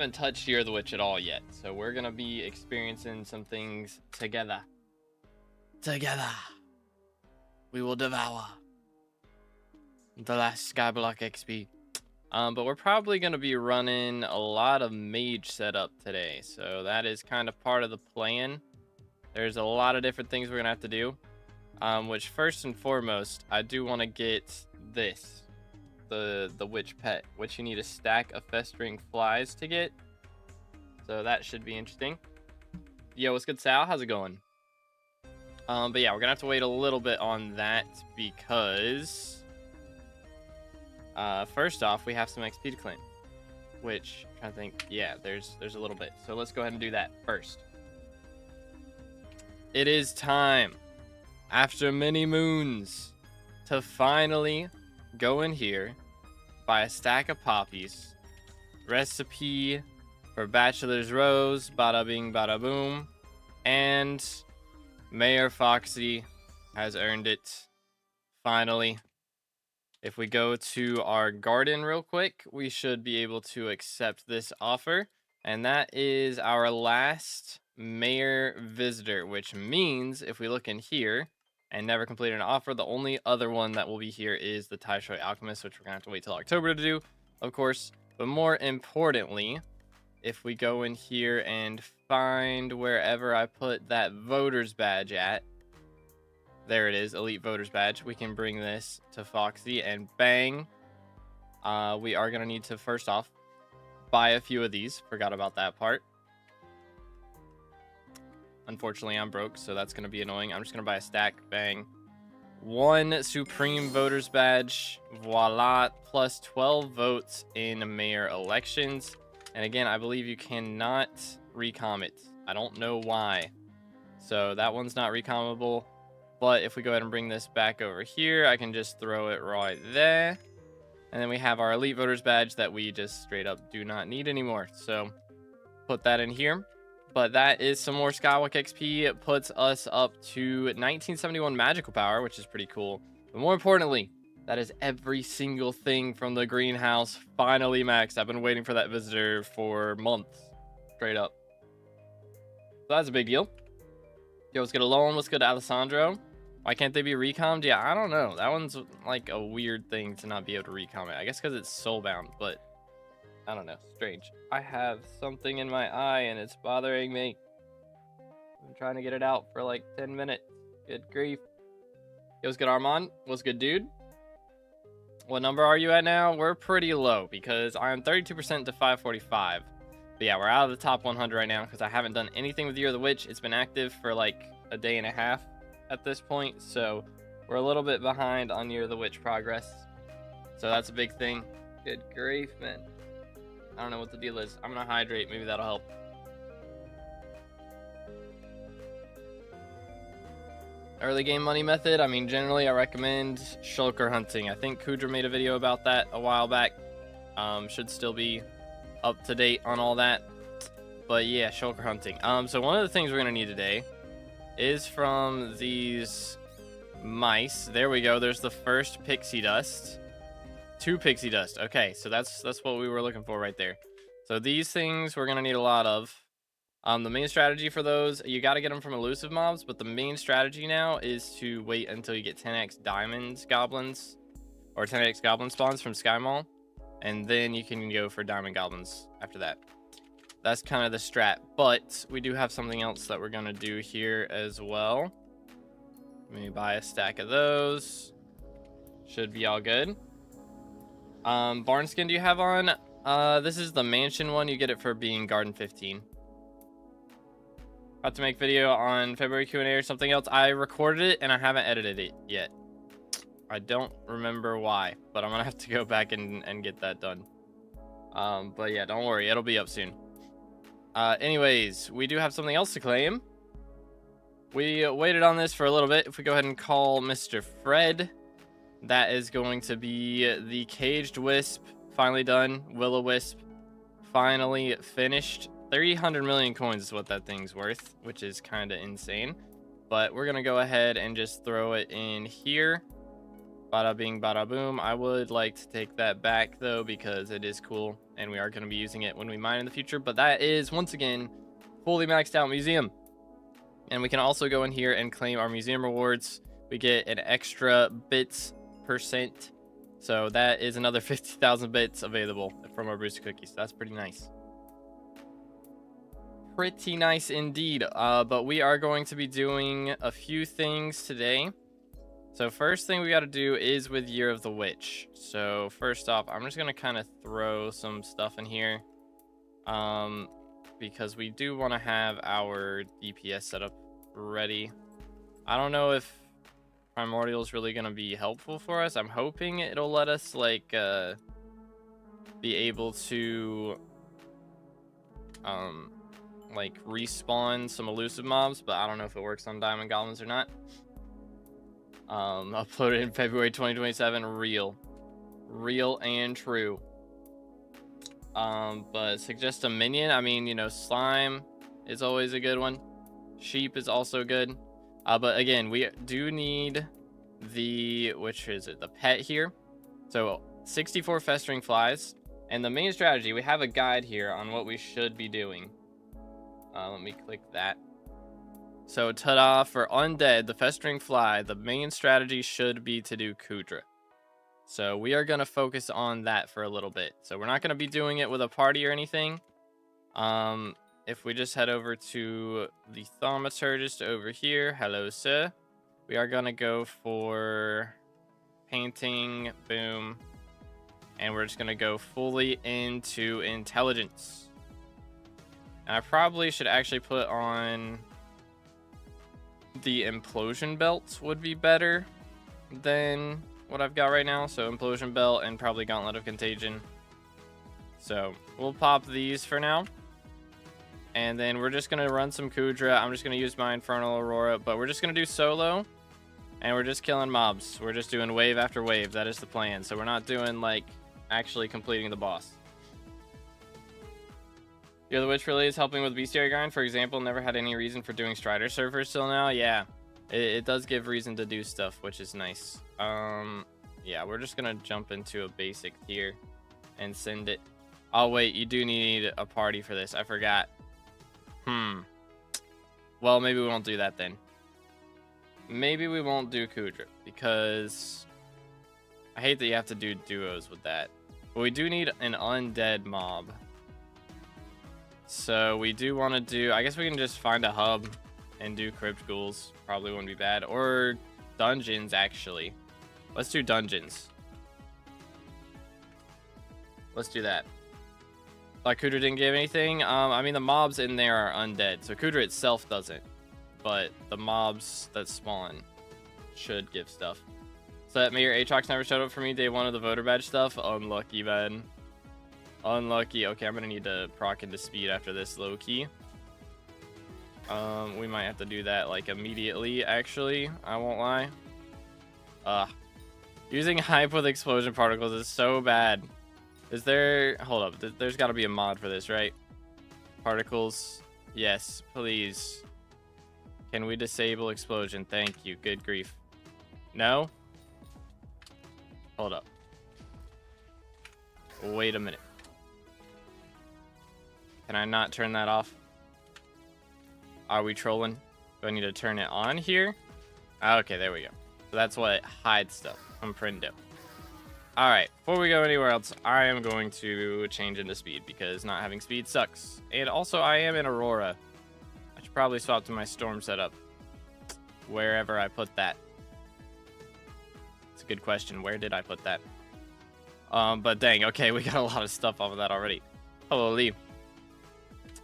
haven't touched Year of the Witch at all yet, so we're gonna be experiencing some things together. Together, we will devour the last SkyBlock XP. But we're probably gonna be running a lot of mage setup today, so that is kind of part of the plan. There's a lot of different things we're gonna have to do. Which first and foremost, I do want to get this, the witch pet, which you need a stack of festering flies to get. So that should be interesting. Yo, what's good, Sal? How's it going? But yeah, we're gonna have to wait a little bit on that because first off, we have some XP to claim, which I think, yeah, there's a little bit. So let's go ahead and do that first. It is time, after many moons, to finally go in here, buy a stack of poppies, recipe for Bachelor's Rose, bada bing bada boom, and Mayor Foxy has earned it, finally. If we go to our garden real quick, we should be able to accept this offer, and that is our last mayor visitor, which means if we look in here and never complete an offer, the only other one that will be here is the Taishui Alchemist, which we're gonna have to wait till October to do, of course. But more importantly, if we go in here and find wherever I put that voter's badge at, there it is, elite voter's badge, we can bring this to Foxy and bang, we are gonna need to first off buy a few of these. Forgot about that part. Unfortunately, I'm broke, so that's going to be annoying. I'm just going to buy a stack. Bang. 1 Supreme Voters Badge. Voila. Plus 12 votes in mayor elections. And again, I believe you cannot recom it. I don't know why. So that one's not recommable. But if we go ahead and bring this back over here, I can just throw it right there. And then we have our Elite Voters Badge that we just straight up do not need anymore. So put that in here. But that is some more SkyBlock XP. It puts us up to 1971 magical power, which is pretty cool. But more importantly, that is every single thing from the greenhouse finally maxed. I've been waiting for that visitor for months, straight up. So that's a big deal. Yo, let's get Alone. Let's go to Alessandro. Why can't they be recommed? Yeah, I don't know. That one's like a weird thing to not be able to recom it. I guess because it's soulbound, but I don't know. Strange. I have something in my eye and it's bothering me. I'm trying to get it out for like 10 minutes. Good grief. Yo, what's good, Armand? What's good, dude? What number are you at now? We're pretty low because I'm 32% to 545. But yeah, we're out of the top 100 right now because I haven't done anything with Year of the Witch. It's been active for like a day and a half at this point. So we're a little bit behind on Year of the Witch progress. So that's a big thing. Good grief, man. I don't know what the deal is. I'm gonna hydrate. Maybe that'll help. Early game money method. I mean, generally, I recommend shulker hunting. I think Kudra made a video about that a while back. Should still be up to date on all that. But yeah, shulker hunting. So one of the things we're gonna need today is from these mice. There we go. There's the first pixie dust. 2 pixie dust. Okay, so that's what we were looking for right there. So these things we're gonna need a lot of. The main strategy for those, you got to get them from elusive mobs, but the main strategy now is to wait until you get 10x diamond goblins or 10x goblin spawns from Sky Mall, and then you can go for diamond goblins after that. That's kind of the strat, but we do have something else that we're gonna do here as well. Let me buy a stack of those. Should be all good. Barn skin do you have on? This is the mansion one. You get it for being garden 15. About to make video on February Q&A or something else. I recorded it and I haven't edited it yet. I don't remember why, but I'm gonna have to go back and get that done. But yeah, don't worry, it'll be up soon. Anyways, we do have something else to claim. We waited on this for a little bit. If we go ahead and call Mr. Fred, that is going to be the Caged Wisp, finally done. Will-O-Wisp, finally finished. 300 million coins is what that thing's worth, which is kind of insane. But we're going to go ahead and just throw it in here. Bada bing, bada boom. I would like to take that back, though, because it is cool. and we are going to be using it when we mine in the future. But that is, once again, fully maxed out museum. And we can also go in here and claim our museum rewards. We get an extra bits %. So that is another 50,000 bits available from our Brewster cookies. So that's pretty nice. Pretty nice indeed. But we are going to be doing a few things today. So first thing we got to do is with Year of the Witch. So first off, I'm just going to kind of throw some stuff in here. Because we do want to have our DPS setup ready. I don't know if Primordial is really going to be helpful for us. I'm hoping it'll let us like be able to like respawn some elusive mobs, but I don't know if it works on Diamond Goblins or not. Uploaded in February 2027. Real and true. But suggest a minion. I mean, you know, slime is always a good one. Sheep is also good. But again, we do need the, which is it, the pet here. So 64 festering flies. And the main strategy, we have a guide here on what we should be doing. Let me click that. So ta-da, for undead, the festering fly, the main strategy should be to do Kudra. So we are going to focus on that for a little bit. So we're not going to be doing it with a party or anything. If we just head over to the thaumaturgist over here, hello sir. We are going to go for painting, boom. And we're just going to go fully into intelligence. And I probably should actually put on the implosion belt would be better than what I've got right now. So implosion belt and probably gauntlet of contagion. So we'll pop these for now. And then we're just going to run some Kudra. I'm just going to use my Infernal Aurora, but we're just going to do solo. And we're just killing mobs. We're just doing wave after wave. That is the plan. So we're not doing like actually completing the boss. The other witch really is helping with bestiary grind. For example, never had any reason for doing Strider servers till now. Yeah, it does give reason to do stuff, which is nice. Yeah, we're just gonna jump into a basic tier and send it. Oh wait, you do need a party for this. I forgot. Well, maybe we won't do that then. Maybe we won't do Kudra because I hate that you have to do duos with that. But we do need an undead mob. So we do want to do, I guess we can just find a hub and do crypt ghouls. Probably wouldn't be bad. Or dungeons, actually. Let's do dungeons. Let's do that. Like Kudra didn't give anything. I mean, the mobs in there are undead. So Kudra itself doesn't. But the mobs that spawn should give stuff. So that Mayor Aatrox never showed up for me day one of the voter badge stuff. Unlucky, man. Unlucky. Okay, I'm gonna need to proc into speed after this, low key. We might have to do that like immediately, actually. I won't lie. Using hype with explosion particles is so bad. Is there, hold up, there's got to be a mod for this, right? Particles, yes, please. Can we disable explosion? Thank you. Good grief. No? Hold up. Wait a minute. Can I not turn that off? Are we trolling? Do I need to turn it on here? Okay, there we go. So that's what hides stuff. Comprendo. Alright, before we go anywhere else, I am going to change into speed because not having speed sucks. And also, I am in Aurora. I should probably swap to my storm setup. Wherever I put that. It's a good question. Where did I put that? But dang, okay, we got a lot of stuff off of that already. Hello, Lee.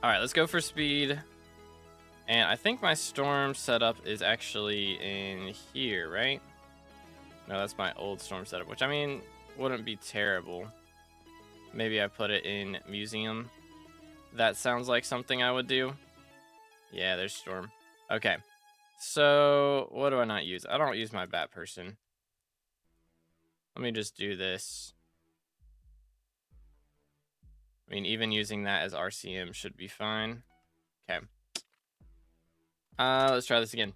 Alright, let's go for speed. And I think my storm setup is actually in here, right? No, that's my old storm setup, which I mean, wouldn't be terrible. Maybe I put it in museum. That sounds like something I would do. Yeah, there's storm. Okay. So, what do I not use? I don't use my bat person. Let me just do this. I mean, even using that as RCM should be fine. Okay. Let's try this again.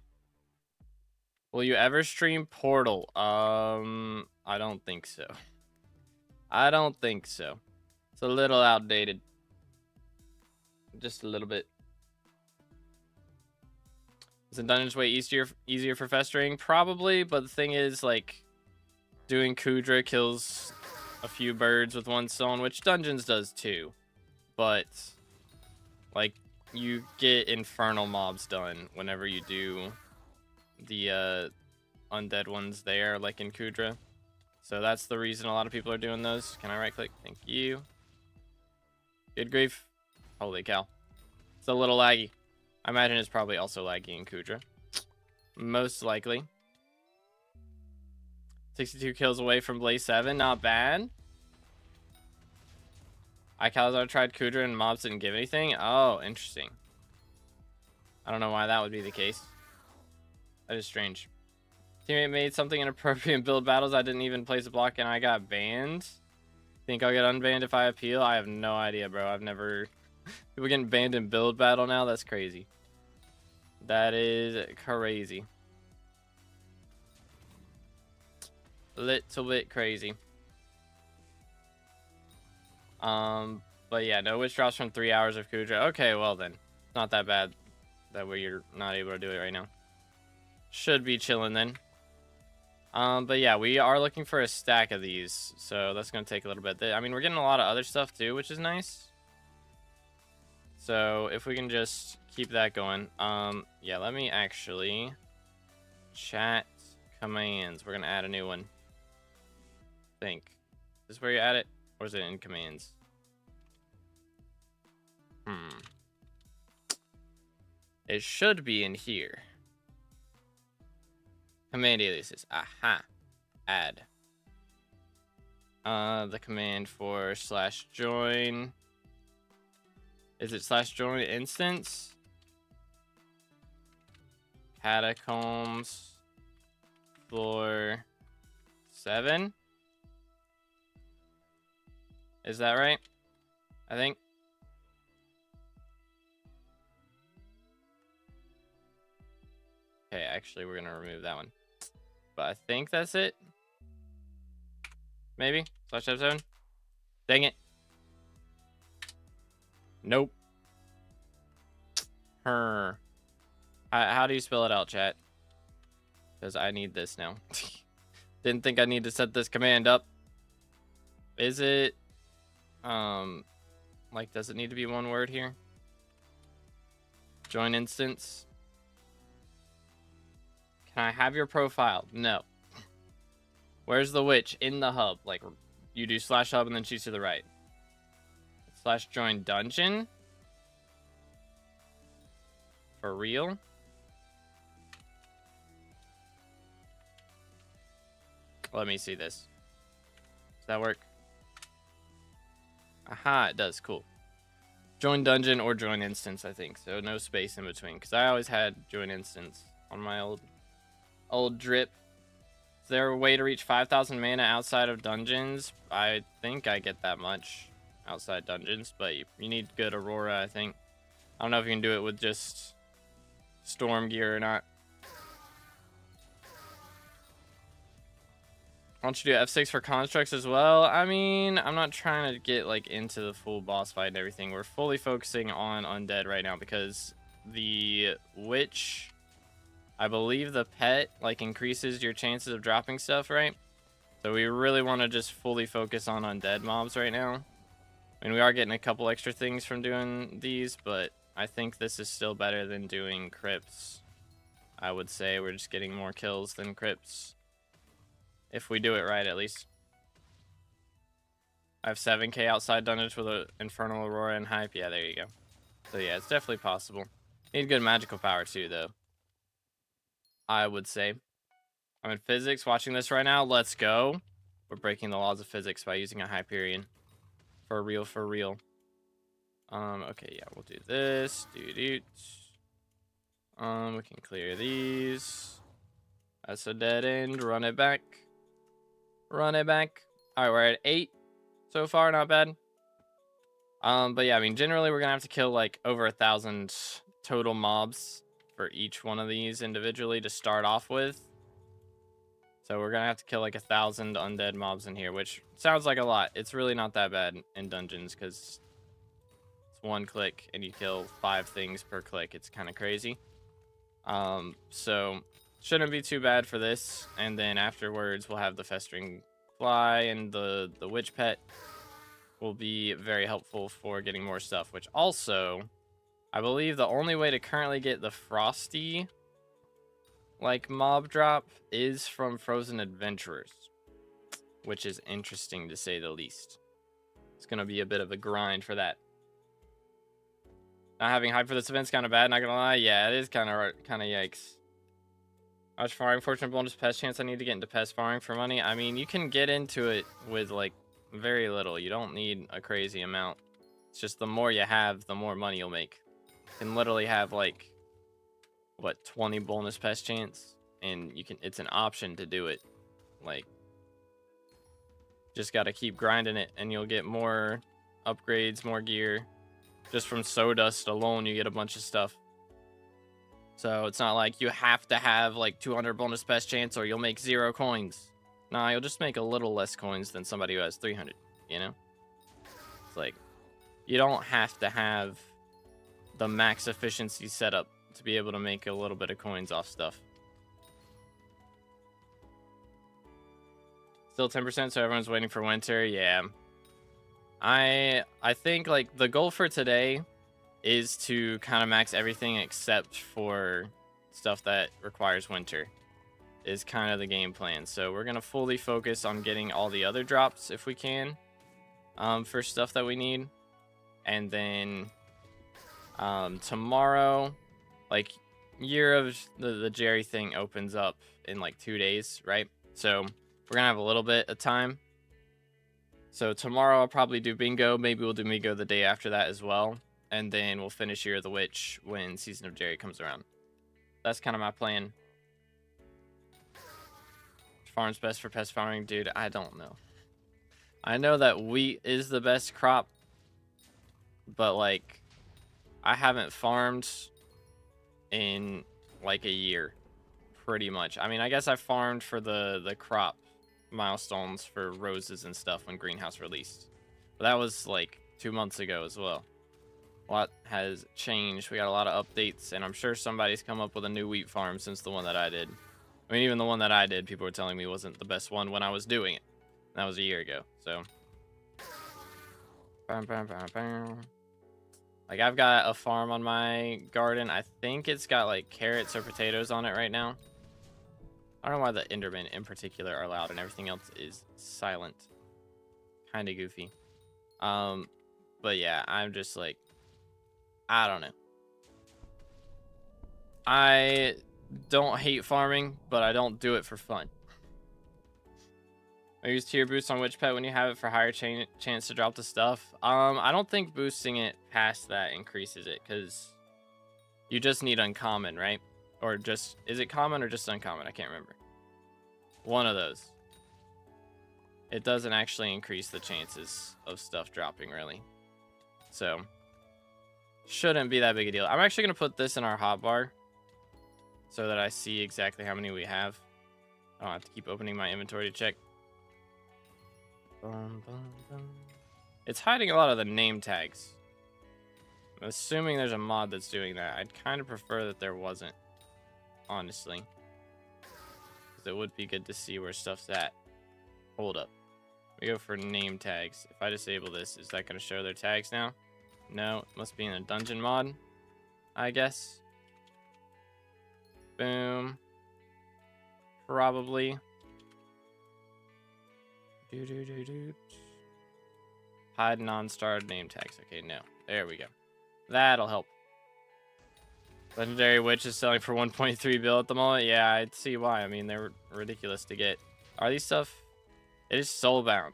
Will you ever stream Portal? I don't think so. I don't think so. It's a little outdated. Just a little bit. Is the dungeons way easier for festering? Probably, but the thing is, like, doing Kudra kills a few birds with one stone, which dungeons does too. But, like, you get infernal mobs done whenever you do the undead ones there, like in Kudra. So that's the reason a lot of people are doing those. Can I right click? Thank you. Good grief. Holy cow. It's a little laggy. I imagine it's probably also laggy in Kudra. Most likely. 62 kills away from Blaze 7. Not bad. Calzar tried Kudra and mobs didn't give anything. Oh, interesting. I don't know why that would be the case. That is strange. Teammate made something inappropriate in build battles. I didn't even place a block and I got banned. Think I'll get unbanned if I appeal? I have no idea, bro. I've never... People getting banned in build battle now? That's crazy. That is crazy. Little bit crazy. But yeah, no witch drops from 3 hours of Kudra. Okay, well then. It's not that bad that way you're not able to do it right now. Should be chilling then. But yeah, we are looking for a stack of these. So that's going to take a little bit. I mean, we're getting a lot of other stuff too, which is nice. So if we can just keep that going. Yeah, let me actually chat commands. We're going to add a new one. I think. Is this where you add it? Or is it in commands? It should be in here. Command aliases. Aha. Add. The command for /join. Is it /join instance? Catacombs. Floor 7. Is that right? I think. Okay, actually, we're gonna remove that one. But I think that's it. Maybe? /F7? Dang it. Nope. Her. How do you spell it out, chat? Because I need this now. Didn't think I need to set this command up. Is it... like, does it need to be one word here? Join instance. Can I have your profile? No. Where's the witch? In the hub. Like, you do /hub and then choose to the right. /join dungeon. For real? Let me see this. Does that work? Aha, it does. Cool. Join dungeon or join instance, I think. So no space in between. Because I always had join instance on my old drip. Is there a way to reach 5,000 mana outside of dungeons? I think I get that much outside dungeons. But you need good Aurora, I think. I don't know if you can do it with just storm gear or not. Why don't you do F6 for constructs as well? I mean, I'm not trying to get like into the full boss fight and everything. We're fully focusing on undead right now because the witch, I believe the pet like increases your chances of dropping stuff, right? So we really want to just fully focus on undead mobs right now. I mean, we are getting a couple extra things from doing these, but I think this is still better than doing crypts. I would say we're just getting more kills than crypts. If we do it right, at least. I have 7k outside dungeons with an Infernal Aurora and Hype. Yeah, there you go. So yeah, it's definitely possible. Need good magical power too, though. I would say. I'm in physics watching this right now. Let's go. We're breaking the laws of physics by using a Hyperion. For real, for real. Okay, yeah, we'll do this. We can clear these. That's a dead end. Run it back. Run it back. All right, we're at 8 so far. Not bad. But yeah, I mean, generally we're gonna have to kill like over 1,000 total mobs for each one of these individually to start off with. So we're gonna have to kill like 1,000 undead mobs in here, which sounds like a lot. It's really not that bad in dungeons because it's one click and you kill 5 things per click. It's kind of crazy. So shouldn't be too bad for this. And then afterwards we'll have the festering fly, and the witch pet will be very helpful for getting more stuff, which also I believe the only way to currently get the frosty like mob drop is from Frozen Adventurers, which is interesting to say the least. It's gonna be a bit of a grind for that. Not having hype for this event's kind of bad, not gonna lie. Yeah, it is kind of yikes. I was farming, fortunate bonus pest chance. I need to get into pest farming for money. I mean, you can get into it with like very little. You don't need a crazy amount. It's just the more you have, the more money you'll make. You can literally have like, what, 20 bonus pest chance, and you can, it's an option to do it. Like, just got to keep grinding it and you'll get more upgrades, more gear. Just from sawdust alone, you get a bunch of stuff. So it's not like you have to have like 200 bonus pest chance or you'll make 0 coins. Nah, you'll just make a little less coins than somebody who has 300, you know? It's like, you don't have to have the max efficiency setup to be able to make a little bit of coins off stuff. Still 10%, so everyone's waiting for winter. Yeah. I think like the goal for today is to kind of max everything except for stuff that requires winter, is kind of the game plan. So we're gonna fully focus on getting all the other drops if we can, for stuff that we need. And then tomorrow, like, Year of the Jerry thing opens up in like 2 days, right? So we're gonna have a little bit of time. So tomorrow I'll probably do bingo. Maybe we'll do bingo the day after that as well. And then we'll finish Year of the Witch when Season of Jerry comes around. That's kind of my plan. Farm's best for pest farming, dude. I don't know. I know that wheat is the best crop, but like, I haven't farmed in like a year, pretty much. I mean, I guess I farmed for the crop milestones for roses and stuff when Greenhouse released, but that was like 2 months ago as well. A lot has changed. We got a lot of updates, and I'm sure somebody's come up with a new wheat farm since the one that I did. I mean, even the one that I did, people were telling me wasn't the best one when I was doing it. That was a year ago, so. Like, I've got a farm on my garden. I think it's got like carrots or potatoes on it right now. I don't know why the Endermen in particular are loud and everything else is silent. Kind of goofy. But yeah, I'm just like, I don't know. I don't hate farming, but I don't do it for fun. I use tier boost on Witch Pet when you have it for higher chance to drop the stuff. I don't think boosting it past that increases it, because you just need uncommon, right? Or just, is it common or just uncommon? I can't remember. One of those. It doesn't actually increase the chances of stuff dropping, really. So, shouldn't be that big a deal. I'm actually going to put this in our hotbar so that I see exactly how many we have. I don't have to keep opening my inventory to check. It's hiding a lot of the name tags. I'm assuming there's a mod that's doing that. I'd kind of prefer that there wasn't, honestly, because it would be good to see where stuff's at. Hold up. We go for name tags. If I disable this, is that going to show their tags now? No, it must be in a dungeon mod, I guess. Boom. Probably. Hide non-starred name tags. Okay, no. There we go. That'll help. Legendary Witch is selling for 1.3 bill at the moment. Yeah, I'd see why. I mean, they're ridiculous to get. Are these stuff? It is soulbound.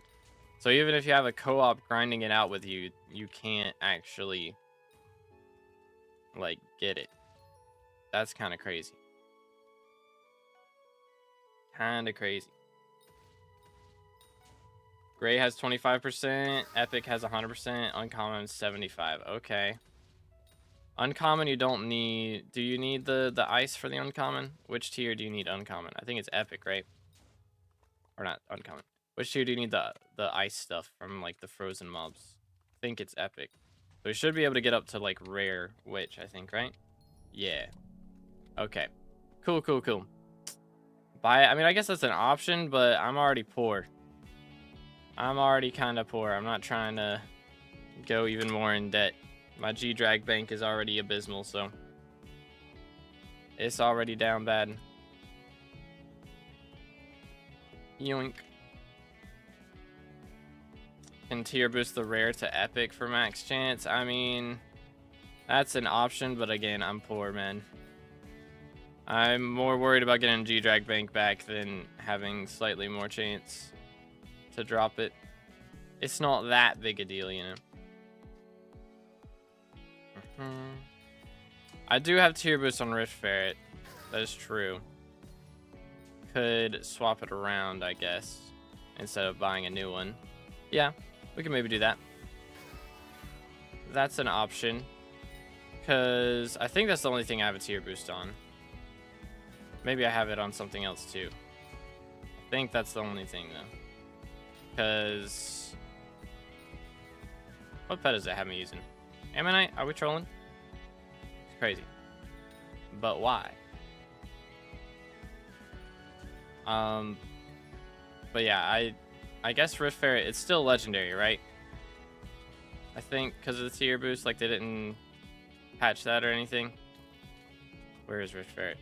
So even if you have a co-op grinding it out with you, you can't actually, like, get it. That's kind of crazy. Kind of crazy. Gray has 25%. Epic has 100%. Uncommon 75. Okay. Uncommon you don't need. Do you need the ice for the uncommon? Which tier do you need uncommon? I think it's epic, right? Or not uncommon. Which tier do you need the ice stuff from, like, the frozen mobs? I think it's epic. So we should be able to get up to, like, rare witch, I think, right? Yeah. Okay. Cool, cool, cool. Buy it. I mean, I guess that's an option, but I'm already poor. I'm already kind of poor. I'm not trying to go even more in debt. My G-Drag bank is already abysmal, so it's already down bad. Yoink. Can tier boost the rare to epic for max chance? I mean, that's an option, but again, I'm poor, man. I'm more worried about getting G-Drag bank back than having slightly more chance to drop it. It's not that big a deal, you know. I do have tier boost on Rift Ferret. That is true. Could swap it around, I guess, instead of buying a new one. Yeah, we can maybe do that. That's an option. Because I think that's the only thing I have a tier boost on. Maybe I have it on something else too. I think that's the only thing though. Because what pet does it have me using? Ammonite? Are we trolling? It's crazy. But why? But yeah, I guess Rift Ferret, it's still legendary, right? I think because of the tier boost, like they didn't patch that or anything. Where is Rift Ferret?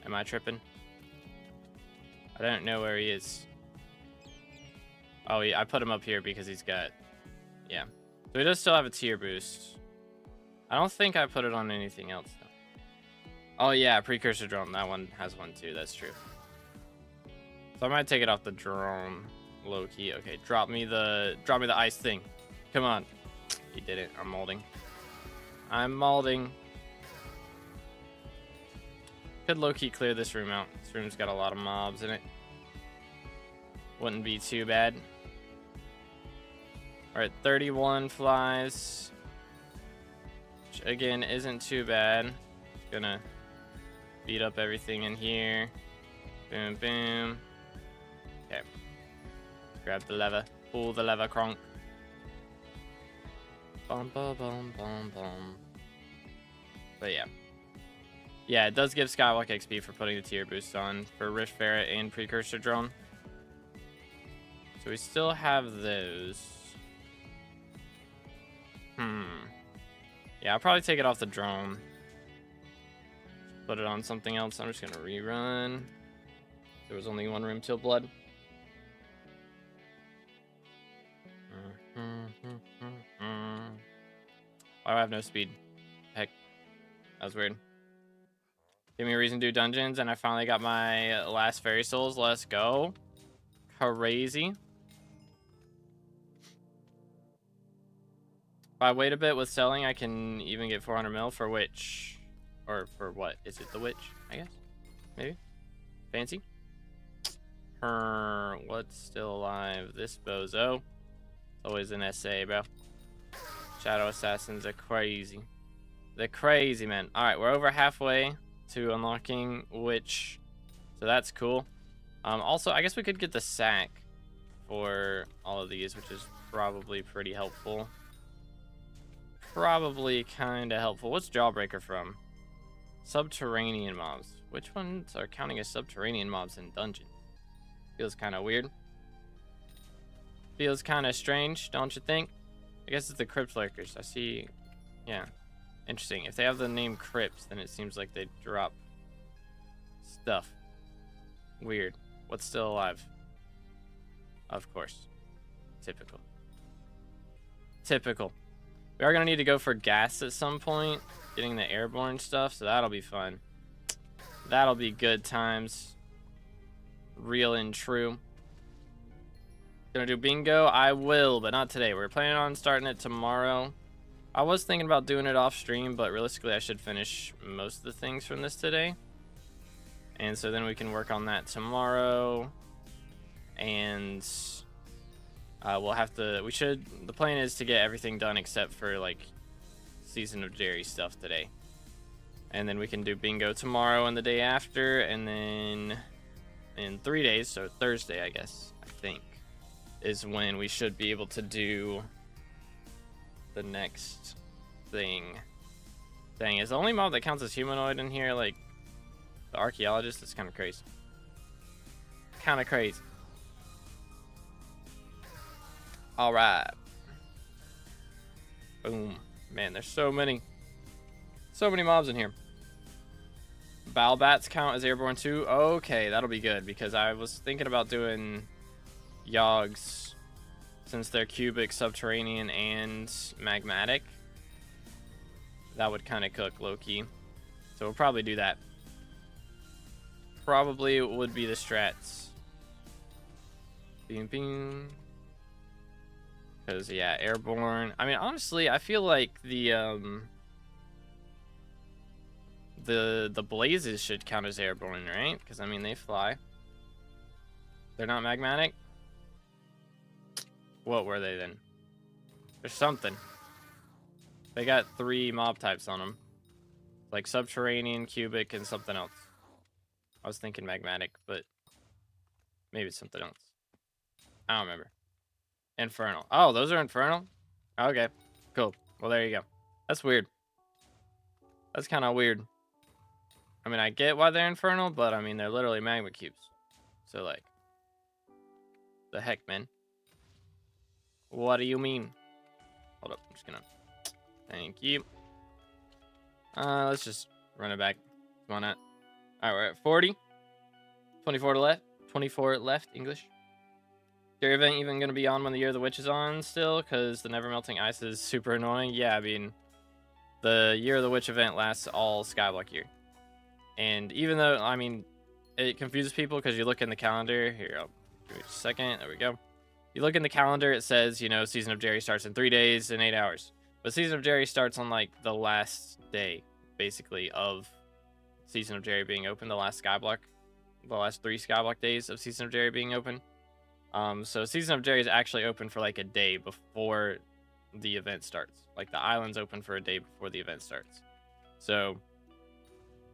Am I tripping? I don't know where he is. Oh, yeah, I put him up here because he's got... Yeah. So he does still have a tier boost. I don't think I put it on anything else, though. Oh, yeah, precursor drone. That one has one, too. That's true. So I might take it off the drone. Low-key. Okay, drop me the ice thing. Come on. He did it. I'm molding. I'm molding. Could low-key clear this room out. This room's got a lot of mobs in it. Wouldn't be too bad. Alright, 31 flies. Which, again, isn't too bad. Gonna beat up everything in here. Boom, boom. Okay. Grab the lever. Pull the lever, Kronk. Bum, bum, bum, bum, bum. But yeah. Yeah, it does give SkyBlock XP for putting the tier boost on for Rift Ferret and Precursor Drone. So we still have those. Yeah, I'll probably take it off the drone. Put it on something else. I'm just going to rerun. There was only one room till blood. Why do I have no speed? Heck, that was weird. Give me a reason to do dungeons, and I finally got my last fairy souls. Let's go. Crazy. If I wait a bit with selling, I can even get 400 mil for witch. Or for what? Is it the witch? I guess. Maybe. Fancy. What's still alive? This bozo. Always an SA, bro. Shadow Assassins are crazy. They're crazy, man. Alright, we're over halfway to unlocking witch. So that's cool. Also, I guess we could get the sack for all of these, which is probably pretty helpful. Probably kind of helpful. What's Jawbreaker from? Subterranean mobs. Which ones are counting as subterranean mobs in dungeons? Feels kind of weird. Feels kind of strange, don't you think? I guess it's the Crypt Lurkers. I see. Yeah. Interesting. If they have the name Crypts, then it seems like they drop stuff. Weird. What's still alive? Of course. Typical. Typical. We are going to need to go for gas at some point. Getting the airborne stuff, so that'll be fun. That'll be good times. Real and true. Gonna do bingo? I will, but not today. We're planning on starting it tomorrow. I was thinking about doing it off stream, but realistically I should finish most of the things from this today. And so then we can work on that tomorrow. And we'll have to, the plan is to get everything done except for like Season of Jerry stuff today. And then we can do bingo tomorrow and the day after, and then in 3 days, so Thursday, I guess, I think, is when we should be able to do the next thing. Dang, is the only mob that counts as humanoid in here, like, the archaeologist? Is kind of crazy. Kind of crazy. Alright. Boom. Man, there's so many mobs in here. Balbats count as airborne too? Okay, that'll be good, because I was thinking about doing Yogs, since they're cubic, subterranean, and magmatic. That would kind of cook low-key. So we'll probably do that. Probably would be the strats. Bing, bing. Because, yeah, airborne. I mean, honestly, I feel like the blazes should count as airborne, right? Because, I mean, they fly. They're not magmatic? What were they then? There's something. They got 3 mob types on them. Like subterranean, cubic, and something else. I was thinking magmatic, but maybe it's something else. I don't remember. Infernal. Oh, those are infernal? Okay, cool. Well, there you go. That's weird. That's kind of weird. I mean, I get why they're infernal, but I mean, they're literally magma cubes. So, like, the heck, man? What do you mean? Hold up, I'm just gonna... Thank you. Let's just run it back. Why not? Alright, we're at 40. 24 to left. 24 left, English. Your event even going to be on when the Year of the Witch is on still? Because the Never Melting Ice is super annoying. Yeah, I mean, the Year of the Witch event lasts all SkyBlock year. And even though, I mean, it confuses people because you look in the calendar. Here, I'll give you a second. There we go. You look in the calendar, it says, you know, Season of Jerry starts in 3 days and 8 hours. But Season of Jerry starts on, like, the last day, basically, of Season of Jerry being open. The last SkyBlock. The last 3 SkyBlock days of Season of Jerry being open. So Season of Jerry is actually open for, like, a day before the event starts. Like, the island's open for a day before the event starts. So,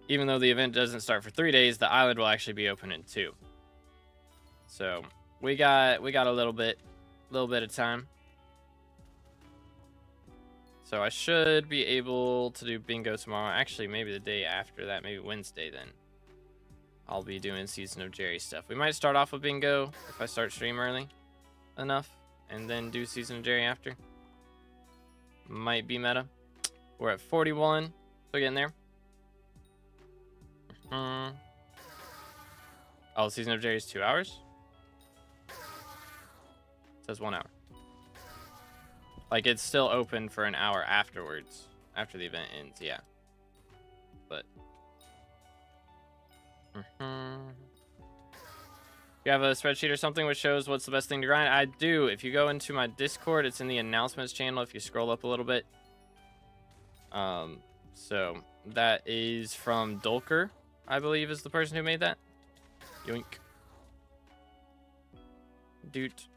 even though the event doesn't start for 3 days, the island will actually be open in 2. So, we got a little bit of time. So I should be able to do bingo tomorrow. Actually, maybe the day after that, maybe Wednesday then. I'll be doing Season of Jerry stuff. We might start off with bingo if I start stream early enough, and then do Season of Jerry after. Might be meta. We're at 41, so getting there. Oh, Season of Jerry is 2 hours? It says 1 hour. Like, it's still open for an hour afterwards, after the event ends, yeah. But... You have a spreadsheet or something which shows what's the best thing to grind? I do. If you go into my Discord, it's in the announcements channel if you scroll up a little bit. So, that is from Dulker, I believe is the person who made that. Yoink. Doot.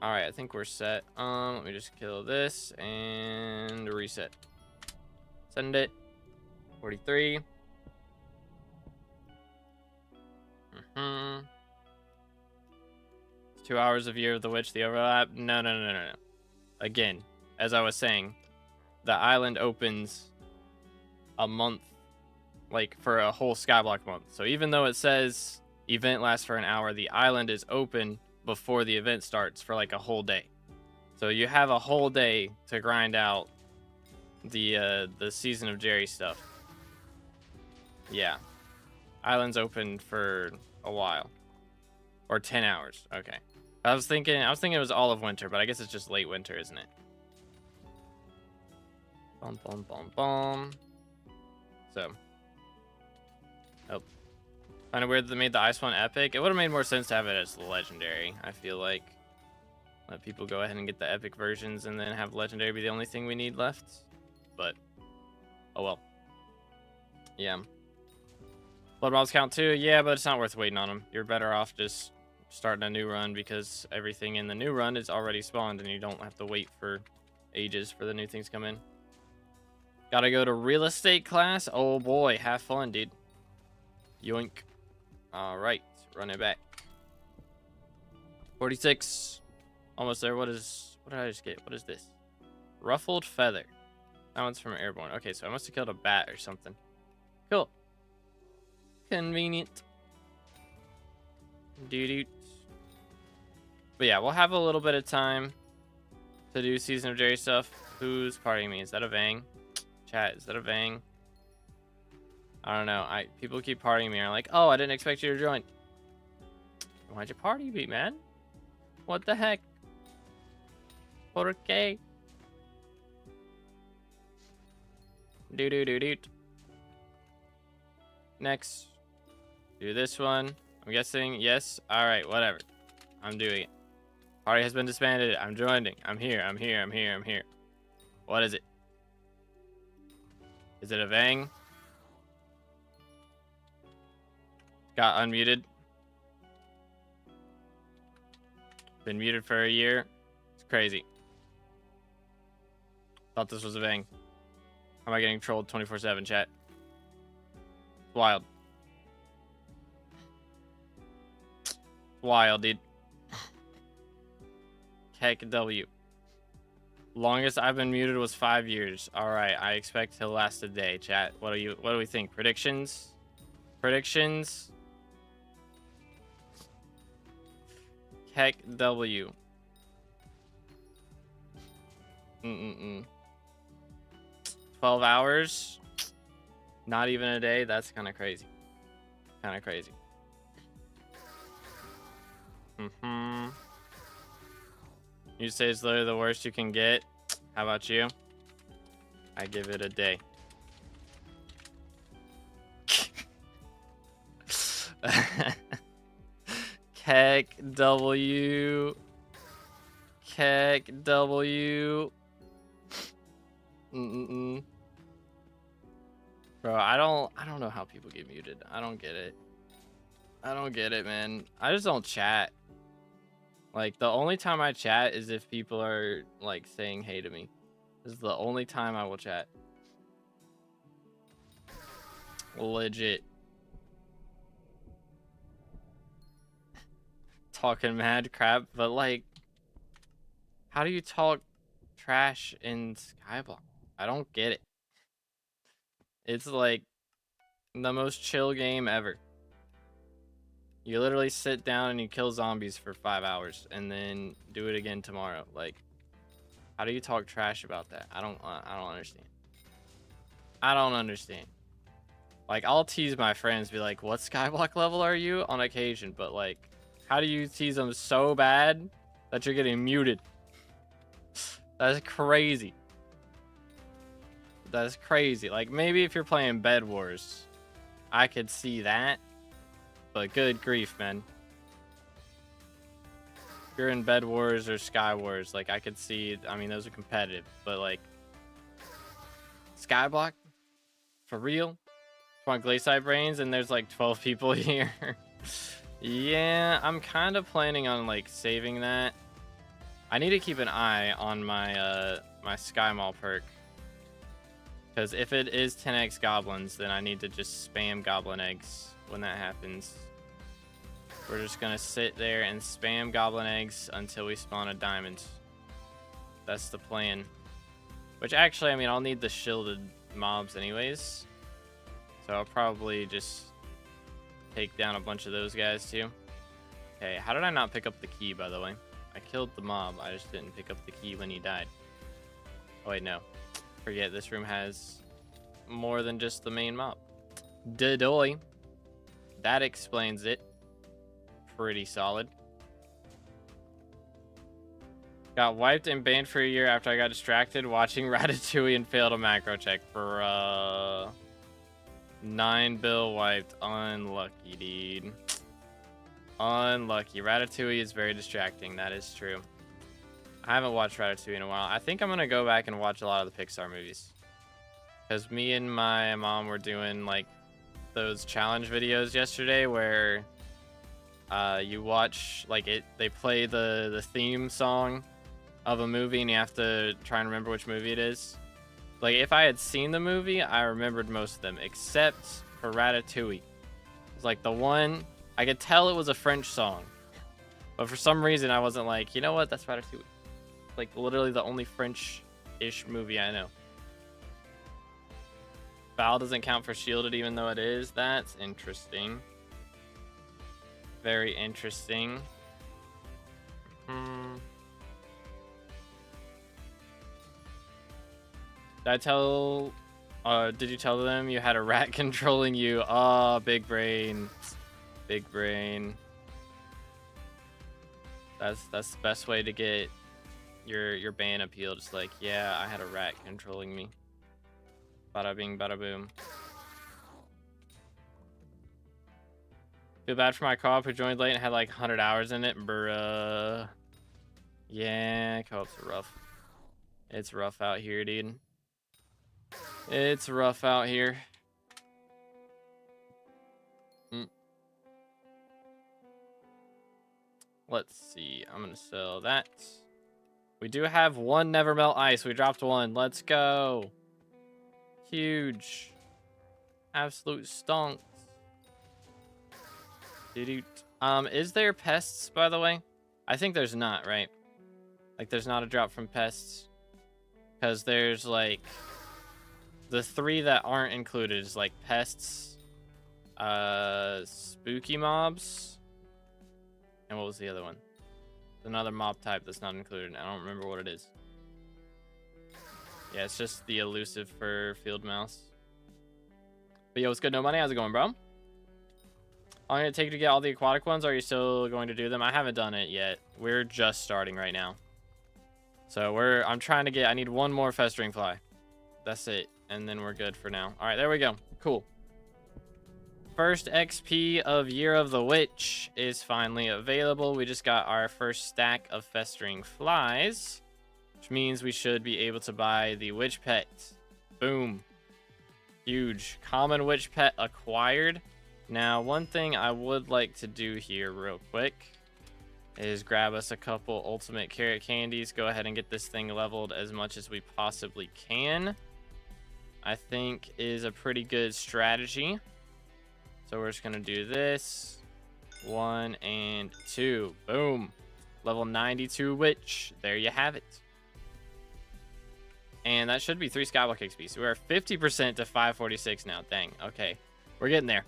Alright, I think we're set. Let me just kill this and reset. Send it. 43. 2 hours of Year of the Witch, the overlap. No. Again, as I was saying, the island opens a month, like for a whole SkyBlock month. So even though it says event lasts for an hour, the island is open before the event starts for like a whole day. So you have a whole day to grind out the Season of Jerry stuff. Yeah. Island's open for a while. Or 10 hours. Okay. I was thinking it was all of winter, but I guess it's just late winter, isn't it? Boom, boom, boom, boom. So. Oh. Kind of weird that they made the Ice one epic. It would have made more sense to have it as legendary, I feel like. Let people go ahead and get the epic versions and then have legendary be the only thing we need left. But, oh well. Yeah. Blood mobs count too? Yeah, but it's not worth waiting on them. You're better off just starting a new run because everything in the new run is already spawned and you don't have to wait for ages for the new things to come in. Gotta go to real estate class. Oh boy, have fun, dude. Yoink. All right, run it back. 46. Almost there. What did I just get? What is this? Ruffled feather. That one's from Airborne. Okay, so I must have killed a bat or something. Cool. Convenient. Doo-doo. But yeah, we'll have a little bit of time to do Season of Jerry stuff. Who's partying me? Is that a Vang? Chat, is that a Vang? I don't know. People keep partying me. I'm like, oh, I didn't expect you to join. Why'd you party me, man? What the heck? Por qué? Do. Next. Do this one. I'm guessing yes. All right, whatever. I'm doing it. Party has been disbanded. I'm joining. I'm here. What is it? Is it a Vang? Got unmuted. Been muted for a year. It's crazy. Thought this was a Vang. How am I getting trolled 24/7, chat? Wild. Wild, dude. Heck W. Longest I've been muted was 5 years. All right, I expect to last a day, chat. What do we think? Predictions? Heck W. 12 hours? Not even a day? That's kind of crazy. You say it's literally the worst you can get. How about you? I give it a day. Keck W. Bro, I don't know how people get muted. I don't get it, man. I just don't chat. Like, the only time I chat is if people are, like, saying hey to me. This is the only time I will chat. Legit. Talking mad crap, but, like, how do you talk trash in SkyBlock? I don't get it. It's, like, the most chill game ever. You literally sit down and you kill zombies for 5 hours and then do it again tomorrow. Like, how do you talk trash about that? I don't understand. Like, I'll tease my friends, be like, what SkyBlock level are you? On occasion, but like, how do you tease them so bad that you're getting muted? That's crazy. Like, maybe if you're playing Bed Wars, I could see that. But good grief, man. If you're in Bed Wars or Sky Wars, like, I could see, I mean, those are competitive, but like, SkyBlock? For real? Want Glayside Brains and there's like 12 people here. Yeah, I'm kind of planning on like saving that. I need to keep an eye on my my Sky Mall perk. Because if it is 10x goblins, then I need to just spam goblin eggs when that happens. We're just gonna sit there and spam goblin eggs until we spawn a diamond. That's the plan. Which actually, I mean, I'll need the shielded mobs anyways. So I'll probably just take down a bunch of those guys too. Okay, how did I not pick up the key, by the way? I killed the mob, I just didn't pick up the key when he died. Oh wait, no. Forget, this room has more than just the main mob. Dadoy. That explains it. Pretty solid. Got wiped and banned for a year after I got distracted watching Ratatouille and failed a macro check for 9 bill wiped. Unlucky, dude. Unlucky. Ratatouille is very distracting. That is true. I haven't watched Ratatouille in a while. I think I'm going to go back and watch a lot of the Pixar movies. Because me and my mom were doing like those challenge videos yesterday where you watch like they play the theme song of a movie and you have to try and remember which movie it is. Like, if I had seen the movie, I remembered most of them, except for Ratatouille. It's like the one, I could tell it was a French song. But for some reason, I wasn't like, you know what, that's Ratatouille. Like, literally the only French-ish movie I know. Foul doesn't count for shielded, even though it is. That's interesting. Very interesting. Did you tell them you had a rat controlling you? Oh, big brain. Big brain. That's the best way to get your ban appeal. Just like, yeah, I had a rat controlling me. Bada bing, bada boom. Feel bad for my co-op who joined late and had like 100 hours in it. Bruh. Yeah, co-ops are rough. It's rough out here, dude. It's rough out here. Let's see. I'm going to sell that. We do have one Never Melt Ice. We dropped one. Let's go. Huge. Absolute stonks. Is there pests, by the way? I think there's not, right? Like, there's not a drop from pests. Because there's, like... The 3 that aren't included is, like, pests. Spooky mobs. And what was the other one? Another mob type that's not included. I don't remember what it is. Yeah, it's just the elusive for field mouse. But yo, what's good? No money? How's it going, bro? I'm going to take to get all the aquatic ones. Are you still going to do them? I haven't done it yet. We're just starting right now. So I'm trying to get, I need one more festering fly. That's it. And then we're good for now. All right, there we go. Cool. First XP of Year of the Witch is finally available. We just got our first stack of festering flies, which means we should be able to buy the witch pet. Boom. Huge. Common witch pet acquired. Now, one thing I would like to do here real quick is grab us a couple ultimate carrot candies. Go ahead and get this thing leveled as much as we possibly can. I think is a pretty good strategy. So we're just going to do this. 1 and 2. Boom. Level 92 witch. There you have it. And that should be 3 SkyBlock XP. So we're 50% to 546 now. Dang. Okay. We're getting there.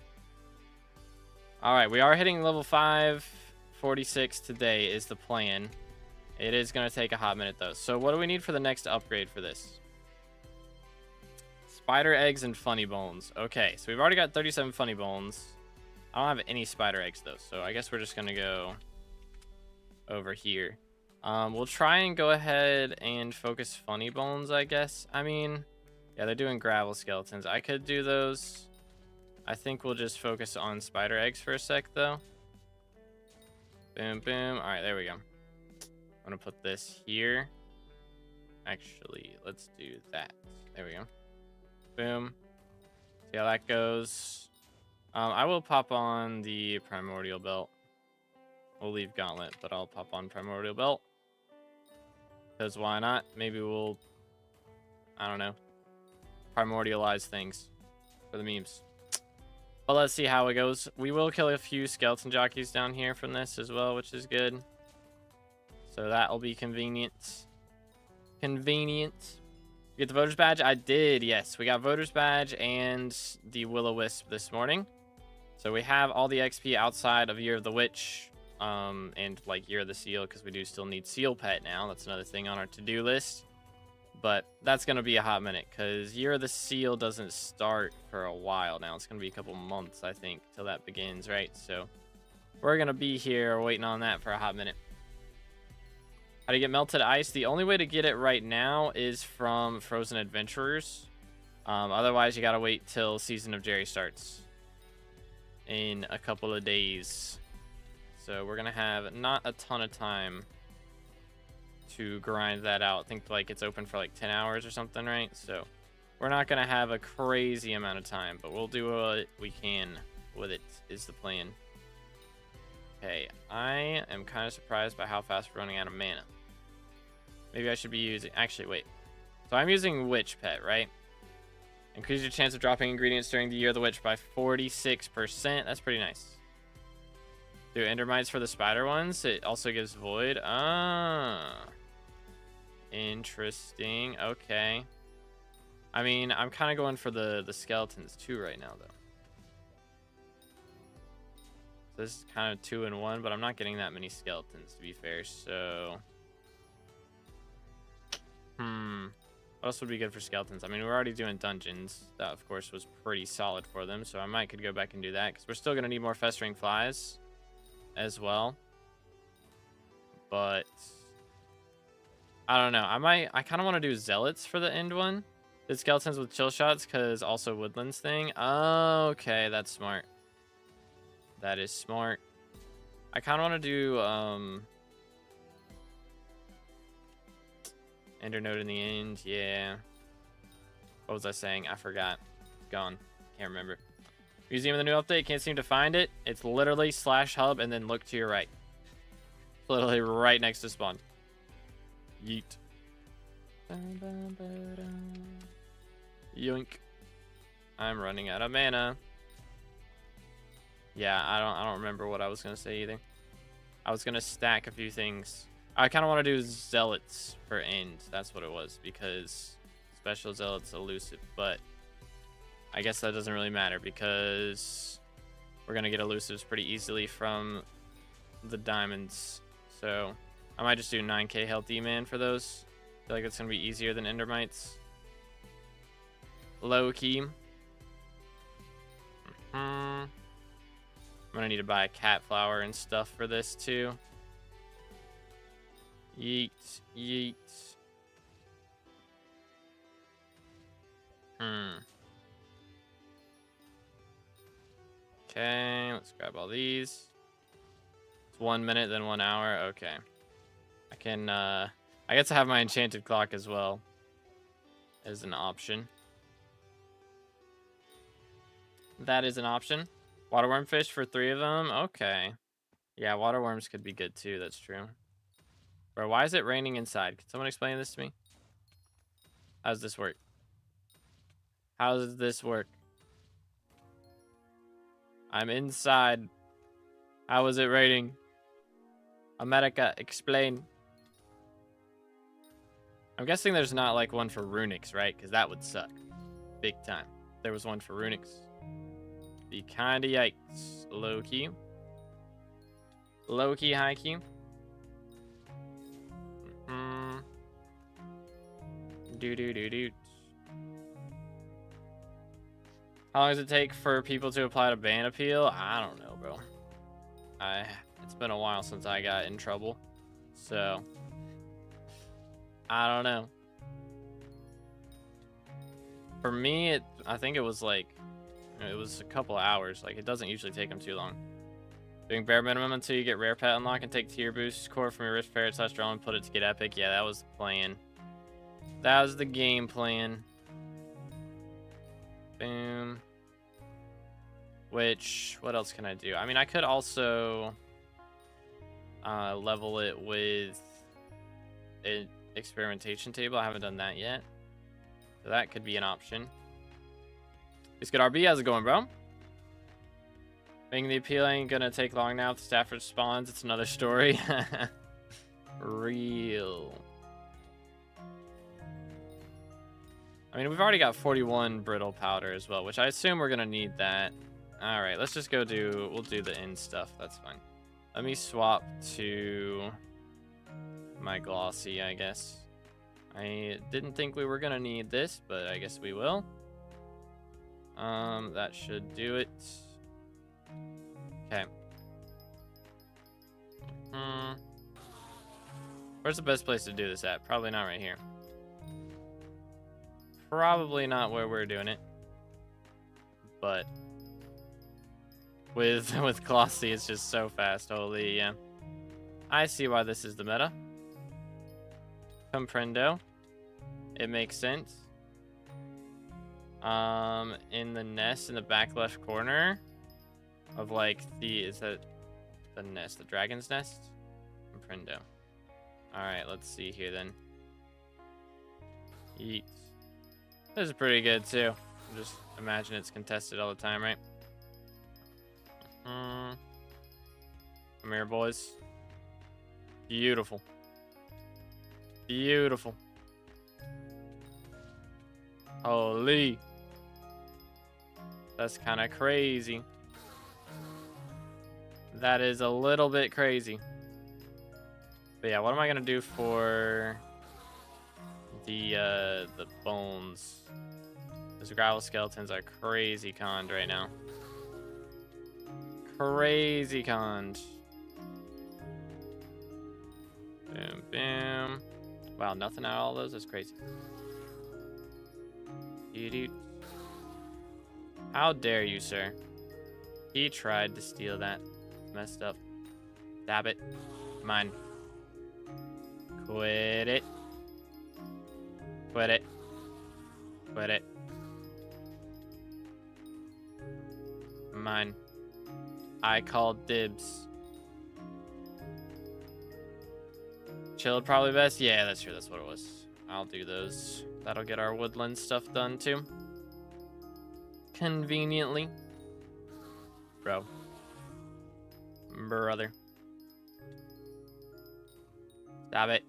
All right. We are hitting level 546 today is the plan. It is going to take a hot minute, though. So what do we need for the next upgrade for this? Spider eggs and funny bones. Okay, so we've already got 37 funny bones. I don't have any spider eggs, though, so I guess we're just going to go over here. We'll try and go ahead and focus funny bones, I guess. I mean, yeah, they're doing gravel skeletons. I could do those. I think we'll just focus on spider eggs for a sec, though. Boom, boom. All right, there we go. I'm going to put this here. Actually, let's do that. There we go. Boom. See how that goes. I will pop on the primordial belt. We'll leave gauntlet, but I'll pop on primordial belt. Because why not? Maybe we'll, I don't know, primordialize things for the memes. But let's see how it goes. We will kill a few skeleton jockeys down here from this as well, which is good. So that'll be convenient. Convenient. Get the voters badge? I did, yes. We got voters badge and the will-o-wisp this morning. So we have all the XP outside of Year of the Witch and like Year of the Seal, because we do still need Seal Pet now. That's another thing on our to-do list. But that's going to be a hot minute because Year of the Seal doesn't start for a while now. It's going to be a couple months, I think, till that begins, right? So we're going to be here waiting on that for a hot minute. How do you get melted ice? The only way to get it right now is from Frozen Adventurers. Otherwise, you gotta wait till Season of Jerry starts in a couple of days. So we're gonna have not a ton of time to grind that out. I think like it's open for like 10 hours or something, right? So we're not gonna have a crazy amount of time, but we'll do what we can with it is the plan. Okay, I am kind of surprised by how fast we're running out of mana. Maybe I should be using... Actually, wait. So I'm using Witch Pet, right? Increase your chance of dropping ingredients during the Year of the Witch by 46%. That's pretty nice. Do Endermites for the spider ones. It also gives Void. Ah. Interesting. Okay. I mean, I'm kind of going for the skeletons too right now, though. This is kind of 2 in 1, but I'm not getting that many skeletons, to be fair. So, what else would be good for skeletons? I mean, we're already doing dungeons. That, of course, was pretty solid for them. So I could go back and do that because we're still gonna need more festering flies as well. But I don't know. I kind of want to do zealots for the end one. Did skeletons with chill shots because also woodlands thing. Oh, okay, that's smart. That is smart. I kind of want to do Ender node in the end. Yeah. What was I saying? I forgot. Gone. Can't remember. Museum of the new update. Can't seem to find it. It's literally /hub and then look to your right. Literally right next to spawn. Yeet. Yoink. I'm running out of mana. Yeah, I don't remember what I was gonna say either. I was gonna stack a few things. I kind of want to do zealots for end. That's what it was, because special zealots elusive. But I guess that doesn't really matter because we're gonna get elusives pretty easily from the diamonds. So I might just do 9k health D-man for those. I feel like it's gonna be easier than endermites. Low key. I'm gonna need to buy a cat flower and stuff for this too. Yeet, yeet. Okay, let's grab all these. It's 1 minute, then 1 hour. Okay. I can, I get to have my enchanted clock as well as an option. That is an option. Waterworm fish for 3 of them. Okay. Yeah, waterworms could be good too. That's true. Bro, why is it raining inside? Can someone explain this to me? How does this work? How does this work? I'm inside. How is it raining? America, explain. I'm guessing there's not like one for runics, right? Because that would suck. Big time. There was one for runics. Be kinda yikes. Low key. Low key, high key. Do. How long does it take for people to apply to ban appeal? I don't know, bro. It's been a while since I got in trouble, so I don't know. For me, I think it was like it was a couple hours. Like, it doesn't usually take them too long. Doing bare minimum until you get rare pet unlock and take tier boost core from your rift parrot / drone and put it to get epic. Yeah, that was the plan. That was the game plan. Boom. Which, what else can I do? I mean, I could also level it with an experimentation table. I haven't done that yet. So that could be an option. Biscuit RB, how's it going, bro? Making the appeal ain't gonna take long now if the staff responds. It's another story. Real. I mean, we've already got 41 brittle powder as well, which I assume we're gonna need that. All right, let's just go we'll do the end stuff. That's fine. Let me swap to my glossy, I guess. I didn't think we were gonna need this, but I guess we will. That should do it. Okay. Where's the best place to do this at? Probably not right here. Probably not where we're doing it. But with glossy, it's just so fast. Holy, yeah. I see why this is the meta. Comprendo. It makes sense. In the nest in the back left corner of like is that the nest, the dragon's nest? Comprendo. All right, let's see here then. Yeet. This is pretty good too. Just imagine it's contested all the time, right? Come here, boys. Beautiful. Beautiful. Holy. That's kind of crazy. That is a little bit crazy. But yeah, what am I gonna do for the bones? Those gravel skeletons are crazy conned right now. Crazy conned. Boom, boom. Wow, nothing out of all those? That's crazy. Dude. How dare you, sir? He tried to steal that. Messed up. Stab it. Mine. Quit it. Quit it. Quit it. Mine. I called dibs. Chilled probably best? Yeah, that's true. That's what it was. I'll do those. That'll get our woodland stuff done too. Conveniently. Bro. Brother. Stop it.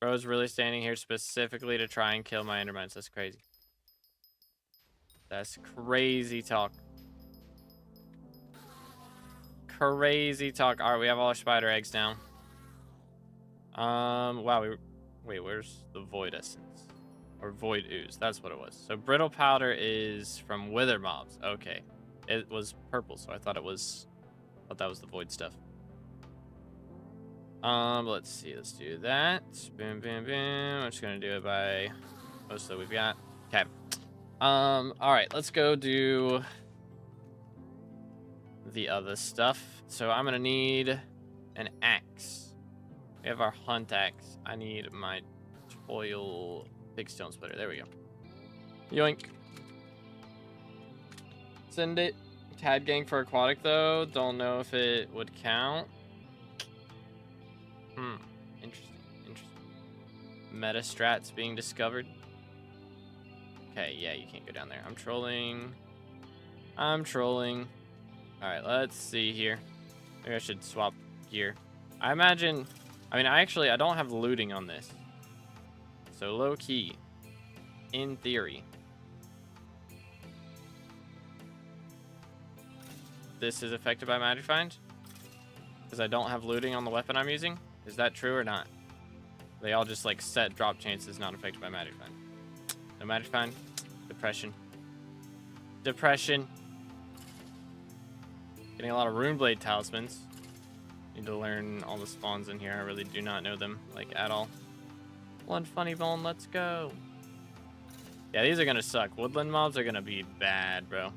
Bro's really standing here specifically to try and kill my endermines. That's crazy. That's crazy talk. Crazy talk. All right, we have all our spider eggs now. Wow. Wait, where's the void essence? Or void ooze? That's what it was. So brittle powder is from wither mobs. Okay. It was purple, so I thought that was the void stuff. Let's see. Let's do that. Boom, boom, boom. I'm just gonna do it by most of that we've got. Okay. All right. Let's go do the other stuff. So I'm gonna need an axe. We have our hunt axe. I need my toil big stone splitter. There we go. Yoink. Send it. Tad gang for aquatic though. Don't know if it would count. Interesting. Meta strats being discovered. Okay, yeah, you can't go down there. I'm trolling. Alright, let's see here. Maybe I should swap gear. I don't have looting on this. So low key. In theory. This is affected by Magic Find? Because I don't have looting on the weapon I'm using? Is that true or not? They all just like set drop chances not affected by Magic Find. No Magic Find. Depression. Getting a lot of Runeblade talismans. Need to learn all the spawns in here. I really do not know them, like, at all. One funny bone, let's go. Yeah, these are gonna suck. Woodland mobs are gonna be bad, bro.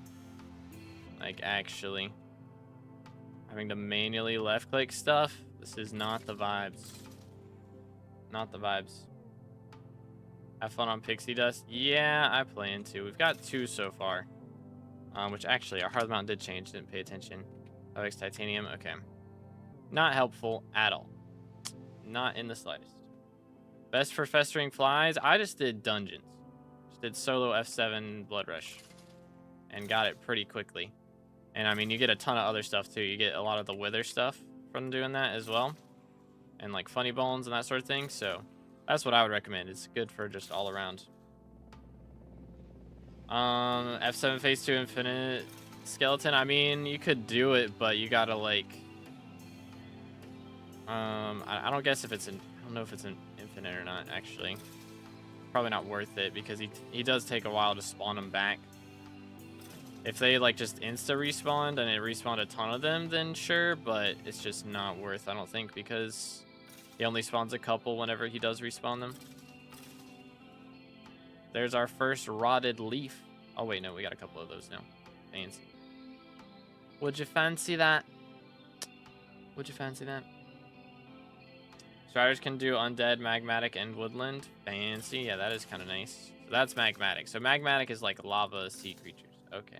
Like, actually. Having to manually left-click stuff. This is not the vibes. Not the vibes. Have fun on pixie dust? Yeah, I plan to. We've got 2 so far. Which actually, our hard mount did change. Didn't pay attention. Hypixel titanium. Okay. Not helpful at all. Not in the slightest. Best for festering flies? I just did dungeons. Just did solo F7 blood rush. And got it pretty quickly. And I mean, you get a ton of other stuff too. You get a lot of the wither stuff from doing that as well. And like funny bones and that sort of thing. So that's what I would recommend. It's good for just all around. F7 phase 2 infinite skeleton. I mean, you could do it, but you gotta like I don't guess if it's an I don't know if it's an infinite or not, actually. Probably not worth it because he does take a while to spawn them back. If they like just insta respawned and it respawned a ton of them, then sure, but it's just not worth, I don't think, because he only spawns a couple whenever he does respawn them. There's our first rotted leaf. Oh wait, no, we got a couple of those now. Fancy. Would you fancy that? Would you fancy that? Striders can do undead, magmatic, and woodland. Fancy. Yeah, that is kind of nice. So that's magmatic. So magmatic is like lava sea creatures. Okay.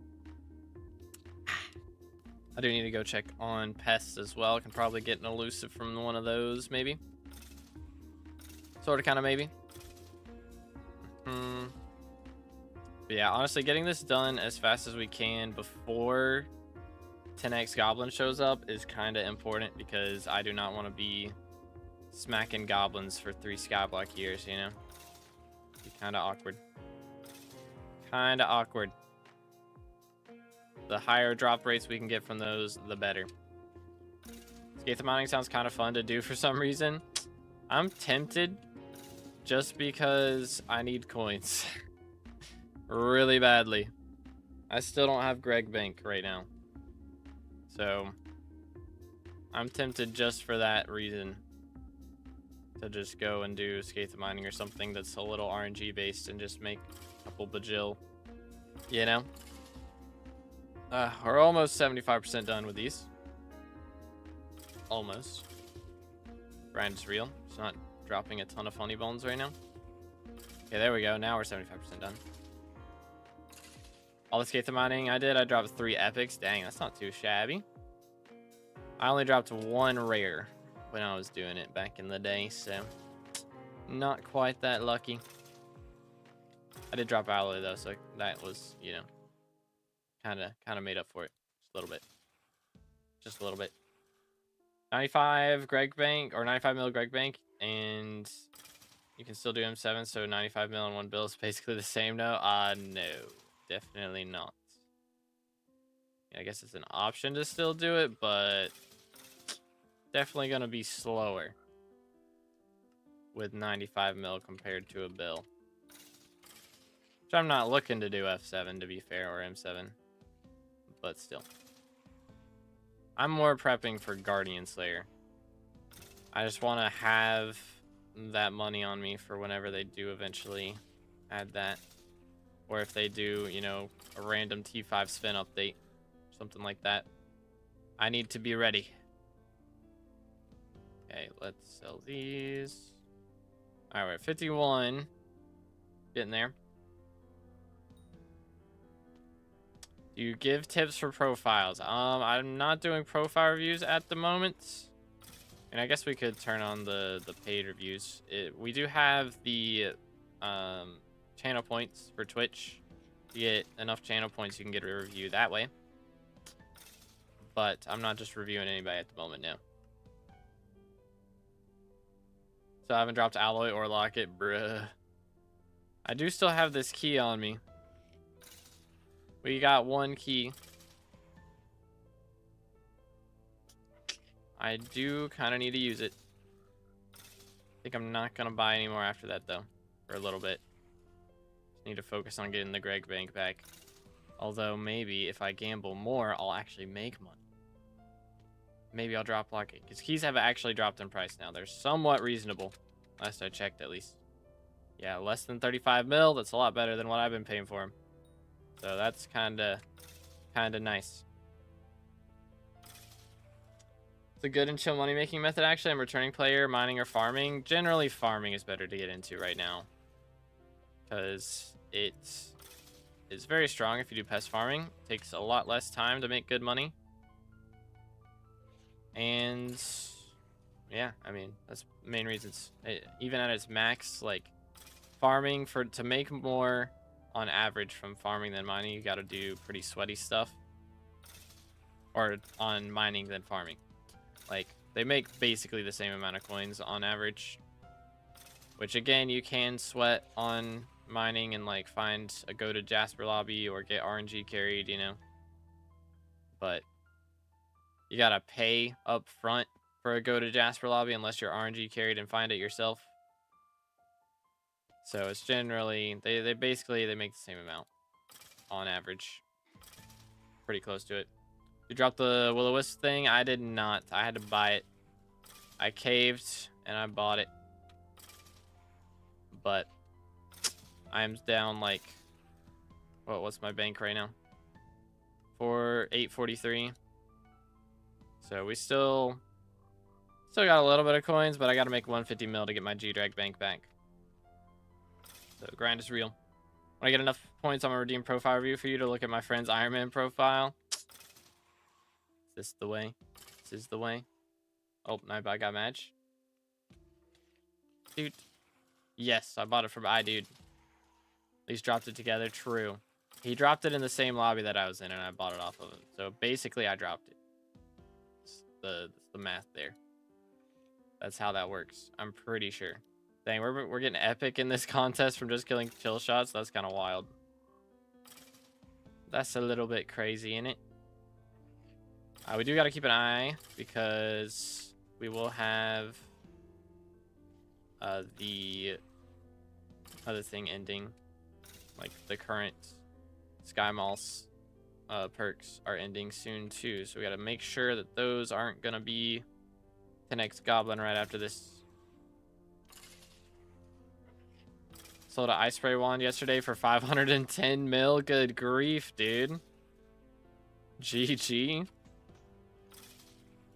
I do need to go check on pests as well. I can probably get an elusive from one of those, maybe. Sort of, kind of, maybe. But yeah, honestly, getting this done as fast as we can before 10x Goblin shows up is kind of important, because I do not want to be smacking goblins for 3 SkyBlock years, you know? Be kind of awkward. Kind of awkward. The higher drop rates we can get from those, the better. Skater mining sounds kind of fun to do for some reason. I'm tempted just because I need coins. Really badly. I still don't have Greg Bank right now. So I'm tempted just for that reason to just go and do Skater mining or something that's a little RNG based and just make a couple bajil, you know? We're almost 75% done with these. Almost. Grind is real. It's not dropping a ton of funny bones right now. Okay, there we go. Now we're 75% done. All the Skater mining I did, I dropped 3 epics. Dang, that's not too shabby. I only dropped 1 rare when I was doing it back in the day, so not quite that lucky. I did drop alloy though, so that was, you know, kind of made up for it just a little bit. Just a little bit. 95 Greg Bank, or 95 mil Greg Bank, and you can still do M7, so 95 mil in 1 bill is basically the same now. No, definitely not. Yeah, I guess it's an option to still do it, but definitely gonna be slower with 95 mil compared to a bill. Which I'm not looking to do F7, to be fair, or M7, but still. I'm more prepping for Guardian Slayer. I just want to have that money on me for whenever they do eventually add that. Or if they do, you know, a random T5 spin update, something like that. I need to be ready. Okay, let's sell these. All right, we're at 51. Getting there. Do you give tips for profiles? I'm not doing profile reviews at the moment. And I guess we could turn on the paid reviews. We do have the channel points for Twitch. You get enough channel points, you can get a review that way. But I'm not just reviewing anybody at the moment now. So I haven't dropped alloy or locket, bruh. I do still have this key on me. We got 1 key. I do kind of need to use it. I think I'm not going to buy any more after that, though, for a little bit. Just need to focus on getting the Greg Bank back. Although, maybe if I gamble more, I'll actually make money. Maybe I'll drop locket, because keys have actually dropped in price now. They're somewhat reasonable, last I checked, at least. Yeah, less than 35 mil. That's a lot better than what I've been paying for them. So that's kind of nice. It's a good and chill money making method. Actually, I'm a returning player, mining or farming. Generally, farming is better to get into right now, because it is very strong if you do pest farming. It takes a lot less time to make good money. And yeah, I mean, that's the main reasons. Even at its max, like farming to make more on average from farming than mining, you got to do pretty sweaty stuff. Or on mining than farming. Like, they make basically the same amount of coins on average. Which, again, you can sweat on mining and, like, find a go to Jasper lobby or get RNG carried, you know. But you got to pay up front for a go to Jasper lobby unless you're RNG carried and find it yourself. So it's generally, they basically make the same amount on average. Pretty close to it. You dropped the Will-O-Wisp thing? I did not. I had to buy it. I caved and I bought it. But I'm down like, what's my bank right now? 843. So we still got a little bit of coins, but I got to make 150 mil to get my G-Drag bank back. So grind is real. When I get enough points, I'm gonna redeem profile review for you to look at my friend's Iron Man profile. this the way? This is the way. Oh, I got match. Dude. Yes, I bought it from dude. At least dropped it together. True. He dropped it in the same lobby that I was in, and I bought it off of him. So basically, I dropped it. It's the math there. That's how that works. I'm pretty sure. Dang, we're getting epic in this contest from just killing chill shots. That's kind of wild. That's a little bit crazy, isn't it? We do got to keep an eye because we will have the other thing ending. Like the current Sky Malls perks are ending soon too. So we got to make sure that those aren't going to be the next goblin right after this. Sold an ice spray wand yesterday for 510 mil. Good grief, dude. GG.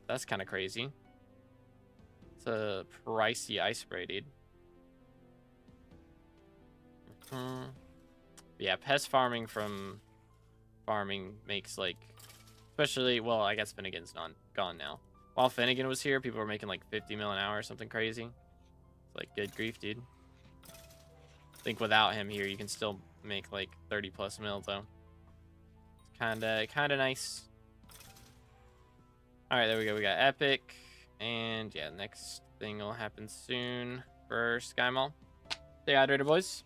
That's kind of crazy. It's a pricey ice spray, dude. Yeah, pest farming from farming makes like, especially, well, I guess Finnegan's gone now. While Finnegan was here, people were making like 50 mil an hour or something crazy. It's like, good grief, dude. I think without him here, you can still make like 30 plus mil though. It's kind of nice. All right, there we go. We got epic, and yeah, next thing will happen soon for Sky Mall. Stay hydrated, boys.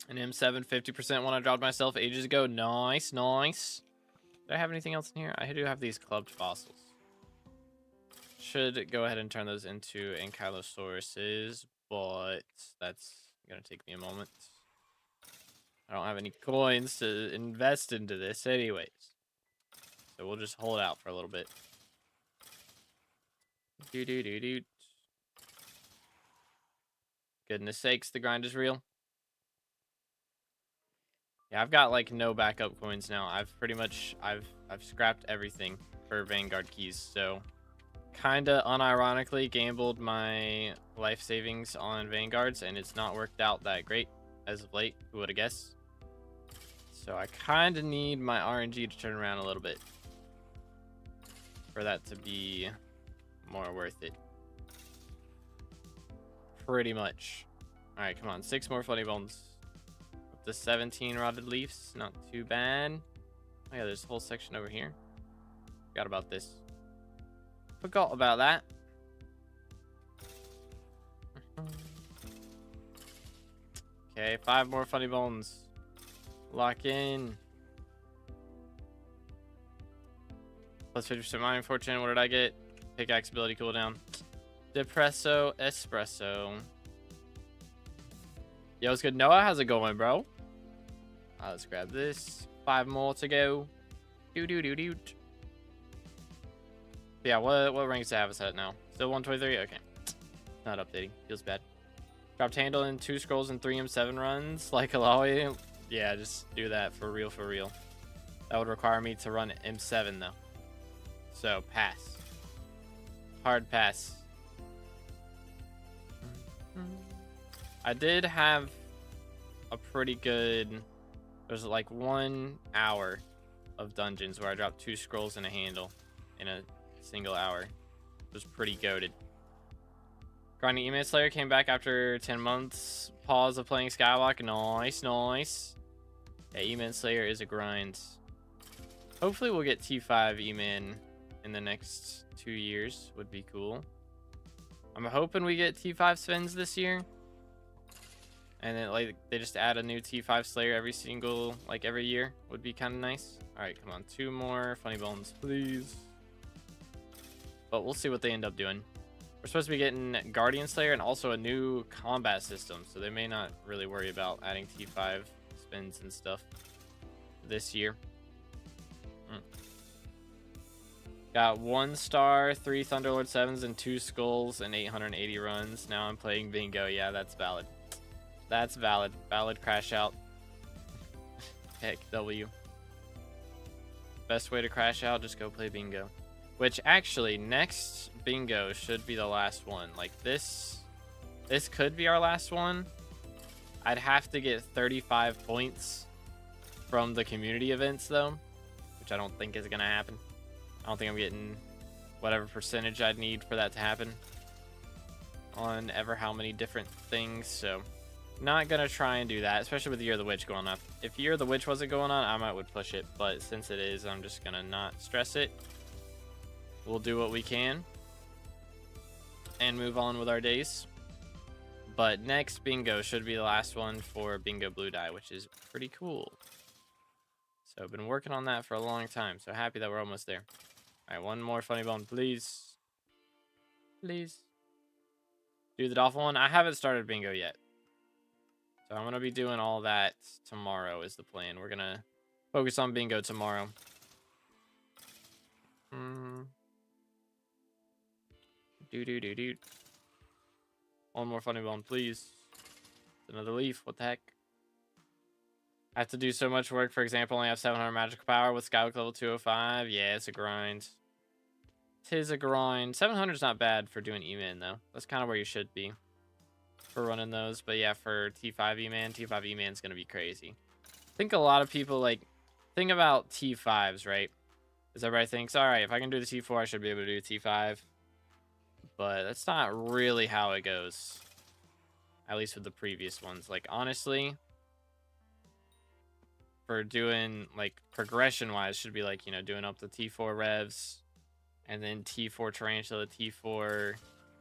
An M7 50% one I dropped myself ages ago. Nice, nice. Do I have anything else in here? I do have these clubbed fossils. Should go ahead and turn those into ankylosauruses, but that's gonna take me a moment. I don't have any coins to invest into this anyways. So we'll just hold out for a little bit. Goodness sakes, the grind is real. Yeah, I've got like no backup coins now. I've scrapped everything for Vanguard keys, so kinda unironically gambled my life savings on Vanguards, and it's not worked out that great as of late. Who would have guessed? So I kinda need my RNG to turn around a little bit for that to be more worth it. Pretty much. Alright, come on. 6 more funny bones. Up to 17 rotted leaves. Not too bad. Oh yeah, there's a whole section over here. Forgot about this. Forgot about that. Okay, 5 more funny bones. Lock in. Plus 50% mining fortune. What did I get? Pickaxe ability cooldown. Depresso espresso. Yo, it's good. Noah, how's it going, bro? Let's grab this. 5 more to go. Do. Yeah, what ranks do I have us at now? Still 123? Okay. Not updating. Feels bad. Dropped handle in 2 scrolls and 3 M7 runs. Like Alawi. Yeah, just do that for real, for real. That would require me to run M7 though. So, pass. Hard pass. I did have a pretty good... There's like 1 hour of dungeons where I dropped 2 scrolls and a handle in a single hour. It was pretty goated. Grinding Email Slayer came back after 10 months pause of playing SkyBlock. Nice, nice. Yeah, Email Slayer is a grind. Hopefully we'll get T5 E-Man in the next 2 years. Would be cool. I'm hoping we get T5 Svens this year. And then like they just add a new T5 Slayer every year. Would be kind of nice. Alright, come on. 2 more funny bones, please. But we'll see what they end up doing. We're supposed to be getting Guardian Slayer and also a new combat system. So they may not really worry about adding T5 spins and stuff this year. Got 1 star, 3 Thunderlord 7s, and 2 skulls, and 880 runs. Now I'm playing bingo. Yeah, that's valid. That's valid. Valid crash out. Heck, W. Best way to crash out, just go play bingo. Which actually, next bingo should be the last one. Like this could be our last one. I'd have to get 35 points from the community events, though, which I don't think is going to happen. I don't think I'm getting whatever percentage I'd need for that to happen on ever how many different things, so not going to try and do that, especially with Year of the Witch going up. If Year of the Witch wasn't going on, I might would push it, but since it is, I'm just going to not stress it. We'll do what we can and move on with our days. But next bingo should be the last one for bingo blue die, which is pretty cool. So I've been working on that for a long time, so happy that we're almost there. All right, one more funny bone, please. Please. Do the dolphin one. I haven't started bingo yet. So I'm going to be doing all that tomorrow is the plan. We're going to focus on bingo tomorrow. Do. One more funny bone, please. Another leaf. What the heck? I have to do so much work. For example, only have 700 magical power with SkyBlock level 205. Yeah, it's a grind. Tis a grind. 700 is not bad for doing E-Man, though. That's kind of where you should be for running those. But yeah, for T5 E-Man is going to be crazy. I think a lot of people, like, think about T5s, right? Because everybody thinks, all right, if I can do the T4, I should be able to do T5. But that's not really how it goes. At least with the previous ones. Like, honestly, for doing, like, progression-wise, should be like, you know, doing up the T4 revs, and then T4 Tarantula, T4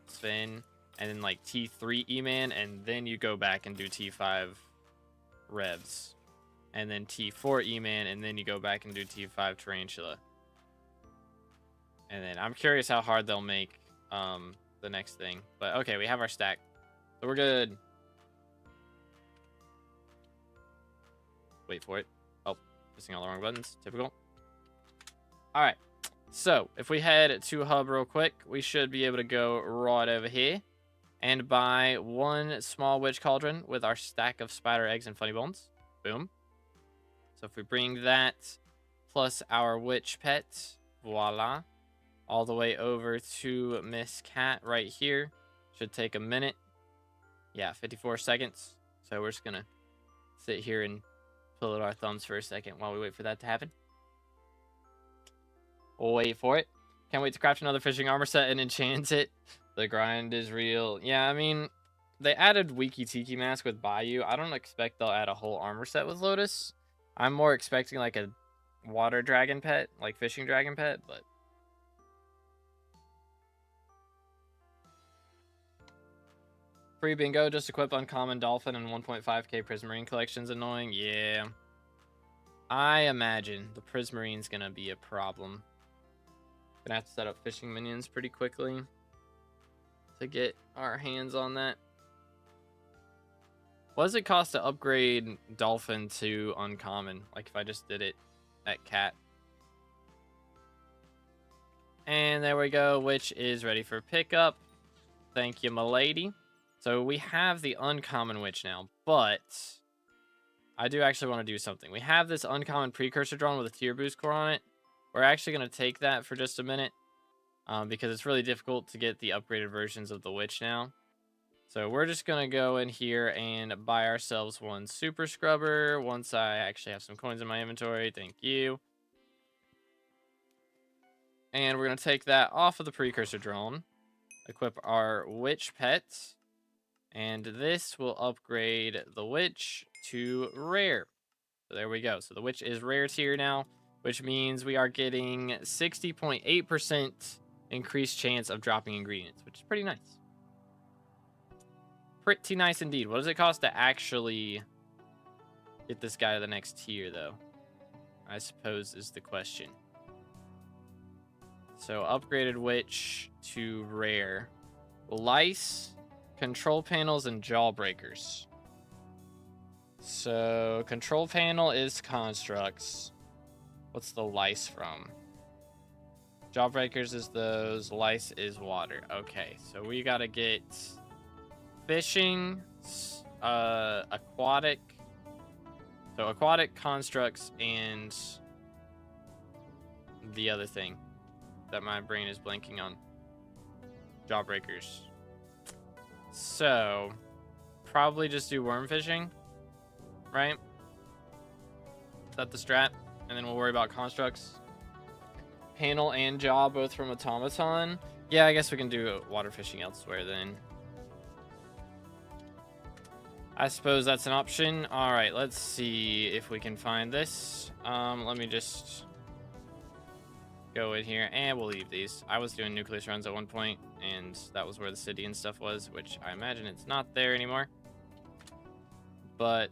Spin, and then, like, T3 E-Man, and then you go back and do T5 revs. And then T4 E-Man, and then you go back and do T5 Tarantula. And then I'm curious how hard they'll make the next thing. But, okay, we have our stack. So we're good. Wait for it. Oh, pressing all the wrong buttons. Typical. All right. So if we head to Hub real quick, we should be able to go right over here and buy one small witch cauldron with our stack of spider eggs and funny bones. Boom. So if we bring that plus our witch pet, voila, all the way over to Miss Cat right here. Should take a minute. Yeah, 54 seconds. So we're just going to sit here and twiddle our thumbs for a second while we wait for that to happen. We'll wait for it. Can't wait to craft another fishing armor set and enchant it. The grind is real. Yeah, I mean, they added Wiki Tiki Mask with Bayou. I don't expect they'll add a whole armor set with Lotus. I'm more expecting like a water dragon pet, like fishing dragon pet, but free bingo, just equip uncommon dolphin and 1.5k prismarine collections annoying. Yeah. I imagine the prismarine's gonna be a problem. Gonna have to set up fishing minions pretty quickly to get our hands on that. What does it cost to upgrade dolphin to uncommon? Like if I just did it at cat. And there we go, which is ready for pickup. Thank you, milady. So we have the uncommon witch now, but I do actually want to do something. We have this uncommon precursor drone with a tier boost core on it. We're actually going to take that for just a minute because it's really difficult to get the upgraded versions of the witch now. So we're just going to go in here and buy ourselves one super scrubber once I actually have some coins in my inventory. Thank you. And we're going to take that off of the precursor drone. Equip our witch pet. And this will upgrade the witch to rare. So there we go. So the witch is rare tier now, which means we are getting 60.8% increased chance of dropping ingredients, which is pretty nice. Pretty nice indeed. What does it cost to actually get this guy to the next tier, though? I suppose is the question. So upgraded witch to rare. Lice, control panels, and jawbreakers. So control panel is constructs. What's the lice from? Jawbreakers is those. Lice is water. Okay, so we gotta get fishing, aquatic. So aquatic, constructs, and the other thing that my brain is blanking on. Jawbreakers. So probably just do worm fishing, right? Is that the strat? And then we'll worry about constructs. Panel and jaw, both from automaton. Yeah, I guess we can do water fishing elsewhere then. I suppose that's an option. All right, let's see if we can find this. Let me just go in here, and we'll leave these. I was doing nucleus runs at one point, and that was where the city and stuff was, which I imagine it's not there anymore. But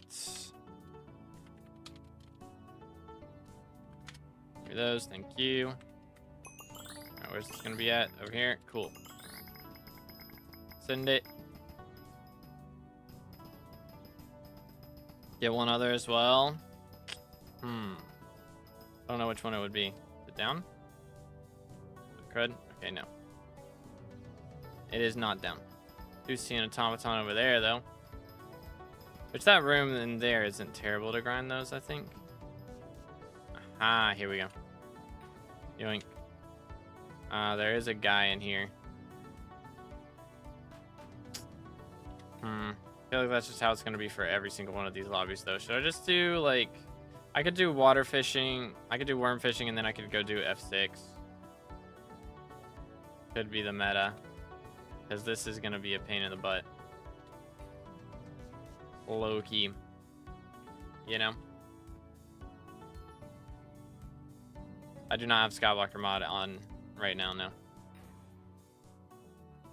give me those, thank you. All right, where's this gonna be at? Over here. Cool. Send it. Get one other as well. I don't know which one it would be. Is it down? Crud? Okay, no. It is not down. Do see an automaton over there, though. Which that room in there isn't terrible to grind those, I think. Aha, here we go. Yoink. There is a guy in here. I feel like that's just how it's going to be for every single one of these lobbies, though. Should I just do, like... I could do water fishing. I could do worm fishing, and then I could go do F6. Could be the meta. Because this is going to be a pain in the butt. Low-key. You know? I do not have SkyBlock mod on right now, no.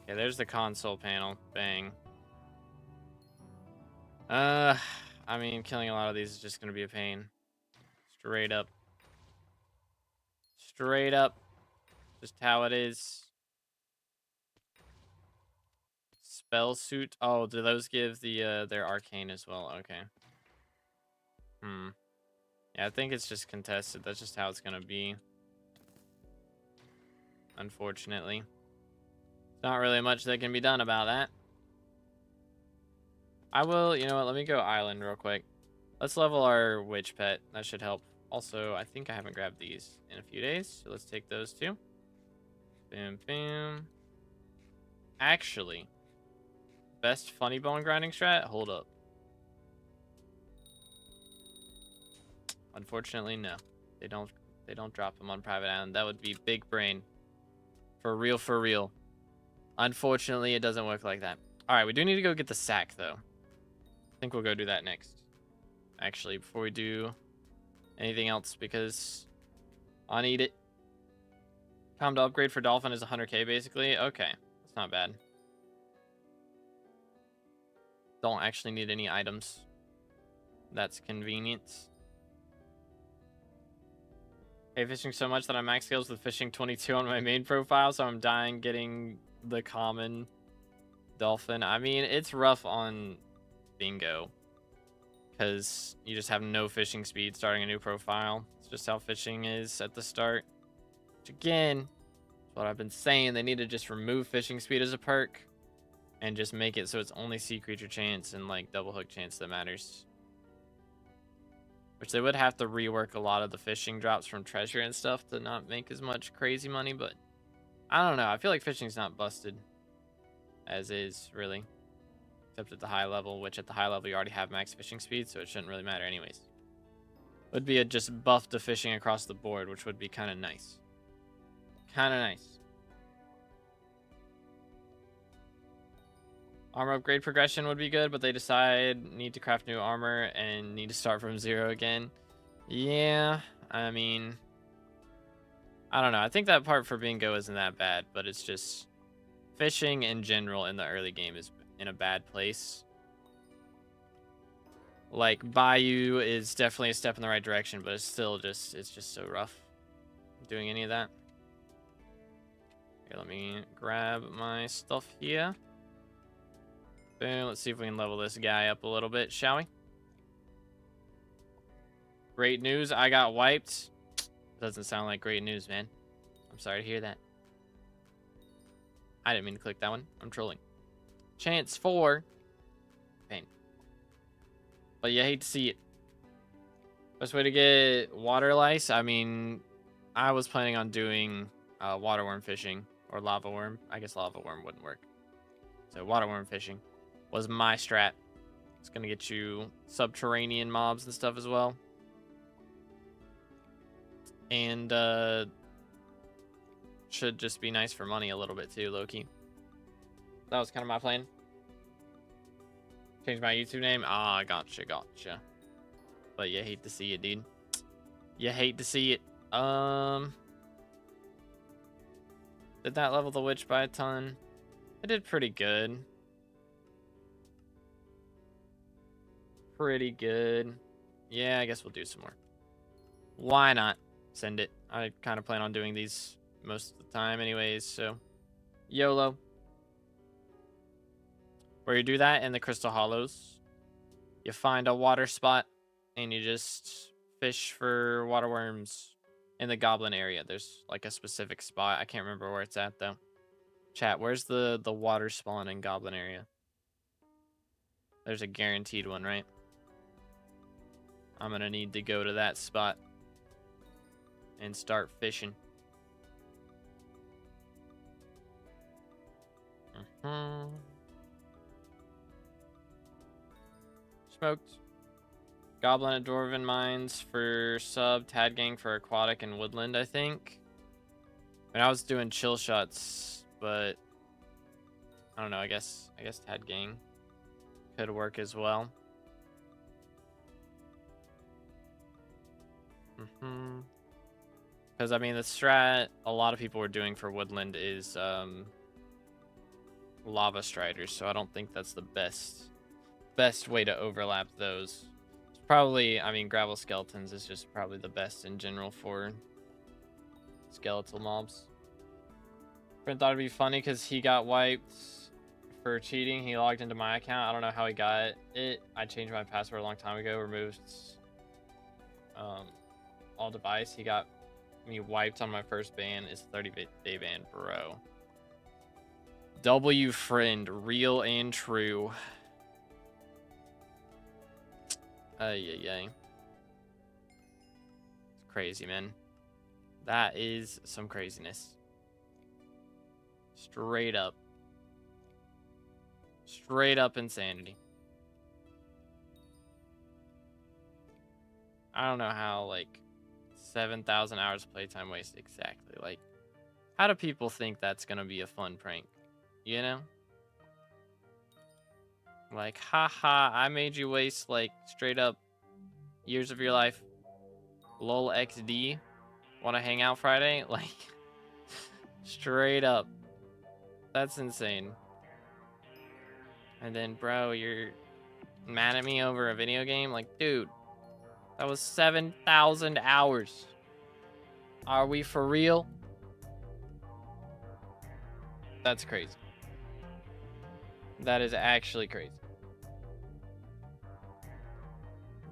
Okay, there's the console panel. Bang. I mean, killing a lot of these is just going to be a pain. Straight up. Straight up. Just how it is. Spell suit. Oh, do those give the their arcane as well? Okay. Yeah, I think it's just contested. That's just how it's gonna be. Unfortunately. Not really much that can be done about that. I will, you know what, let me go island real quick. Let's level our witch pet. That should help. Also, I think I haven't grabbed these in a few days, so let's take those too. Boom, boom. Actually, best funny bone grinding strat? Hold up. Unfortunately, no. They don't drop them on private island. That would be big brain. For real, for real. Unfortunately, it doesn't work like that. All right, we do need to go get the sack, though. I think we'll go do that next. Actually, before we do anything else, because I need it. Time to upgrade for Dolphin is 100k, basically. Okay, that's not bad. Don't actually need any items. That's convenient. Hey, fishing so much that I max skills with fishing 22 on my main profile, so I'm dying getting the common Dolphin. I mean, it's rough on Bingo because you just have no fishing speed starting a new profile. It's just how fishing is at the start. Which again, is what I've been saying. They need to just remove fishing speed as a perk and just make it so it's only sea creature chance and like double hook chance that matters. Which they would have to rework a lot of the fishing drops from treasure and stuff to not make as much crazy money, but I don't know. I feel like fishing's not busted as is, really. Except at the high level, which at the high level you already have max fishing speed, so it shouldn't really matter anyways. Would be a just buff to fishing across the board, which would be kind of nice. Kind of nice. Armor upgrade progression would be good, but they decide need to craft new armor and need to start from 0 again. Yeah, I mean, I don't know. I think that part for Bingo isn't that bad, but it's just fishing in general in the early game is in a bad place. Like, Bayou is definitely a step in the right direction, but it's still just, it's just so rough doing any of that. Here, let me grab my stuff here. Boom, let's see if we can level this guy up a little bit, shall we? Great news, I got wiped. Doesn't sound like great news, man. I'm sorry to hear that. I didn't mean to click that one. I'm trolling. Chance 4. Pain. But you hate to see it. Best way to get water lice? I mean, I was planning on doing water worm fishing or lava worm. I guess lava worm wouldn't work. So water worm fishing was my strat. It's gonna get you subterranean mobs and stuff as well. And should just be nice for money a little bit too, low-key. That was kind of my plan. Change my YouTube name. Ah, gotcha. But you hate to see it, dude. You hate to see it. Did that level the witch by a ton? I did pretty good. Pretty good. Yeah, I guess we'll do some more. Why not? Send it. I kind of plan on doing these most of the time anyways, so YOLO. Where you do that in the Crystal Hollows, you find a water spot and you just fish for water worms in the goblin area. There's like a specific spot. I can't remember where it's at though. Chat, where's the water spawn in goblin area? There's a guaranteed one, right? I'm gonna need to go to that spot and start fishing. Smoked. Goblin and Dwarven Mines for sub, Tad Gang for aquatic and woodland, I think. I mean, I was doing chill shots, but I don't know, I guess Tad Gang could work as well. Because I mean, the strat a lot of people were doing for woodland is lava striders, so I don't think that's the best way to overlap those. It's probably, I mean, gravel skeletons is just probably the best in general for skeletal mobs. Friend thought it'd be funny because he got wiped for cheating. He logged into my account. I don't know how he got it. I changed my password a long time ago, removed all device. He got me wiped on my first ban. It's 30-day ban, bro. W friend, real and true. Yeah. It's crazy, man. That is some craziness. Straight up insanity. I don't know how, like, 7,000 hours of playtime waste exactly. Like, how do people think that's gonna be a fun prank? You know? Like, haha, I made you waste, like, straight up years of your life. Lol XD. Wanna hang out Friday? Like, straight up. That's insane. And then, bro, you're mad at me over a video game? Like, dude, that was 7,000 hours. Are we for real? That's crazy. That is actually crazy.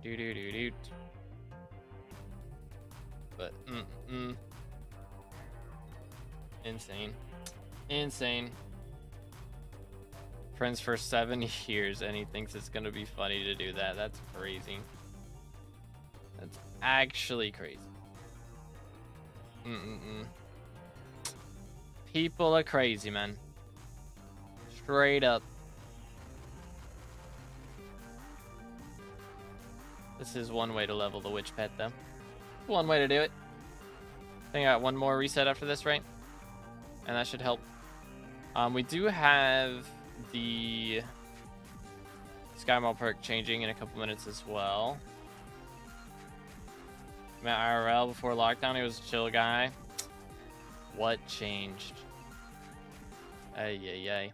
Do. But, Insane. Friends for 7 years and he thinks it's gonna be funny to do that. That's crazy. That's actually crazy. People are crazy, man. Straight up. This is one way to level the witch pet, though. One way to do it. I think I got one more reset after this, right? And that should help. We do have the SkyBlock perk changing in a couple minutes as well. Met IRL before lockdown. He was a chill guy. What changed? Ay.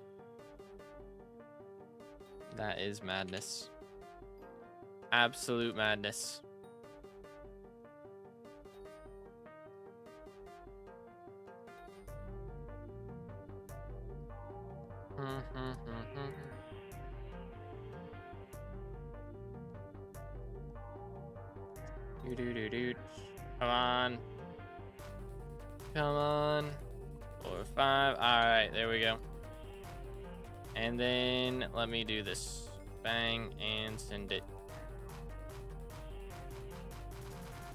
That is madness. Absolute madness. Do. Come on. 4, 5. Alright, there we go. And then let me do this. Bang and send it.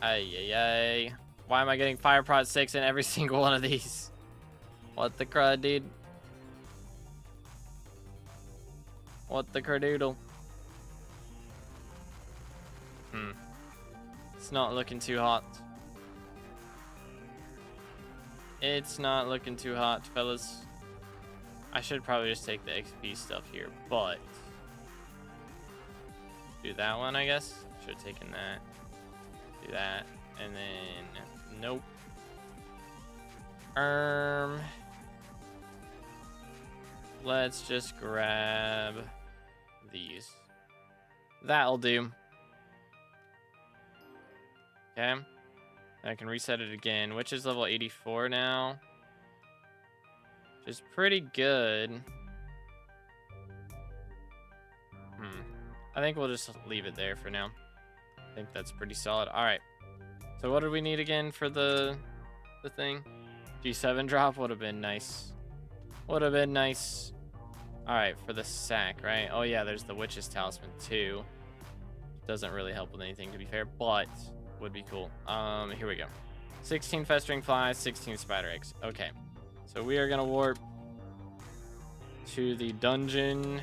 Ay. Why am I getting Fire Prod 6 in every single one of these? What the crud, dude? What the cradoodle? It's not looking too hot. It's not looking too hot, fellas. I should probably just take the XP stuff here, but do that one, I guess. Should have taken that. Do that, and then nope. Let's just grab these. That'll do. Okay. I can reset it again, which is level 84 now. Which is pretty good. I think we'll just leave it there for now. I think that's pretty solid. All right. So what do we need again for the thing? G7 drop would have been nice. Would have been nice. All right, for the sack, right? Oh yeah, there's the witch's talisman too. Doesn't really help with anything, to be fair, but would be cool. Here we go. 16 festering flies, 16 spider eggs. Okay, so we are gonna warp to the dungeon.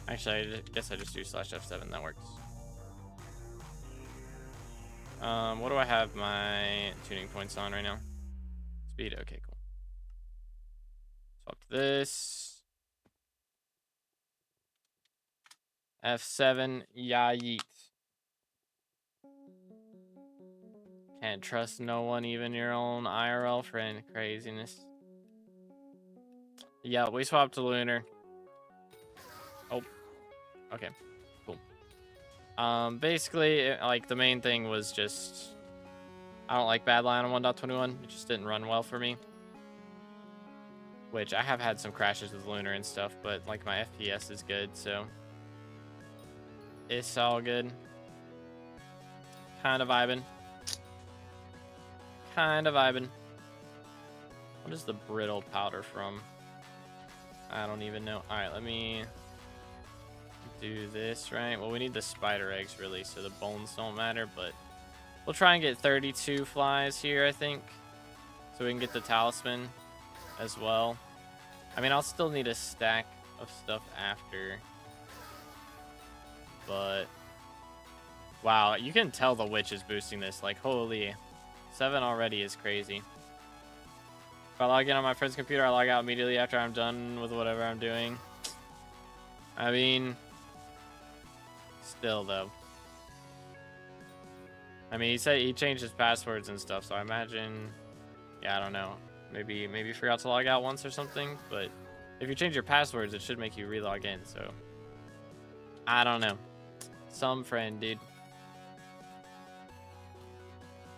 Actually, I guess I just do /F7. That works. What do I have my tuning points on right now? Speed. Okay, cool. Swap to this. F7. Yeah, yeet. Can't trust no one, even your own IRL friend. Craziness. Yeah, we swapped to lunar. Oh. Okay. Cool. Basically, like, the main thing was just I don't like Badline on 1.21. It just didn't run well for me. Which I have had some crashes with lunar and stuff, but like my FPS is good, so it's all good. Kind of vibing. Kind of vibing. What is the brittle powder from? I don't even know. All right, let me do this, right? Well, we need the spider eggs, really, so the bones don't matter, but we'll try and get 32 flies here, I think, so we can get the talisman as well. I mean, I'll still need a stack of stuff after, but wow, you can tell the witch is boosting this. Like, holy, 7 already is crazy. If I log in on my friend's computer, I log out immediately after I'm done with whatever I'm doing. I mean, still though. I mean, he said he changed his passwords and stuff, so I imagine, yeah, I don't know. Maybe forgot to log out once or something, but if you change your passwords, it should make you re-log in, so I don't know. Some friend, dude.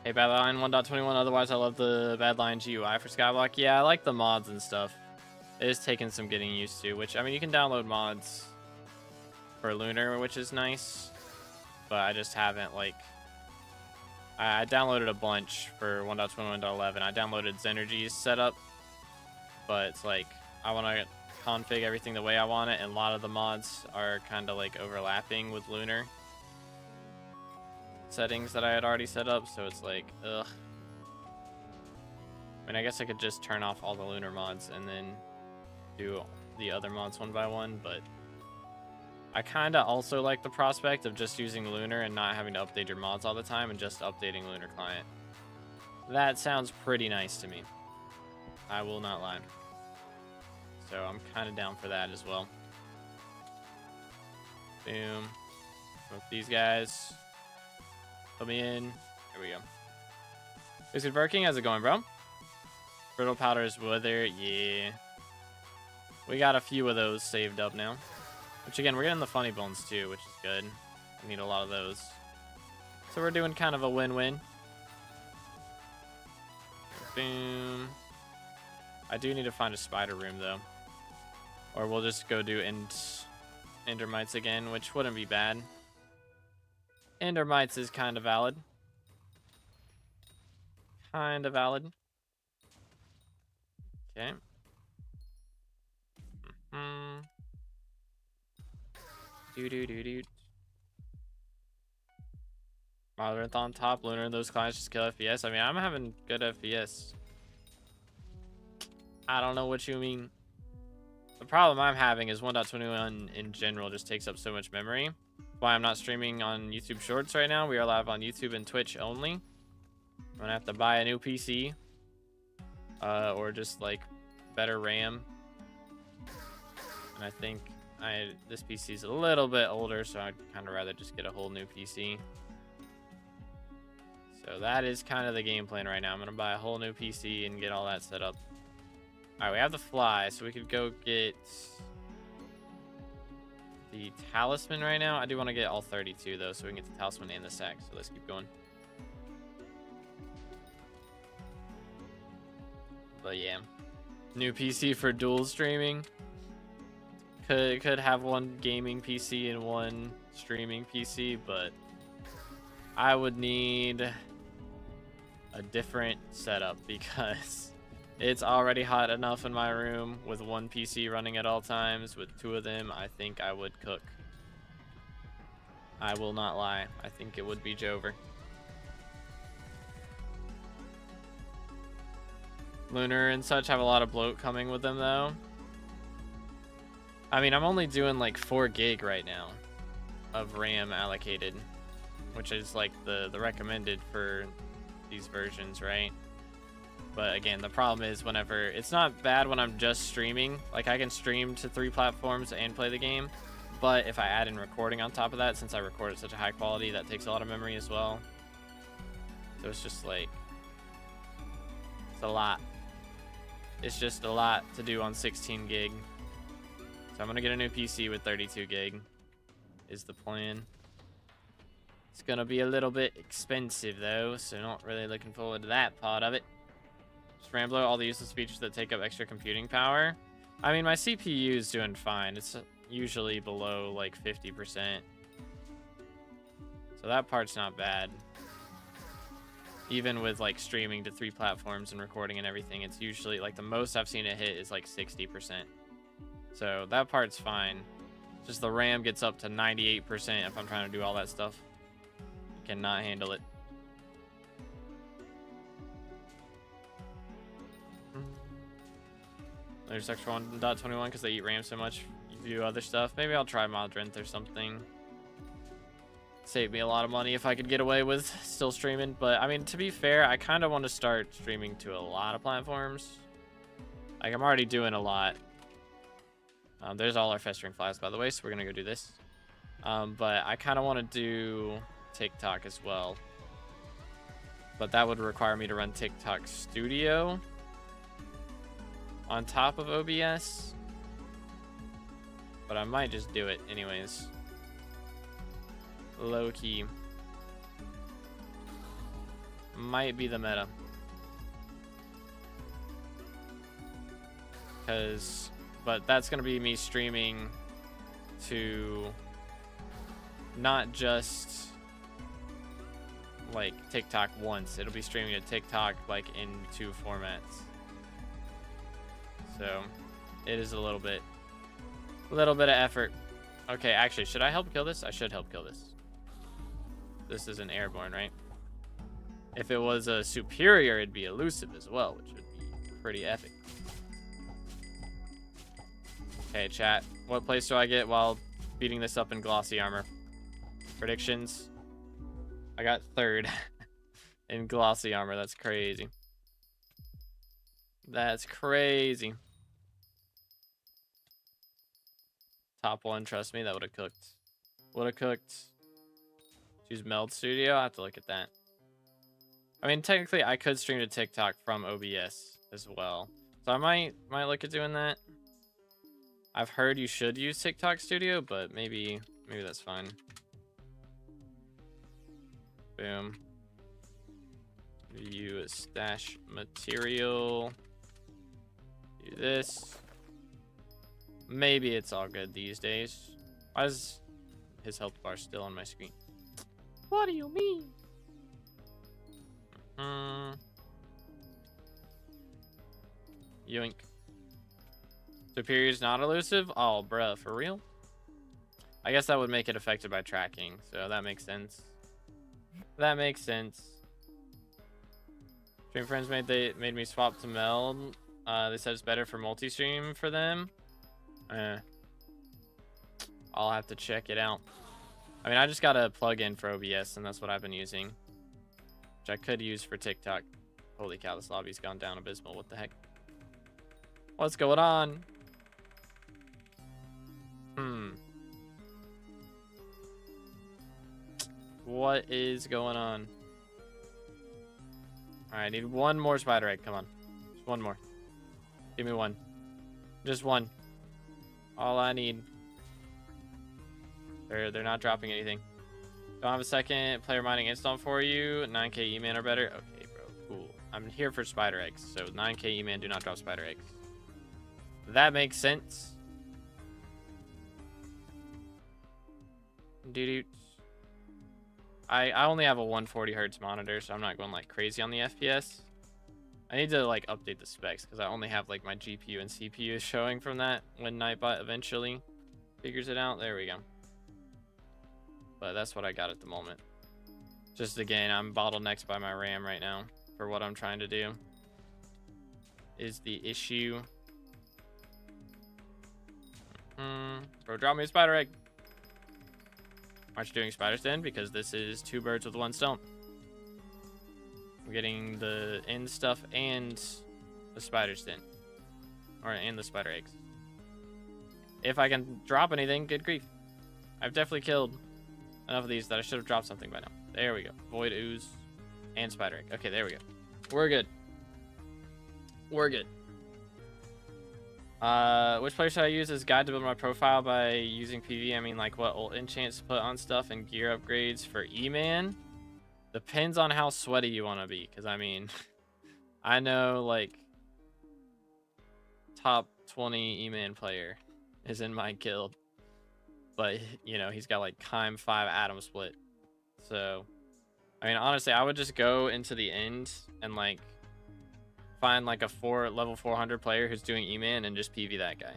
Hey, Badline 1.21, otherwise I love the Badline GUI for SkyBlock. Yeah, I like the mods and stuff. It is taking some getting used to, which, I mean, you can download mods for Lunar, which is nice, but I just haven't, like, I downloaded a bunch for 1.21.11. I downloaded Zenergy's setup, but it's like I want to config everything the way I want it, and a lot of the mods are kind of like overlapping with Lunar settings that I had already set up, so it's like, ugh. I mean, I guess I could just turn off all the Lunar mods and then do the other mods one by one, but I kind of also like the prospect of just using Lunar and not having to update your mods all the time and just updating Lunar client. That sounds pretty nice to me. I will not lie. So I'm kind of down for that as well. Boom. With these guys. Put me in. Here we go. Is it working? How's it going, bro? Brittle powders, wither. Yeah. We got a few of those saved up now. Which, again, we're getting the funny bones, too, which is good. I need a lot of those. So we're doing kind of a win-win. Boom. I do need to find a spider room, though. Or we'll just go do Endermites again, which wouldn't be bad. Endermites is kind of valid. Kind of valid. Okay. Do. Moderate on top, Lunar, those clients just kill FPS. I mean, I'm having good FPS. I don't know what you mean. The problem I'm having is 1.21 in general just takes up so much memory. why I'm not streaming on YouTube Shorts right now. We are live on YouTube and Twitch only. I'm gonna have to buy a new PC, or just like better RAM. And I think this PC is a little bit older, so I'd kind of rather just get a whole new PC. So that is kind of the game plan right now. I'm gonna buy a whole new PC and get all that set up. All right, we have the fly, so we could go get the talisman right now. I do want to get all 32 though, so we can get the talisman and the sack. So let's keep going. But yeah, new PC for dual streaming. Could have one gaming PC and one streaming PC, but I would need a different setup because it's already hot enough in my room with one PC running at all times. With two of them, I think I would cook. I will not lie. I think it would be Jover. Lunar and such have a lot of bloat coming with them though. I mean, I'm only doing like 4 gig right now of RAM allocated, which is like the recommended for these versions, right? But again, the problem is whenever it's not bad when I'm just streaming, like I can stream to 3 platforms and play the game, but if I add in recording on top of that, since I record at such a high quality, that takes a lot of memory as well. So it's just like, it's a lot. It's just a lot to do on 16 gig. So I'm gonna get a new PC with 32 gig is the plan. It's gonna be a little bit expensive though, so not really looking forward to that part of it. Scrambler, all the useless features that take up extra computing power. I mean, my CPU is doing fine. It's usually below like 50%. So that part's not bad. Even with like streaming to 3 platforms and recording and everything, it's usually like the most I've seen it hit is like 60%. So that part's fine. Just the RAM gets up to 98% if I'm trying to do all that stuff. Cannot handle it. There's extra 1.21 because they eat RAM so much. You do other stuff. Maybe I'll try Modrinth or something. Save me a lot of money if I could get away with still streaming. But I mean, to be fair, I kind of want to start streaming to a lot of platforms. Like I'm already doing a lot. There's all our festering flies, by the way, so we're gonna go do this. But I kind of want to do TikTok as well. But that would require me to run TikTok Studio on top of OBS. But I might just do it anyways. Low key. Might be the meta. But that's gonna be me streaming to not just like TikTok once. It'll be streaming to TikTok like in 2 formats. So it is a little bit of effort. Okay, actually, should I help kill this? I should help kill this. This is an airborne, right? If it was a superior, it'd be elusive as well, which would be pretty epic. Okay, chat. What place do I get while beating this up in glossy armor? Predictions. I got 3rd in glossy armor. That's crazy. That's crazy. Top 1, trust me, that would have cooked. Would have cooked. Choose Meld Studio. I have to look at that. I mean, technically, I could stream to TikTok from OBS as well, so I might look at doing that. I've heard you should use TikTok Studio, but maybe that's fine. Boom. View a stash material. Do this. Maybe it's all good these days. Why is his health bar still on my screen? What do you mean? Yoink. Superior's not elusive? Oh, bruh, for real? I guess that would make it affected by tracking, so that makes sense. That makes sense. Stream friends made me swap to Meld. They said it's better for multi-stream for them. I'll have to check it out. I mean, I just got a plug-in for OBS, and that's what I've been using. Which I could use for TikTok. Holy cow, this lobby's gone down abysmal. What the heck? What's going on? What is going on? Alright, I need one more spider egg. Come on. Just one more. Give me one. Just one. All I need. They're not dropping anything. Don't have a second player mining install for you. 9k E-man or better. Okay, bro. Cool. I'm here for spider eggs. So 9k E-man, do not drop spider eggs. That makes sense. Dude. I only have a 140 hertz monitor, so I'm not going like crazy on the FPS. I need to like update the specs because I only have like my GPU and CPU showing from that when Nightbot eventually figures it out. There we go. But that's what I got at the moment. Just again, I'm bottlenecked by my RAM right now for what I'm trying to do. Is the issue. Bro, drop me a spider egg. Aren't you doing spiders then? Because this is 2 birds with 1 stone. I'm getting the end stuff and the spiders then. And the spider eggs. If I can drop anything, good grief. I've definitely killed enough of these that I should have dropped something by now. There we go. Void ooze and spider egg. Okay, there we go. We're good. We're good. Which player should I use as guide to build my profile by using PV? I mean, like what ult enchants to put on stuff and gear upgrades for E-man? Depends on how sweaty you want to be. Because, I mean, I know, like, top 20 E-man player is in my guild. But, you know, he's got, like, Kime 5 Atom Split. So, I mean, honestly, I would just go into the end and, like, find like a level 400 player who's doing E-man and just PV that guy.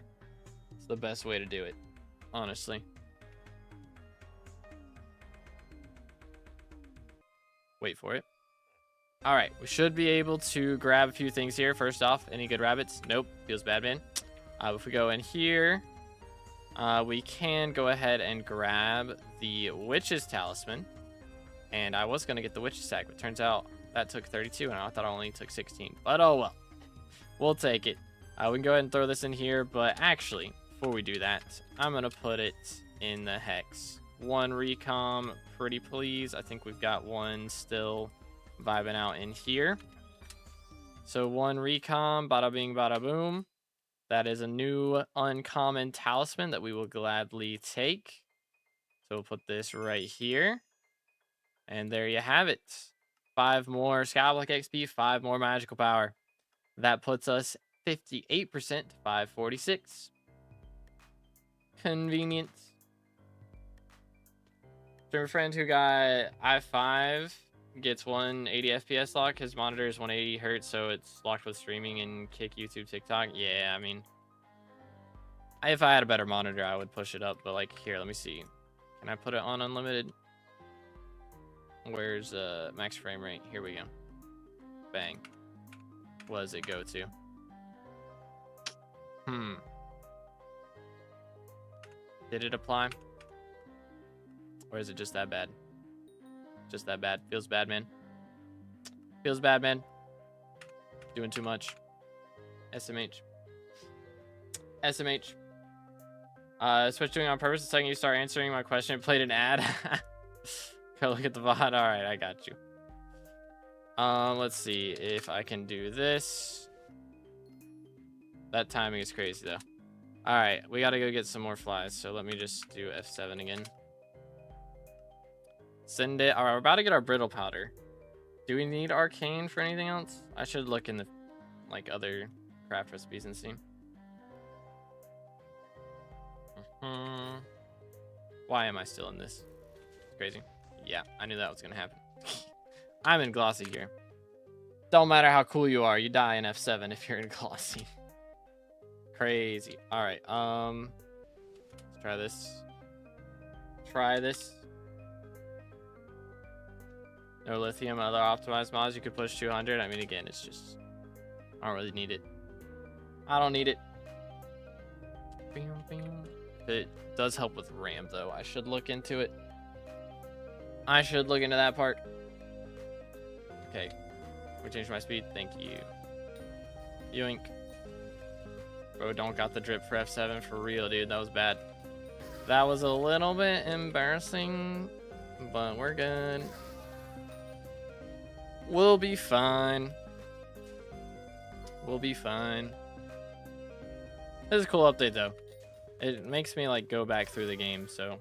It's the best way to do it, honestly. Wait for it. All right, we should be able to grab a few things here. First off, any good rabbits? Nope, feels bad, man. If we go in here, we can go ahead and grab the Witch's Talisman. And I was going to get the Witch's Sack, but turns out that took 32, and I thought I only took 16. But oh well. We'll take it. We can go ahead and throw this in here, but actually, before we do that, I'm going to put it in the hex. 1 recom, pretty please. I think we've got one still vibing out in here. So 1 recom, bada bing, bada boom. That is a new uncommon talisman that we will gladly take. So we'll put this right here. And there you have it. 5 more SkyBlock XP, 5 more magical power. That puts us 58% to 546. Convenient. So a friend who got i5 gets 180 FPS lock. His monitor is 180 hertz, so it's locked with streaming and kick YouTube, TikTok. Yeah, I mean, if I had a better monitor, I would push it up. But like here, let me see. Can I put it on unlimited? Where's max frame rate? Here we go. Bang. What does it go to? Did it apply? Or is it just that bad? Just that bad. Feels bad, man. Feels bad, man. Doing too much. SMH. SMH. Switch doing on purpose. The second you start answering my question, it played an ad. Go look at the VOD. Alright, I got you. Let's see if I can do this. That timing is crazy, though. Alright, we gotta go get some more flies, so let me just do F7 again. Send it. Alright, we're about to get our brittle powder. Do we need arcane for anything else? I should look in the, like, other craft recipes and see. Why am I still in this? It's crazy. Yeah, I knew that was gonna happen. I'm in glossy here. Don't matter how cool you are, you die in F7 if you're in glossy. Crazy. Alright, let's try this. Try this. No lithium, other optimized mods, you could push 200. I mean, again, it's just, I don't really need it. I don't need it. It does help with RAM, though. I should look into it. I should look into that part. Okay. We changed my speed. Thank you. Yoink. Bro, don't got the drip for F7 for real, dude. That was bad. That was a little bit embarrassing, but we're good. We'll be fine. We'll be fine. This is a cool update, though. It makes me, like, go back through the game, so...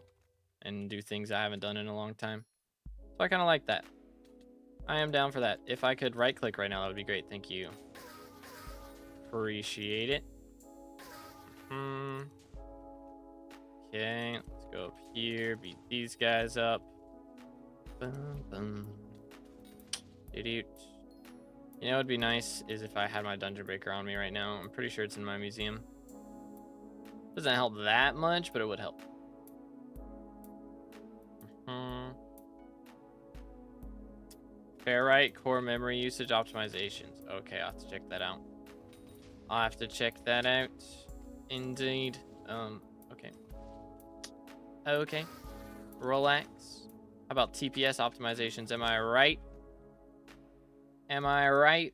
and do things I haven't done in a long time. So I kind of like that. I am down for that. If I could right-click right now, that would be great. Thank you. Appreciate it. Okay, let's go up here. Beat these guys up. Boom, boom. You know what would be nice is if I had my dungeon breaker on me right now. I'm pretty sure it's in my museum. Doesn't help that much, but it would help. Ferrite core memory usage optimizations. Okay, I'll have to check that out. I'll have to check that out. Indeed. Okay. Okay. Relax. How about TPS optimizations? Am I right? Am I right?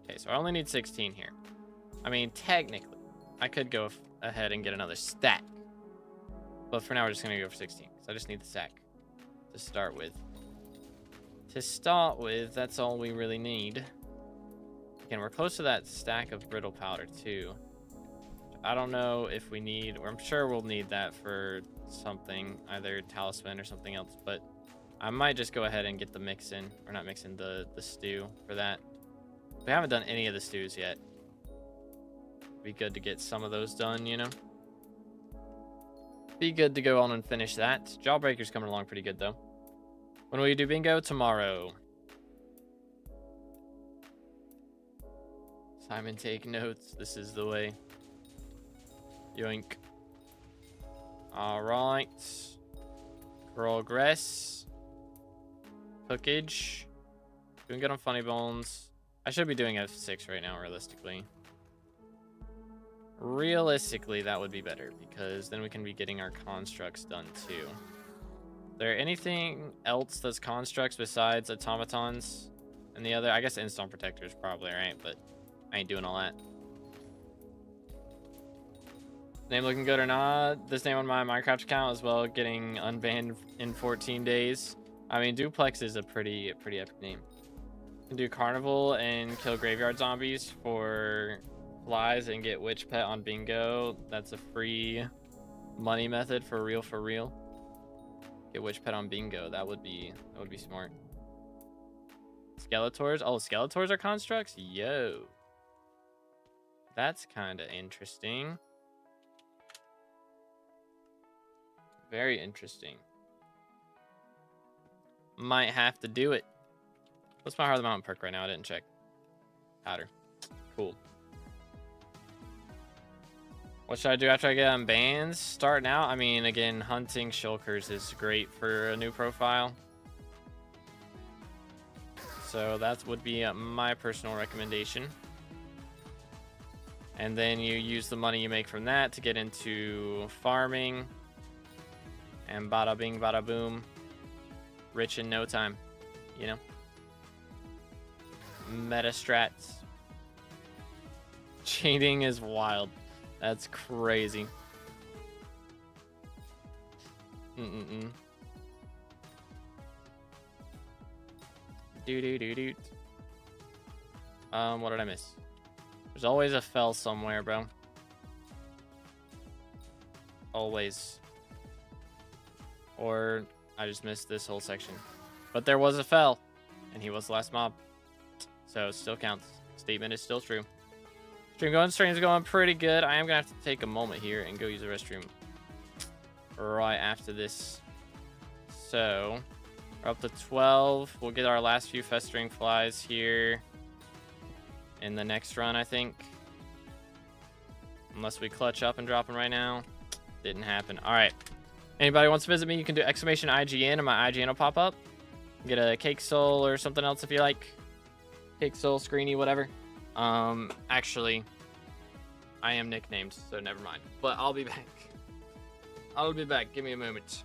Okay, so I only need 16 here. I mean, technically, I could go ahead and get another stack. But for now, we're just going to go for 16. So I just need the stack to start with. To start with, that's all we really need. Again, we're close to that stack of brittle powder, too. I don't know if we need, or I'm sure we'll need that for something, either talisman or something else, but I might just go ahead and get the mix in, or not mix in, the stew for that. We haven't done any of the stews yet. Be good to get some of those done, you know? Be good to go on and finish that. Jawbreaker's coming along pretty good, though. When will you do bingo? Tomorrow. Simon, take notes. This is the way. Yoink. Alright. Progress. Cookage. Doing good on funny bones. I should be doing F6 right now, realistically. Realistically, that would be better, because then we can be getting our constructs done, too. Is there anything else that's constructs besides automatons? And the other, I guess Instant Protectors probably, right? But I ain't doing all that. Name looking good or not? This name on my Minecraft account as well, getting unbanned in 14 days. I mean, Duplex is a pretty epic name. You can do Carnival and kill graveyard zombies for flies and get Witch Pet on bingo. That's a free money method for real. Get Witch Pet on bingo. That would be smart. Skeletors. Oh, Skeletors are constructs? Yo. That's kind of interesting. Very interesting. Might have to do it. What's my Heart of the Mountain perk right now? I didn't check. Powder. Cool. What should I do after I get on bans? Starting out, I mean, again, hunting shulkers is great for a new profile. So that would be my personal recommendation. And then you use the money you make from that to get into farming. And bada bing, bada boom. Rich in no time, you know? Meta strats. Cheating is wild. That's crazy. Do. What did I miss? There's always a fell somewhere, bro. Always. Or I just missed this whole section. But there was a fell, and he was the last mob. So it still counts. Statement is still true. Stream's going pretty good. I am gonna have to take a moment here and go use the restroom right after this. So we're up to 12. We'll get our last few festering flies here in the next run, I think. Unless we clutch up and drop them right now. Didn't happen. All right. Anybody wants to visit me, you can do exclamation IGN and my IGN will pop up. Get a cake soul or something else if you like. Cake soul, screeny, whatever. Actually, I am nicknamed, so never mind. But I'll be back. I'll be back. Give me a moment.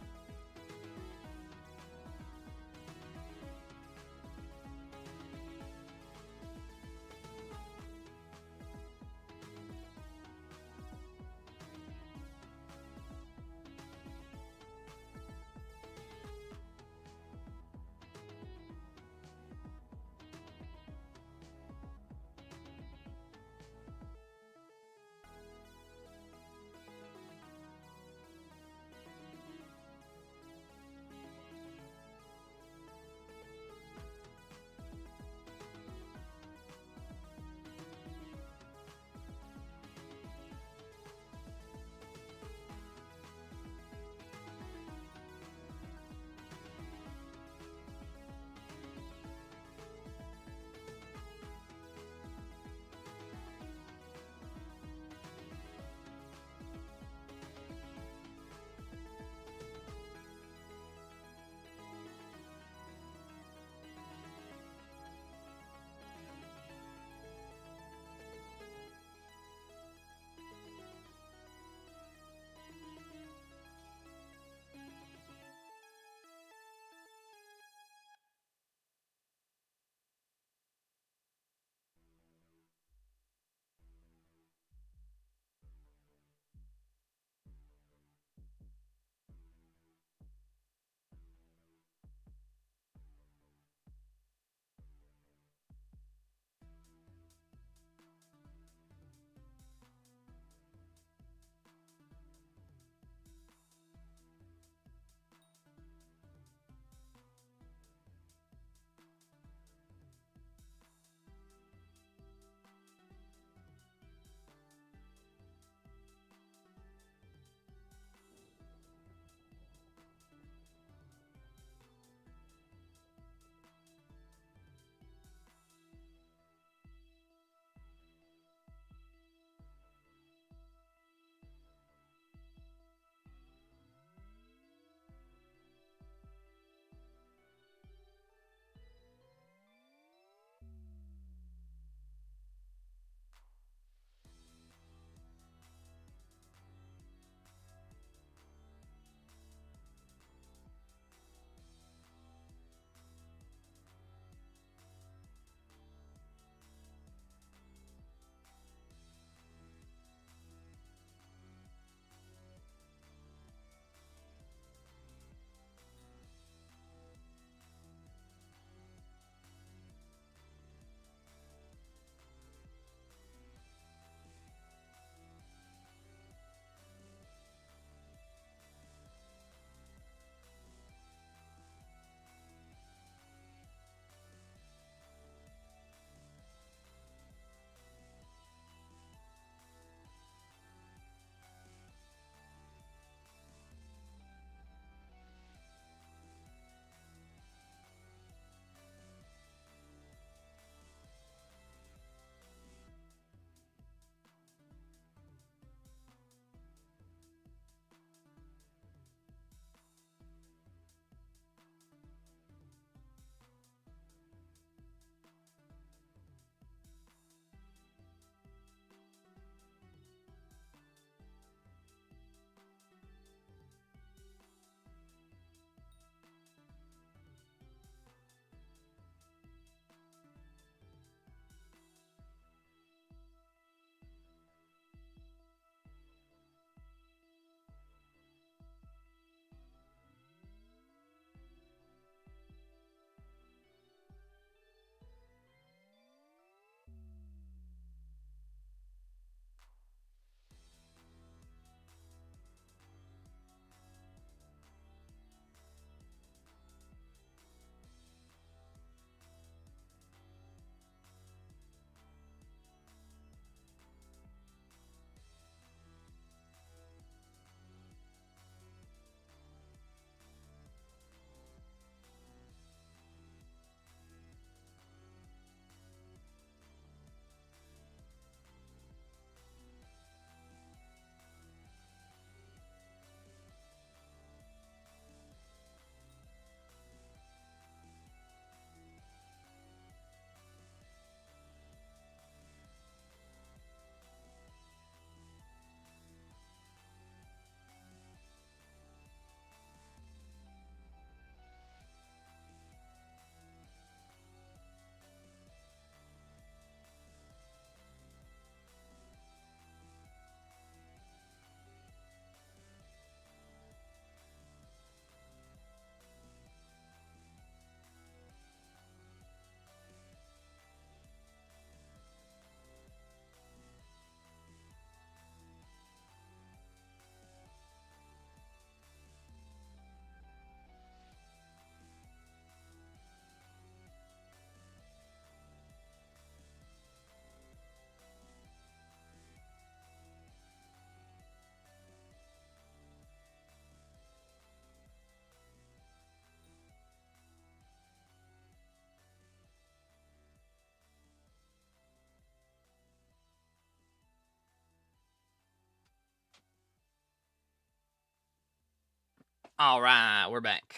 All right, we're back.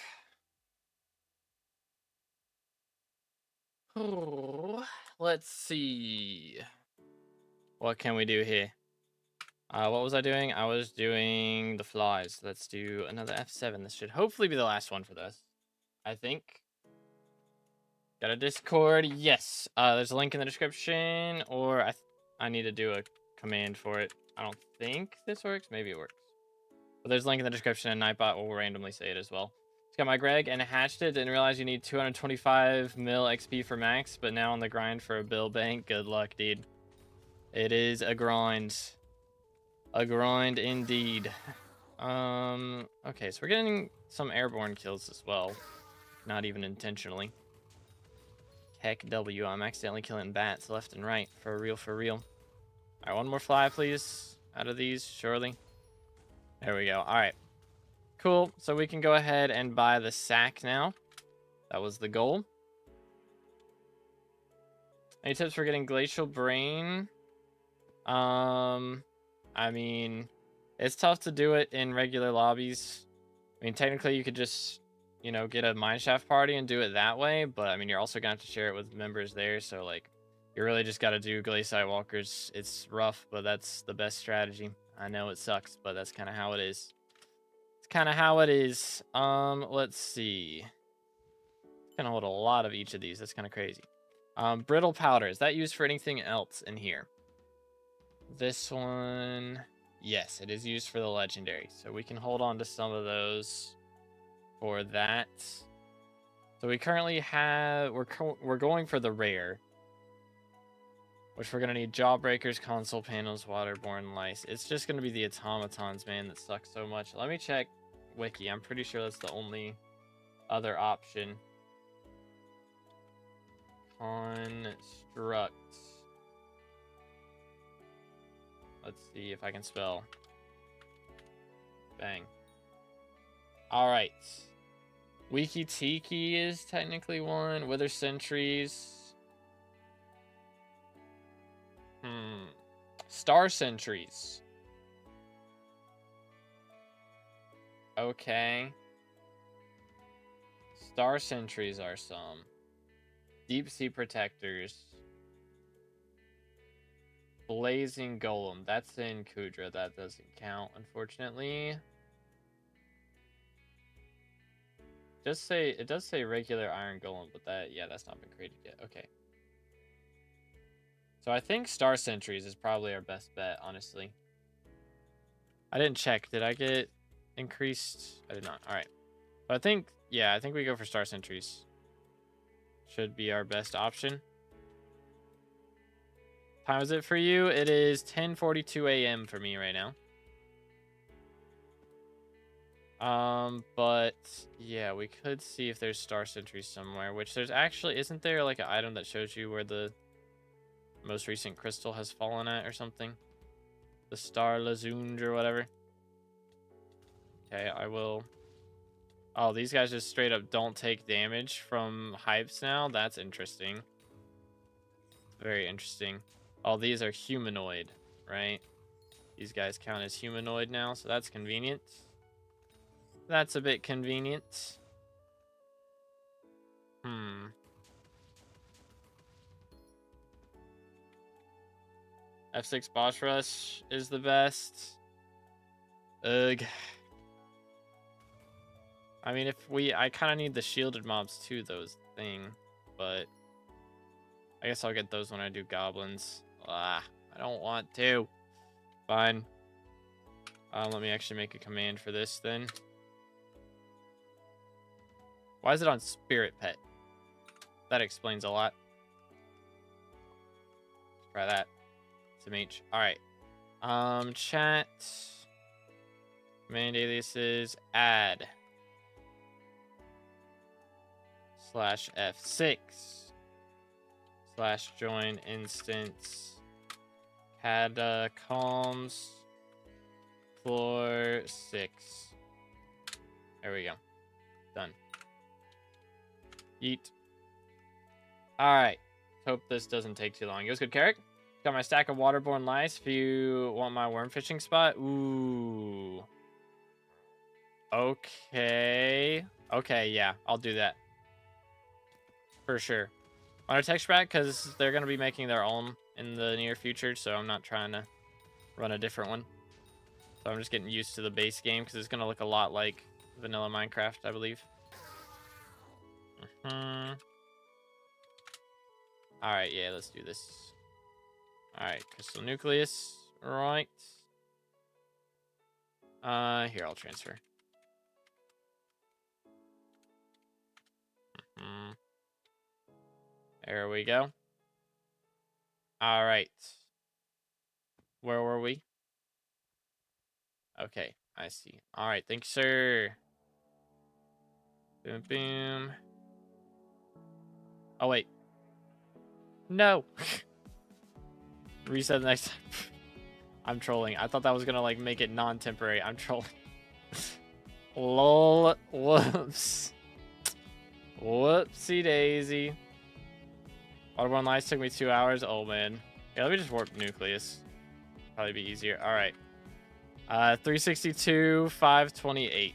Let's see. What can we do here? What was I doing? I was doing the flies. Let's do another F7. This should hopefully be the last one for this. I think. Got a Discord? Yes. There's a link in the description, or I need to do a command for it. I don't think this works. Maybe it works. But there's a link in the description, and Nightbot will randomly say it as well. It's got my Greg and hatched it. Didn't realize you need 225 mil XP for max, but now on the grind for a bill bank. Good luck, dude. It is a grind. A grind indeed. Okay, so we're getting some airborne kills as well. Not even intentionally. Heck W, I'm accidentally killing bats left and right. For real, for real. Alright, one more fly, please. Out of these, surely. There we go. Alright. Cool. So we can go ahead and buy the sack now. That was the goal. Any tips for getting Glacial Brain? I mean, it's tough to do it in regular lobbies. I mean, technically you could just, you know, get a mineshaft party and do it that way, but I mean, you're also gonna have to share it with members there, so like, you really just gotta do Glacial Walkers. It's rough, but that's the best strategy. I know it sucks, but that's kind of how it is. It's kind of how it is. Let's see. It's gonna hold a lot of each of these. That's kind of crazy. Brittle powder, is that used for anything else in here? This one, yes, it is used for the legendary, so we can hold on to some of those for that. So we currently have, we're going for the rare, which we're gonna need jawbreakers, console panels, waterborne lice. It's just gonna be the automatons, man, that suck so much. Let me check wiki. I'm pretty sure that's the only other option. Construct. Let's see if I can spell. Bang. Alright. Wiki Tiki is technically one. Wither Sentries. Star Sentries. Okay. Star Sentries are some. Deep Sea Protectors. Blazing Golem. That's in Kudra. That doesn't count, unfortunately. It does say regular Iron Golem, but that's not been created yet. Okay. So I think Star Sentries is probably our best bet, honestly. I didn't check. Did I get increased? I did not. All right. So I think we go for Star Sentries. Should be our best option. Time is it for you? It is 10:42 a.m. for me right now. But yeah, we could see if there's Star Sentries somewhere, which there's actually, isn't there like an item that shows you where the most recent crystal has fallen at or something? The Star Lazunge or whatever. Okay, I will. Oh, these guys just straight up don't take damage from hypes now? That's interesting. Very interesting. Oh, these are humanoid, right? These guys count as humanoid now, so that's convenient. That's a bit convenient. F6 boss rush is the best. Ugh. I mean, I kind of need the shielded mobs too, those thing, but I guess I'll get those when I do goblins. I don't want to. Fine. Let me actually make a command for this then. Why is it on Spirit Pet? That explains a lot. Try that. Some H. Alright. Chat. Command aliases. Add. /F6. /join instance. Catacombs. Floor 6. There we go. Done. Yeet. Alright. Hope this doesn't take too long. It was good, Carrick. Got my stack of waterborne lice if you want my worm fishing spot. Ooh. Okay. Okay, yeah, I'll do that. For sure. On a texture pack, because they're going to be making their own in the near future, so I'm not trying to run a different one. So I'm just getting used to the base game, because it's going to look a lot like vanilla Minecraft, I believe. Alright, yeah, let's do this. Alright, crystal nucleus. Right. Here, I'll transfer. There we go. Alright. Where were we? Okay, I see. Alright, thanks, sir. Boom, boom. Oh, wait. No. Reset the next time. I'm trolling. I thought that was gonna, like, make it non-temporary. I'm trolling. Lol. Whoops. Whoopsie daisy. Waterborne Lights took me 2 hours. Oh, man. Yeah, let me just warp Nucleus. Probably be easier. Alright. 362, 528.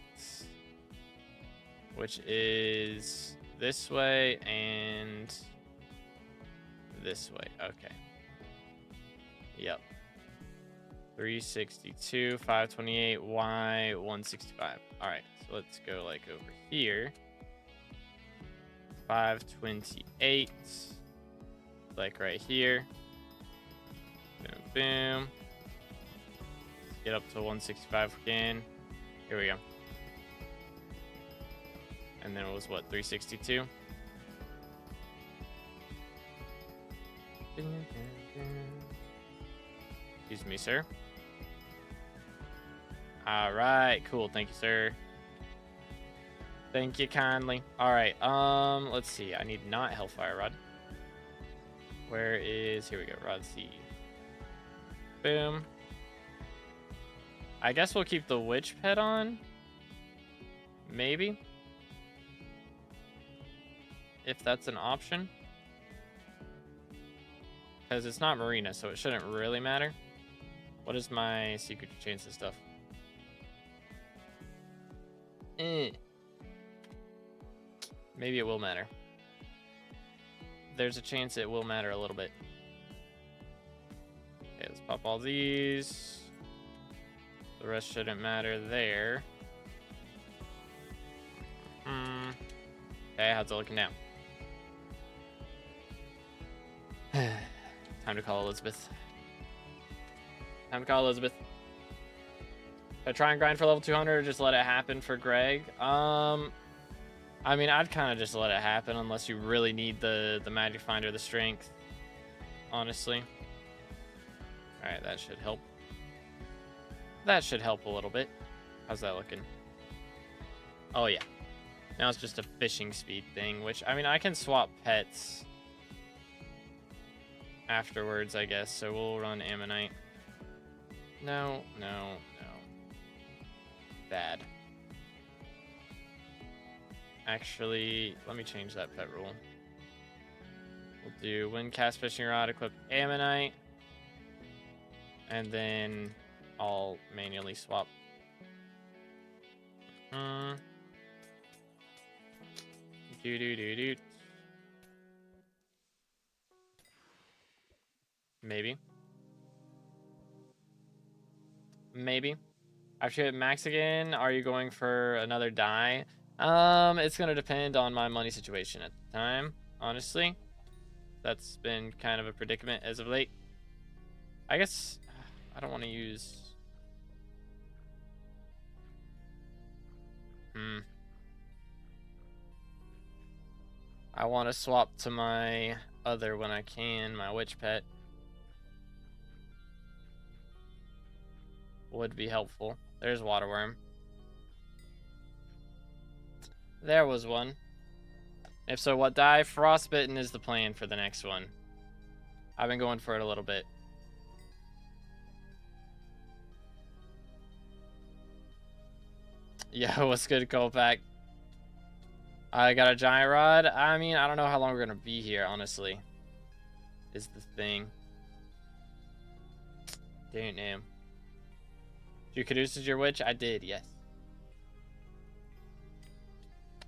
Which is this way and this way. Okay. Yep. 362, 528, Y, 165. Alright, so let's go like over here. 528. Like right here. Boom, boom. Let's get up to 165 again. Here we go. And then it was what, 362? Excuse me, sir. Alright, cool. Thank you, sir. Thank you kindly. Alright, let's see. I need not Hellfire Rod. Where is... Here we go. Rod C. Boom. I guess we'll keep the Witch Pet on. Maybe. If that's an option. Because it's not Marina, so it shouldn't really matter. What is my secret to change this stuff? Maybe it will matter. There's a chance it will matter a little bit. Okay, let's pop all these. The rest shouldn't matter there. Okay, how's it looking now? Time to call Elizabeth. Time to call Elizabeth. Should I try and grind for level 200 or just let it happen for Greg? I mean, I'd kind of just let it happen unless you really need the magic finder, the strength. Honestly. Alright, that should help. That should help a little bit. How's that looking? Oh, yeah. Now it's just a fishing speed thing, which, I mean, I can swap pets afterwards, I guess. So we'll run Ammonite. No, no, no. Bad. Actually, let me change that pet rule. We'll do when cast fishing rod, equip Ammonite. And then I'll manually swap. Maybe. Maybe. After you hit max again, are you going for another die? It's gonna depend on my money situation at the time, honestly. That's been kind of a predicament as of late. I guess I don't want to use... I want to swap to my other when I can, my witch pet. Would be helpful. There's waterworm. There was one. If so, what die? Frostbitten is the plan for the next one. I've been going for it a little bit. Yo, what's good, Kolpak? I got a giant rod. I mean, I don't know how long we're gonna be here, honestly. Is the thing. Don't know. You Caduceus your witch? I did, yes.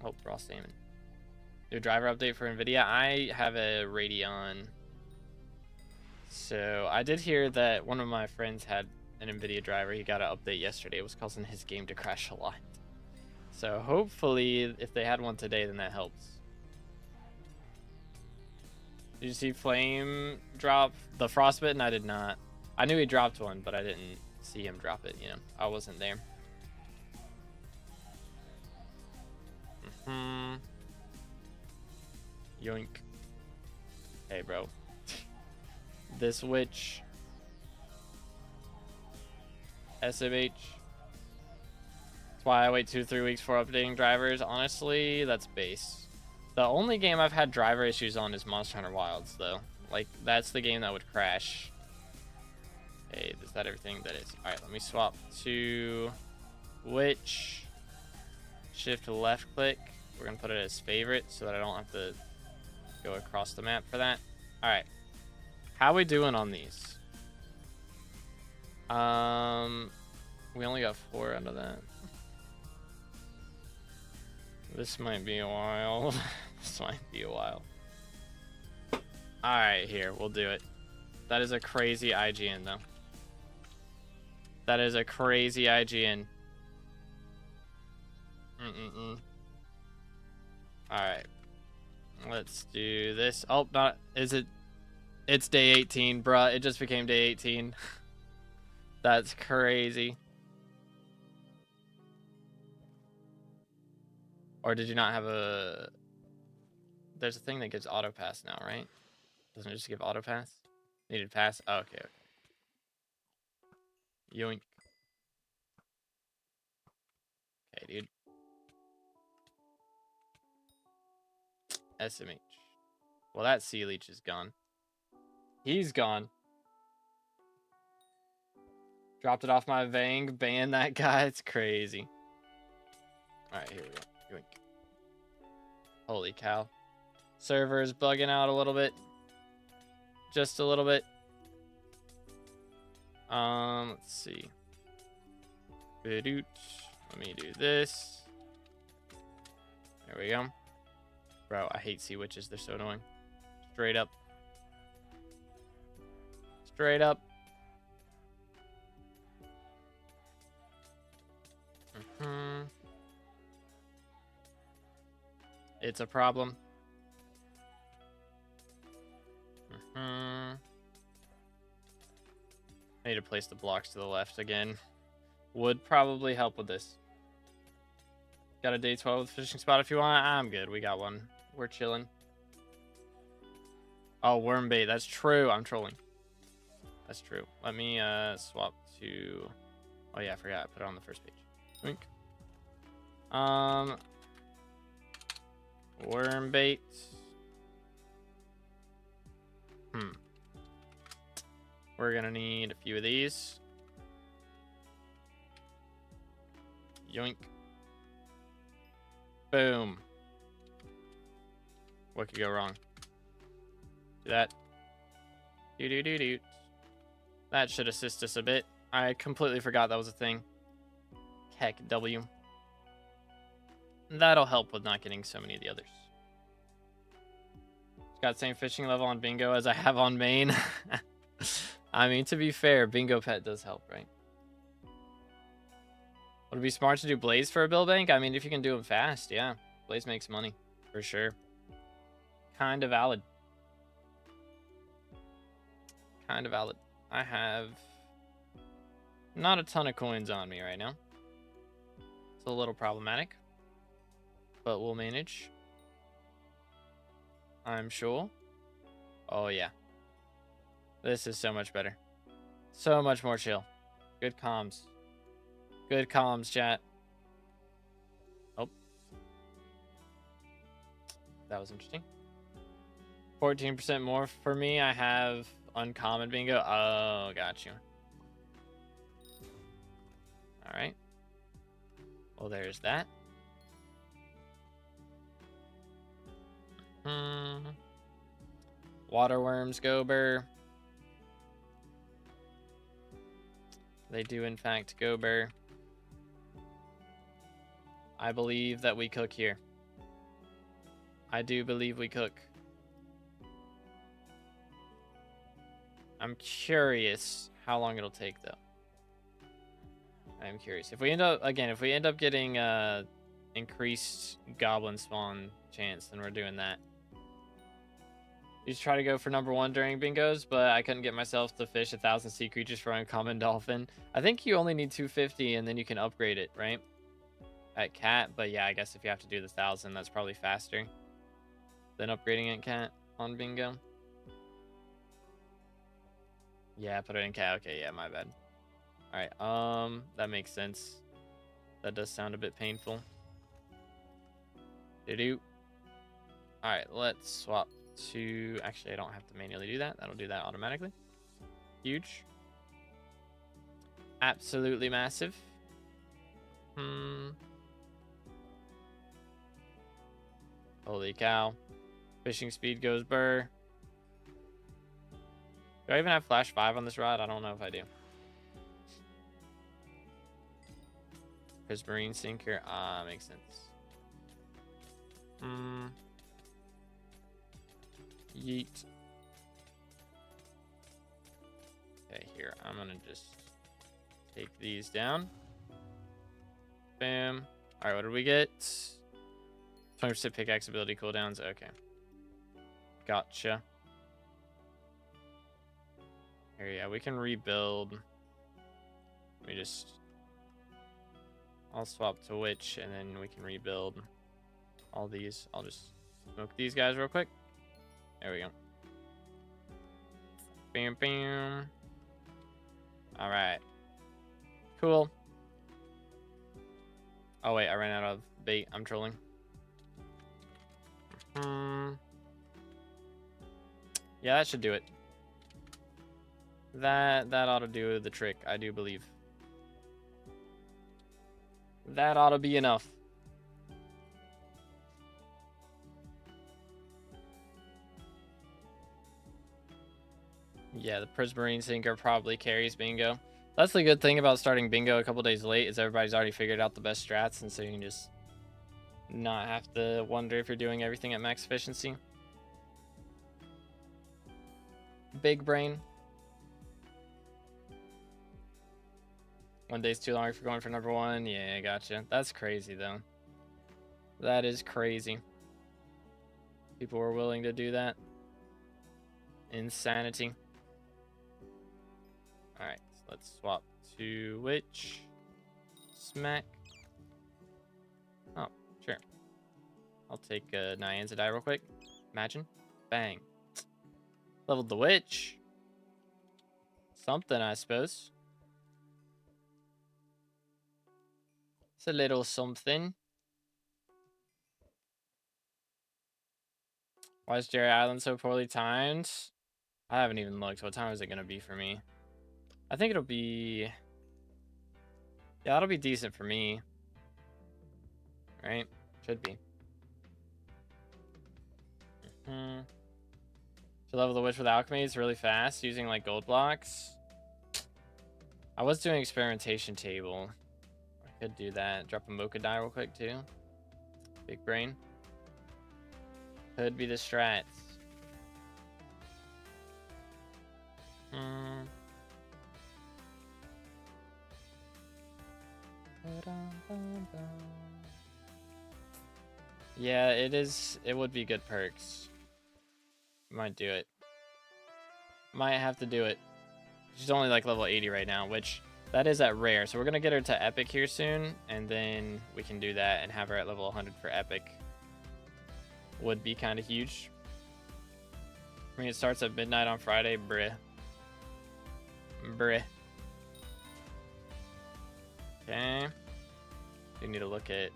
Oh, raw salmon. New driver update for NVIDIA. I have a Radeon. So I did hear that one of my friends had an NVIDIA driver. He got an update yesterday. It was causing his game to crash a lot. So hopefully if they had one today, then that helps. Did you see Flame drop the frostbitten? I did not. I knew he dropped one, but I didn't see him drop it, you know. I wasn't there. Yoink. Hey, bro. This witch. SMH. That's why I wait 2-3 weeks for updating drivers. Honestly, that's base. The only game I've had driver issues on is Monster Hunter Wilds, though. Like, that's the game that would crash. Hey, is that everything? That is. Alright, let me swap to witch. Shift left click. We're going to put it as favorite so that I don't have to go across the map for that. Alright. How we doing on these? We only got 4 out of that. This might be a while. This might be a while. Alright, here. We'll do it. That is a crazy IGN, though. That is a crazy IGN. Alright. Let's do this. Oh, not... Is it... It's day 18, bruh. It just became day 18. That's crazy. Or did you not have a... There's a thing that gives auto pass now, right? Doesn't it just give auto pass? Needed pass? Oh, okay, okay. Yoink. Okay, dude. SMH. Well, that sea leech is gone. He's gone. Dropped it off my Vang. Banned that guy. It's crazy. Alright, here we go. Yoink. Holy cow. Server's bugging out a little bit. Just a little bit. Let's see. Let me do this. There we go. Bro, I hate sea witches. They're so annoying. Straight up. Straight up. It's a problem. I need to place the blocks to the left again. Would probably help with this. Got a day 12 fishing spot if you want. I'm good. We got one. We're chilling. Oh, worm bait. That's true. I'm trolling. That's true. Let me swap to... Oh, yeah. I forgot. I put it on the first page. Wink. Worm bait. We're gonna need a few of these. Yoink. Boom. What could go wrong? Do that. Do. That should assist us a bit. I completely forgot that was a thing. Heck, W. That'll help with not getting so many of the others. It's got the same fishing level on bingo as I have on main. I mean, to be fair, bingo pet does help, right? Would it be smart to do Blaze for a bill bank? I mean, if you can do them fast, yeah. Blaze makes money, for sure. Kind of valid. Kind of valid. I have not a ton of coins on me right now. It's a little problematic, but we'll manage. I'm sure. Oh, yeah. This is so much better. So much more chill. Good comms. Good comms, chat. Oh. That was interesting. 14% more for me. I have uncommon bingo. Oh, got you. All right. Well, there's that. Waterworms, Gober. They do, in fact, Gober. I believe that we cook here. I do believe we cook. I'm curious how long it'll take though. I'm curious. If we end up getting increased goblin spawn chance, then we're doing that. Used to try to go for number 1 during bingos, but I couldn't get myself to fish 1,000 sea creatures for uncommon dolphin. I think you only need 250 and then you can upgrade it, right? At cat, but yeah, I guess if you have to do the 1,000, that's probably faster than upgrading it cat on bingo. Yeah, put it in cat. Okay, yeah, my bad. All right, that makes sense. That does sound a bit painful. Doo-doo. All right, let's swap to... Actually, I don't have to manually do that. That'll do that automatically. Huge. Absolutely massive. Holy cow. Fishing speed goes burr. Do I even have flash 5 on this rod? I don't know if I do. Prismarine sinker. Ah, makes sense. Yeet. Okay, here. I'm gonna just take these down. Bam. Alright, what did we get? 20% pickaxe ability cooldowns. Okay. Gotcha. Here, yeah, we can rebuild. Let me just... I'll swap to witch, and then we can rebuild all these. I'll just smoke these guys real quick. There we go. Bam, bam. All right. Cool. Oh, wait, I ran out of bait. I'm trolling. Yeah, that should do it. That ought to do the trick, I do believe. That ought to be enough. Yeah, the Prismarine sinker probably carries bingo. That's the good thing about starting bingo a couple days late, is everybody's already figured out the best strats, and so you can just not have to wonder if you're doing everything at max efficiency. Big brain. One day's too long for going for number 1. Yeah, gotcha. That's crazy, though. That is crazy. People were willing to do that. Insanity. Alright, so let's swap to witch. Smack. Oh, sure. I'll take Nyanza die real quick. Imagine. Bang. Leveled the witch. Something, I suppose. It's a little something. Why is Jerry Island so poorly timed? I haven't even looked. What time is it going to be for me? I think it'll be... Yeah, that'll be decent for me. Right? Should be. To level the witch with alchemy is really fast, using like gold blocks. I was doing experimentation table. I could do that. Drop a mocha die real quick too. Big brain. Could be the strats. Yeah, it is. It would be good perks. Might do it. Might have to do it. She's only like level 80 right now, which that is at rare. So we're gonna get her to epic here soon, and then we can do that and have her at level 100 for epic. Would be kind of huge. I mean, it starts at midnight on Friday. Bruh. Bruh. Okay. We need to look at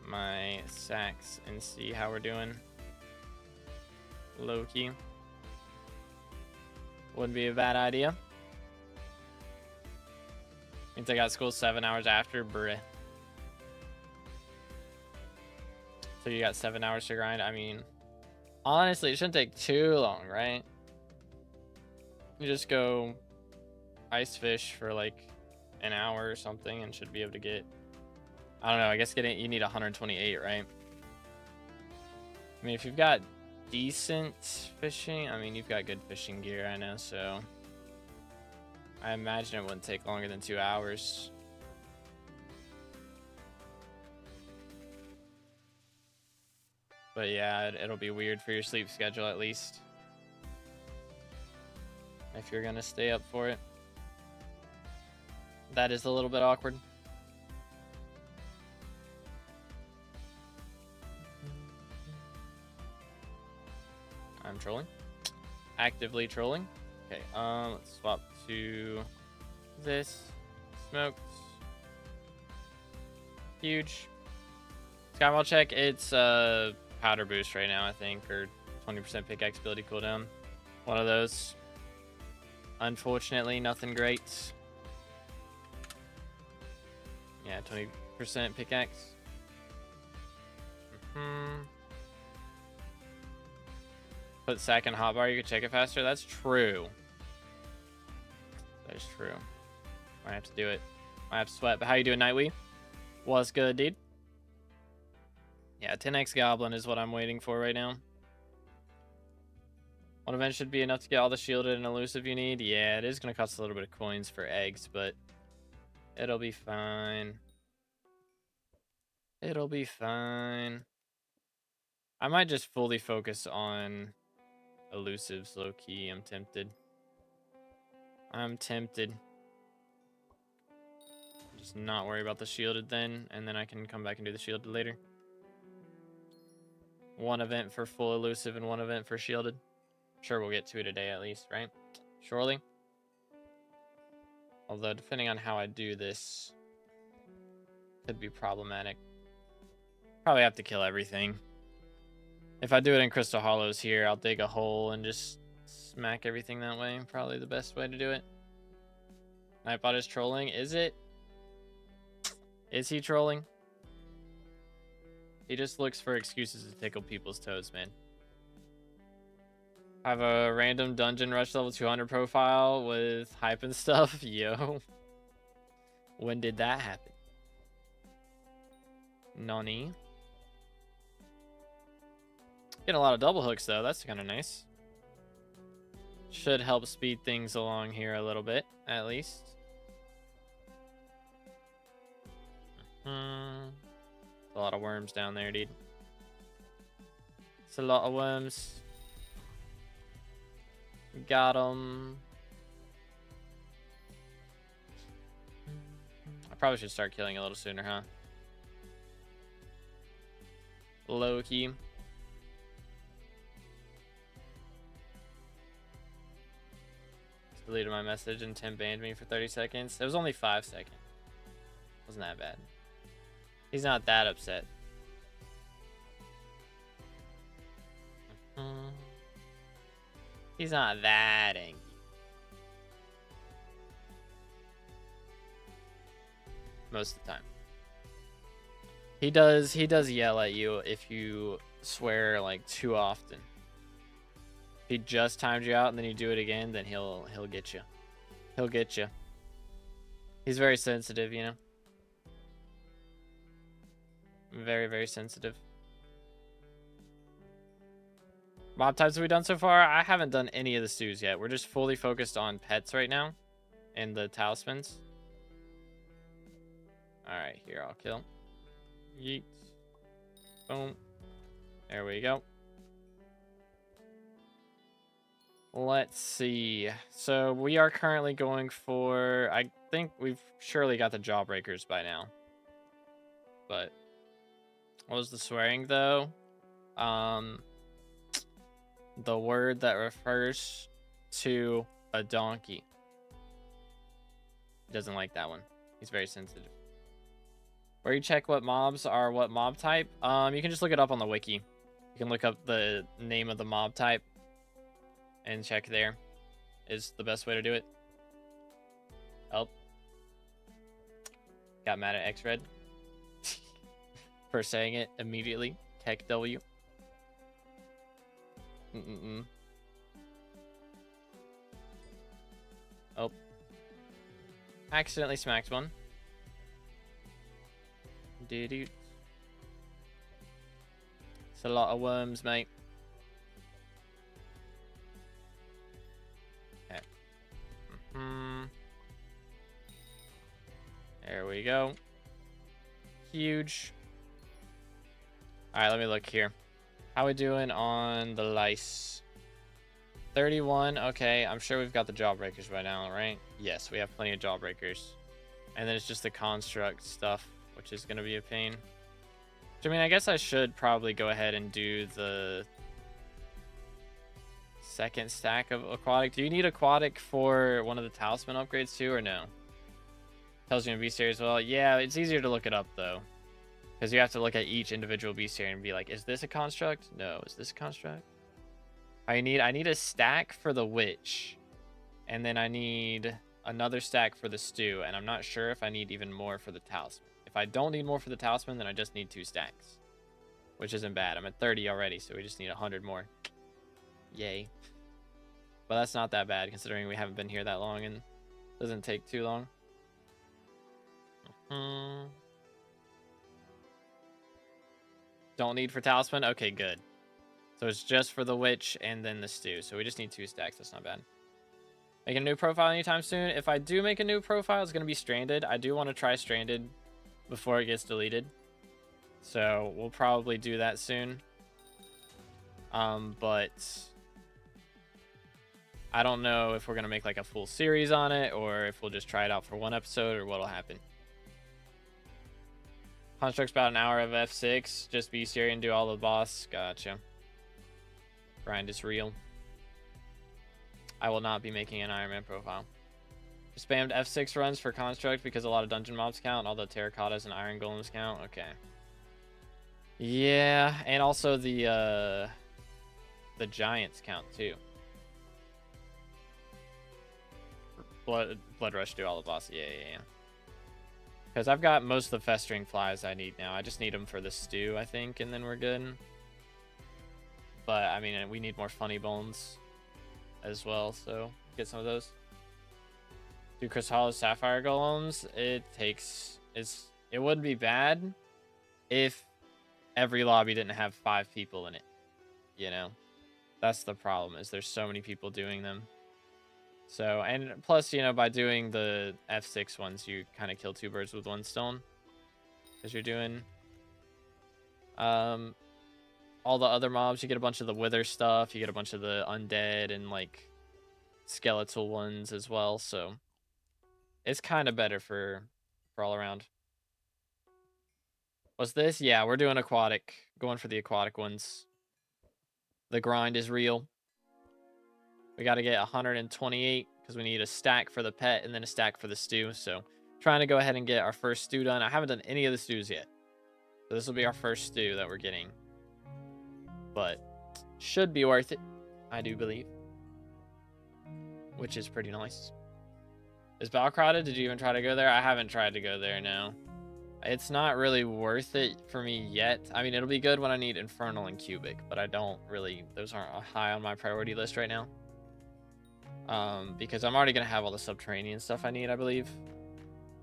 my sacks and see how we're doing. Low-key. Wouldn't be a bad idea. Means I got school 7 hours after. Bruh. So you got 7 hours to grind. I mean, honestly, it shouldn't take too long, right? You just go ice fish for like an hour or something and should be able to get... I don't know, I guess you need 128, right? I mean, if you've got decent fishing, I mean, you've got good fishing gear, I know, so I imagine it wouldn't take longer than 2 hours. But yeah, it'll be weird for your sleep schedule at least, if you're gonna stay up for it. That is a little bit awkward. I'm trolling. Actively trolling. Okay, let's swap to this. Smoked. Huge. SkyBlock check, it's powder boost right now, I think, or 20% pickaxe ability cooldown. One of those. Unfortunately, nothing great. Yeah, 20% pickaxe. Put sack in hotbar, you can check it faster. That's true. That is true. Might have to do it. Might have to sweat. But how you doing, Nightwee? What's good, dude? Yeah, 10x goblin is what I'm waiting for right now. One event should be enough to get all the shielded and elusive you need. Yeah, it is going to cost a little bit of coins for eggs, but it'll be fine. It'll be fine. I might just fully focus on elusives low-key. I'm tempted. I'm tempted. Just not worry about the shielded then, and then I can come back and do the shielded later. One event for full elusive and one event for shielded. Sure, we'll get 2 today at least, right? Surely. Although, depending on how I do this, could be problematic. Probably have to kill everything. If I do it in Crystal Hollows here, I'll dig a hole and just smack everything that way. Probably the best way to do it. Nightbot is trolling. Is it? Is he trolling? He just looks for excuses to tickle people's toes, man. I have a random dungeon rush level 200 profile with hype and stuff. Yo. When did that happen? Nani? Getting a lot of double hooks, though. That's kind of nice. Should help speed things along here a little bit, at least. A lot of worms down there, dude. It's a lot of worms. Got them. I probably should start killing a little sooner, huh? Low key. Just deleted my message and Tim banned me for 30 seconds. It was only 5 seconds. Wasn't that bad. He's not that upset. He's not that angry. Most of the time. He does yell at you if you swear like too often. If he just timed you out and then you do it again, then he'll get you. He'll get you. He's very sensitive, you know. Very, very sensitive. Mob types have we done so far? I haven't done any of the stews yet. We're just fully focused on pets right now and the talismans. Alright, here, I'll kill. Yeet. Boom. There we go. Let's see. So we are currently going for... I think we've surely got the jawbreakers by now. But... what was the swearing, though? The word that refers to a donkey. He doesn't like that one. He's very sensitive. Where you check what mobs are what mob type? You can just look it up on the wiki. You can look up the name of the mob type and check there. Is the best way to do it. Oh. Got mad at X-Red for saying it immediately. Tech W. Oh. Accidentally smacked one. It's a lot of worms, mate. Okay. There we go. Huge. All right, let me look here. How we doing on the lice? 31. Okay, I'm sure we've got the jawbreakers by now, right? Yes, we have plenty of jawbreakers. And then it's just the construct stuff, which is going to be a pain. So, I mean, I guess I should probably go ahead and do the second stack of aquatic. Do you need aquatic for one of the talisman upgrades too, or no? Tells you in bestiary as well. Yeah, it's easier to look it up though, because you have to look at each individual bestiary and be like, is this a construct? No. Is this a construct? I need a stack for the witch, and then I need another stack for the stew, and I'm not sure if I need even more for the talisman. If I don't need more for the talisman, then I just need 2 stacks, which isn't bad. I'm at 30 already, so we just need 100 more. Yay. But that's not that bad, considering we haven't been here that long, and it doesn't take too long. Don't need for talisman? Okay, good. So it's just for the witch and then the stew. So we just need 2 stacks. That's not bad. Make a new profile anytime soon. If I do make a new profile, it's going to be Stranded. I do want to try Stranded before it gets deleted. So we'll probably do that soon. But I don't know if we're going to make like a full series on it, or if we'll just try it out for 1 episode, or what'll happen. Construct's about an hour of F6. Just bestiary and do all the boss. Gotcha. Grind is real. I will not be making an Iron Man profile. Spammed F6 runs for construct because a lot of dungeon mobs count, all the terracottas and iron golems count. Okay. Yeah, and also the giants count too. Blood rush do all the bosses. Yeah. Because I've got most of the festering flies I need now. I just need them for the stew, I think, and then we're good. But I mean, we need more funny bones as well, so get some of those. Do Crystal Hollow Sapphire Golems. It wouldn't be bad if every lobby didn't have 5 people in it. You know, that's the problem, is there's so many people doing them. So, and plus, you know, by doing the F6 ones, you kind of kill 2 birds with 1 stone, because you're doing all the other mobs. You get a bunch of the wither stuff, you get a bunch of the undead and like skeletal ones as well, so it's kind of better for all around. What's this? Yeah, we're doing aquatic, going for the aquatic ones. The grind is real. We got to get 128 because we need a stack for the pet and then a stack for the stew. So trying to go ahead and get our first stew done. I haven't done any of the stews yet, so this will be our first stew that we're getting, but should be worth it, I do believe, which is pretty nice. Is Balcrata? Did you even try to go there? I haven't tried to go there, no. It's not really worth it for me yet. I mean, it'll be good when I need Infernal and Cubic, but I don't really, those aren't high on my priority list right now. Because I'm already going to have all the subterranean stuff I need, I believe,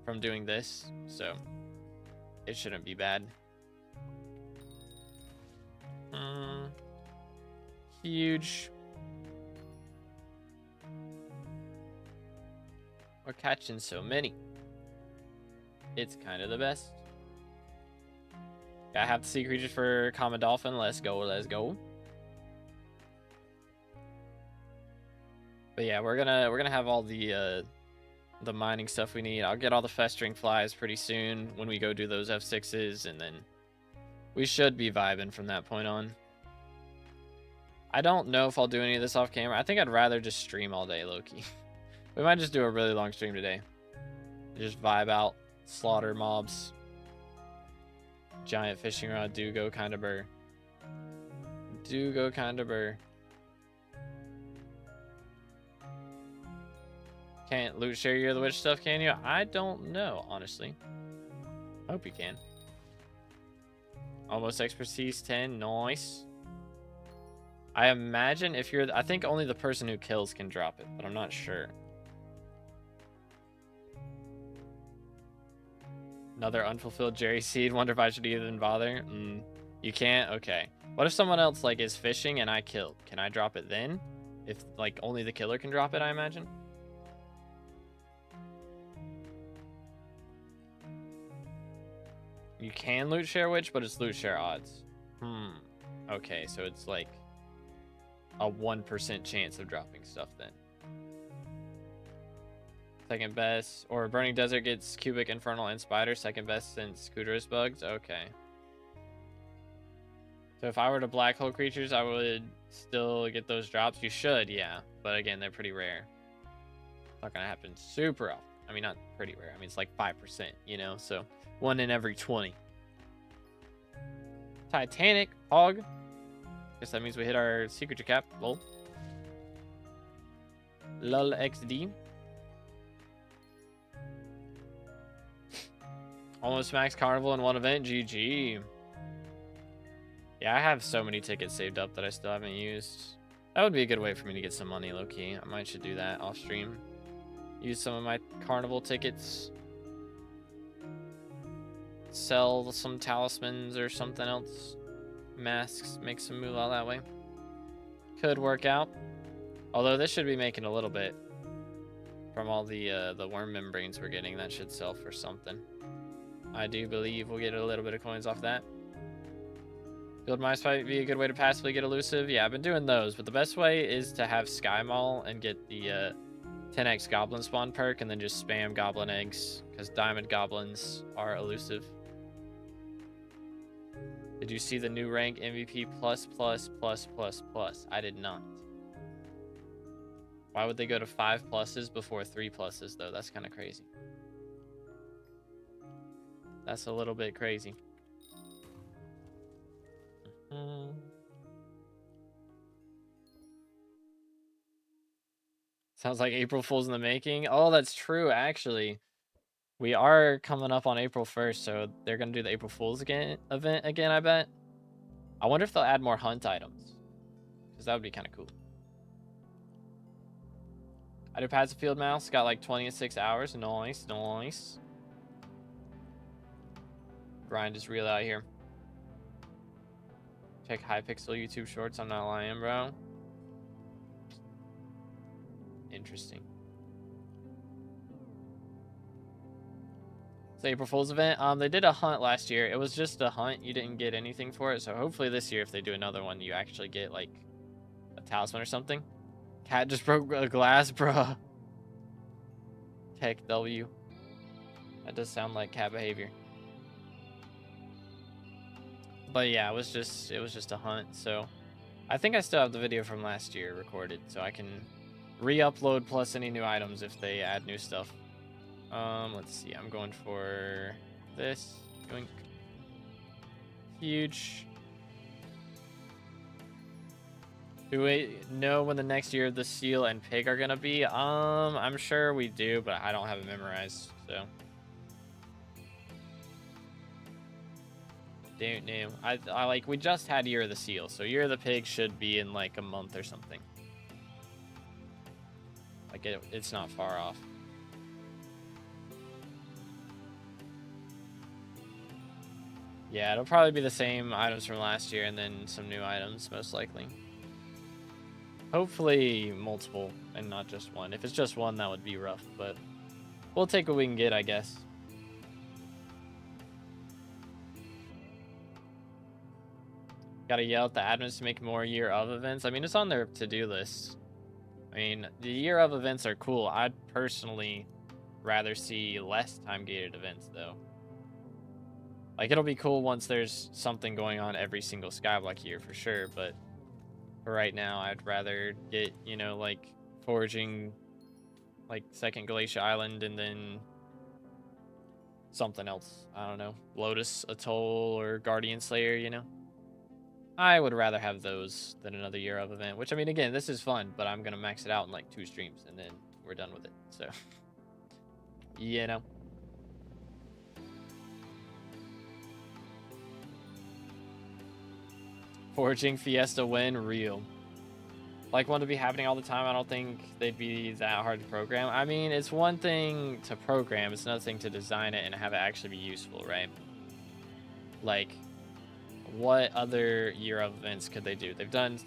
from doing this. So it shouldn't be bad. Huge. We're catching so many. It's kind of the best. I have the sea creatures for Common Dolphin. Let's go, let's go. But yeah, we're gonna have all the mining stuff we need. I'll get all the festering flies pretty soon when we go do those F6s, and then we should be vibing from that point on. I don't know if I'll do any of this off camera. I think I'd rather just stream all day, low-key. We might just do a really long stream today. Just vibe out, slaughter mobs. Giant fishing rod do go kind of burr. Do go kind of burr. Can't loot share Year of the Witch stuff, can you? I don't know, honestly. Hope you can. Almost expertise 10, nice. I imagine if you're, I think only the person who kills can drop it, but I'm not sure. Another unfulfilled Jerry seed. Wonder if I should even bother. You can't? Okay. What if someone else, like, is fishing and I killed? Can I drop it then? If, like, only the killer can drop it, I imagine? You can loot share witch, but it's loot share odds. Okay, so it's like a 1% chance of dropping stuff then. Second best. Or Burning Desert gets Cubic, Infernal, and Spider. Second best since Kudra's bugs. Okay. So if I were to black hole creatures, I would still get those drops. You should, yeah. But again, they're pretty rare. Not gonna happen super often. I mean, not pretty rare. I mean, it's like 5%, you know? So 1 in every 20. Titanic, hog. Guess that means we hit our secret cap. Lol. Lol XD. Almost max carnival in one event. GG. Yeah, I have so many tickets saved up that I still haven't used. That would be a good way for me to get some money, low-key. I might should do that off stream. Use some of my carnival tickets. Sell some talismans or something else. Masks, make some moolah that way. Could work out. Although this should be making a little bit from all the worm membranes we're getting. That should sell for something. I do believe we'll get a little bit of coins off that. Build mice might be a good way to passively get elusive. Yeah, I've been doing those, but the best way is to have Sky Mall and get the 10x goblin spawn perk and then just spam goblin eggs because diamond goblins are elusive. Did you see the new rank MVP plus plus plus plus plus? I did not. Why would they go to 5 pluses before 3 pluses though? That's kind of crazy. That's a little bit crazy. Sounds like April Fool's in the making. Oh, that's true, actually. We are coming up on April 1st, so they're going to do the April Fool's event again, I bet. I wonder if they'll add more hunt items, because that would be kind of cool. I do passive field mouse, got like 26 hours. Nice, nice. Grind is real out here. Check Hypixel YouTube shorts. I'm not lying, bro. Interesting. It's the April Fool's event. They did a hunt last year. It was just a hunt. You didn't get anything for it. So hopefully this year, if they do another one, you actually get like a talisman or something. Cat just broke a glass, bruh. Tech W. That does sound like cat behavior. But yeah, it was just a hunt. So I think I still have the video from last year recorded, so I can re-upload plus any new items if they add new stuff. Let's see. I'm going for this. Yoink. Huge. Do we know when the next year the seal and pig are gonna be? I'm sure we do, but I don't have it memorized, so. Don't know. I like, we just had Year of the Seal, so Year of the Pig should be in like a month or something. Like it's not far off. Yeah, it'll probably be the same items from last year and then some new items, most likely. Hopefully multiple and not just one. If it's just one, that would be rough, but we'll take what we can get, I guess. Gotta yell at the admins to make more year of events. I mean, it's on their to-do list. I mean, the year of events are cool. I'd personally rather see less time-gated events, though. Like, it'll be cool once there's something going on every single SkyBlock year, for sure, but for right now, I'd rather get, you know, like, foraging, like, Second Glacier Island, and then something else. I don't know. Lotus Atoll or Guardian Slayer, you know? I would rather have those than another year of event, which, I mean, again, this is fun, but I'm going to max it out in like 2 streams and then we're done with it. So, you know. Forging Fiesta win, real. Like one to be happening all the time. I don't think they'd be that hard to program. I mean, it's one thing to program, it's another thing to design it and have it actually be useful, right? Like, what other year of events could they do? They've done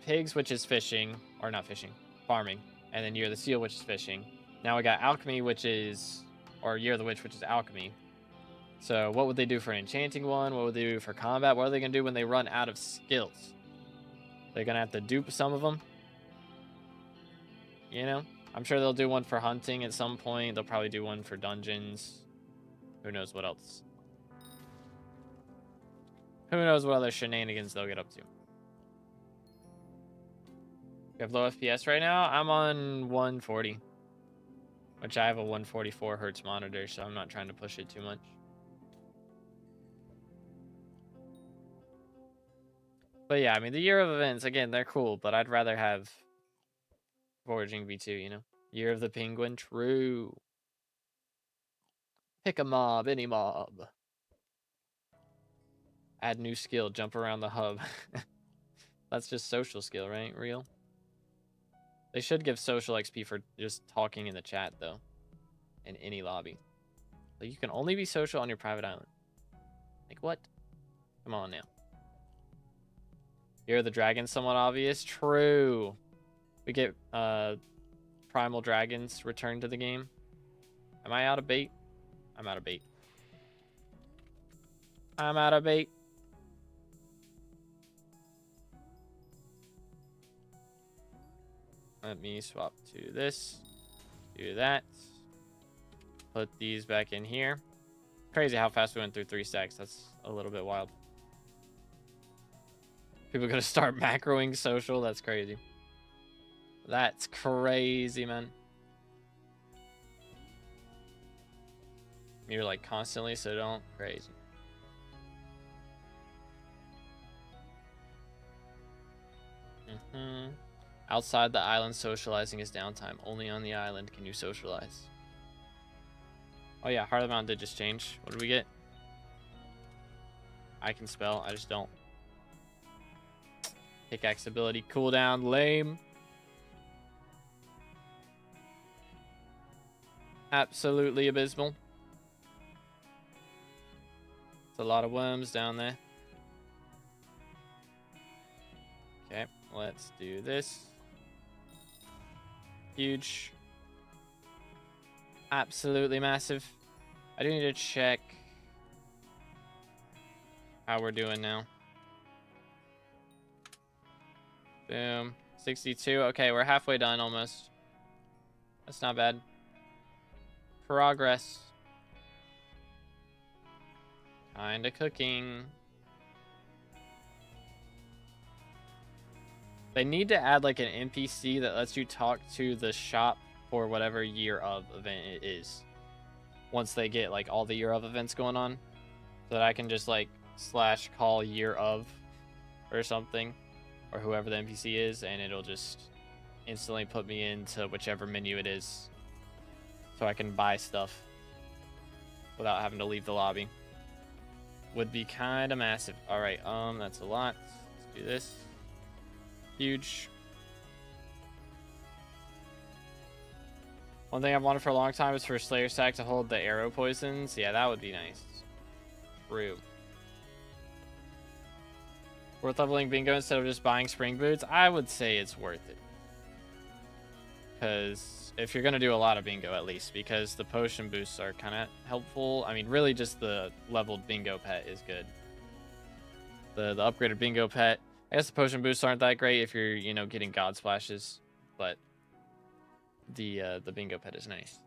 pigs, which is fishing, or not fishing, farming, and then year of the seal, which is fishing. Now we got alchemy, which is, or year of the witch, which is alchemy. So what would they do for an enchanting one? What would they do for combat? What are they gonna do when they run out of skills? They're gonna have to dupe some of them. You know, I'm sure they'll do one for hunting at some point. They'll probably do one for dungeons. Who knows what else? Who knows what other shenanigans they'll get up to? You have low FPS right now? I'm on 140. Which I have a 144 hertz monitor, so I'm not trying to push it too much. But yeah, I mean, the year of events, again, they're cool, but I'd rather have Foraging V2, you know? Year of the Penguin, true. Pick a mob, any mob. Add new skill, jump around the hub. That's just social skill, right? Real? They should give social XP for just talking in the chat, though. In any lobby. Like, you can only be social on your private island. Like, what? Come on now. Year of the Dragon, somewhat obvious. True. We get primal dragons returned to the game. Am I out of bait? I'm out of bait. I'm out of bait. Let me swap to this. Do that. Put these back in here. Crazy how fast we went through 3 stacks. That's a little bit wild. People gonna start macroing social? That's crazy. That's crazy, man. You're like constantly, so don't. Crazy. Outside the island, socializing is downtime. Only on the island can you socialize. Oh yeah, Heart of the Mountain did just change. What did we get? I can spell, I just don't. Pickaxe ability cooldown, lame. Absolutely abysmal. It's a lot of worms down there. Okay, let's do this. Huge. Absolutely massive. I do need to check how we're doing now. Boom. 62. Okay, we're halfway done almost. That's not bad. Progress. Kinda cooking. They need to add like an NPC that lets you talk to the shop for whatever year of event it is. Once they get like all the year of events going on. So that I can just like / call year of or something. Or whoever the NPC is, and it'll just instantly put me into whichever menu it is. So I can buy stuff without having to leave the lobby. Would be kind of massive. Alright, that's a lot. Let's do this. Huge. One thing I've wanted for a long time is for Slayer Stack to hold the arrow poisons. Yeah, that would be nice. True. Worth leveling bingo instead of just buying spring boots? I would say it's worth it. Because if you're going to do a lot of bingo at least, because the potion boosts are kind of helpful. I mean, really just the leveled bingo pet is good. The upgraded bingo pet. I guess the potion boosts aren't that great if you're, you know, getting god splashes. But the bingo pet is nice.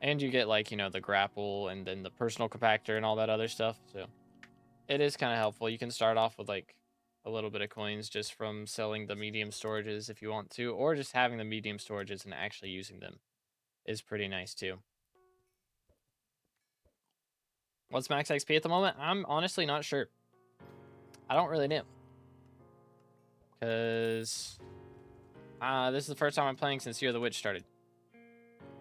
And you get, like, you know, the grapple and then the personal compactor and all that other stuff. So it is kind of helpful. You can start off with, like, a little bit of coins just from selling the medium storages if you want to. Or just having the medium storages and actually using them is pretty nice, too. What's max XP at the moment? I'm honestly not sure. I don't really know. Because this is the first time I'm playing since Year of the Witch started.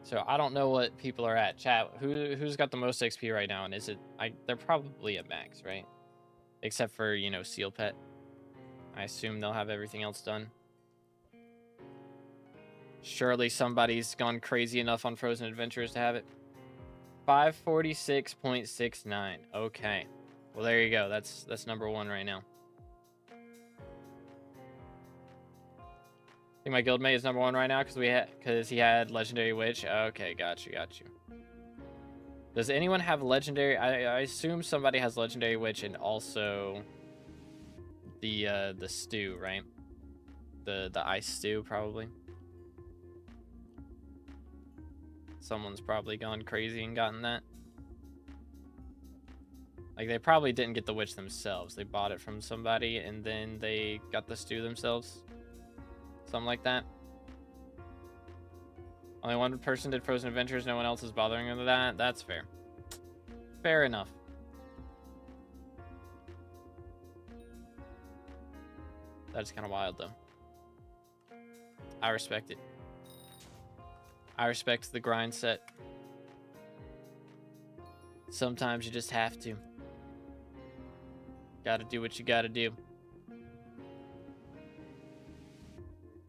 So I don't know what people are at. Chat, who's got the most XP right now? And is it... they're probably at max, right? Except for, you know, Seal Pet. I assume they'll have everything else done. Surely somebody's gone crazy enough on Frozen Adventures to have it. 546.69. Okay. Well, there you go. That's number 1 right now. I think my guildmate is number 1 right now because he had legendary witch. Okay, got you. Does anyone have legendary? I assume somebody has legendary witch and also the stew, right? The ice stew probably. Someone's probably gone crazy and gotten that. Like, they probably didn't get the witch themselves. They bought it from somebody and then they got the stew themselves. Something like that. Only one person did Frozen Adventures. No one else is bothering with that. That's fair. Fair enough. That's kind of wild, though. I respect it. I respect the grind set. Sometimes you just have to. Gotta do what you gotta do.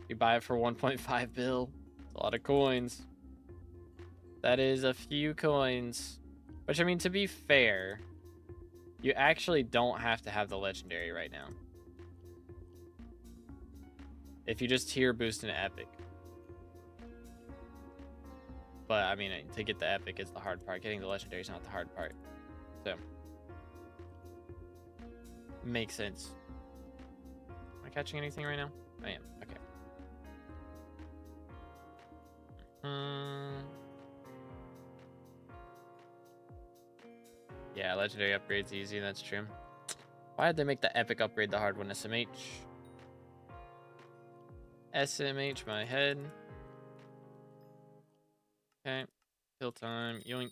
You buy it for 1.5 bill. It's a lot of coins. That is a few coins. Which, I mean, to be fair, you actually don't have to have the legendary right now. If you just tier boost an epic. But, I mean, to get the epic is the hard part. Getting the legendary is not the hard part. So. Makes sense. Am I catching anything right now? I am. Okay. Yeah, legendary upgrade's easy. That's true. Why did they make the epic upgrade the hard one? SMH. SMH, my head. Okay. Kill time. Yoink.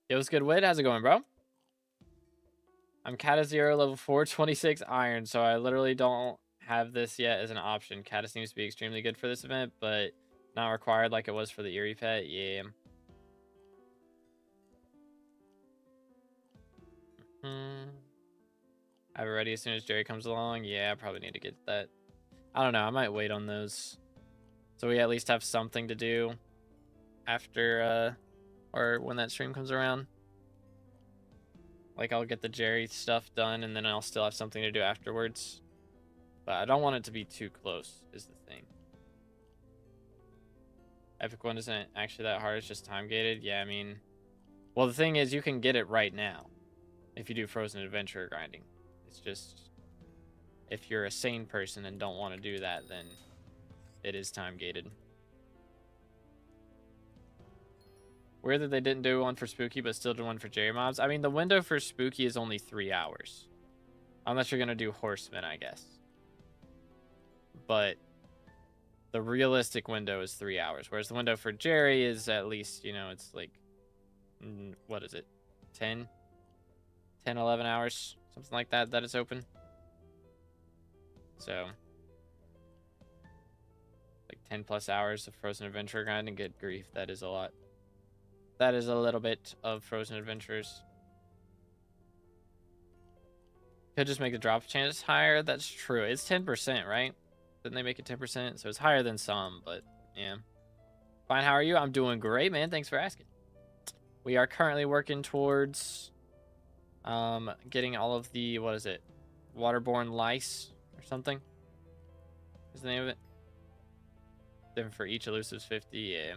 Yo, what's good, Wid? How's it going, bro? I'm Kata 0, level 4, 26 iron, so I literally don't have this yet as an option. Kata seems to be extremely good for this event, but not required like it was for the Eerie pet. Yeah. I have it ready as soon as Jerry comes along. Yeah, I probably need to get that. I don't know. I might wait on those. So we at least have something to do after, or when that stream comes around. Like, I'll get the Jerry stuff done, and then I'll still have something to do afterwards. But I don't want it to be too close, is the thing. Epic 1 isn't actually that hard. It's just time-gated. Yeah, I mean... Well, the thing is, you can get it right now if you do Frozen Adventure grinding. It's just... If you're a sane person and don't want to do that, then it is time-gated. Weird that they didn't do one for Spooky, but still did one for Jerry mobs. I mean, the window for Spooky is only 3 hours. Unless you're going to do Horseman, I guess. But the realistic window is 3 hours. Whereas the window for Jerry is at least, you know, it's like... What is it? 10, 11 hours? Something like that it's open. So... Like 10 plus hours of Frozen Adventure grinding. Good grief, that is a lot. That is a little bit of Frozen Adventures. Could just make the drop chance higher. That's true. It's 10%, right? Didn't they make it 10%? So it's higher than some, but yeah. Fine, how are you? I'm doing great, man. Thanks for asking. We are currently working towards getting all of the, what is it? Waterborne lice or something? Is the name of it? Then for each elusives 50, yeah.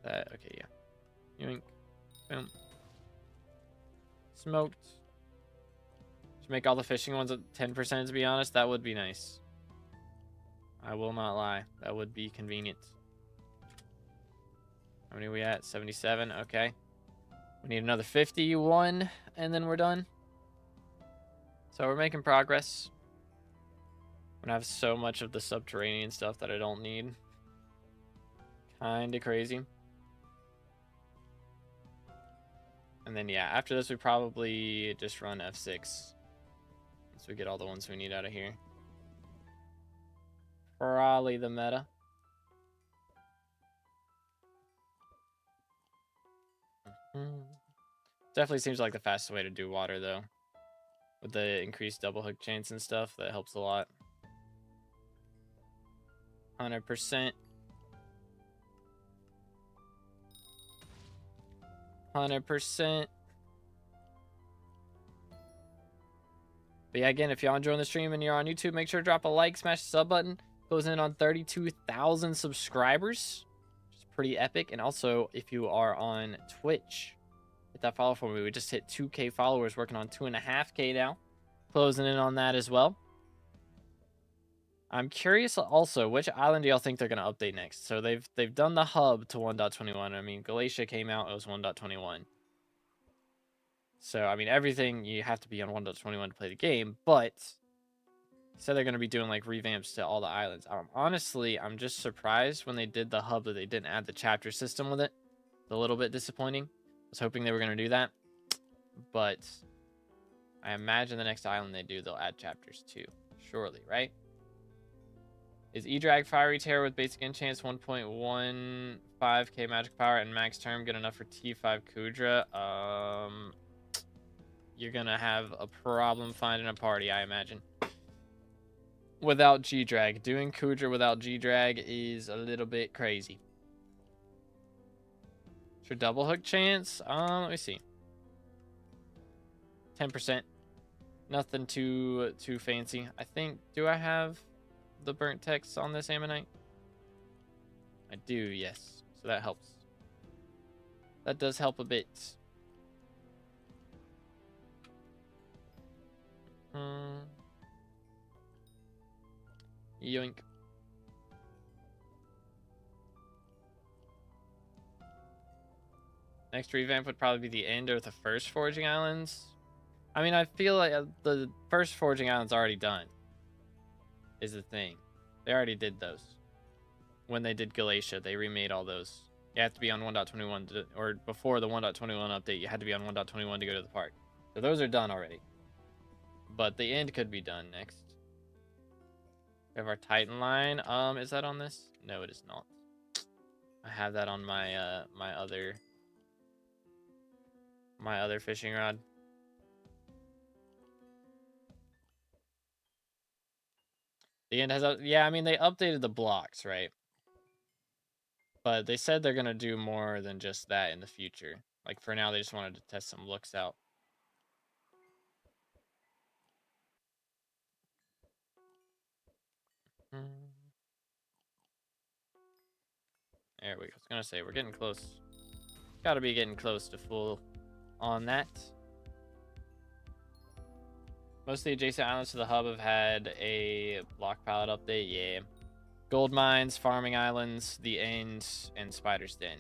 That, okay, yeah. Yoink. Boom. Smoked. Should make all the fishing ones at 10%, to be honest. That would be nice. I will not lie. That would be convenient. How many are we at? 77. Okay. We need another 51, and then we're done. So we're making progress. I'm gonna have so much of the subterranean stuff that I don't need. Kinda crazy. And then, yeah, after this, we probably just run F6. So we get all the ones we need out of here. Probably the meta. Definitely seems like the fastest way to do water, though. With the increased double hook chance and stuff, that helps a lot. 100%. 100%. But yeah, again, if y'all enjoying the stream and you're on YouTube, make sure to drop a like, smash the sub button. Goes in on 32,000 subscribers, which is pretty epic. And also, if you are on Twitch, hit that follow for me. We just hit 2K followers, working on 2.5K now. Closing in on that as well. I'm curious also, which island do y'all think they're going to update next? So they've done the hub to 1.21. I mean, Galatia came out, it was 1.21. So, I mean, everything, you have to be on 1.21 to play the game, but said they're going to be doing like revamps to all the islands. Honestly, I'm just surprised when they did the hub that they didn't add the chapter system with it. It's a little bit disappointing. I was hoping they were going to do that, but I imagine the next island they do, they'll add chapters too. Surely, right? Is E-Drag Fiery Terror with basic enchants 1.15k magic power and max term good enough for T5 Kudra? You're going to have a problem finding a party, I imagine. Without G-Drag. Doing Kudra without G-Drag is a little bit crazy. For double hook chance? Let me see. 10%. Nothing too fancy. I think, do I have the burnt text on this Ammonite? I do, yes. So that helps. That does help a bit. Yoink. Next revamp would probably be the end of the first Forging Islands. I mean, I feel like the first Forging Island's already done. Is the thing. They already did those. When they did Galatia, they remade all those. You have to be on 1.21, or before the 1.21 update, you had to be on 1.21 to go to the park. So those are done already. But the end could be done next. We have our Titan line. Is that on this? No, it is not. I have that on my my other fishing rod. The end has, yeah, I mean, they updated the blocks, right? But they said they're going to do more than just that in the future. Like, for now, they just wanted to test some looks out. There we go. I was going to say, we're getting close. Got to be getting close to full on that. Most of the adjacent islands to the hub have had a block palette update. Yeah. Gold mines, farming islands, the end, and Spider's Den.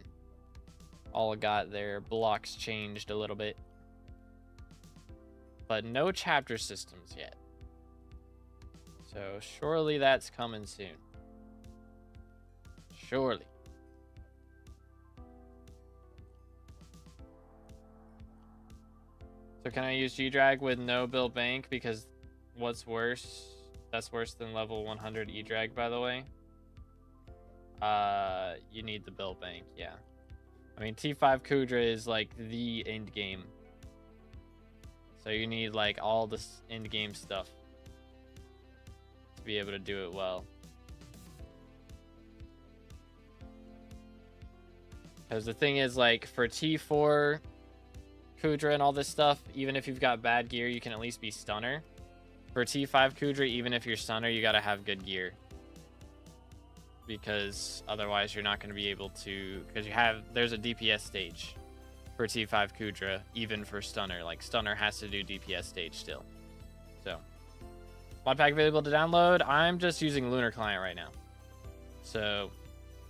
All got their blocks changed a little bit. But no chapter systems yet. So surely that's coming soon. Surely. So can I use G-Drag with no build bank? Because what's worse? That's worse than level 100 E-Drag, by the way. You need the build bank, yeah. I mean, T5 Kudra is like the end game. So you need like all this end game stuff to be able to do it well. Because the thing is, like, for T4 Kudra and all this stuff, even if you've got bad gear, you can at least be stunner. For T5 Kudra, even if you're stunner, you gotta have good gear. Because otherwise you're not going to be able to, because there's a DPS stage for T5 Kudra, even for stunner. Like, stunner has to do DPS stage still. So, mod pack available to download. I'm just using Lunar Client right now. So,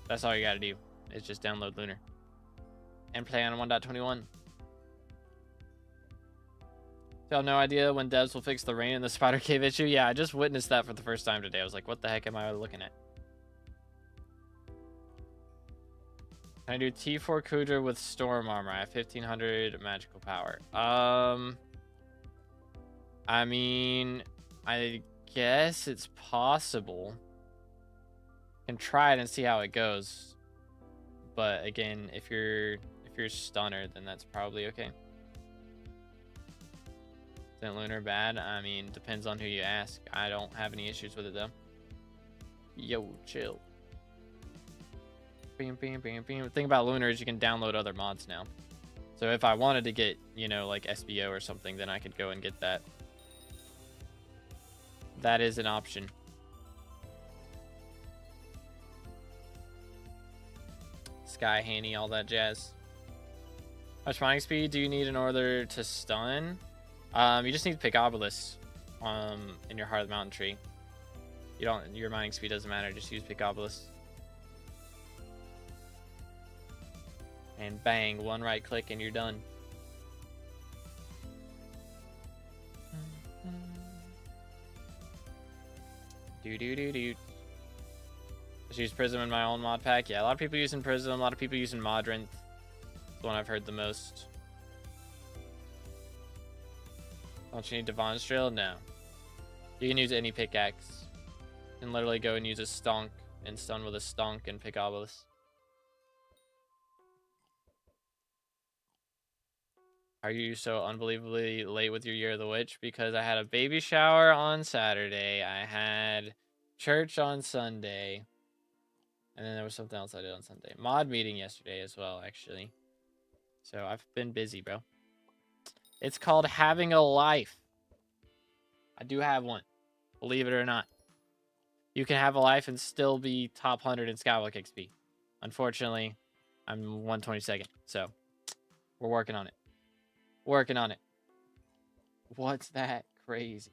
that's all you got to do, is just download Lunar. And play on 1.21. Y'all have no idea when devs will fix the rain in the spider cave issue? Yeah, I just witnessed that for the first time today. I was like, what the heck am I looking at? Can I do T4 Kudra with Storm Armor? I have 1500 magical power. I mean, I guess it's possible. Can try it and see how it goes. But again, if you're stunner, then that's probably okay. Isn't Lunar bad? I mean, depends on who you ask. I don't have any issues with it though. Yo, chill. The thing about Lunar is you can download other mods now. So if I wanted to get, you know, like SBO or something, then I could go and get that. That is an option. Sky Hanny, all that jazz. How much mining speed do you need in order to stun? You just need to pick Obelisk in your Heart of the Mountain tree. Your mining speed doesn't matter, just use pick Obelisk. And bang, one right click and you're done. Do. Just use Prism in my own mod pack. Yeah, a lot of people using Prism, a lot of people using Modrinth. The one I've heard the most. Don't you need Devon's Drill? No. You can use any pickaxe. And literally go and use a stonk and stun with a stonk and pick Obelisk. Are you so unbelievably late with your Year of the Witch? Because I had a baby shower on Saturday. I had church on Sunday. And then there was something else I did on Sunday. Mod meeting yesterday as well, actually. So I've been busy, bro. It's called having a life. I do have one. Believe it or not. You can have a life and still be top 100 in SkyBlock XP. Unfortunately, I'm 122nd. So we're working on it. Working on it. What's that? Crazy.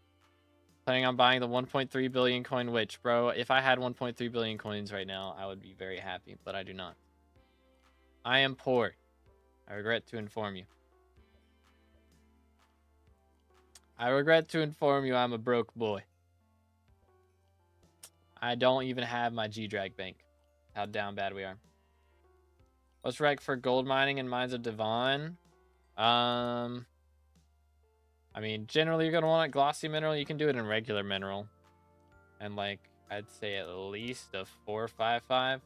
Planning on buying the 1.3 billion coin witch, bro. If I had 1.3 billion coins right now, I would be very happy, but I do not. I am poor. I regret to inform you. I regret to inform you I'm a broke boy. I don't even have my G-Drag bank. How down bad we are. Let's rank for gold mining in Mines of Devon. I mean, generally you're going to want a glossy mineral. You can do it in regular mineral. And like, I'd say at least a 455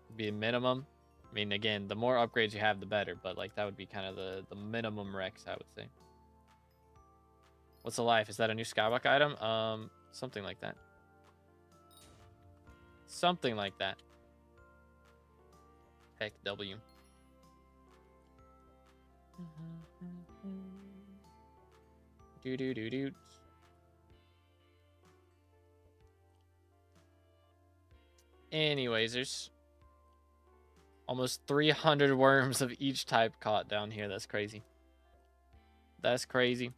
would be a minimum. I mean, again, the more upgrades you have, the better. But like, that would be kind of the minimum recs, I would say. What's a life? Is that a new SkyBlock item? Something like that. Something like that. Heck, W. Do. Anyways, there's almost 300 worms of each type caught down here. That's crazy. That's crazy.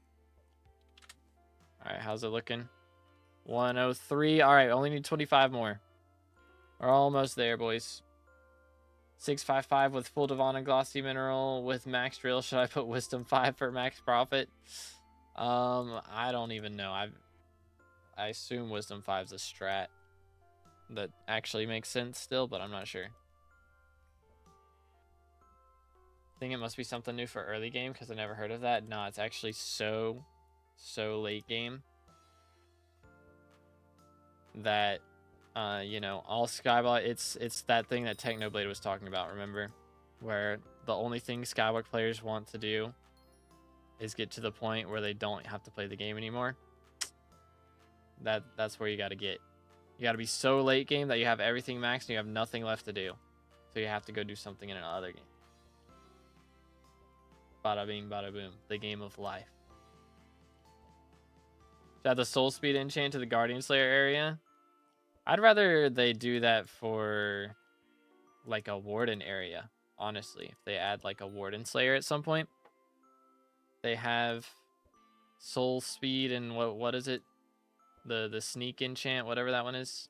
All right, how's it looking? 103. All right, only need 25 more. We're almost there, boys. 655 with full Devon and glossy mineral with max drill. Should I put wisdom 5 for max profit? I don't even know. I assume wisdom 5 is a strat that actually makes sense still, but I'm not sure. I think it must be something new for early game because I never heard of that. No, it's actually so late game that you know, all SkyBlock, it's that thing that Technoblade was talking about, remember? Where the only thing SkyBlock players want to do is get to the point where they don't have to play the game anymore. That's where you got to get. You got to be so late game that you have everything maxed and you have nothing left to do. So you have to go do something in another game. Bada bing, bada boom. The game of life. Should add the soul speed enchant to the Guardian Slayer area? I'd rather they do that for like a Warden area, honestly. If they add like a Warden Slayer at some point. They have soul speed and what is it? The sneak enchant, whatever that one is.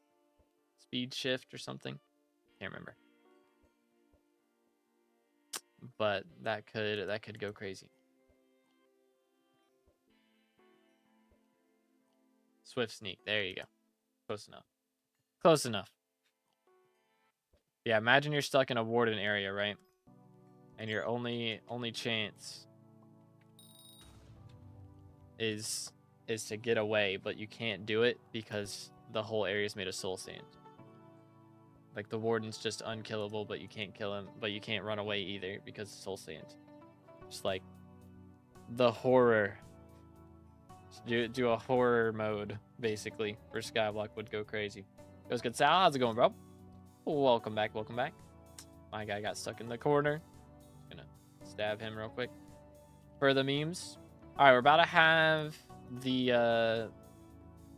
Speed shift or something. Can't remember. But that could go crazy. Swift sneak. There you go. Close enough. Close enough. Yeah, imagine you're stuck in a Warden area, right? And your only chance is to get away, but you can't do it because the whole area is made of soul sand. Like the Warden's just unkillable, but you can't kill him, but you can't run away either because it's soul sand. Just like the horror. Do a horror mode basically for SkyBlock would go crazy. Goes good, Sal. How's it going, bro? Welcome back. Welcome back. My guy got stuck in the corner. Gonna stab him real quick for the memes. All right, we're about to have the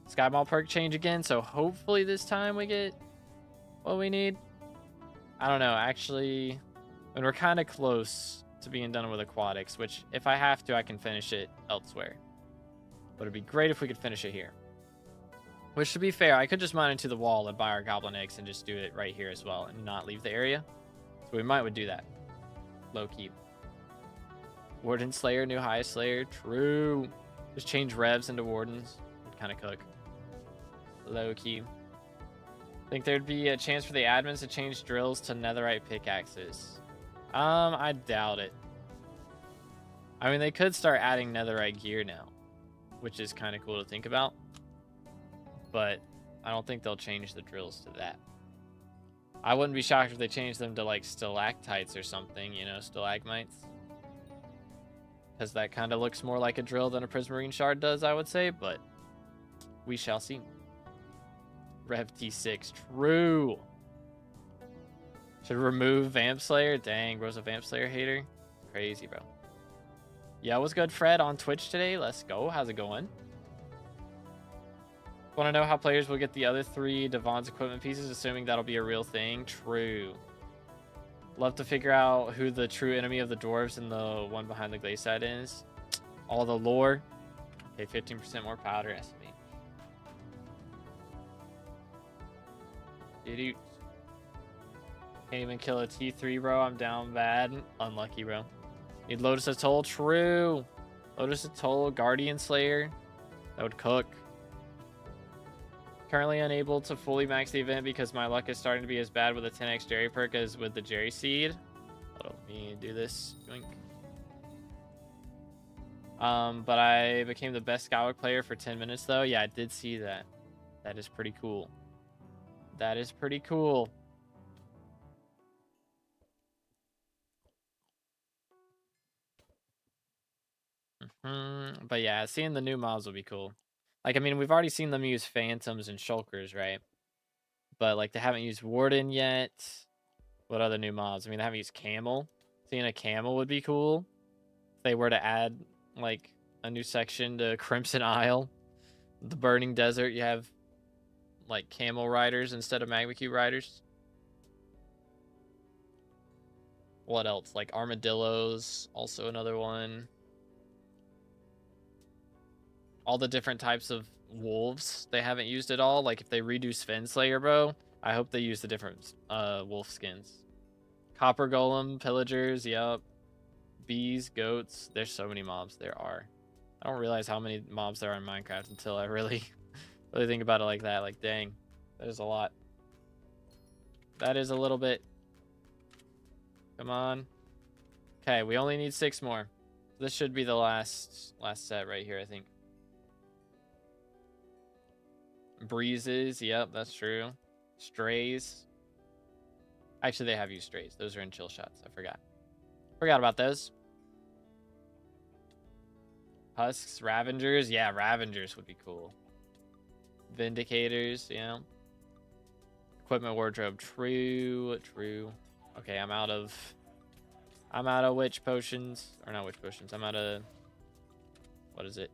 SkyBlock perk change again, so hopefully this time we get what we need. I don't know, actually, and we're kind of close to being done with aquatics, which if I have to, I can finish it elsewhere. But it'd be great if we could finish it here. Which, to be fair, I could just mine into the wall and buy our goblin eggs and just do it right here as well and not leave the area. So we would do that. Low key. Warden Slayer, new highest Slayer. True. Just change revs into wardens. Would kind of cook. Low key. Think there'd be a chance for the admins to change drills to netherite pickaxes. I doubt it. I mean, they could start adding netherite gear now, which is kind of cool to think about. But I don't think they'll change the drills to that. I wouldn't be shocked if they changed them to like stalactites or something, you know, stalagmites. Because that kind of looks more like a drill than a prismarine shard does, I would say, but we shall see. Rev T6, true. Should remove Vamp Slayer. Dang, bro's a Vamp Slayer hater. Crazy, bro. Yeah, what's good, Fred, on Twitch today? Let's go. How's it going? Want to know how players will get the other 3 Devon's equipment pieces, assuming that'll be a real thing? True. Love to figure out who the true enemy of the dwarves and the one behind the glaze side is. All the lore. Okay, 15% more powder estimate. Dude. Can't even kill a T3, bro. I'm down bad. Unlucky, bro. Need Lotus Atoll. True. Lotus Atoll, Guardian Slayer. That would cook. Currently unable to fully max the event because my luck is starting to be as bad with the 10x Jerry perk as with the Jerry Seed. Let me do this. Yoink. But I became the best SkyBlock player for 10 minutes, though. Yeah, I did see that. That is pretty cool. That is pretty cool. But yeah, seeing the new mobs will be cool. Like, I mean, we've already seen them use Phantoms and Shulkers, right? But, like, they haven't used Warden yet. What other new mobs? I mean, they haven't used Camel. Seeing a Camel would be cool. If they were to add, like, a new section to Crimson Isle. The Burning Desert, you have, like, Camel Riders instead of Magma Cube Riders. What else? Like, Armadillos, also another one. All the different types of wolves they haven't used at all. Like if they redo Sven Slayer, bro, I hope they use the different wolf skins. Copper Golem, Pillagers, yep. Bees, goats. There's so many mobs there are. I don't realize how many mobs there are in Minecraft until I really think about it like that. Like, dang, that is a lot. That is a little bit. Come on. Okay, we only need 6 more. This should be the last set right here, I think. Breezes, yep, that's true. Strays. Actually, they have used strays. Those are in chill shots. I forgot. Forgot about those. Husks, Ravengers. Yeah, Ravengers would be cool. Vindicators, yeah. Equipment wardrobe. True, true. Okay, I'm out of witch potions. Or not witch potions. I'm out of... What is it?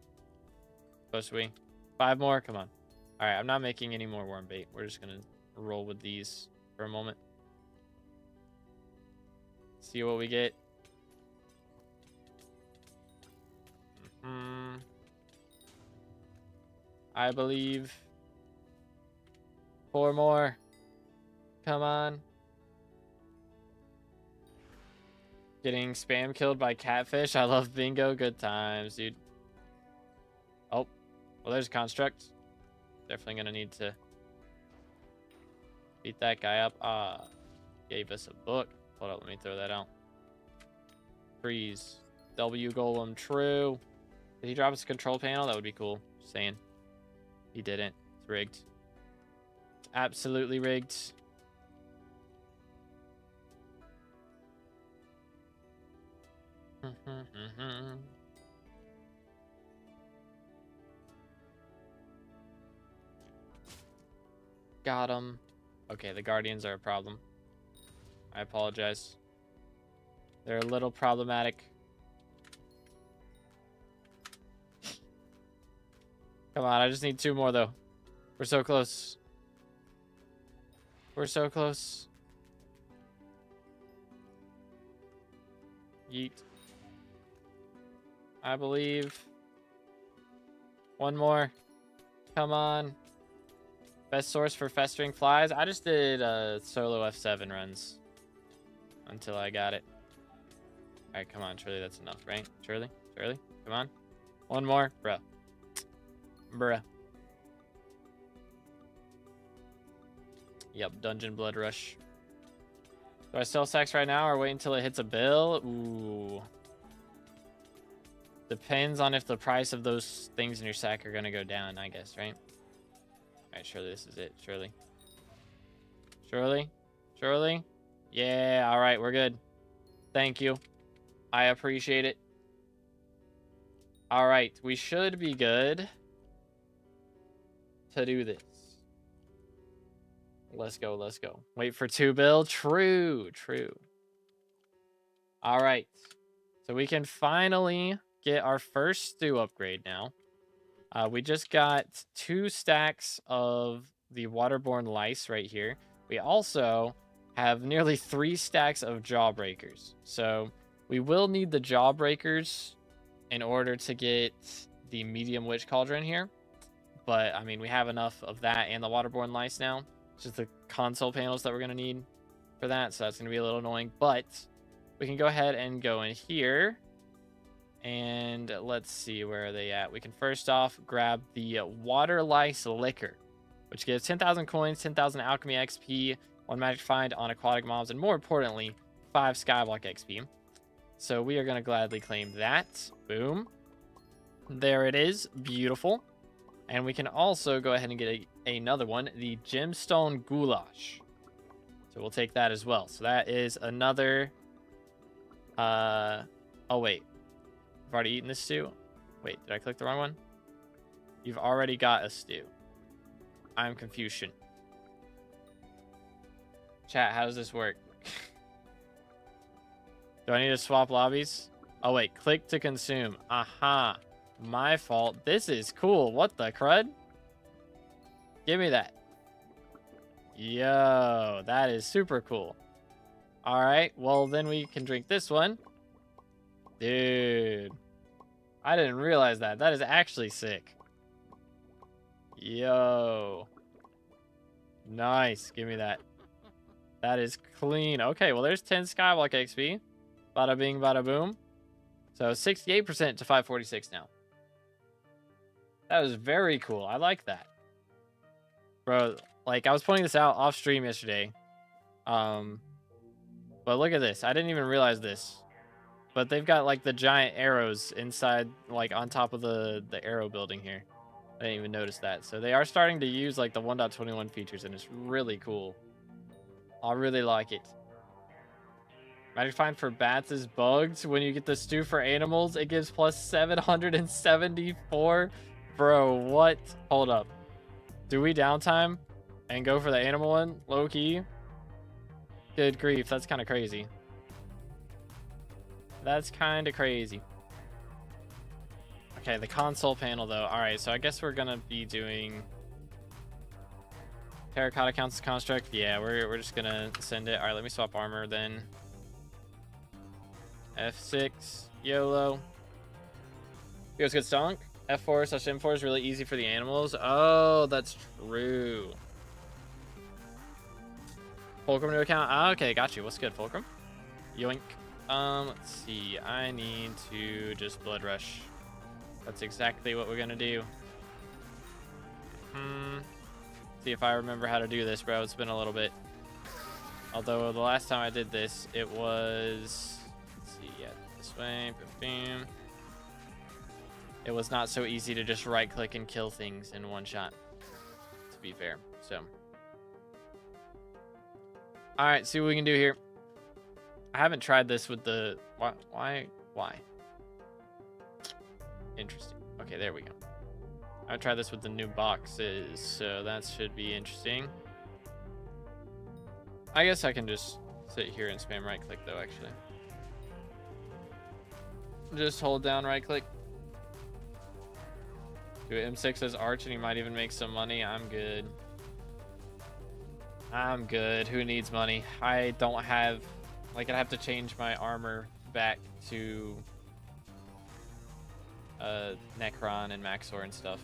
Supposed to be? 5 more? Come on. Alright, I'm not making any more worm bait. We're just gonna roll with these for a moment. See what we get. I believe. 4 more. Come on. Getting spam killed by catfish. I love bingo. Good times, dude. Oh, well, there's a construct. Definitely gonna need to beat that guy up. Gave us a book. Hold up, let me throw that out. Freeze. W Golem, true. Did he drop his control panel? That would be cool. Just saying. He didn't. It's rigged. Absolutely rigged. Got him. Okay, the Guardians are a problem. I apologize. They're a little problematic. Come on, I just need 2 more, though. We're so close. We're so close. Yeet. I believe. 1 more. Come on. Best source for festering flies. I just did solo F7 runs until I got it. All right, come on. Surely that's enough, right? Surely? Surely? Come on. 1 more. Bruh. Bruh. Yep, Dungeon Blood Rush. Do I sell sacks right now or wait until it hits a bill? Ooh. Depends on if the price of those things in your sack are going to go down, I guess, right? Alright, surely this is it. Surely. Surely? Surely? Yeah, alright, we're good. Thank you. I appreciate it. Alright, we should be good to do this. Let's go, let's go. Wait for 2 bill. True, true. Alright. So we can finally get our first stew upgrade now. We just got 2 stacks of the waterborne lice right here. We also have nearly 3 stacks of jawbreakers. So we will need the jawbreakers in order to get the medium witch cauldron here. But, I mean, we have enough of that and the waterborne lice now. It's just the console panels that we're going to need for that. So that's going to be a little annoying. But we can go ahead and go in here. And let's see, where are they at? We can first off grab the water lice liquor, which gives 10,000 coins, 10,000 alchemy XP, 1 magic find on aquatic mobs, and more importantly, 5 skyblock XP. So we are going to gladly claim that. Boom. There it is. Beautiful. And we can also go ahead and get another one, the gemstone goulash. So we'll take that as well. So that is another... Oh, wait. I've already eaten this stew. Wait, did I click the wrong one? You've already got a stew. I'm confusion. Chat, how does this work? Do I need to swap lobbies? Oh, wait. Click to consume. Aha. My fault. This is cool. What the crud? Give me that. Yo, that is super cool. All right. Well, then we can drink this one. Dude, I didn't realize that. That is actually sick. Yo. Nice. Give me that. That is clean. Okay, well, there's 10 skyblock XP. Bada bing, bada boom. So 68% to 546 now. That was very cool. I like that. Bro, like, I was pointing this out off stream yesterday. But look at this. I didn't even realize this. But they've got, like, the giant arrows inside, like, on top of the arrow building here. I didn't even notice that. So they are starting to use, like, the 1.21 features, and it's really cool. I really like it. Magic find for bats is bugged. When you get the stew for animals, it gives plus 774. Bro, what? Hold up. Do we downtime and go for the animal one? Low key? Good grief, that's kind of crazy. That's kind of crazy. Okay, the console panel though. Alright, so I guess we're gonna be doing terracotta counts as construct. Yeah, we're just gonna send it. Alright, let me swap armor then. F6, YOLO. Feels good stunk. F4/M4 is really easy for the animals. Oh, that's true. Fulcrum new account. Ah, okay, got you. What's good, Fulcrum? Yoink. Let's see. I need to just blood rush. That's exactly what we're gonna do. See if I remember how to do this, bro. It's been a little bit. Although the last time I did this, it was... Let's see, yeah, this way. Boom, boom. It was not so easy to just right-click and kill things in one shot, to be fair. So, all right, see what we can do here. I haven't tried this with the why? Interesting. Okay, there we go. I tried this with the new boxes, so that should be interesting. I guess I can just Sit here and spam right click though, actually. Just hold down right click. Do M6 as arch and he might even make some money. I'm good. I'm good. Who needs money? I don't have, like, I'd have to change my armor back to Necron and Maxor and stuff.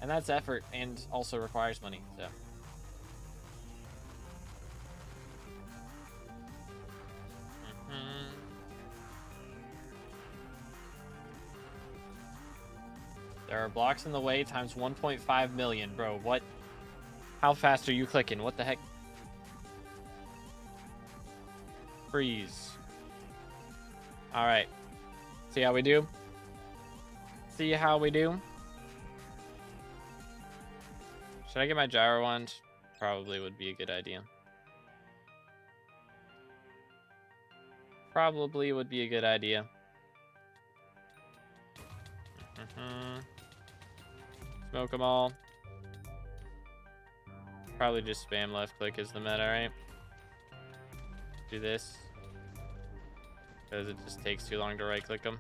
And that's effort and also requires money, so. There are blocks in the way times 1.5 million, bro. What? How fast are you clicking? What the heck? Freeze. All right. See how we do? See how we do? Should I get my gyro wand? Probably would be a good idea. Probably would be a good idea. Smoke them all. Probably just spam left click is the meta, right? Do this. Because it just takes too long to right click them.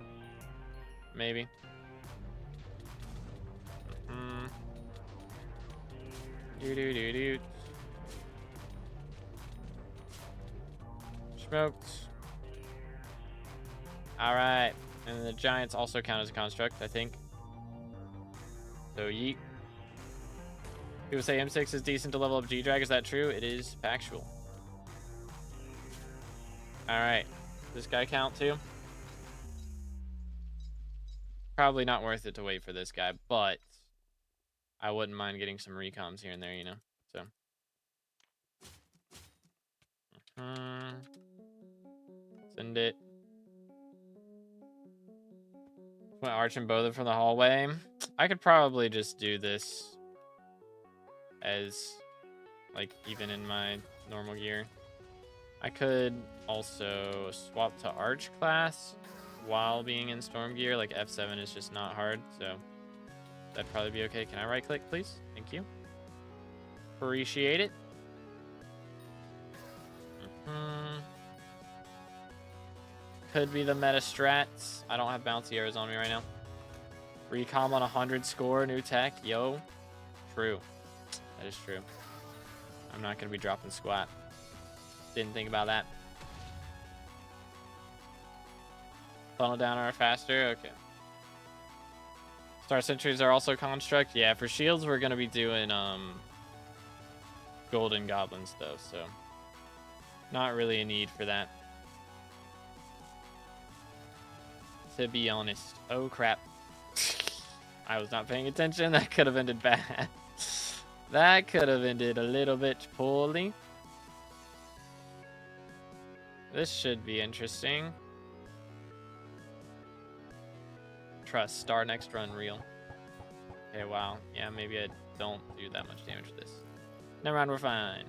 Maybe. Do. Smoked. Alright. And the giants also count as a construct, I think. So yeet. People say M6 is decent to level up G-Drag. Is that true? It is factual. Alright. Does this guy count too? Probably not worth it to wait for this guy, but I wouldn't mind getting some recoms here and there, you know? So. Send it. Went arching both from the hallway. I could probably just do this as, like, even in my normal gear. I could also swap to arch class while being in storm gear. Like F7 is just not hard, so that'd probably be okay. Can I right click, please? Thank you. Appreciate it. Could be the meta strats. I don't have bouncy arrows on me right now. Recom on 100 score, new tech. Yo. True. That is true. I'm not going to be dropping squat. Didn't think about that. Funnel down are faster. Okay. Star Sentries are also construct. Yeah, for shields, we're going to be doing Golden Goblin stuff, so not really a need for that. To be honest. Oh, crap. I was not paying attention. That could have ended bad. That could have ended a little bit poorly. This should be interesting. Trust. Star next run real. Okay, wow. Yeah, maybe I don't do that much damage to this. Never mind, we're fine.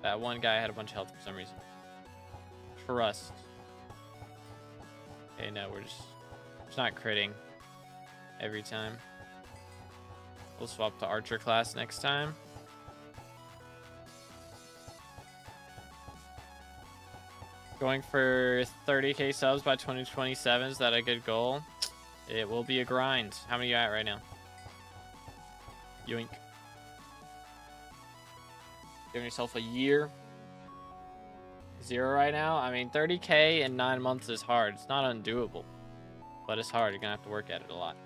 That one guy had a bunch of health for some reason. Trust. Okay, no, we're just not critting every time. We'll swap to archer class next time. Going for 30k subs by 2027. Is that a good goal? It will be a grind. How many are you at right now? Yoink. Giving yourself a year. 0 right now. I mean, 30k in 9 months is hard. It's not undoable, but it's hard. You're gonna have to work at it a lot.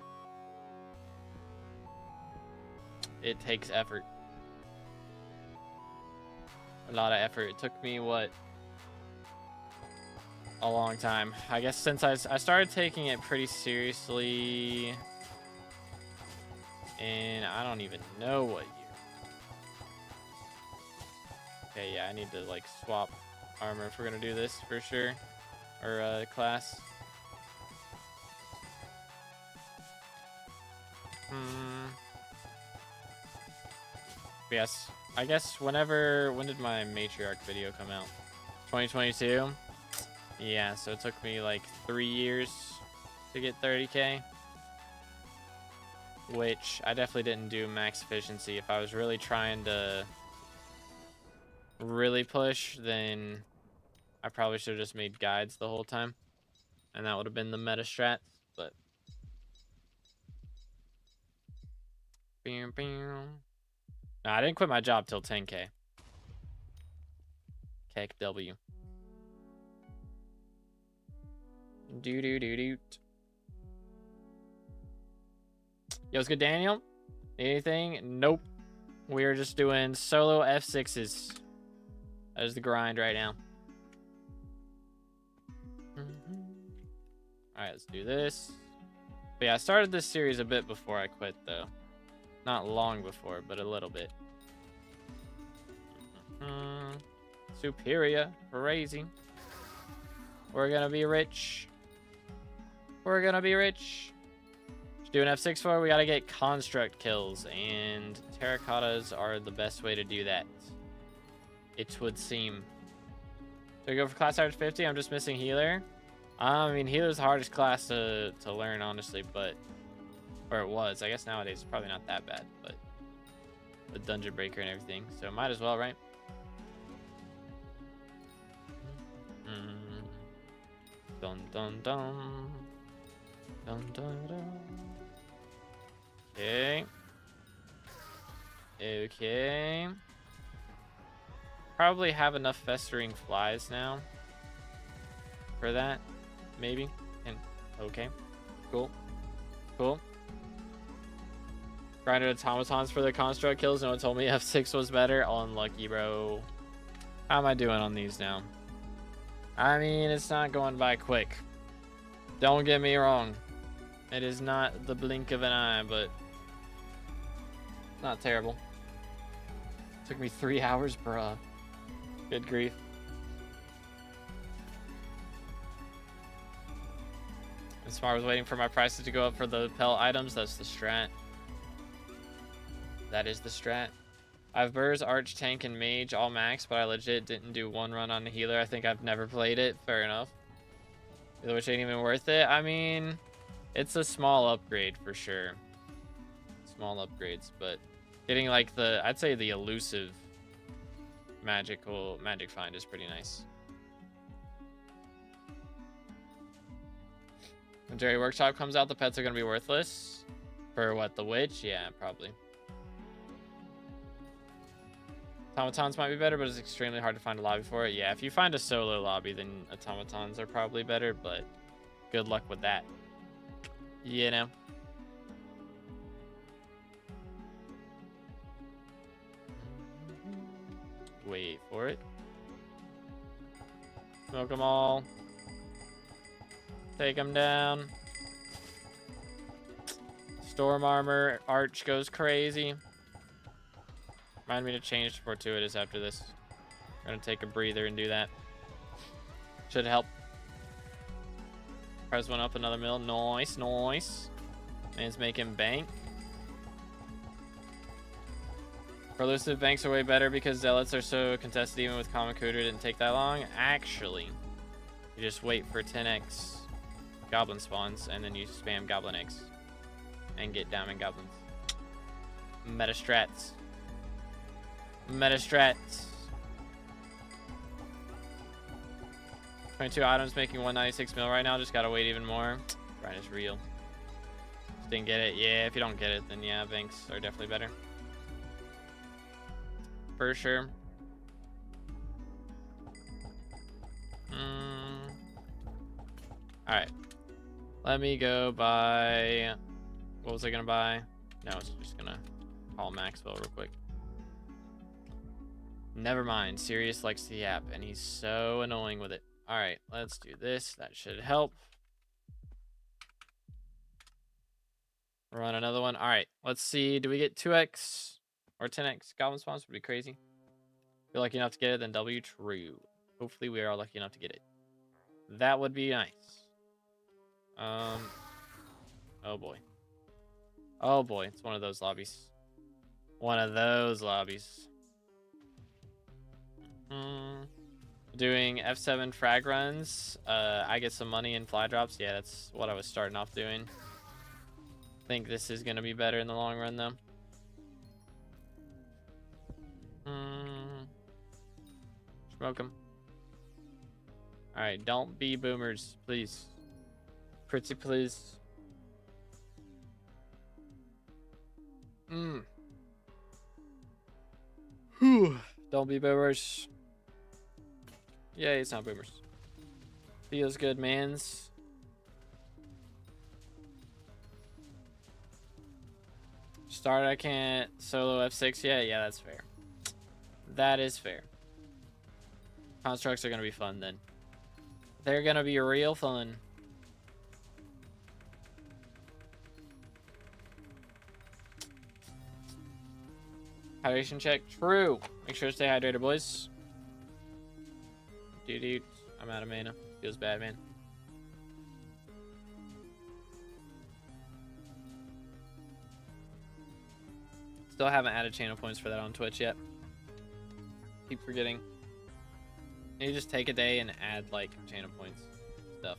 It takes effort. A lot of effort. It took me, what, a long time. I guess since I started taking it pretty seriously in, I don't even know what year. Okay, yeah, I need to, like, swap armor if we're gonna do this for sure, or class. Yes, I guess when did my matriarch video come out? 2022. Yeah, so it took me like 3 years to get 30k, which I definitely didn't do max efficiency. If I was really trying to really push, then I probably should have just made guides the whole time. And that would have been the meta strats, but... No, I didn't quit my job till 10K. Keck W. Do. Yo, what's good, Daniel? Anything? Nope. We're just doing solo F6s. That is the grind right now. Alright, let's do this. But yeah, I started this series a bit before I quit, though. Not long before, but a little bit. Superior. Crazy. We're gonna be rich. We're gonna be rich. To do an F6 for, we gotta get construct kills, and terracottas are the best way to do that. It would seem. So we go for class average 50. I'm just missing healer. I mean, healer's the hardest class to learn, honestly, but... Or it was. I guess nowadays it's probably not that bad, but... The dungeon breaker and everything. So might as well, right? Dun dun dun. Dun dun dun. Okay. Okay. Probably have enough festering flies now. For that. Maybe. And okay. Cool. Cool. Grinded automatons for the construct kills. No one told me F6 was better. Unlucky, bro. How am I doing on these now? I mean, it's not going by quick. Don't get me wrong. It is not the blink of an eye, but not terrible. Took me 3 hours, bruh. Good grief. And Smart was waiting for my prices to go up for the pelt items. That's the strat. That is the strat. I have Burrs, Arch, Tank, and Mage all max, but I legit didn't do one run on the healer. I think I've never played it. Fair enough. Which ain't even worth it. I mean, it's a small upgrade for sure. Small upgrades, but getting like the, I'd say the elusive magic find is pretty nice. When Jerry Workshop comes out, the pets are going to be worthless. For what, the witch? Yeah, probably. Automatons might be better, but it's extremely hard to find a lobby for it. Yeah, if you find a solo lobby, then automatons are probably better, but good luck with that. You know? Wait for it. Smoke them all. Take them down. Storm armor. Arch goes crazy. Remind me to change to fortuitous after this. I'm gonna take a breather and do that. Should help. Press one up another mill. Nice, nice. Man's making bank. For elusive, banks are way better because zealots are so contested. Even with common cooter, didn't take that long. Actually, you just wait for 10x goblin spawns and then you spam goblin eggs and get diamond goblins. Meta strats. Meta strats. 22 items making 196 mil right now. Just gotta wait even more. Grind is real. Just didn't get it. Yeah, if you don't get it, then yeah, banks are definitely better. For sure. Alright. Let me go buy... What was I gonna buy? No, I was just gonna call Maxwell real quick. Never mind. Sirius likes the app, and he's so annoying with it. All right, let's do this. That should help. Run another one. All right, let's see. Do we get 2x or 10x goblin spawns? Would be crazy. If you're lucky enough to get it, then W. True. Hopefully, we are lucky enough to get it. That would be nice. Oh boy. Oh boy, it's one of those lobbies. One of those lobbies. Doing F7 frag runs. I get some money in fly drops. Yeah, that's what I was starting off doing. I think this is going to be better in the long run, though. Smoke them. Alright, don't be boomers, please. Pretty please. Whew. Don't be boomers. Yay, it's not boomers. Feels good, mans. Start, I can't solo F6 yet. Yeah, that's fair. That is fair. Constructs are going to be fun then. They're going to be real fun. Hydration check. True. Make sure to stay hydrated, boys. Dude, I'm out of mana. Feels bad, man. Still haven't added channel points for that on Twitch yet. Keep forgetting. You just take a day and add like channel points stuff.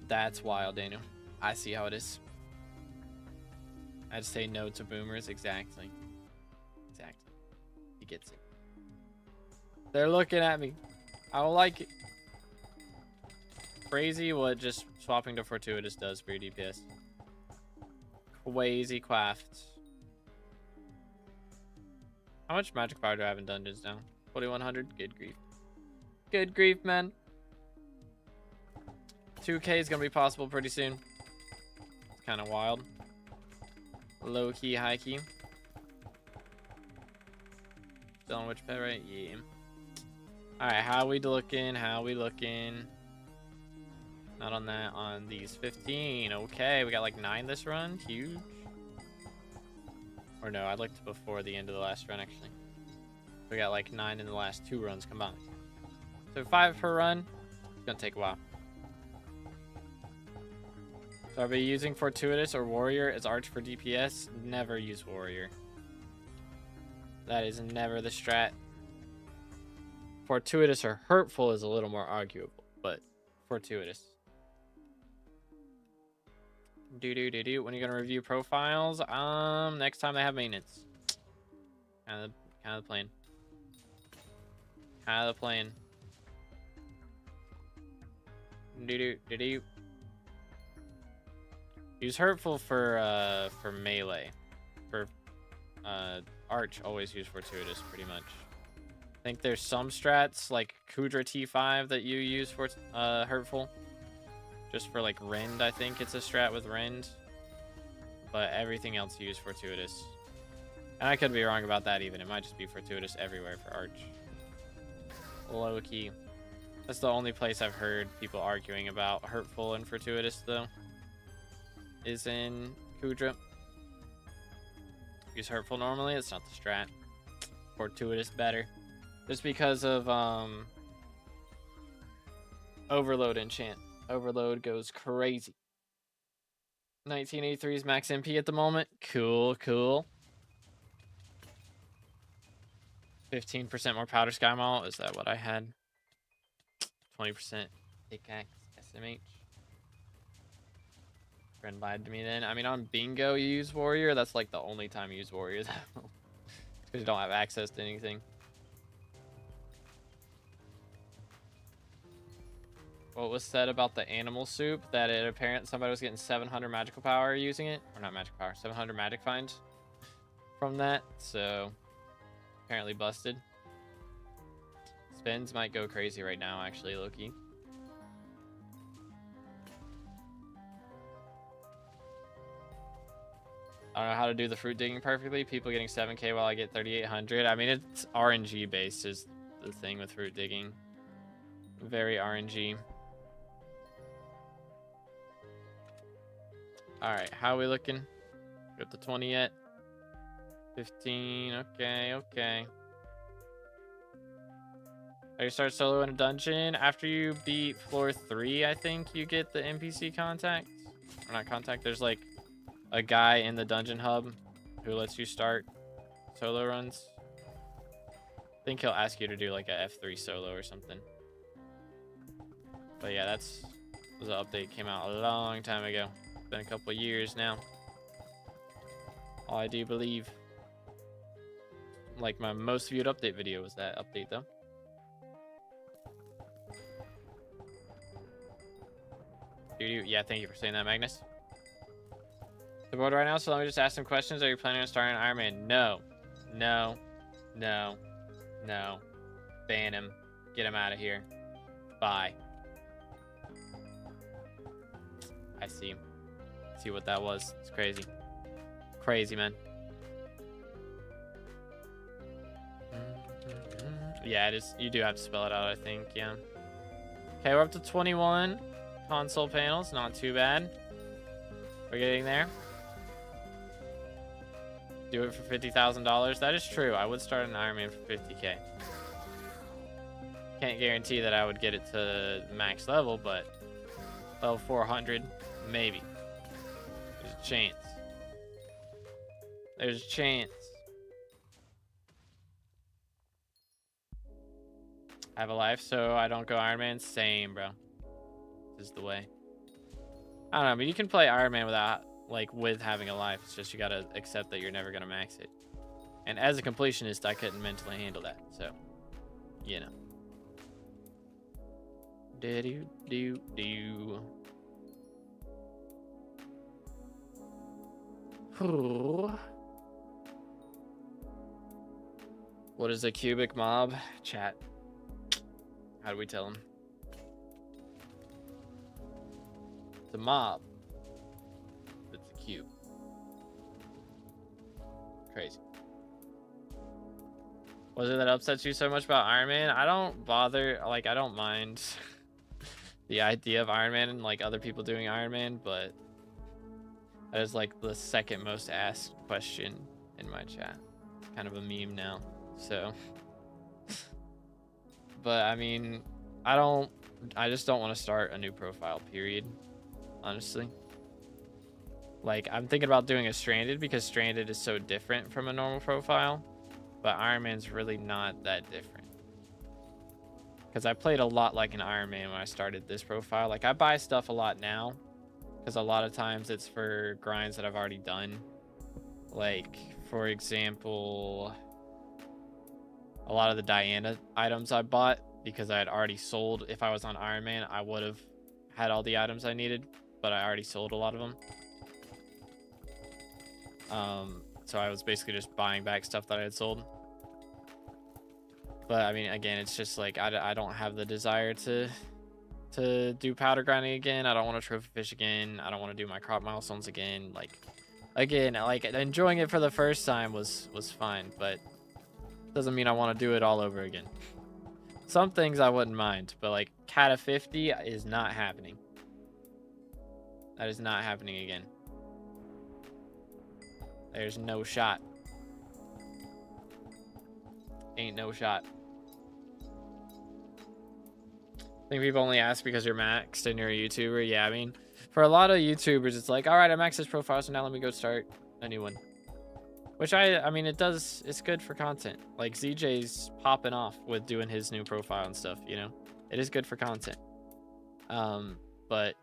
That's wild, Daniel. I see how it is. I'd say no to boomers. Exactly. Exactly. He gets it. They're looking at me. I don't like it. Crazy what just swapping to fortuitous does for your DPS. Crazy quaft. How much magic power do I have in dungeons now? 2100. Good grief. Good grief, man. 2K is gonna be possible pretty soon. It's kind of wild. Low key, high key. Still on which pet, right? Yeah. Alright, how we looking? How we looking? Not on that. On these 15. Okay, we got like 9 this run. Huge. Or no, I looked before the end of the last run, actually. We got like 9 in the last 2 runs combined. So 5 per run. It's gonna take a while. So are we using Fortuitous or Warrior as Arch for DPS? Never use Warrior. That is never the strat. Fortuitous or Hurtful is a little more arguable, but Fortuitous. When are you gonna review profiles? Next time they have maintenance. Kind of the plan. Kind of the plan. Use Hurtful for melee. For Arch, always use Fortuitous pretty much. I think there's some strats like Kudra T5 that you use for Hurtful. Just for like Rend, I think it's a strat with Rend. But everything else you use Fortuitous. And I could be wrong about that even. It might just be Fortuitous everywhere for Arch. Low key. That's the only place I've heard people arguing about Hurtful and Fortuitous though. Is in Kudra. Use Hurtful normally, it's not the strat. Fortuitous better. Just because of Overload enchant. Overload goes crazy. 1983's max MP at the moment. Cool, cool. 15% more powder sky mall. Is that what I had? 20% pickaxe SMH. Friend lied to me then. I mean, on bingo you use Warrior. That's like the only time you use Warrior. Because you don't have access to anything. What was said about the animal soup? That it apparent somebody was getting 700 magical power using it. Or not magical power, 700 magic finds from that. So apparently busted. Spins might go crazy right now, actually, Loki. I don't know how to do the fruit digging perfectly. People getting 7k while I get 3,800. I mean, it's RNG based is the thing with fruit digging. Very RNG. Alright, how are we looking? Got the 20 yet? 15, okay, okay. You start solo in a dungeon. After you beat floor 3, I think you get the NPC contact. Or not contact, there's like a guy in the dungeon hub who lets you start solo runs. I think he'll ask you to do like a F3 solo or something. But yeah, was an update came out a long time ago. It's been a couple years now. I do believe. like my most viewed update video was that update though. Yeah, thank you for saying that, Magnus. The board right now, so let me just ask some questions. Are you planning on starting Iron Man? No. No. No. No. Ban him. Get him out of here. Bye. I see. See what that was. It's crazy. Crazy, man. Yeah, it is. You do have to spell it out, I think. Yeah. Okay, we're up to 21 console panels. Not too bad. We're getting there. Do it for $50,000. That is true. I would start an Iron Man for 50K. Can't guarantee that I would get it to max level, but level 400, maybe. There's a chance. There's a chance. I have a life, so I don't go Iron Man. Same, bro. This is the way. I don't know, but you can play Iron Man without, like, with having a life. It's just you gotta accept that you're never gonna max it. And as a completionist, I couldn't mentally handle that, so, you know. Do-do-do-do. What is a cubic mob? Chat. How do we tell him? It's a mob. It's a cube. Crazy. Was it that upsets you so much about Iron Man? I don't bother, like, I don't mind the idea of Iron Man and, like, other people doing Iron Man, but that is, like, the second most asked question in my chat. It's kind of a meme now, so. But, I mean, I just don't want to start a new profile, period, honestly. Like, I'm thinking about doing a Stranded because Stranded is so different from a normal profile. But Iron Man's really not that different. Because I played a lot like an Iron Man when I started this profile. Like, I buy stuff a lot now. Because a lot of times it's for grinds that I've already done. Like, for example, a lot of the Diana items I bought because I had already sold. If I was on Iron Man, I would have had all the items I needed. But I already sold a lot of them. So I was basically just buying back stuff that I had sold. But I mean, again, it's just like I don't have the desire to do powder grinding again. I don't want to trophy fish again. I don't want to do my crop milestones again. Like, again, like enjoying it for the first time was fine, but doesn't mean I want to do it all over again. Some things I wouldn't mind, but like Cata 50 is not happening. That is not happening again. There's no shot. Ain't no shot. I think people only ask because you're maxed and you're a YouTuber. Yeah, I mean, for a lot of YouTubers, it's like, all right, I maxed this profile, so now let me go start a new one. Which I mean, it's good for content. Like ZJ's popping off with doing his new profile and stuff, you know? It is good for content. But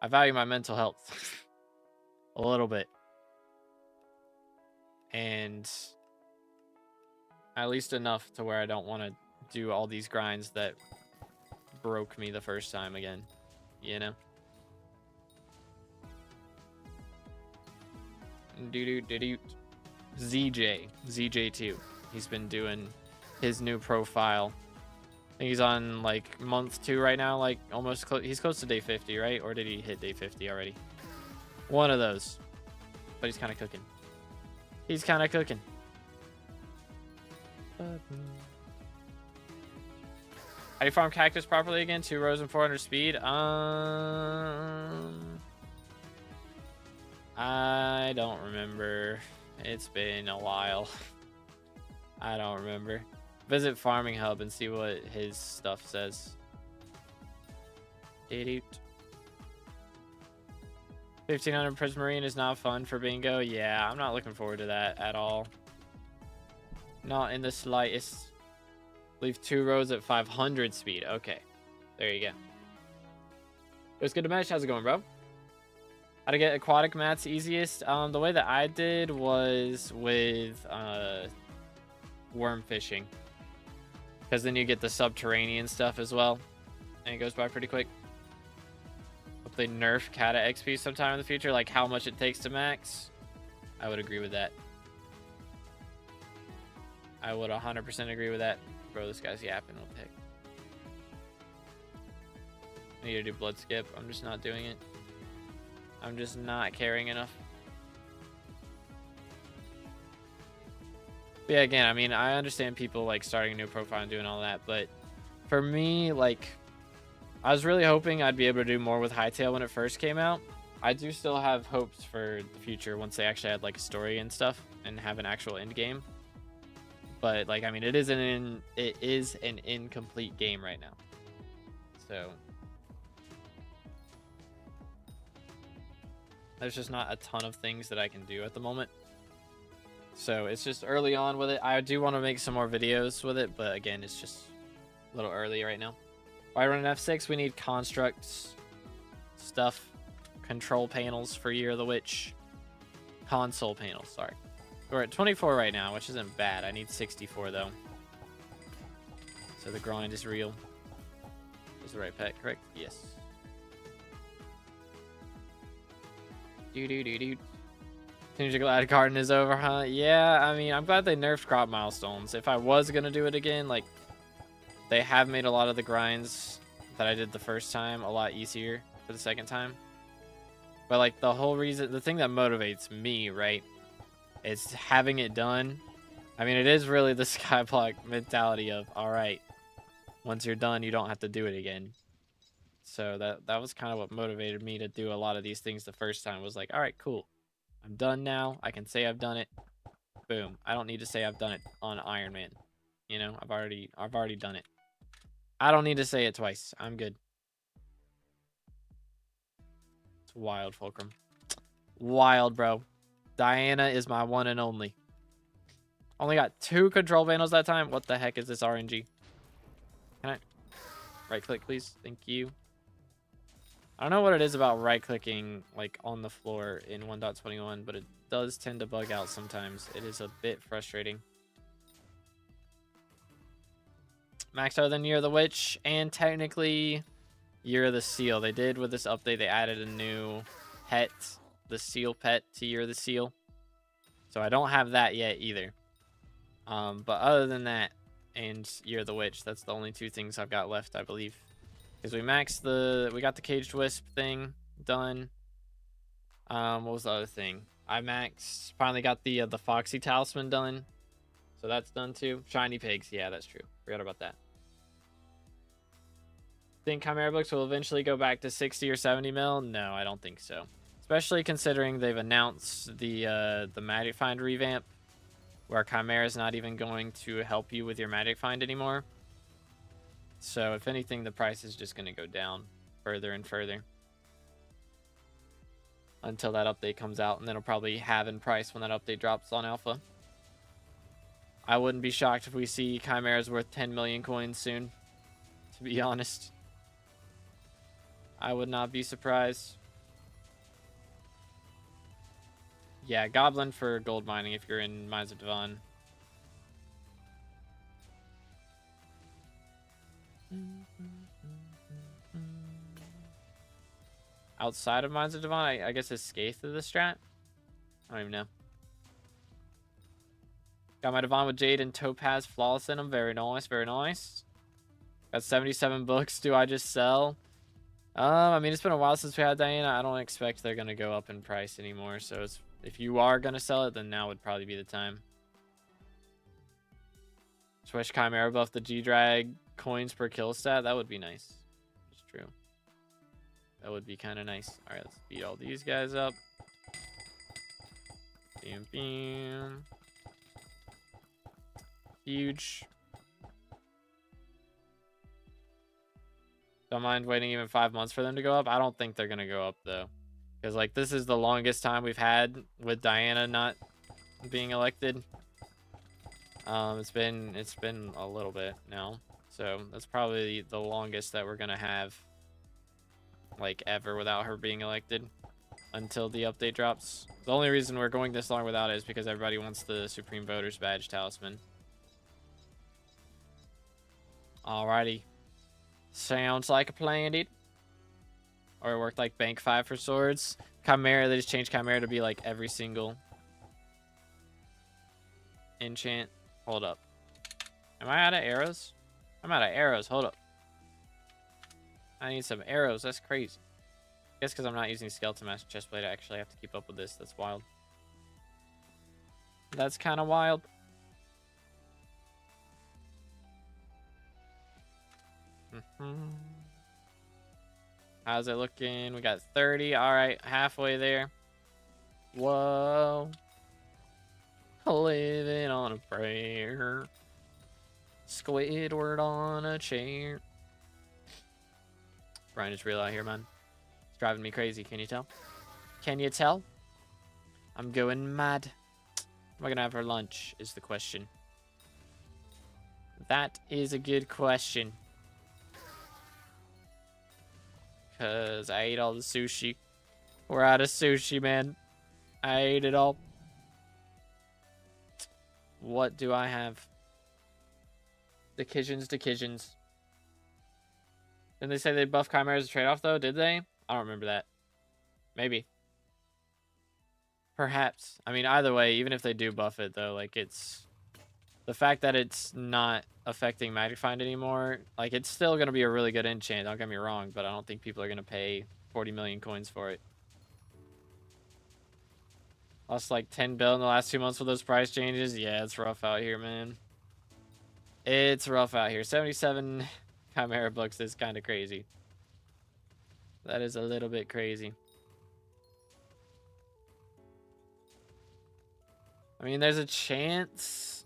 I value my mental health a little bit. And at least enough to where I don't want to do all these grinds that broke me the first time again, you know? ZJ2. He's been doing his new profile. I think he's on like month 2 right now, like almost he's close to day 50, right? Or did he hit day 50 already? One of those. But he's kind of cooking. He's kind of cooking. How do you farm cactus properly again? 2 rows and 400 speed. I don't remember. It's been a while. I don't remember. Visit Farming Hub and see what his stuff says. 1500 Prismarine is not fun for bingo. Yeah, I'm not looking forward to that at all. Not in the slightest. Leave 2 rows at 500 speed. Okay. There you go. It was good to match. How's it going, bro? How to get aquatic mats easiest? The way that I did was with worm fishing. Because then you get the subterranean stuff as well. And it goes by pretty quick. Hope they nerf Kata XP sometime in the future. Like how much it takes to max. I would agree with that. I would 100% agree with that. Bro, this guy's yapping. What the heck? I need to do blood skip. I'm just not doing it. I'm just not caring enough. But yeah, again, I mean, I understand people like starting a new profile and doing all that, but for me, like, I was really hoping I'd be able to do more with Hytale when it first came out. I do still have hopes for the future once they actually add like a story and stuff and have an actual end game. But like, I mean, it is an incomplete game right now. So there's just not a ton of things that I can do at the moment. So it's just early on with it. I do want to make some more videos with it, but again, it's just a little early right now. Why run an F6? We need constructs, stuff, control panels for Year of the Witch, console panels, sorry. We're at 24 right now, which isn't bad. I need 64 though. So the grind is real. Is the right pet, correct? Yes. Do. Ninja Glad Garden is over, huh? Yeah, I mean, I'm glad they nerfed crop milestones. If I was gonna do it again, like, they have made a lot of the grinds that I did the first time a lot easier for the second time. But like the whole reason, the thing that motivates me, right, is having it done. I mean, it is really the SkyBlock mentality of, all right, once you're done, you don't have to do it again. So that was kind of what motivated me to do a lot of these things the first time. Was like, all right, cool. I'm done now. I can say I've done it. Boom. I don't need to say I've done it on Iron Man. You know, I've already done it. I don't need to say it twice. I'm good. It's wild, Fulcrum. Wild, bro. Diana is my one and only. Only got 2 control panels that time. What the heck is this RNG? Can I right click, please? Thank you. I don't know what it is about right-clicking like on the floor in 1.21, but it does tend to bug out sometimes. It is a bit frustrating. Maxed out than Year of the Witch, and technically Year of the Seal. They did with this update, they added a new pet, the Seal pet to Year of the Seal. So I don't have that yet either. But other than that, and Year of the Witch, that's the only 2 things I've got left, I believe. Because we got the Caged Wisp thing done. What was the other thing? I finally got the Foxy Talisman done. So that's done too. Shiny Pigs, yeah, that's true. Forgot about that. Think Chimera books will eventually go back to 60 or 70 mil? No, I don't think so. Especially considering they've announced the Magic Find revamp, where Chimera is not even going to help you with your Magic Find anymore. So if anything, the price is just going to go down further and further until that update comes out, and then it'll probably halve in price when that update drops on alpha. I wouldn't be shocked if we see Chimera's worth 10 million coins soon, to be honest. I would not be surprised. Yeah, Goblin for gold mining if you're in Mines of Devon. Outside of Mines of Devon, I guess is Scathe to the strat? I don't even know. Got my Devon with Jade and Topaz Flawless in them. Very nice, very nice. Got 77 books. Do I just sell? I mean, it's been a while since we had Diana. I don't expect they're going to go up in price anymore. So if you are going to sell it, then now would probably be the time. Switch Chimera buff the G-Drag coins per kill stat. That would be nice. It's true. That would be kind of nice. All right, let's beat all these guys up. Bam, bam. Huge. Don't mind waiting even 5 months for them to go up. I don't think they're going to go up, though. Because, like, this is the longest time we've had with Diana not being elected. It's been a little bit now. So, that's probably the longest that we're going to have, like, ever without her being elected until the update drops. The only reason we're going this long without it is because everybody wants the Supreme Voters Badge Talisman. Alrighty. Sounds like a plan, dude. Or it worked like Bank 5 for swords. Chimera, they just changed Chimera to be like every single enchant. Hold up. Am I out of arrows? I'm out of arrows. Hold up. I need some arrows. That's crazy. I guess because I'm not using Skeleton Master Chestplate, I actually have to keep up with this. That's wild. That's kind of wild. How's it looking? We got 30. All right, halfway there. Whoa. Living on a prayer. Squidward on a chair. Brian is real out here, man. It's driving me crazy. Can you tell? Can you tell? I'm going mad. What am I gonna have for lunch is the question. That is a good question. Because I ate all the sushi. We're out of sushi, man. I ate it all. What do I have? The Kitchens. Didn't they say they buff Chimera as a trade-off, though? Did they? I don't remember that. Maybe. Perhaps. I mean, either way, even if they do buff it, though, like, it's... The fact that it's not affecting Magic Find anymore, like, it's still going to be a really good enchant, don't get me wrong, but I don't think people are going to pay 40 million coins for it. Lost, like, 10 bill in the last 2 months with those price changes. Yeah, it's rough out here, man. It's rough out here. 77 Chimera books is kind of crazy. That is a little bit crazy. I mean, there's a chance...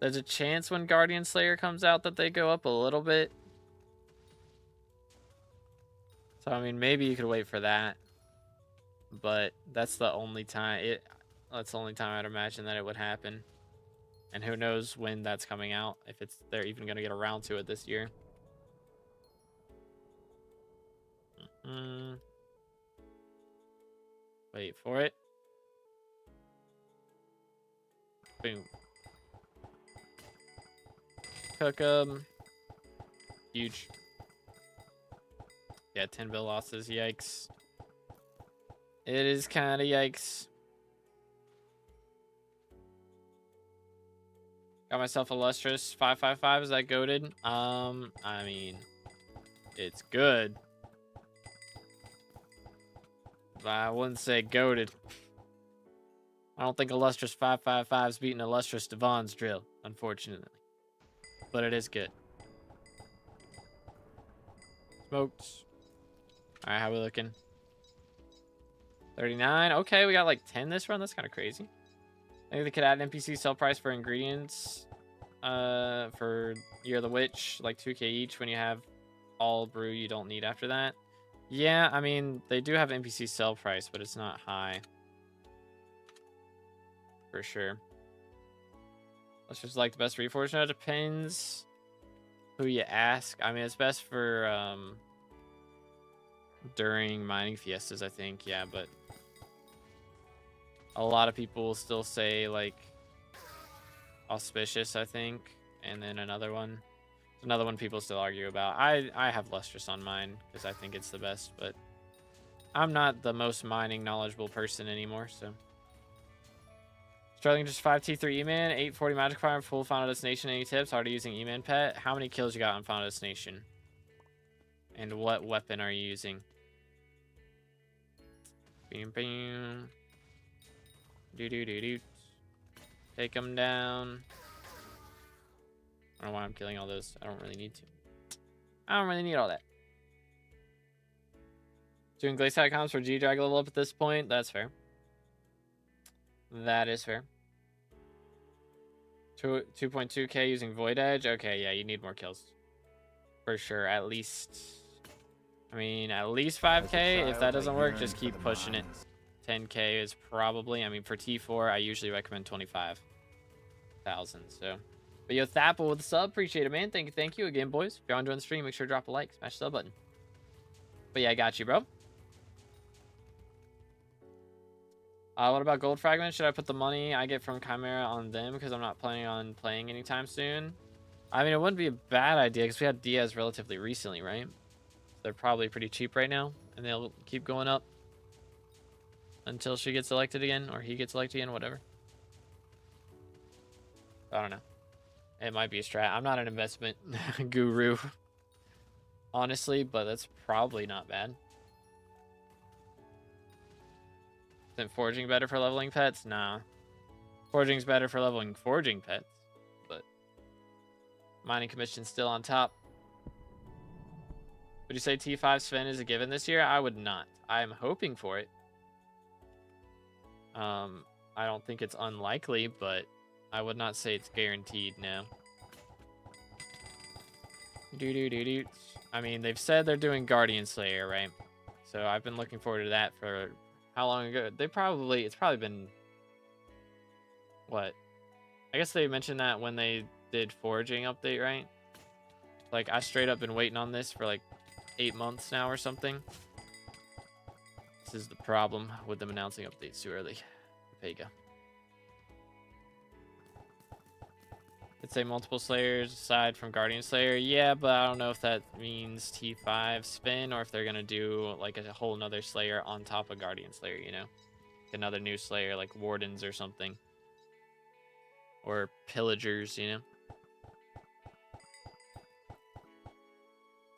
There's a chance when Guardian Slayer comes out that they go up a little bit. So, I mean, maybe you could wait for that. But that's the only time... That's the only time I'd imagine that it would happen. And who knows when that's coming out. If they're even going to get around to it this year. Wait for it. Boom. Cook 'em. Huge. Yeah, 10 bill losses. Yikes. It is kind of yikes. Got myself a lustrous 555. Is that goated? I mean, it's good. But I wouldn't say goated. I don't think a lustrous 555 is beating a lustrous Devon's drill, unfortunately. But it is good. Smoked. Alright, how we looking? 39. Okay, we got like 10 this run. That's kind of crazy. I think they could add NPC sell price for ingredients. For Year of the Witch, like 2k each when you have all brew you don't need after that. Yeah, I mean, they do have NPC sell price, but it's not high. For sure. Let's just like the best reforge. Now it depends who you ask. I mean, it's best for during mining fiestas, I think. Yeah, but a lot of people will still say like auspicious, I think, and then another one people still argue about. I have lustrous on mine because I think it's the best, but I'm not the most mining knowledgeable person anymore, so. Struggling just 5 T3 E-Man, 840 Magic Fire, full Final Destination. Any tips? Already using E-Man Pet. How many kills you got on Final Destination? And what weapon are you using? Bam, bam. Do. Take them down. I don't know why I'm killing all those. I don't really need to. I don't really need all that. Doing Glacial comps for G-Drag level up at this point? That's fair. That is fair. 2.2k using Void Edge. Okay, yeah, you need more kills. For sure. At least... I mean, at least 5k. If that doesn't work, just keep pushing it. 10k is probably... I mean, for T4, I usually recommend 25,000, so... But yo, Thapple with the sub. Appreciate it, man. Thank you again, boys. If you're enjoying the stream, make sure to drop a like. Smash the sub button. But yeah, I got you, bro. What about gold fragments? Should I put the money I get from Chimera on them because I'm not planning on playing anytime soon? I mean, it wouldn't be a bad idea because we had Diaz relatively recently, right? They're probably pretty cheap right now, and they'll keep going up until she gets elected again, or he gets elected again, whatever. I don't know. It might be a strat. I'm not an investment guru, honestly, but that's probably not bad. Isn't forging better for leveling pets? Nah. Forging's better for leveling forging pets, but mining commission's still on top. Would you say T5 Sven is a given this year? I would not. I am hoping for it. I don't think it's unlikely, but I would not say it's guaranteed, no. I mean, they've said they're doing Guardian Slayer, right? So I've been looking forward to that for how long ago? It's probably been, what? I guess they mentioned that when they did Foraging update, right? Like, I straight up been waiting on this for like 8 months now or something. This is the problem with them announcing updates too early. Vega. It'd say multiple Slayers aside from Guardian Slayer. Yeah, but I don't know if that means T5 spin or if they're going to do like a whole nother Slayer on top of Guardian Slayer, you know? Another new Slayer like Wardens or something. Or Pillagers, you know?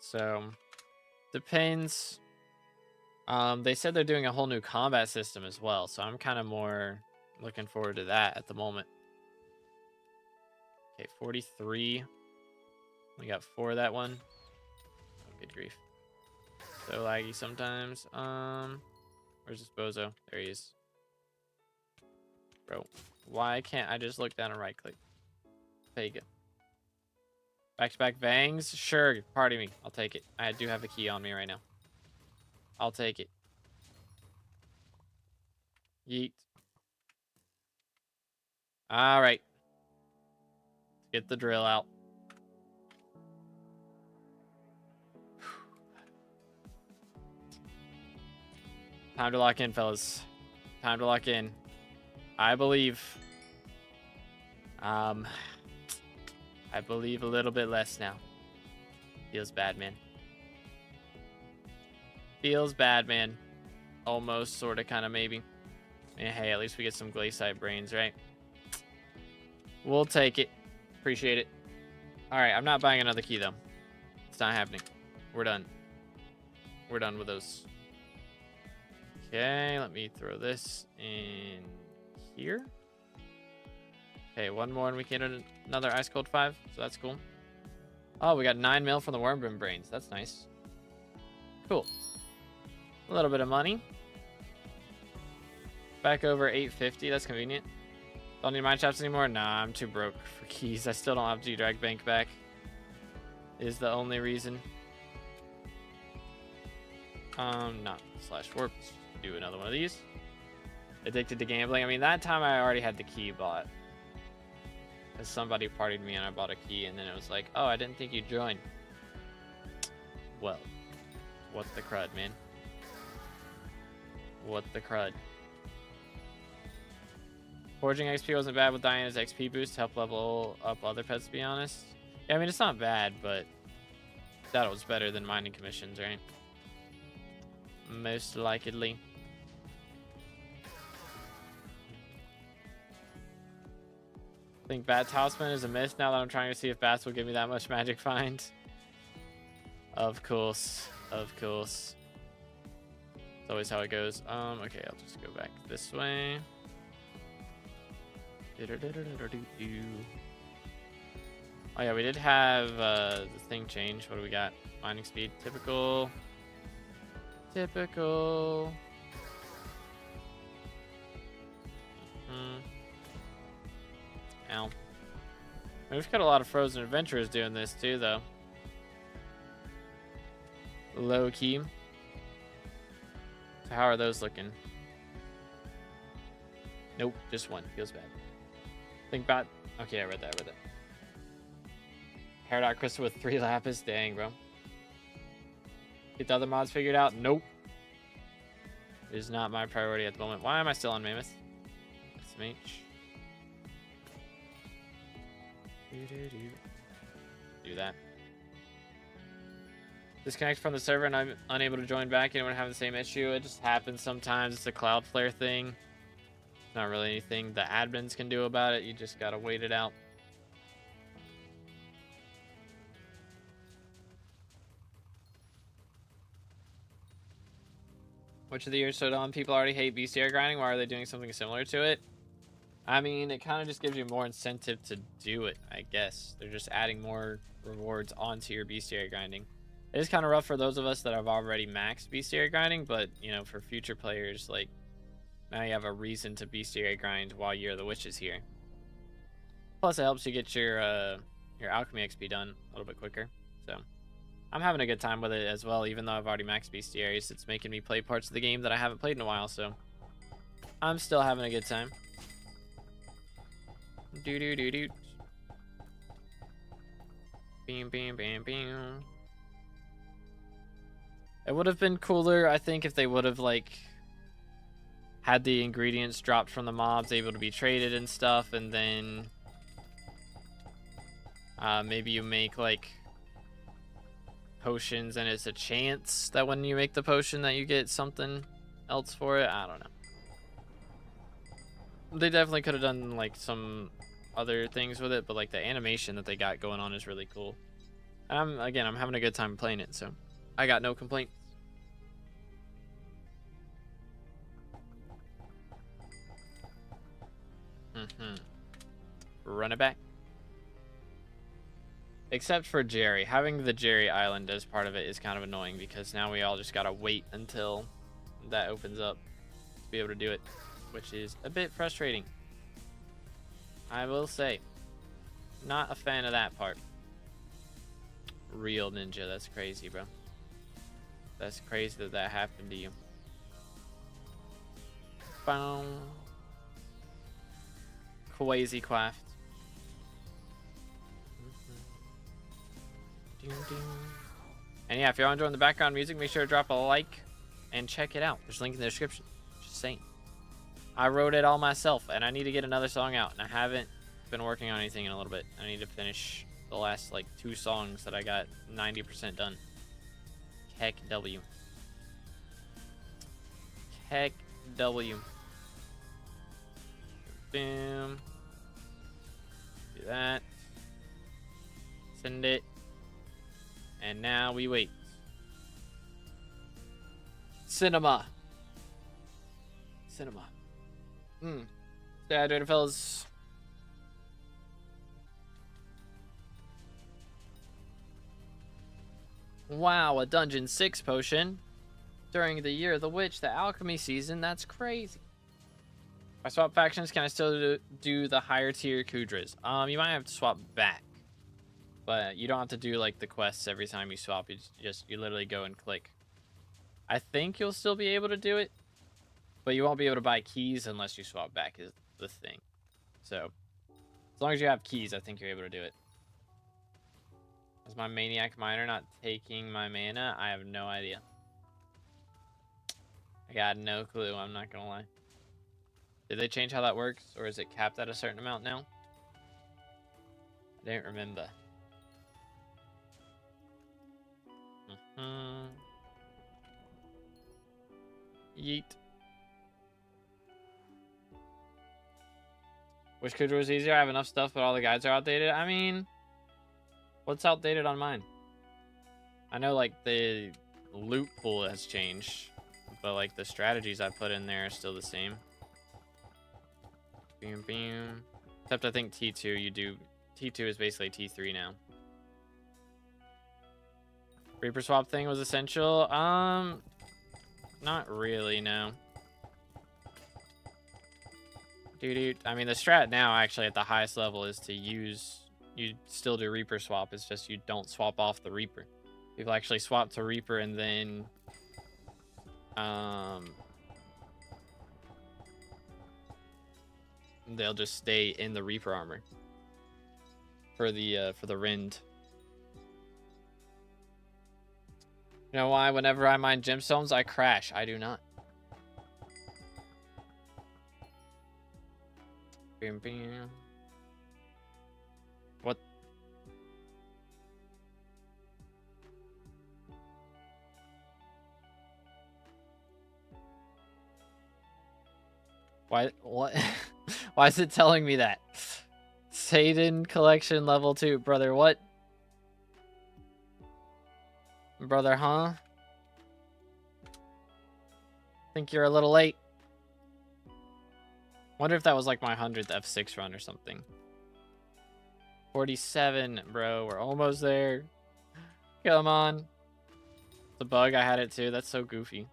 So, depends. They said they're doing a whole new combat system as well, so I'm kind of more looking forward to that at the moment. Okay, 43. We got 4 of that one. Oh, good grief. So laggy sometimes. Where's this bozo? There he is. Bro, why can't I just look down and right click? Vega. Back-to-back bangs? Sure, party me. I'll take it. I do have a key on me right now. I'll take it. Yeet. All right. Get the drill out. Time to lock in, fellas. Time to lock in. I believe. I believe a little bit less now. Feels bad, man. Feels bad, man. Almost, sort of, kind of, maybe. And hey, at least we get some Glaciite brains, right? We'll take it. Appreciate it. Alright, I'm not buying another key, though. It's not happening. We're done. We're done with those. Okay, let me throw this in here. Okay, one more and we can get another Ice Cold 5, so that's cool. Oh, we got 9 mil from the Wormbrim brains. That's nice. Cool. A little bit of money. Back over 850. That's convenient. Don't need mine shops anymore? Nah, I'm too broke for keys. I still don't have G-Drag Bank back. Is the only reason. Not /warp. Do another one of these. Addicted to gambling. I mean, that time I already had the key bought. Because somebody partied me and I bought a key and then it was like, oh, I didn't think you'd join. Well, what the crud, man? What the crud? Forging XP wasn't bad with Diana's XP boost to help level up other pets, to be honest. Yeah, I mean, it's not bad, but that was better than mining commissions, right? Most likely. I think Bat Talisman is a myth now that I'm trying to see if bats will give me that much magic find. Of course. Of course. It's always how it goes. Okay, I'll just go back this way. Oh yeah, we did have the thing change. What do we got? Mining speed, typical. Typical. Ow. We've got a lot of frozen adventurers doing this too, though. Low key. So how are those looking? Nope, just one. Feels bad. Think about. Okay, I read that. Peridot Crystal with 3 lapis. Dang, bro. Get the other mods figured out? Nope. It is not my priority at the moment. Why am I still on Mammoth? SMH. Do that. Disconnect from the server and I'm unable to join back. Anyone having the same issue? It just happens sometimes. It's a Cloudflare thing. Not really anything the admins can do about it. You just gotta wait it out. Which of the years so on? People already hate bestiary grinding. Why are they doing something similar to it? I mean, it kind of just gives you more incentive to do it, I guess. They're just adding more rewards onto your bestiary grinding. It is kind of rough for those of us that have already maxed bestiary grinding, but, you know, for future players, like, now you have a reason to bestiary grind while Year of the Witch is here. Plus, it helps you get your alchemy XP done a little bit quicker, so... I'm having a good time with it as well, even though I've already maxed bestiaries. It's making me play parts of the game that I haven't played in a while, so I'm still having a good time. Do. Bam. It would have been cooler, I think, if they would have, like, had the ingredients dropped from the mobs able to be traded and stuff, and then maybe you make, like, potions and it's a chance that when you make the potion that you get something else for it. I don't know. They definitely could have done like some other things with it, but like the animation that they got going on is really cool. And I'm having a good time playing it, so I got no complaints. Run it back. Except for Jerry. Having the Jerry Island as part of it is kind of annoying because now we all just gotta wait until that opens up to be able to do it, which is a bit frustrating. I will say, not a fan of that part. Real ninja, that's crazy, bro. That's crazy that that happened to you. Boom. Quasi Quaft. And yeah, if you're enjoying the background music, make sure to drop a like and check it out. There's a link in the description. Just saying. I wrote it all myself, and I need to get another song out, and I haven't been working on anything in a little bit. I need to finish the last, like, 2 songs that I got 90% done. Heck W. Heck W. Boom. Do that. Send it. And now we wait. Cinema. Stay hydrated, fellas. Wow, a Dungeon 6 potion during the Year of the Witch, the alchemy season. That's crazy. If I swap factions, can I still do the higher tier Kudras? You might have to swap back. But you don't have to do like the quests every time you swap. You literally go and click. I think you'll still be able to do it, but you won't be able to buy keys unless you swap back is the thing. So as long as you have keys, I think you're able to do it. Is my Maniac Miner not taking my mana? I have no idea. I got no clue, I'm not gonna lie. Did they change how that works, or is it capped at a certain amount now? I don't remember. Yeet. Which Kudra was easier? I have enough stuff, but all the guides are outdated. I mean, what's outdated on mine? I know, like, the loot pool has changed, but, like, the strategies I put in there are still the same. Boom. Except I think T2 T2 is basically T3 now. Reaper swap thing was essential. Not really, no. I mean, the strat now actually at the highest level is to use. You still do Reaper swap. It's just you don't swap off the Reaper. People actually swap to Reaper and then they'll just stay in the Reaper armor for the Rend. You know why? Whenever I mine gemstones, I crash. I do not. Bam, bam. What? Why? What? Why is it telling me that? Satan collection level 2, brother. What? Brother, huh? Think you're a little late. Wonder if that was like my 100th F6 run or something. 47, bro. We're almost there. Come on. The bug, I had it too. That's so goofy.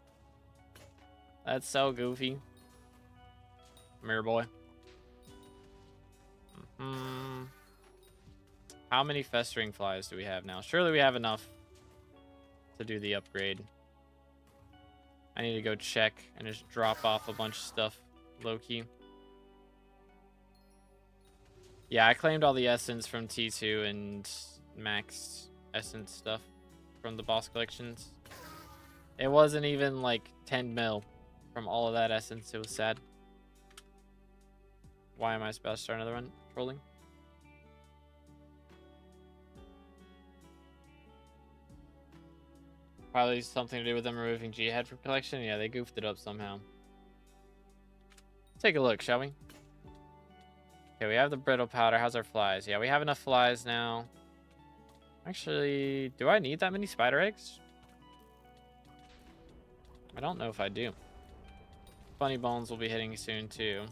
That's so goofy. Come here, boy. How many festering flies do we have now? Surely we have enough to do the upgrade. I need to go check and just drop off a bunch of stuff low-key. Yeah, I claimed all the essence from T2 and max essence stuff from the boss collections. It wasn't even like 10 mil from all of that essence. It was sad. Why am I supposed to start another one? Trolling? Probably something to do with them removing Jihad from collection. Yeah, they goofed it up somehow. Take a look, shall we? Okay, we have the brittle powder. How's our flies? Yeah, we have enough flies now. Actually, do I need that many spider eggs? I don't know if I do. Funny bones will be hitting soon too.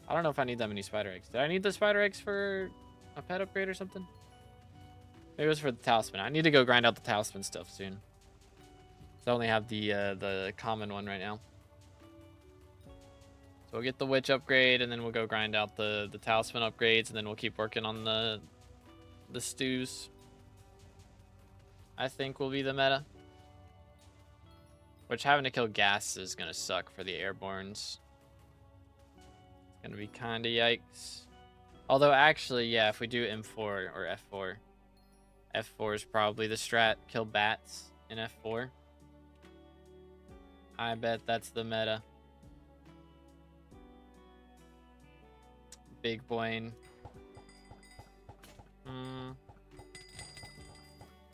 I don't know if I need that many spider eggs. Did I need the spider eggs for a pet upgrade or something? Maybe it was for the talisman. I need to go grind out the talisman stuff soon. So I only have the common one right now. So we'll get the witch upgrade, and then we'll go grind out the talisman upgrades, and then we'll keep working on the stews. I think will be the meta. Which having to kill gas is gonna suck for the airborns. It's gonna be kinda yikes. Although actually, yeah, if we do M4 or F4. F4 is probably the strat. Kill bats in F4. I bet that's the meta. Big Blaine.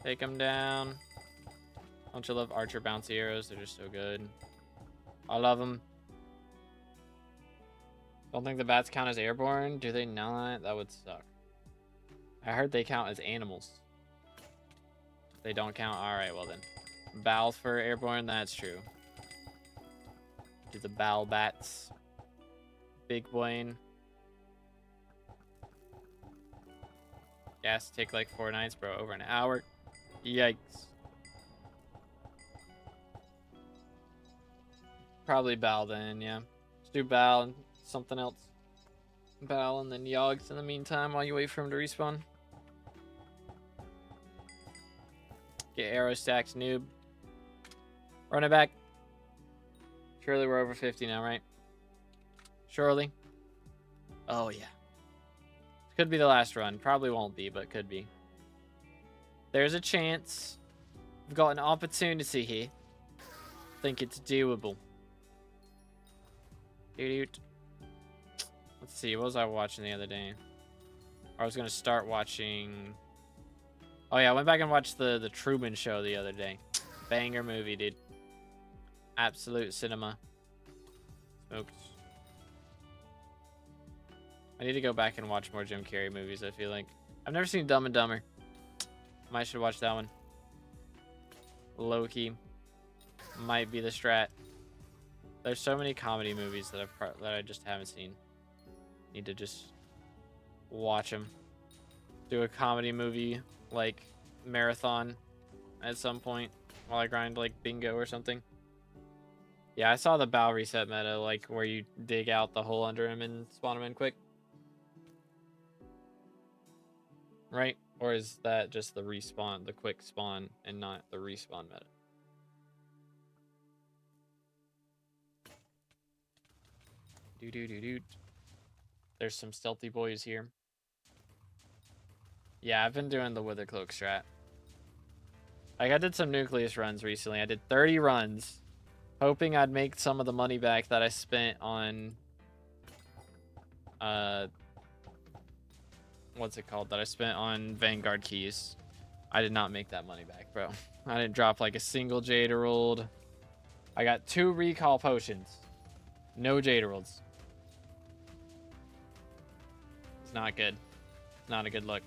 Take him down. Don't you love Archer bouncy arrows? They're just so good. I love them. Don't think the bats count as airborne? Do they not? That would suck. I heard they count as animals. They don't count? Alright, well then. Bal for airborne? That's true. Do the Bal bats. Big Blaine. Gas take like 4 nights, bro. Over an hour. Yikes. Probably Bal then, yeah. Let's do Bal and something else. Bal and then Yogs in the meantime while you wait for him to respawn. Get arrow stacks, noob. Run it back. Surely we're over 50 now, right? Surely. Oh, yeah. Could be the last run. Probably won't be, but could be. There's a chance. We've got an opportunity here. Think it's doable. Let's see. What was I watching the other day? I was going to start watching... Oh, yeah. I went back and watched the Truman Show the other day. Banger movie, dude. Absolute cinema. Smokes. I need to go back and watch more Jim Carrey movies, I feel like. I've never seen Dumb and Dumber. Might should watch that one. Low-key. Might be the strat. There's so many comedy movies that I just haven't seen. Need to just watch them. Do a comedy movie, like, marathon at some point while I grind, like, bingo or something. Yeah, I saw the Bow reset meta, like, where you dig out the hole under him and spawn him in quick. Right? Or is that just the respawn, the quick spawn, and not the respawn meta? Do. There's some stealthy boys here. Yeah, I've been doing the Wither Cloak strat. Like, I did some Nucleus runs recently. I did 30 runs Hoping I'd make some of the money back that I spent on what's it called? That I spent on Vanguard keys. I did not make that money back, bro. I didn't drop like a single Jade Emerald. I got 2 recall potions. No Jade Emeralds. It's not good. It's not a good look.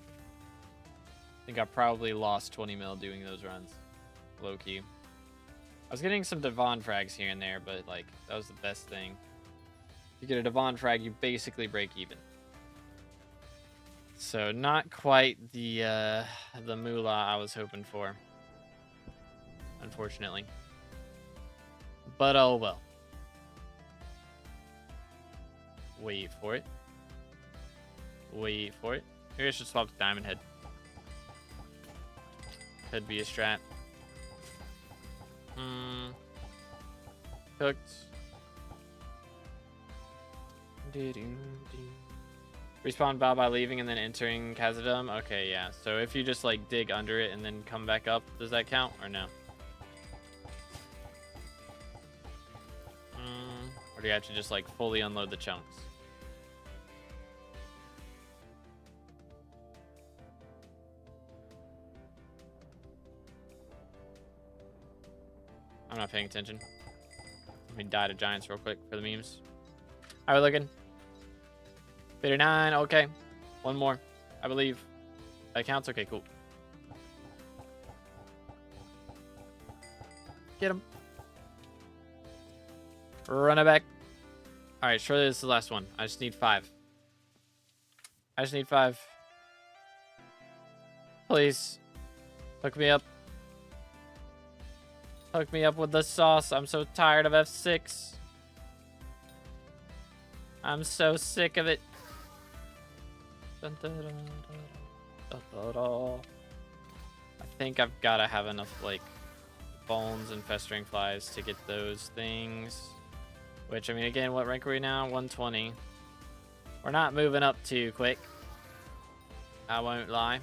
I think I probably lost 20 mil doing those runs. Low key. I was getting some Devon frags here and there, but like that was the best thing. If you get a Devon frag, you basically break even. So not quite the moolah I was hoping for, unfortunately. But oh well. Wait for it. Wait for it. Maybe I should swap to Diamond Head. Could be a strat. Cooked. Respawn Bob by leaving and then entering Khazad-dûm. Okay, yeah. So if you just like dig under it and then come back up, does that count or no? Or do you have to just like fully unload the chunks? I'm not paying attention. Let me die to giants real quick for the memes. How are we looking? 59, okay. One more, I believe. That counts? Okay, cool. Get him. Run it back. Alright, surely this is the last one. I just need 5. I just need 5. Please. Hook me up. Hook me up with the sauce. I'm so tired of F6. I'm so sick of it. I think I've got to have enough, like, bones and festering flies to get those things. Which, I mean, again, what rank are we now? 120. We're not moving up too quick. I won't lie.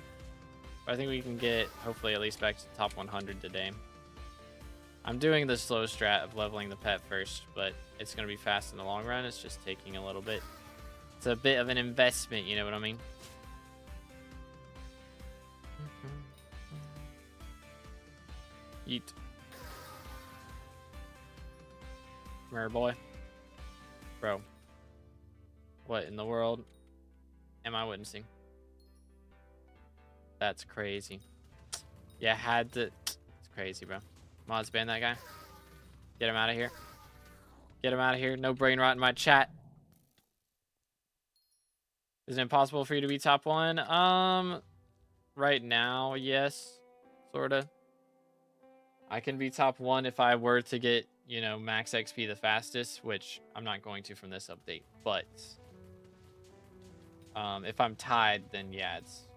But I think we can get, hopefully, at least back to the top 100 today. I'm doing the slow strat of leveling the pet first, but it's going to be fast in the long run. It's just taking a little bit. It's a bit of an investment, you know what I mean? Yeet. Come here, boy. Bro. What in the world am I witnessing? That's crazy. Yeah, had to... It's crazy, bro. Mods ban that guy. Get him out of here. Get him out of here. No brain rot in my chat. Is it impossible for you to be top 1? Right now, yes. Sorta. I can be top 1 if I were to get, you know, max XP the fastest, which I'm not going to from this update. But if I'm tied, then yeah, it's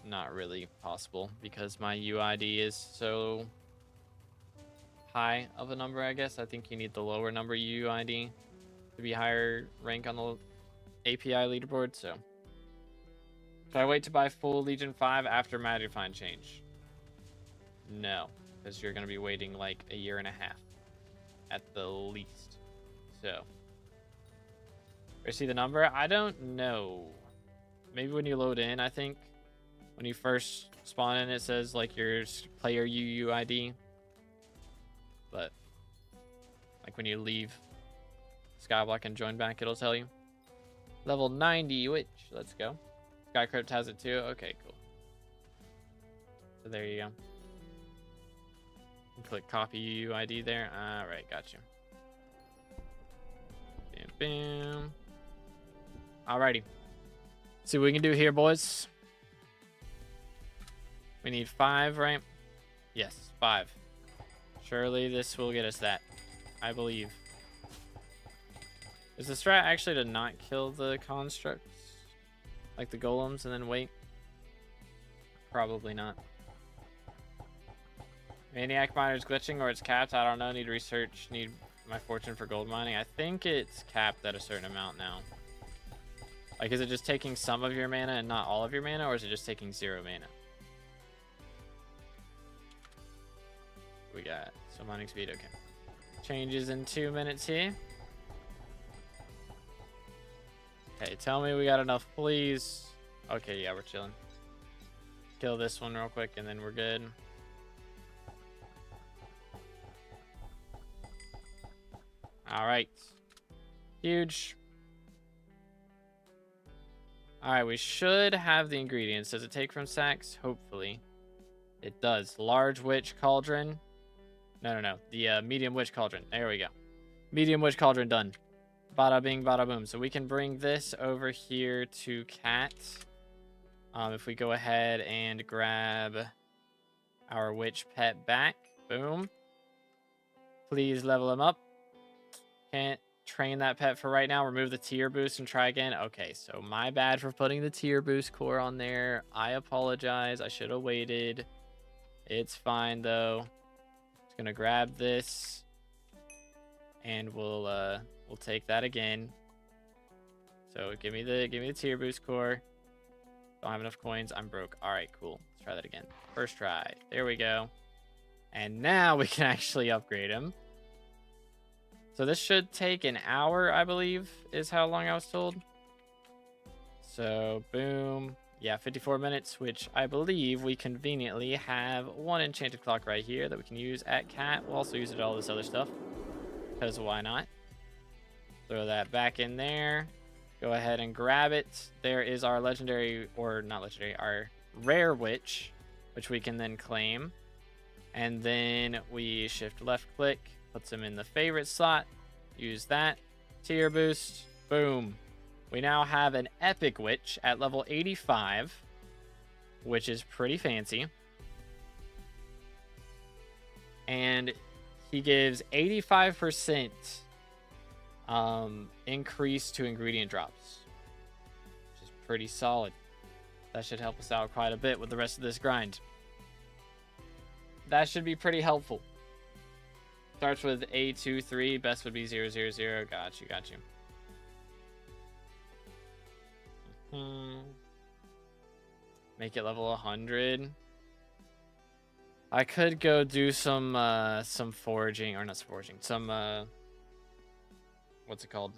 not really possible because my UID is so high of a number, I guess. I think you need the lower number UID to be higher rank on the API leaderboard, so. Should I wait to buy full Legion 5 after Magifine change? No, because you're going to be waiting like a year and a half at the least. So, I see the number? I don't know. Maybe when you load in, I think. When you first spawn in, it says like your player UUID. But like when you leave SkyBlock and join back, it'll tell you. Level 90 witch. Let's go. SkyCrypt has it too. Okay, cool. So there you go. Click copy UUID there. All right, got you. Bam, bam. Alrighty. See what we can do here, boys. We need 5, right? Yes, 5. Surely this will get us that. I believe. Is the strat actually to not kill the constructs? Like the golems and then wait? Probably not. Maniac Miner's glitching or it's capped? I don't know. Need research. Need my fortune for gold mining. I think it's capped at a certain amount now. Like, is it just taking some of your mana and not all of your mana? Or is it just taking 0 mana? We got some mining speed. Okay. Changes in 2 minutes here. Okay, tell me we got enough, please. Okay, yeah, we're chilling. Kill this one real quick, and then we're good. All right. Huge. All right, we should have the ingredients. Does it take from sacks? Hopefully. It does. Large witch cauldron. No. The medium witch cauldron. There we go. Medium witch cauldron done. Bada bing, bada boom. So we can bring this over here to Cat. If we go ahead and grab our witch pet back. Boom. Please level him up. Can't train that pet for right now. Remove the tier boost and try again. Okay, so my bad for putting the tier boost core on there. I apologize. I should have waited. It's fine though. Just gonna grab this, and we'll take that again. So give me the tier boost core. Don't have enough coins. I'm broke. All right, cool. Let's try that again. First try. There we go. And now we can actually upgrade him. So this should take an hour, I believe, is how long I was told. So, boom. Yeah, 54 minutes, which I believe we conveniently have one enchanted clock right here that we can use at Cat. We'll also use it at all this other stuff, because why not? Throw that back in there. Go ahead and grab it. There is our legendary, or not legendary, our rare witch, which we can then claim. And then we shift left click. Puts him in the favorite slot. Use that. Tier boost. Boom. We now have an epic witch at level 85, which is pretty fancy. And he gives 85% increase to ingredient drops, which is pretty solid. That should help us out quite a bit with the rest of this grind. That should be pretty helpful. Starts with A23. Best would be 000. Got you. Make it level 100. I could go do some foraging, or not foraging. Some what's it called?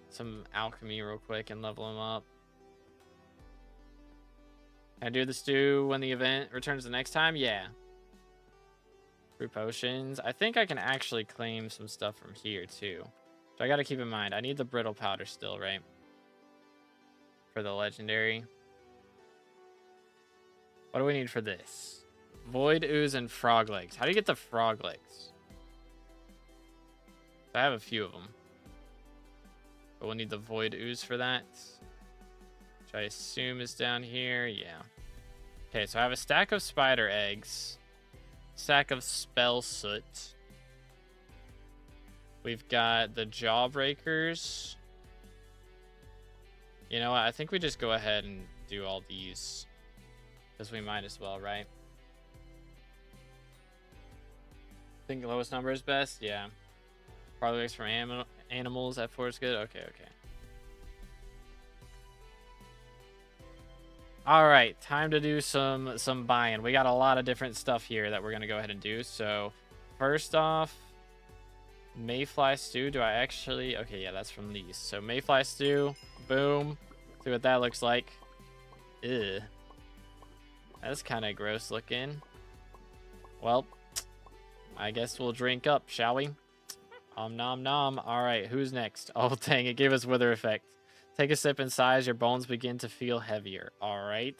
Some alchemy real quick and level him up. Can I do the stew when the event returns the next time? Yeah. Brew potions. I think I can actually claim some stuff from here too. So I got to keep in mind, I need the brittle powder still, right? For the legendary. What do we need for this? Void ooze and frog legs. How do you get the frog legs? I have a few of them. But we'll need the void ooze for that. Which I assume is down here. Yeah. Okay, so I have a stack of spider eggs. Stack of spell soot. We've got the jawbreakers. You know what? I think we just go ahead and do all these. Because we might as well, right? Think the lowest number is best? Yeah. Probably works from animals. F4 is good? Okay. All right, time to do some buying. We got a lot of different stuff here that we're going to go ahead and do. So, first off, Mayfly stew. Do I actually... Okay, yeah, that's from these. So, Mayfly stew. Boom. See what that looks like. Ew. That's kind of gross looking. Well, I guess we'll drink up, shall we? Nom nom. All right, who's next? Oh, dang, it gave us wither effect. Take a sip and sighs, your bones begin to feel heavier. All right.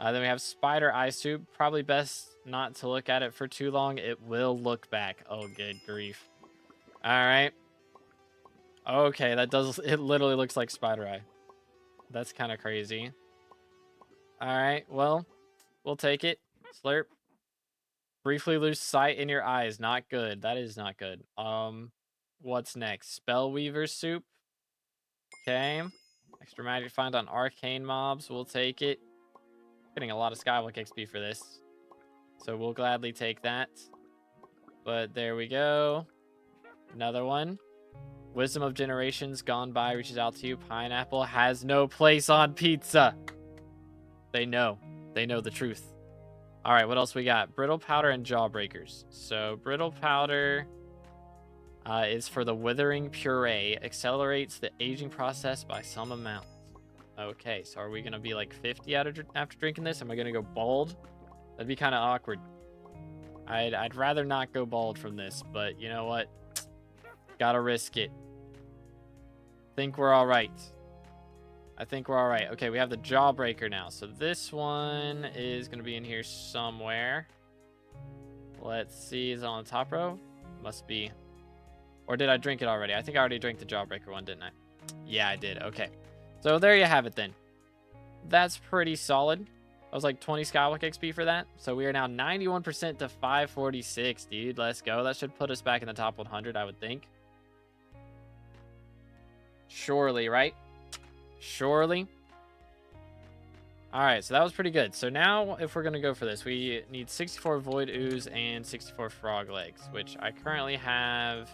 Then we have spider eye soup. Probably best not to look at it for too long. It will look back. Oh, good grief. All right. Okay, that does... It literally looks like spider eye. That's kind of crazy. All right, well, we'll take it. Slurp. Briefly lose sight in your eyes. Not good. That is not good. What's next? Spellweaver soup. Okay. Extra magic find on arcane mobs. We'll take it. Getting a lot of SkyBlock XP for this. So we'll gladly take that. But there we go. Another one. Wisdom of generations gone by reaches out to you. Pineapple has no place on pizza. They know. They know the truth. All right, what else we got? Brittle powder and jawbreakers. So brittle powder is for the withering puree. Accelerates the aging process by some amount. Okay, so are we going to be like 50 after drinking this? Am I going to go bald? That'd be kind of awkward. I'd rather not go bald from this, but you know what? Gotta risk it. Think we're all right. I think we're all right. Okay, we have the jawbreaker now. So this one is going to be in here somewhere. Let's see. Is it on the top row? Must be. Or did I drink it already? I think I already drank the jawbreaker one, didn't I? Yeah, I did. Okay. So there you have it then. That's pretty solid. That was like 20 SkyBlock XP for that. So we are now 91% to 546, dude. Let's go. That should put us back in the top 100, I would think. Surely, right? Surely. All right, so that was pretty good. So now if we're going to go for this, we need 64 Void Ooze and 64 Frog Legs, which I currently have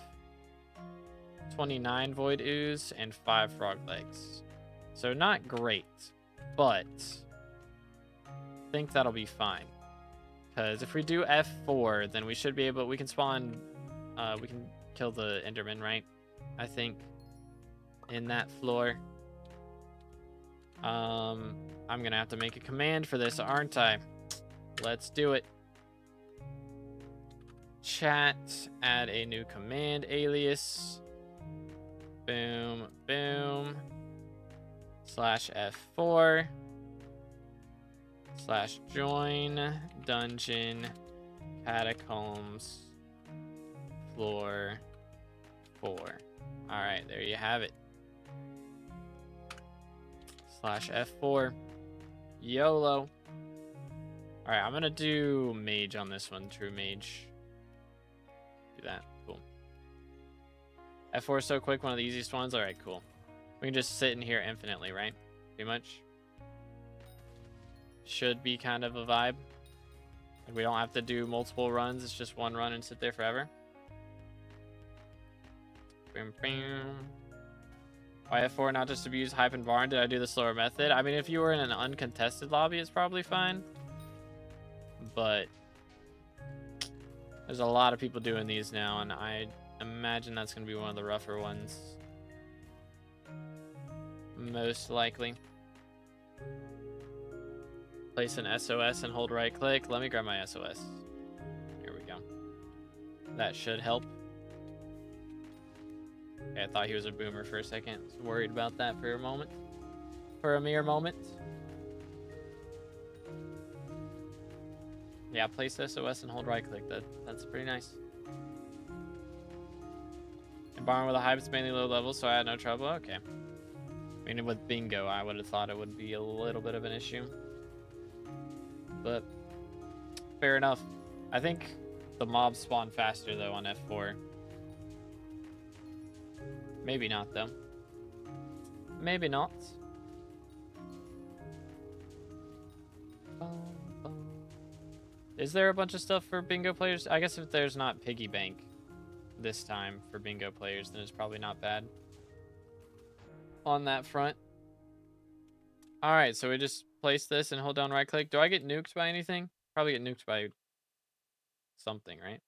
29 Void Ooze and 5 Frog Legs. So not great, but I think that'll be fine. Because if we do F4, then we should be able, we can spawn, we can kill the Enderman, right? I think in that floor. I'm gonna have to make a command for this, aren't I? Let's do it. Chat, add a new command alias. Boom, boom. /F4 /join dungeon catacombs floor 4. All right, there you have it. /F4 YOLO. All right, I'm gonna do mage on this one. True mage. Do that. Cool. F4 is so quick, one of the easiest ones. All right, cool. We can just sit in here infinitely, right? Pretty much. Should be kind of a vibe. Like we don't have to do multiple runs. It's just one run and sit there forever. Boom, boom. Why F4 not just abuse hype and barn? Did I do the slower method? I mean, if you were in an uncontested lobby, it's probably fine. But there's a lot of people doing these now, and I imagine that's going to be one of the rougher ones. Most likely. Place an SOS and hold right click. Let me grab my SOS. Here we go. That should help. Okay, I thought he was a boomer for a second. I was worried about that for a moment. For a mere moment. Yeah, place SOS and hold right click. That's pretty nice. And barn with a hype is mainly low level, so I had no trouble. Okay. I mean, with bingo, I would have thought it would be a little bit of an issue. But fair enough. I think the mobs spawn faster, though, on F4. Maybe not, though. Maybe not. Is there a bunch of stuff for bingo players? I guess if there's not piggy bank this time for bingo players, then it's probably not bad on that front. All right, so we just place this and hold down right click. Do I get nuked by anything? Probably get nuked by something, right?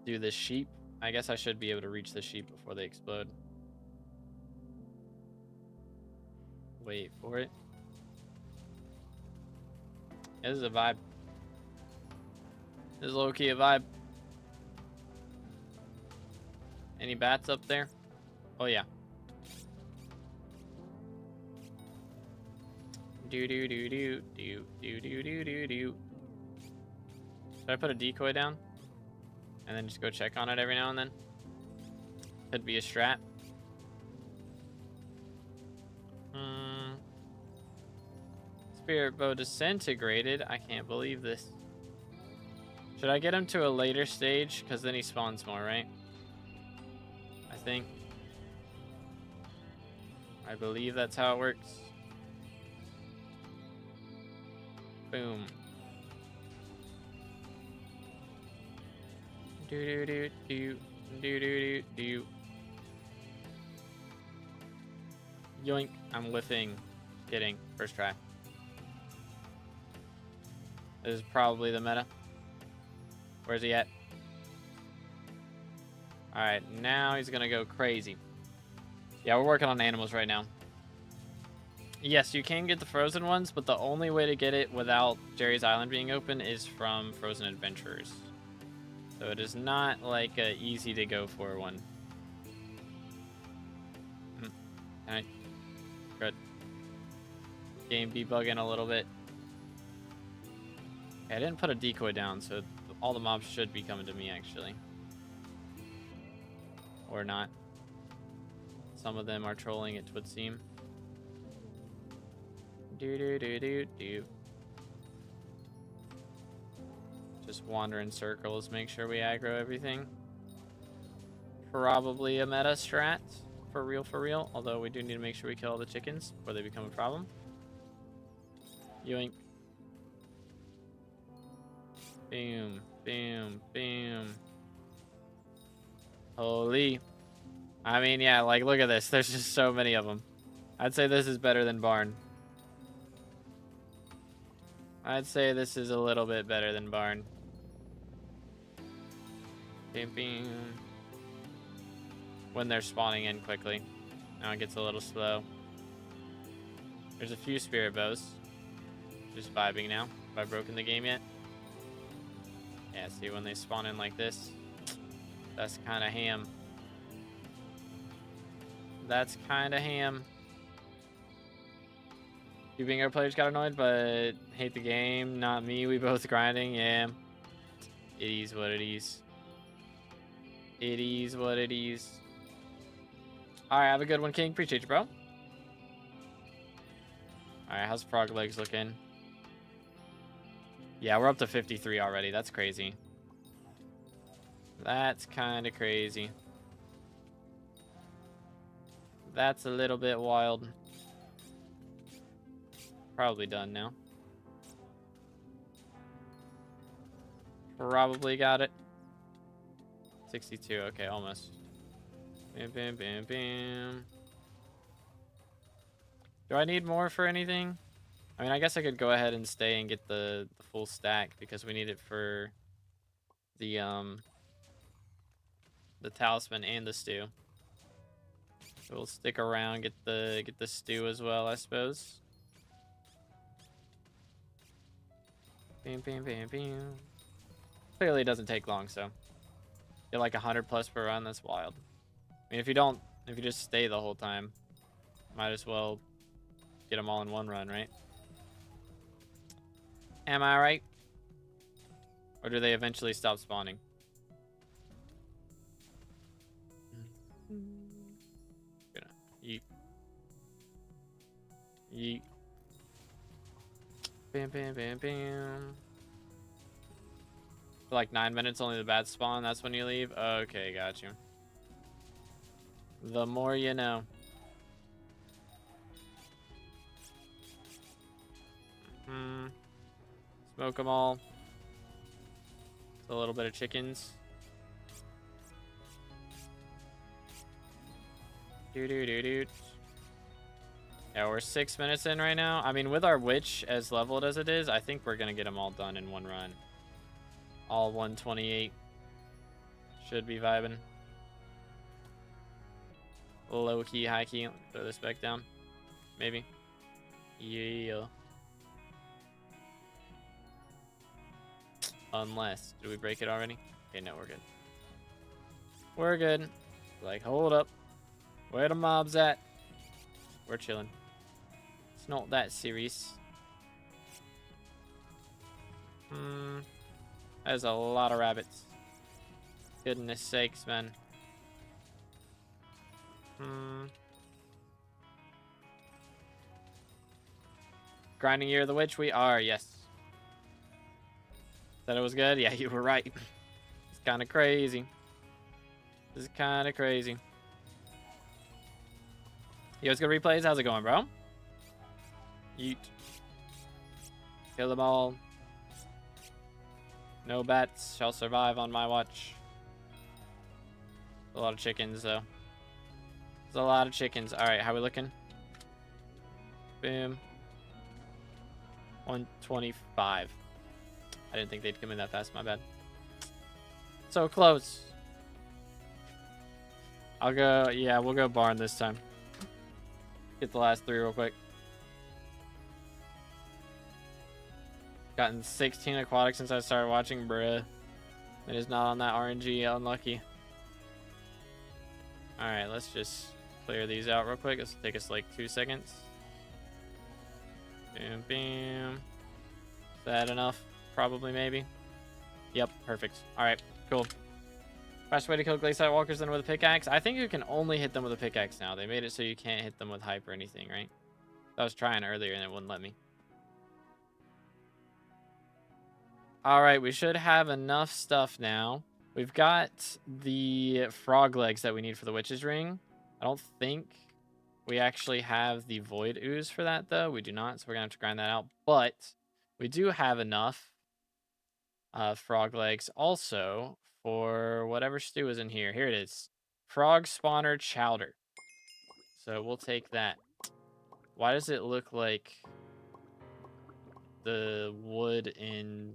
Do the sheep. I guess I should be able to reach the sheep before they explode. Wait for it. This is a vibe. This is low-key a vibe. Any bats up there? Oh, yeah. Do. Should I put a decoy down? And then just go check on it every now and then? Could be a strat. Spirit bow disintegrated. I can't believe this. Should I get him to a later stage? Because then he spawns more, right? I think. I believe that's how it works. Boom. Do. Yoink. I'm whiffing. Kidding. First try. This is probably the meta. Where's he at? Alright, now he's gonna go crazy. Yeah, we're working on animals right now. Yes, you can get the frozen ones, but the only way to get it without Jerry's Island being open is from Frozen Adventurers. So it is not like a easy to go for one. Alright. Good. Game debugging a little bit. Okay, I didn't put a decoy down, so all the mobs should be coming to me, actually. Or not. Some of them are trolling, it would seem. Do. Just wander in circles, make sure we aggro everything. Probably a meta strat, for real. Although we do need to make sure we kill all the chickens before they become a problem. Yoink. Boom, boom, boom. Holy. I mean, yeah, like, look at this. There's just so many of them. I'd say this is better than Barn. I'd say this is a little bit better than Barn. Bing, bing. When they're spawning in quickly. Now it gets a little slow. There's a few spirit bows. Just vibing now. Have I broken the game yet? Yeah, see, when they spawn in like this, that's kind of ham. That's kind of ham. You being our players got annoyed, but hate the game. Not me. We both grinding. Yeah. It is what it is. It is what it is. Alright, have a good one, King. Appreciate you, bro. Alright, how's frog legs looking? Yeah, we're up to 53 already. That's crazy. That's kind of crazy. That's a little bit wild. Probably done now. Probably got it. 62. Okay, almost. Bam, bam, bam, bam. Do I need more for anything? I mean, I guess I could go ahead and stay and get the full stack because we need it for the talisman and the stew. So we'll stick around, get the stew as well, I suppose. Bam, bam, bam, bam. Clearly it doesn't take long, so get like 100 plus per run. That's wild. I mean, if you just stay the whole time, might as well get them all in one run, right? Am I right? Or do they eventually stop spawning? Gonna yeet. Yeet. Bam, bam, bam, bam. For like 9 minutes, only the bad spawn. That's when you leave? Okay, got you. The more you know. Smoke them all. It's a little bit of chickens. Doo. Yeah, we're 6 minutes in right now. I mean, with our witch as leveled as it is, I think we're gonna get them all done in one run. All 128. Should be vibing. Low key, high key. Throw this back down. Maybe. Yeah. Unless. Did we break it already? Okay, no, we're good. We're good. Like, hold up. Where the mobs at? We're chilling. It's not that serious. There's a lot of rabbits. Goodness sakes, man. Grinding Year of the Witch, we are, yes. Said it was good? Yeah, you were right. It's kind of crazy. This is kind of crazy. Yo, it's good replays. How's it going, bro? Yeet. Kill them all. No bats shall survive on my watch. A lot of chickens, though. There's a lot of chickens. All right, how we looking? Boom. 125. I didn't think they'd come in that fast. My bad. So close. I'll go. Yeah, we'll go barn this time. Get the last 3 real quick. Gotten 16 aquatic since I started watching, bruh. It is not on that RNG. Unlucky. Alright, let's just clear these out real quick. This will take us like 2 seconds. Bam, bam. Is that enough? Probably, maybe. Yep, perfect. Alright, cool. Best way to kill Glacial Walkers than with a pickaxe? I think you can only hit them with a pickaxe now. They made it so you can't hit them with hype or anything, right? I was trying earlier and it wouldn't let me. Alright, we should have enough stuff now. We've got the frog legs that we need for the witch's ring. I don't think we actually have the void ooze for that, though. We do not, so we're going to have to grind that out. But we do have enough frog legs also for whatever stew is in here. Here it is. Frog spawner chowder. So we'll take that. Why does it look like the wood in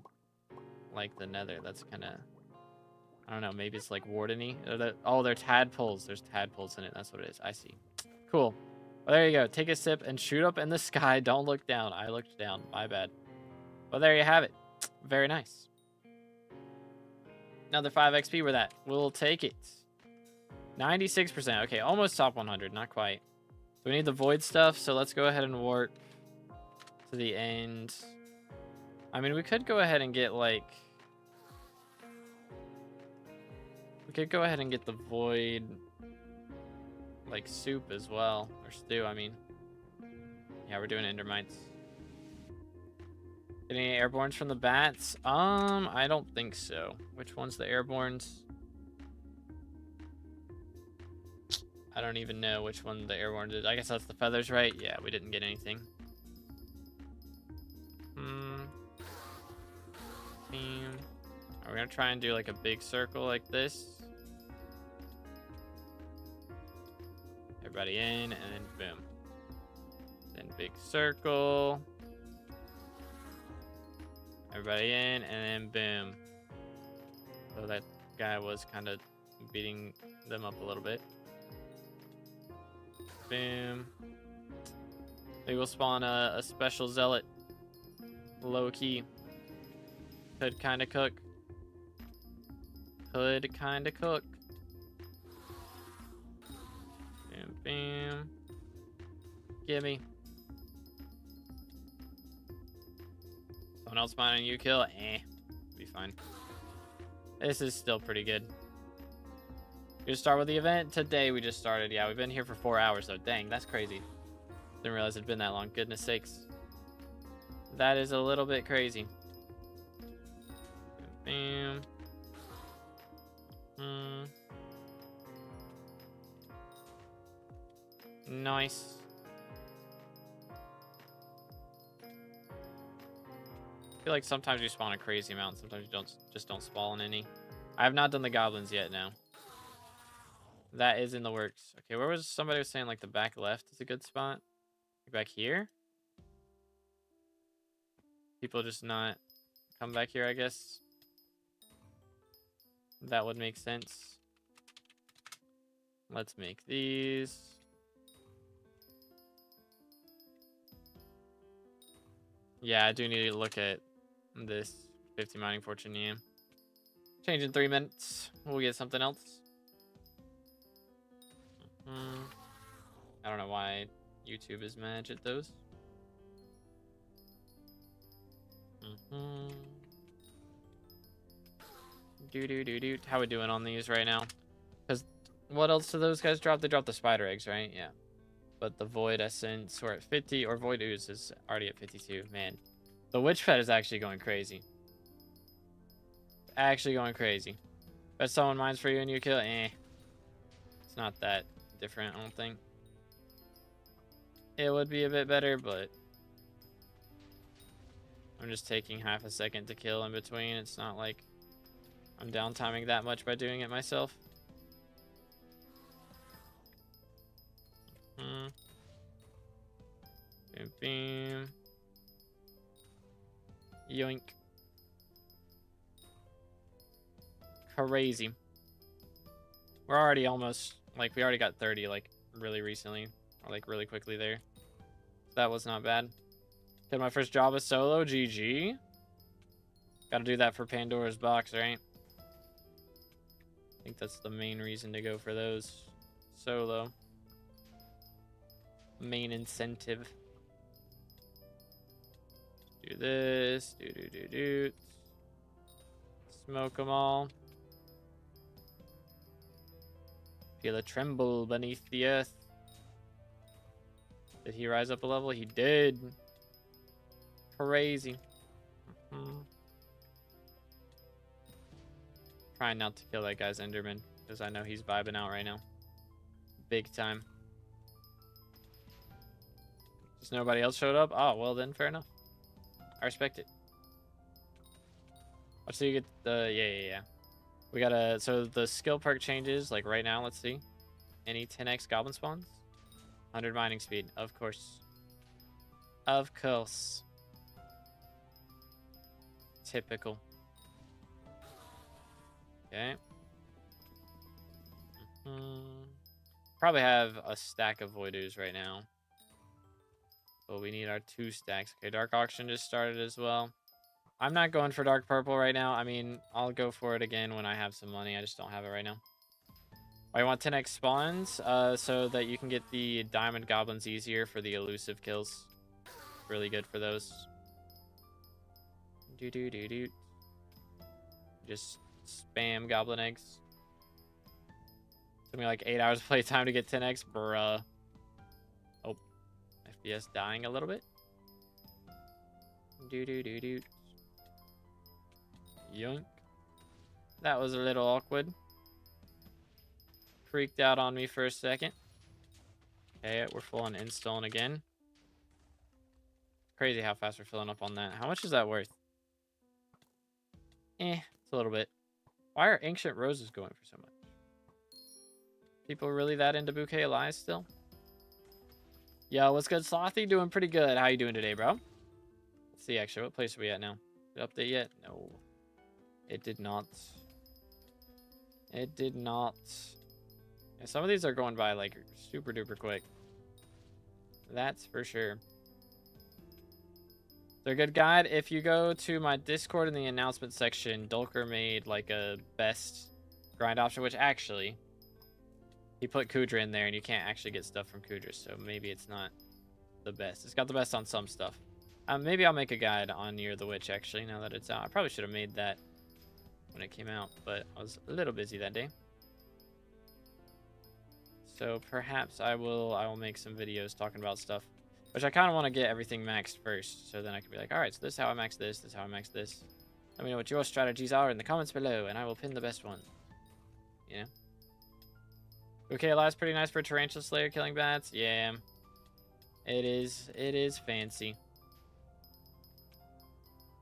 like the nether? That's kind of, I don't know, maybe it's like wardeny. Oh, they're tadpoles. There's tadpoles in it. That's what it is. I see. Cool. Well, there you go. Take a sip and shoot up in the sky. Don't look down. I looked down. My bad. Well, there you have it. Very nice. Another 5 XP with that. We'll take it. 96%. Okay, almost top 100. Not quite. So we need the void stuff. So let's go ahead and warp to the end. I mean, we could go ahead and get like... We could go ahead and get the void, like, soup as well. Or stew, I mean. Yeah, we're doing endermites. Get any airborns from the bats? I don't think so. Which one's the airborns? I don't even know which one the airborns is. I guess that's the feathers, right? Yeah, we didn't get anything. We're gonna try and do like a big circle like this. Everybody in, and then boom. Then big circle. Everybody in, and then boom. So that guy was kind of beating them up a little bit. Boom. Maybe we'll spawn a special zealot. Low key. Could kind of cook. Could kind of cook. Bam, bam. Gimme. Someone else mine and you kill? Be fine. This is still pretty good. We just start with the event today. We just started. Yeah, we've been here for 4 hours though. Dang, that's crazy. Didn't realize it'd been that long. Goodness sakes. That is a little bit crazy. Bam. Nice. I feel like sometimes you spawn a crazy amount, sometimes you just don't spawn any. I have not done the goblins yet now. That is in the works. Okay, where was somebody was saying like the back left is a good spot? Back here? People just not come back here, I guess. That would make sense. Let's make these. Yeah, I do need to look at this 50 mining fortune, yeah. Change in 3 minutes. We'll get something else. I don't know why YouTube is mad at those. How we doing on these right now? Because what else do those guys drop? They drop the spider eggs, right? Yeah. But the void essence, we're at 50, or void ooze is already at 52. Man, the witch pet is actually going crazy. Actually going crazy. Bet someone mines for you and you kill. It's not that different, I don't think. It would be a bit better, but I'm just taking half a second to kill in between. It's not like I'm downtiming that much by doing it myself. Bam, bam. Yoink. Crazy. We're already almost, like, we already got 30, like, really recently. Or, like, really quickly there. That was not bad. Did my first job as solo. GG. Gotta do that for Pandora's box, right? I think that's the main reason to go for those. Solo. Main incentive. Do this. Do. Smoke them all. Feel a tremble beneath the earth. Did he rise up a level? He did. Crazy. Trying not to kill that guy's Enderman, because I know he's vibing out right now. Big time. Just nobody else showed up? Oh, well then, fair enough. I respect it. Let's see, you get the... Yeah. We gotta... So the skill perk changes, like right now, let's see. Any 10x goblin spawns? 100 mining speed, of course. Of course. Typical. Okay. Probably have a stack of voiders right now. But we need our 2 stacks. Okay, dark auction just started as well. I'm not going for dark purple right now. I mean, I'll go for it again when I have some money. I just don't have it right now. I want 10x spawns so that you can get the diamond goblins easier for the elusive kills. Really good for those. Do. Just spam goblin eggs. Took me like 8 hours of playtime to get 10x, bruh. Oh, FPS dying a little bit. Do. Yoink. That was a little awkward. Freaked out on me for a second. Okay, we're full on Instone again. Crazy how fast we're filling up on that. How much is that worth? It's a little bit. Why are ancient roses going for so much? People really that into Bouquet of Lies still? Yo, what's good, Slothy? Doing pretty good. How you doing today, bro? Let's see, actually. What place are we at now? Did it update yet? No. It did not. It did not. Yeah, some of these are going by, like, super duper quick. That's for sure. They're a good guide. If you go to my Discord in the announcement section, Dulker made, like, a best grind option, which actually... He put Kudra in there, and you can't actually get stuff from Kudra, so maybe it's not the best. It's got the best on some stuff. Maybe I'll make a guide on Year of the Witch, actually, now that it's out. I probably should have made that when it came out, but I was a little busy that day. So perhaps I will make some videos talking about stuff, which I kind of want to get everything maxed first, so then I can be like, all right, so this is how I max this, this is how I max this. Let me know what your strategies are in the comments below, and I will pin the best one. You know? Okay, last pretty nice for Tarantula Slayer killing bats. Yeah, it is fancy.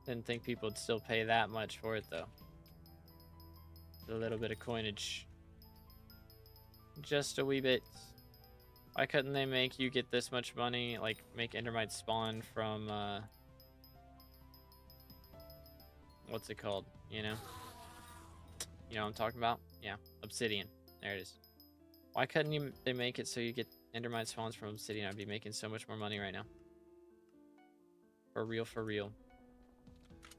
Didn't think people would still pay that much for it though. A little bit of coinage. Just a wee bit. Why couldn't they make you get this much money? Like, make Endermite spawn from, what's it called? You know? You know what I'm talking about? Yeah, Obsidian. There it is. Why couldn't they make it so you get Endermite spawns from Obsidian? I'd be making so much more money right now. For real, for real.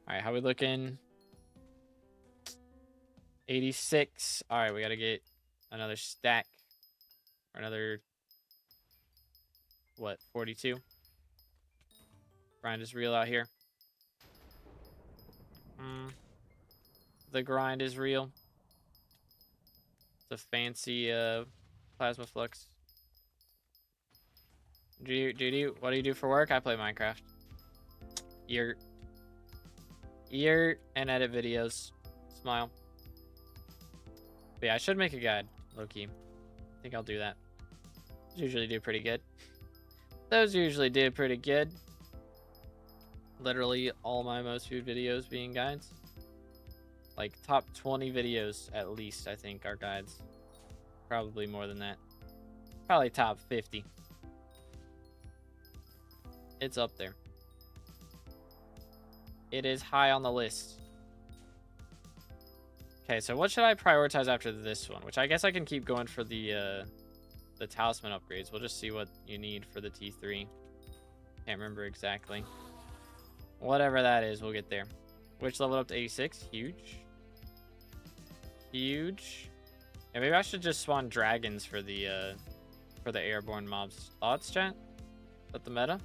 Alright, how we looking? 86. Alright, we gotta get another stack. Or another... What, 42? Grind is real out here. The grind is real. It's a fancy plasma flux. What do you do for work? I play Minecraft. Ear and edit videos. Smile. But yeah, I should make a guide, low-key. I think I'll do that. Those usually do pretty good. Those usually do pretty good. Literally all my most viewed videos being guides. Like top 20 videos at least, I think, are guides. Probably more than that. Probably top 50. It's up there. It is high on the list. Okay, so what should I prioritize after this one? Which I guess I can keep going for the talisman upgrades. We'll just see what you need for the T3. Can't remember exactly. Whatever that is, we'll get there. Which leveled up to 86. Huge. Huge. Yeah, maybe I should just spawn dragons for the airborne mobs. Thoughts, chat? Is that the meta?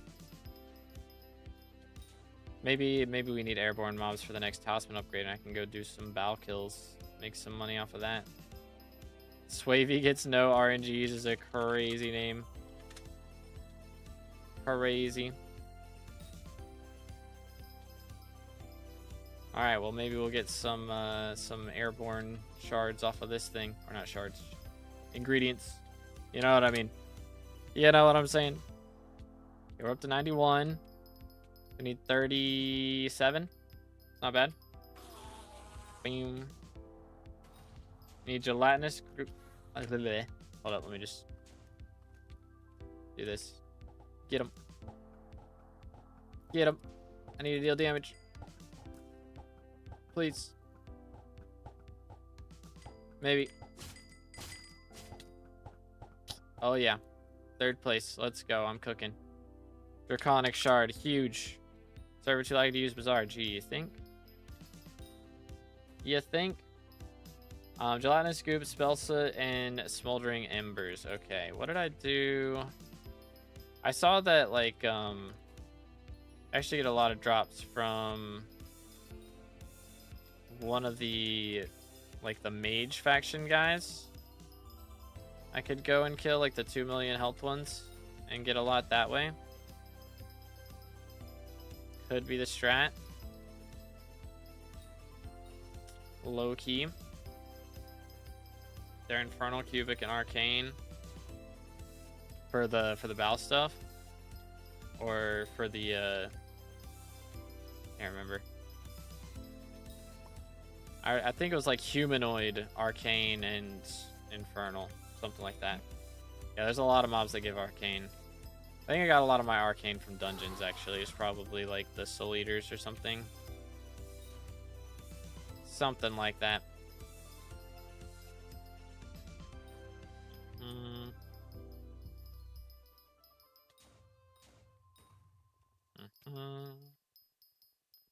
Maybe we need airborne mobs for the next talisman upgrade, and I can go do some bow kills. Make some money off of that. Swavey gets no RNGs is a crazy name. Crazy. Alright, well maybe we'll get some airborne shards off of this thing. Or not shards. Ingredients. You know what I mean. You know what I'm saying. Okay, we're up to 91. We need 37. Not bad. Boom. Need gelatinous group. Hold up, let me just do this. Get him. Get him. I need to deal damage. Please. Maybe. Oh yeah. 3rd place. Let's go. I'm cooking. Draconic shard. Huge. Server too like to use Bazaar. Gee, you think? You think? Gelatinous scoop, spell soot, and smoldering embers. Okay, what did I do? I saw that like I actually get a lot of drops from one of the like the mage faction guys. I could go and kill like the 2 million health ones and get a lot that way. Could be the strat. Low key. They're infernal, cubic, and arcane for the bow stuff, or for the can't remember. I think it was like humanoid, arcane, and infernal, something like that. Yeah, there's a lot of mobs that give arcane. I think I got a lot of my arcane from dungeons. Actually, it's probably like the Soul Eaters or something. Something like that.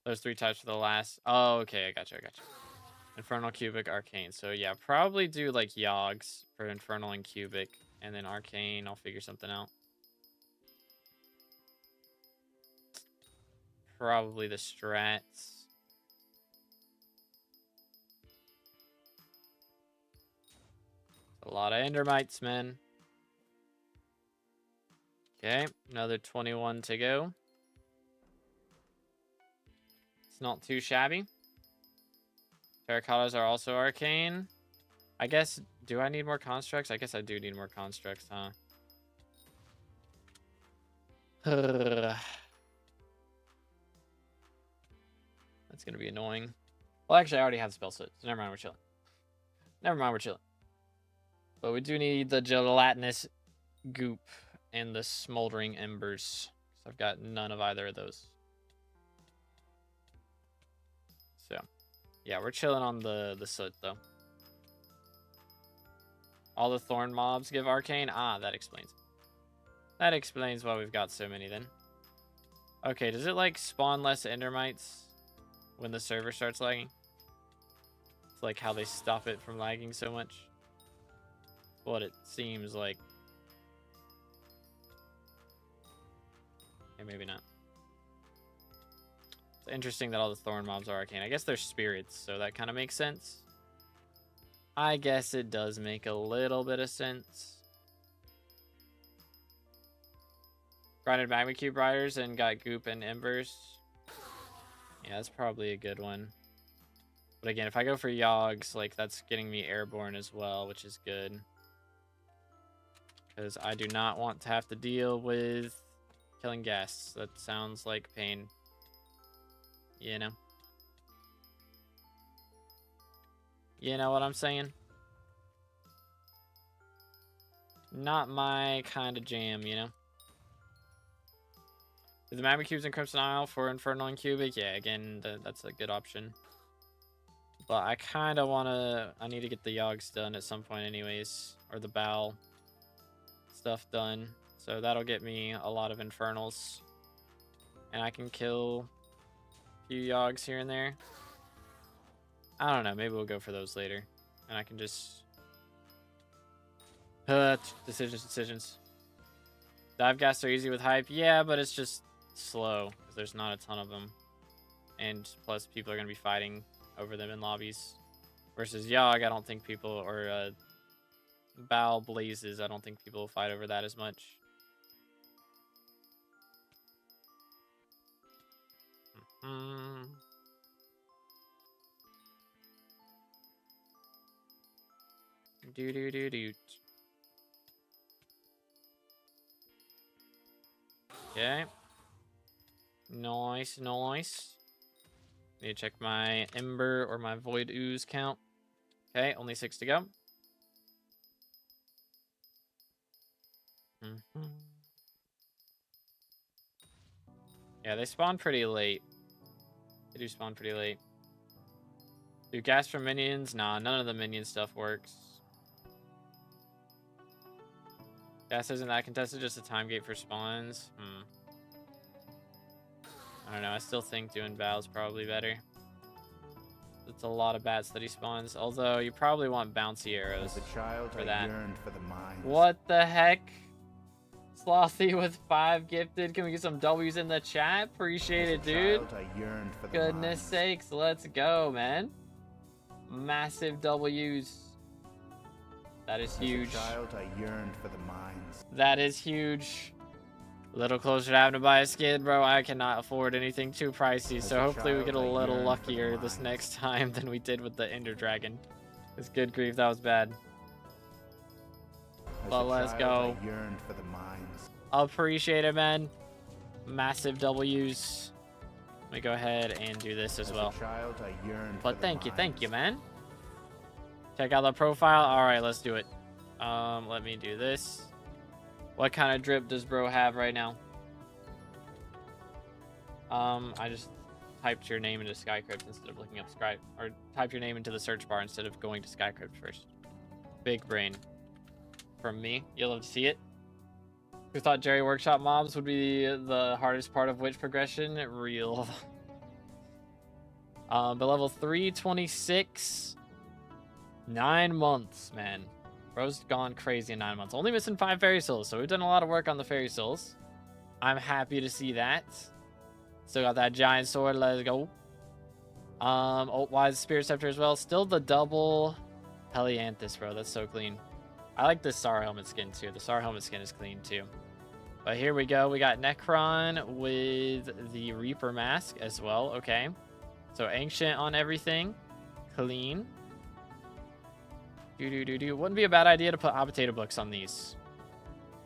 Those 3 types for the last. Oh, okay, I gotcha. Infernal, cubic, arcane. So yeah, probably do like Yogs for infernal and cubic, and then arcane. I'll figure something out. Probably the strats. A lot of endermites, man. Okay, another 21 to go. It's not too shabby. Terracottas are also arcane. I guess, do I need more constructs? I guess I do need more constructs, huh? That's gonna be annoying. Well, actually, I already have spell soot, so never mind, we're chilling. But we do need the gelatinous goop and the smoldering embers. So I've got none of either of those. So, yeah, we're chilling on the soot, though. All the thorn mobs give arcane? Ah, that explains. That explains why we've got so many, then. Okay, does it, like, spawn less endermites when the server starts lagging? It's like how they stop it from lagging so much. What it seems like. Okay, maybe not. It's interesting that all the thorn mobs are arcane. I guess they're spirits, so that kind of makes sense. I guess it does make a little bit of sense. Grinded magma cube riders and got goop and embers. Yeah, that's probably a good one. But again, if I go for Yogs, like, that's getting me airborne as well, which is good. Because I do not want to have to deal with killing guests. That sounds like pain. You know? You know what I'm saying? Not my kind of jam, you know? Is the magma cubes in Crimson Isle for Infernal and Cubic? Yeah, again, that's a good option. But I kind of want to... I need to get the Yogs done at some point anyways. Or the Bow stuff done. So that'll get me a lot of Infernals. And I can kill a few Yogs here and there. I don't know. Maybe we'll go for those later. And I can just... decisions. Dive gas are easy with hype. Yeah, but it's just slow. Because there's not a ton of them. And plus, people are going to be fighting over them in lobbies. Versus Yogg, I don't think people... Or Bow Blazes, I don't think people will fight over that as much. Do. Okay. Nice. Need to check my Ember or my Void Ooze count. Okay, only 6 to go. Yeah, they spawn pretty late. They do spawn pretty late. Do gas for minions? Nah, none of the minion stuff works. Gas isn't that contested, just a time gate for spawns. I don't know, I still think doing Bow's probably better. It's a lot of bats that he spawns, although you probably want bouncy arrows for that. What the heck? Slothy with 5 gifted. Can we get some W's in the chat? Appreciate it, dude. Goodness sakes, let's go, man. Massive W's. That is huge. That is huge. A little closer to having to buy a skin, bro. I cannot afford anything too pricey, so hopefully we get a little luckier this next time than we did with the Ender Dragon. It's good grief, that was bad. But let's go. Appreciate it, man. Massive W's. Let me go ahead and do this as well. But thank you, man. Check out the profile. All right, let's do it. Let me do this. What kind of drip does bro have right now? I just typed your name into Skycrypt instead of looking up Skype, or typed your name into the search bar instead of going to Skycrypt first. Big brain from me. You'll love to see it. Who thought Jerry Workshop mobs would be the hardest part of witch progression? Real. But level 326. 9 months, man. Bro's gone crazy in 9 months. Only missing 5 fairy souls, so we've done a lot of work on the fairy souls. I'm happy to see that. Still got that giant sword. Let's go. Ult-wise Spirit Scepter as well. Still the double Helianthus, bro. That's so clean. I like the Star Helmet skin too. The Star Helmet skin is clean too. But here we go. We got Necron with the Reaper Mask as well. Okay. So Ancient on everything. Clean. Wouldn't be a bad idea to put hot potato books on these.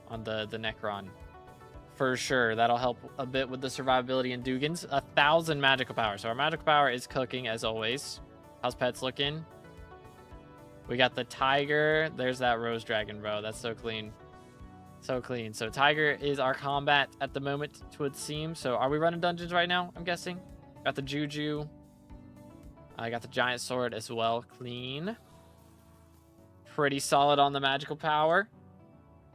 On the Necron. For sure. That'll help a bit with the survivability and Dugans. 1,000 magical power. So our magical power is cooking as always. How's pets looking? We got the Tiger. There's that Rose Dragon, bro. That's so clean. So clean. So Tiger is our combat at the moment, it would seem. So are we running dungeons right now? I'm guessing. Got the Juju. I got the Giant Sword as well. Clean. Pretty solid on the magical power.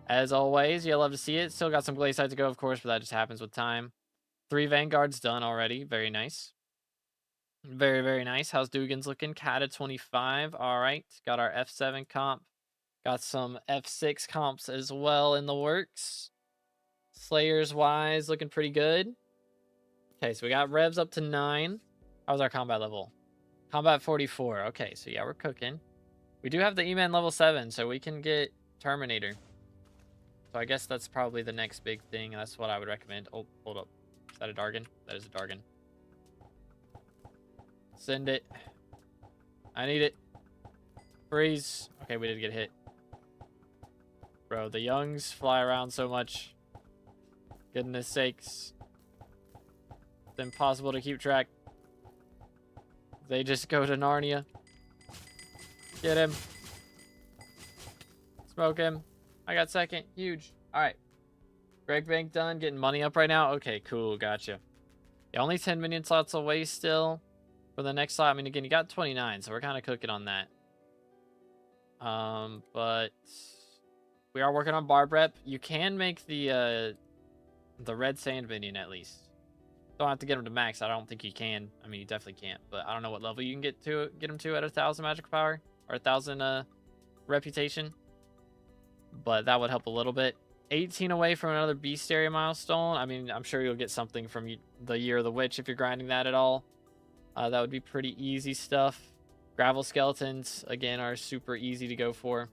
As always, you'll love to see it. Still got some Glaze Side to go, of course, but that just happens with time. 3 Vanguards done already. Very nice. Very, very nice. How's Dugan's looking? Cat at 25. All right. Got our F7 comp. Got some F6 comps as well in the works. Slayers-wise, looking pretty good. Okay, so we got revs up to 9. How's our combat level? Combat 44. Okay, so yeah, we're cooking. We do have the E-Man level 7, so we can get Terminator. So I guess that's probably the next big thing. That's what I would recommend. Oh, hold up. Is that a Dargan? That is a Dargan. Send it. I need it. Freeze. Okay, we did get hit. Bro, the youngs fly around so much. Goodness sakes. It's impossible to keep track. They just go to Narnia. Get him. Smoke him. I got second. Huge. Alright. Greg Bank done. Getting money up right now. Okay, cool. Gotcha. Yeah, only 10 minion slots away still. for the next slot. I mean, again, you got 29, so we're kind of cooking on that. But we are working on barb rep. You can make the red sand minion at least. Don't have to get him to max. I don't think you can. I mean, you definitely can't. But I don't know what level you can get him to at 1,000 magical power or 1,000 reputation. But that would help a little bit. 18 away from another bestiary milestone. I mean, I'm sure you'll get something from the Year of the Witch if you're grinding that at all. That would be pretty easy stuff. Gravel skeletons, again, are super easy to go for.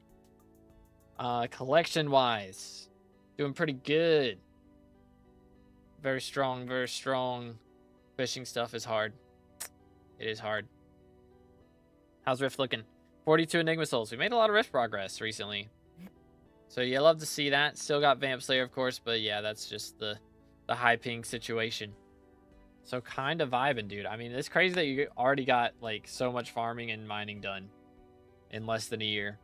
Collection-wise, doing pretty good. Very strong, very strong. Fishing stuff is hard. It is hard. How's Rift looking? 42 Enigma Souls. We made a lot of Rift progress recently. So, yeah, love to see that. Still got Vamp Slayer, of course, but, yeah, that's just the high ping situation. So, kind of vibing, dude. I mean, it's crazy that you already got, like, so much farming and mining done in less than a year.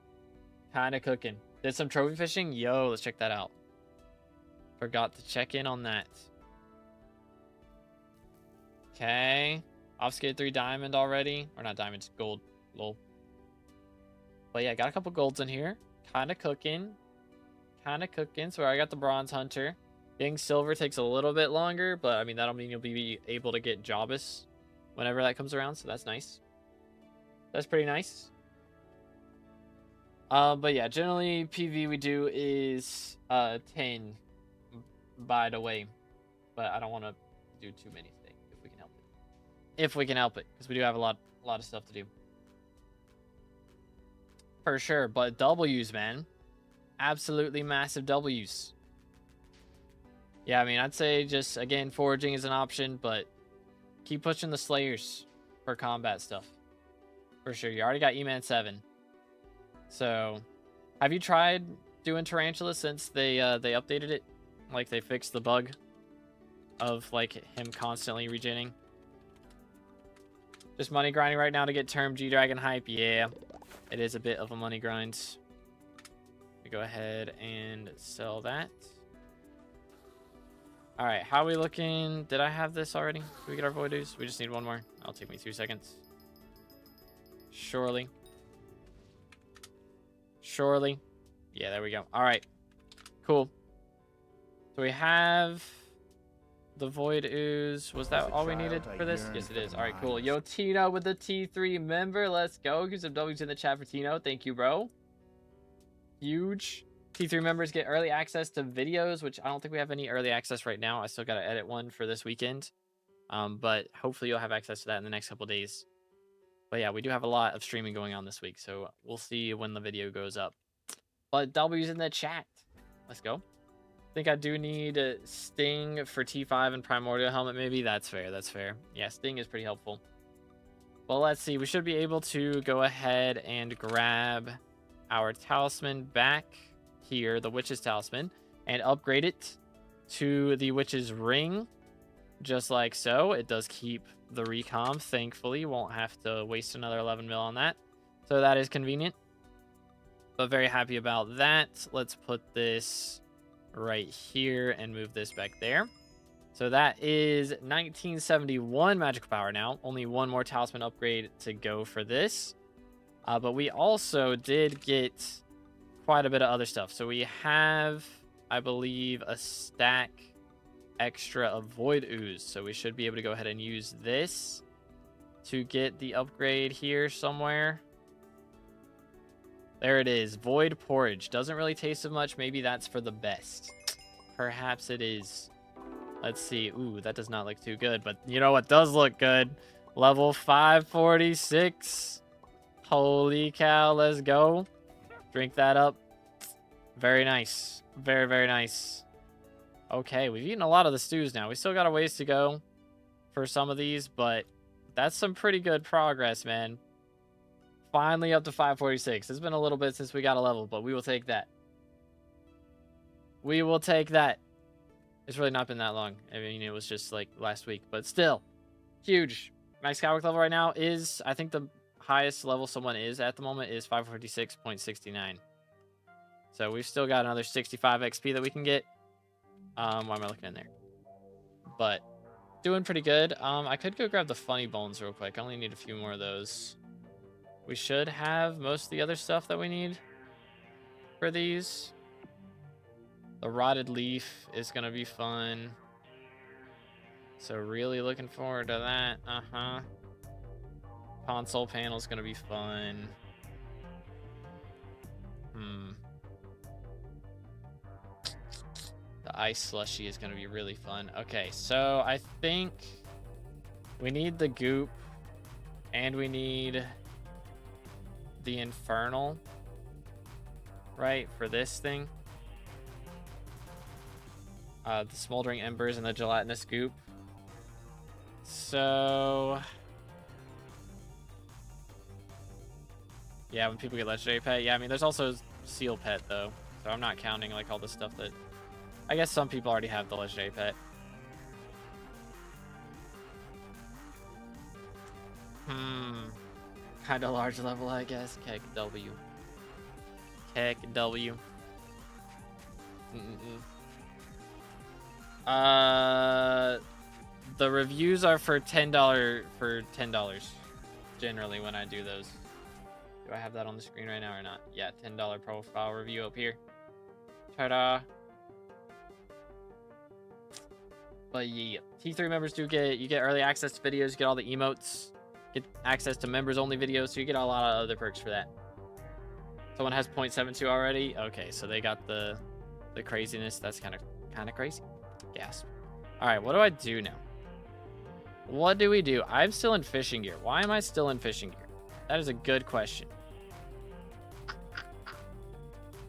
Kind of cooking. Did some trophy fishing? Yo, let's check that out. Forgot to check in on that. Okay. Offskid 3 diamond already. Or not diamonds, gold. Lol. But yeah, got a couple golds in here. Kind of cooking. Kind of cooking. So I got the bronze hunter. Getting silver takes a little bit longer, but I mean, that'll mean you'll be able to get Jobus whenever that comes around. So that's nice. That's pretty nice. But yeah, generally PV we do is 10 by the way. But I don't want to do too many things if we can help it. If we can help it, because we do have a lot of stuff to do. For sure, but W's, man. Absolutely massive W's. Yeah, I mean, I'd say just, again, foraging is an option, but keep pushing the Slayers for combat stuff. For sure. You already got E-Man 7. So, have you tried doing Tarantula since they updated it? Like, they fixed the bug of, like, him constantly regenning? Just money grinding right now to get term G-Dragon hype? Yeah, it is a bit of a money grind. We go ahead and sell that. All right, how are we looking? Did I have this already? Did we get our void ooze? We just need one more. That'll take me 2 seconds. Surely. Surely. Yeah, there we go. All right, cool. So we have the void ooze. Was that all we needed for this? Yes, it is. All right, cool. Yo, Tino with the T3 member. Let's go. Give some W's in the chat for Tino. Thank you, bro. Huge. T3 members get early access to videos, which I don't think we have any early access right now. I still got to edit one for this weekend. But hopefully you'll have access to that in the next couple days. But yeah, we do have a lot of streaming going on this week, so we'll see when the video goes up. But W's in the chat. Let's go. I think I do need a Sting for T5 and Primordial Helmet, maybe. That's fair, that's fair. Yeah, Sting is pretty helpful. Well, let's see. We should be able to go ahead and grab our talisman back here, the Witch's Talisman, and upgrade it to the Witch's Ring, just like so. It does keep the recom, thankfully. Won't have to waste another 11 mil on that. So that is convenient. But very happy about that. Let's put this right here and move this back there. So that is 1971 magical power now. Only one more talisman upgrade to go for this. But we also did get quite a bit of other stuff. So we have, I believe, a stack extra of void ooze. So we should be able to go ahead and use this to get the upgrade here somewhere. There it is. Void porridge. Doesn't really taste so much. Maybe that's for the best. Perhaps it is. Let's see. Ooh, that does not look too good. But you know what does look good? Level 546. Holy cow. Let's go. Drink that up. Very nice. Very, very nice. Okay, we've eaten a lot of the stews now. We still got a ways to go for some of these, but that's some pretty good progress, man. Finally up to 546. It's been a little bit since we got a level, but we will take that. We will take that. It's really not been that long. I mean, it was just like last week, but still huge. Max Skywalk level right now is, I think the highest level someone is at the moment is 546.69. So we've still got another 65 XP that we can get. Why am I looking in there? But doing pretty good. I could go grab the funny bones real quick. I only need a few more of those. We should have most of the other stuff that we need for these. The rotted leaf is gonna be fun. So really looking forward to that. Uh-huh. Console panel's gonna be fun. The ice slushy is gonna be really fun. Okay, so I think we need the goop and we need the infernal, right, for this thing. The smoldering embers and the gelatinous goop. So yeah, when people get legendary pet, yeah, I mean there's also seal pet though, so I'm not counting like all the stuff that I guess some people already have the legendary pet. Kind of large level, I guess. Keg W. Keg W. The reviews are for $10 generally when I do those. Do I have that on the screen right now or not? Yeah, $10 profile review up here. Ta-da. But yeah, T3 members do you get early access to videos, you get all the emotes, get access to members only videos, so you get a lot of other perks for that. Someone has 0.72 already. Okay, so they got the craziness. That's kind of crazy. Gasp. All right, what do I do now? What do we do? I'm still in fishing gear. Why am I still in fishing gear? That is a good question.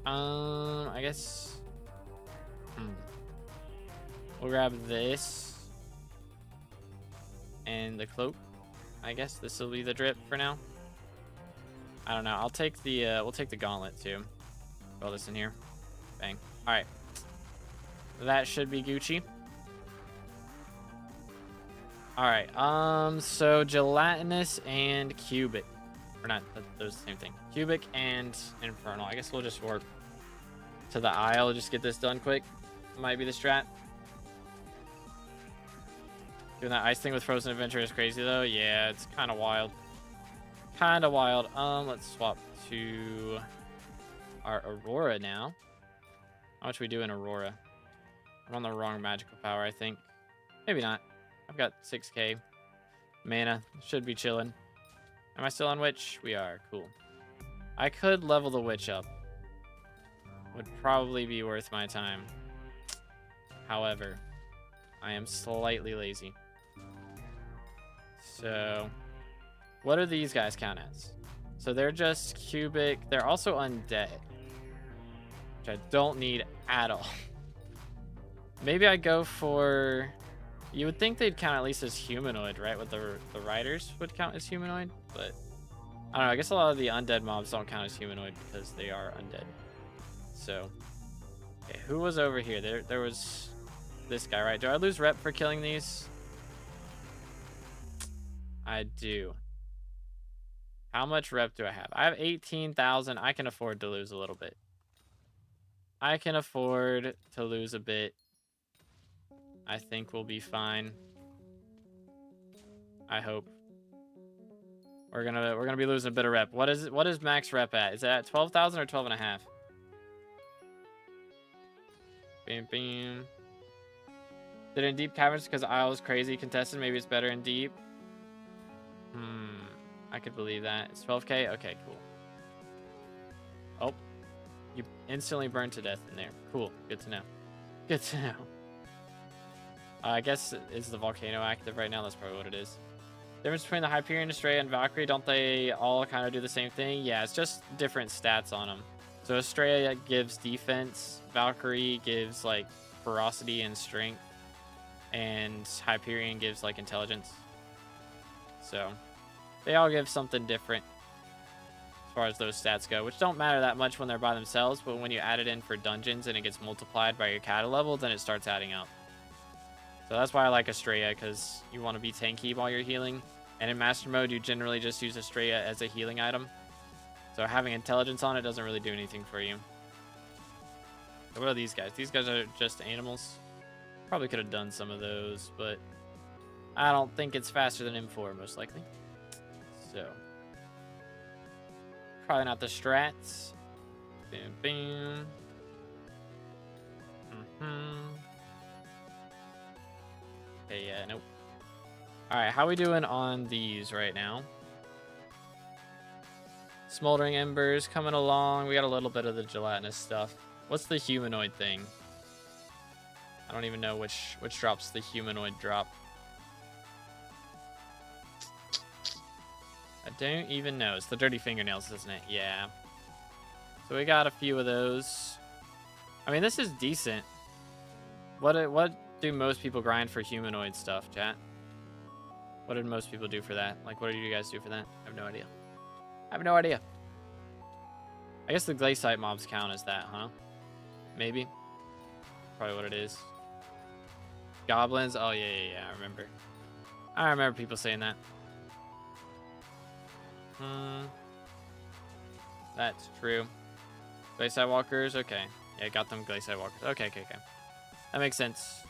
I guess we'll grab this and the cloak. I guess this will be the drip for now. I don't know. I'll take the we'll take the gauntlet too. Throw this in here. Bang. All right. That should be Gucci. All right. So gelatinous and cubic, or not? Those the same thing. Cubic and infernal. I guess we'll just warp to the aisle. Just get this done quick. Might be the strat. Doing that ice thing with Frozen Adventure is crazy though. Yeah, it's kind of wild. Kind of wild. Let's swap to our Aurora now. How much we do in Aurora? I'm on the wrong magical power, I think. Maybe not. I've got 6k mana. Should be chilling. Am I still on Witch? We are. Cool. I could level the Witch up. Would probably be worth my time. However, I am slightly lazy. So, what do these guys count as? So they're just cubic. They're also undead, which I don't need at all. Maybe I go for... You would think they'd count at least as humanoid, right? With the riders would count as humanoid, but I don't know. I guess a lot of the undead mobs don't count as humanoid because they are undead. So, okay, who was over here? There was this guy, right? Do I lose rep for killing these? I do. How much rep do I have? I have 18,000. I can afford to lose a little bit. I can afford to lose a bit. I think we'll be fine. I hope. We're gonna be losing a bit of rep. What is max rep at? Is it at 12,000 or 12.5? Bam bam. Did it in deep caverns because I was crazy contested? Maybe it's better in deep. I could believe that. It's 12k? Okay, cool. Oh. You instantly burned to death in there. Cool. Good to know. Good to know. I guess, is the volcano active right now? That's probably what it is. Difference between the Hyperion, Estrella, and Valkyrie, don't they all kind of do the same thing? Yeah, it's just different stats on them. So Estrella gives defense, Valkyrie gives like ferocity and strength, and Hyperion gives like intelligence. So they all give something different as far as those stats go, which don't matter that much when they're by themselves, but when you add it in for dungeons and it gets multiplied by your kata level, then it starts adding up. So that's why I like Estrella, because you want to be tanky while you're healing. And in Master Mode, you generally just use Estrella as a healing item. So having intelligence on it doesn't really do anything for you. So what are these guys? These guys are just animals. Probably could have done some of those, but I don't think it's faster than M4, most likely. So, probably not the strats. Boom, boom. Okay, yeah, nope. Alright, how we doing on these right now? Smoldering embers coming along. We got a little bit of the gelatinous stuff. What's the humanoid thing? I don't even know which drops the humanoid drop. I don't even know. It's the dirty fingernails, isn't it? Yeah. So we got a few of those. I mean, this is decent. What do most people grind for humanoid stuff, chat? What did most people do for that? Like, what did you guys do for that? I have no idea. I have no idea. I guess the glaciite mobs count as that, huh? Maybe. Probably what it is. Goblins? Oh, yeah. I remember people saying that. That's true. Glaciite walkers? Okay. Yeah, got them glaciite walkers. Okay. That makes sense.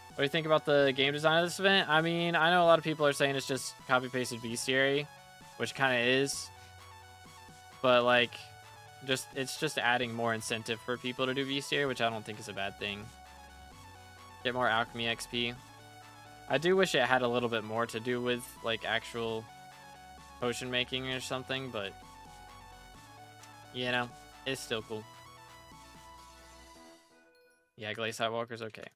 What do you think about the game design of this event? I mean, I know a lot of people are saying it's just copy-pasted bestiary, which kind of is. But, like, it's just adding more incentive for people to do bestiary, which I don't think is a bad thing. Get more alchemy XP. I do wish it had a little bit more to do with, like, actual potion making or something, but, you know, it's still cool. Yeah, glaciite walkers, okay.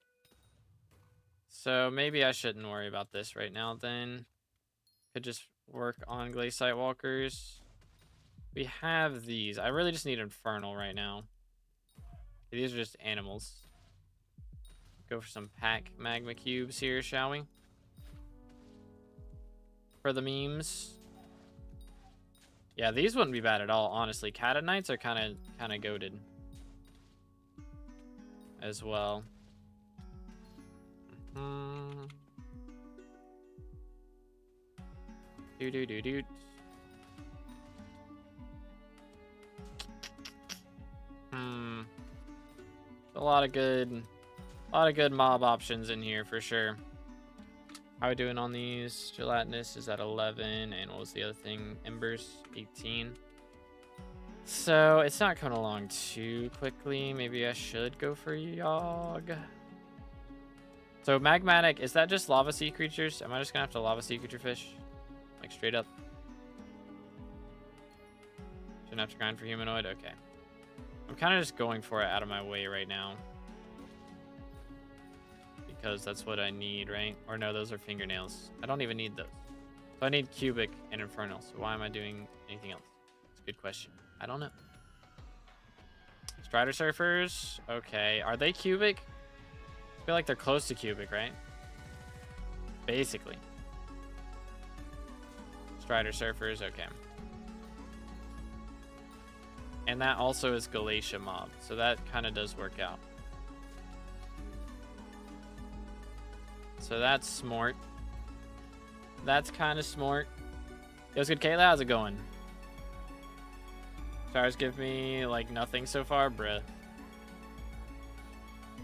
So maybe I shouldn't worry about this right now then. Could just work on glaciite walkers. We have these. I really just need infernal right now. These are just animals. Go for some pack magma cubes here, shall we? For the memes. Yeah, these wouldn't be bad at all, honestly. Catanites are kind of goated as well. Do. A lot of good mob options in here for sure. How are we doing on these? Gelatinous is at 11, and what was the other thing? Embers, 18. So it's not coming along too quickly. Maybe I should go for Yogg. So magmatic, is that just lava sea creatures? Am I just gonna have to lava sea creature fish? Like straight up? Shouldn't have to grind for humanoid? Okay. I'm kind of just going for it out of my way right now. Because that's what I need, right? Or no, those are fingernails. I don't even need those. So I need cubic and infernal. So why am I doing anything else? It's a good question. I don't know. Strider surfers. Okay. Are they cubic? I feel like they're close to cubic, right? Basically. Strider surfers. Okay. And that also is Galatia mob. So that kind of does work out. So that's smart. That's kind of smart. It was good, Kayla. How's it going? Stars give me like nothing so far, bruh.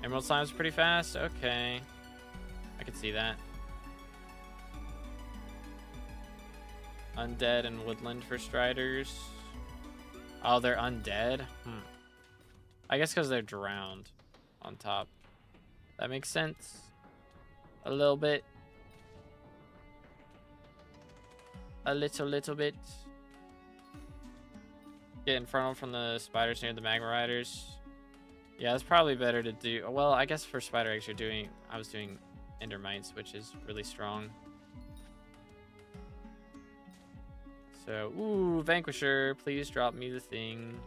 Emerald slime's pretty fast. Okay, I could see that. Undead and woodland for striders. Oh, they're undead. I guess because they're drowned on top. That makes sense. A little bit. A little bit. Get infernal from the spiders near the magma riders. Yeah, it's probably better to do. Well, I guess for spider eggs, I was doing ender mites, which is really strong. So, ooh, Vanquisher, please drop me the thing.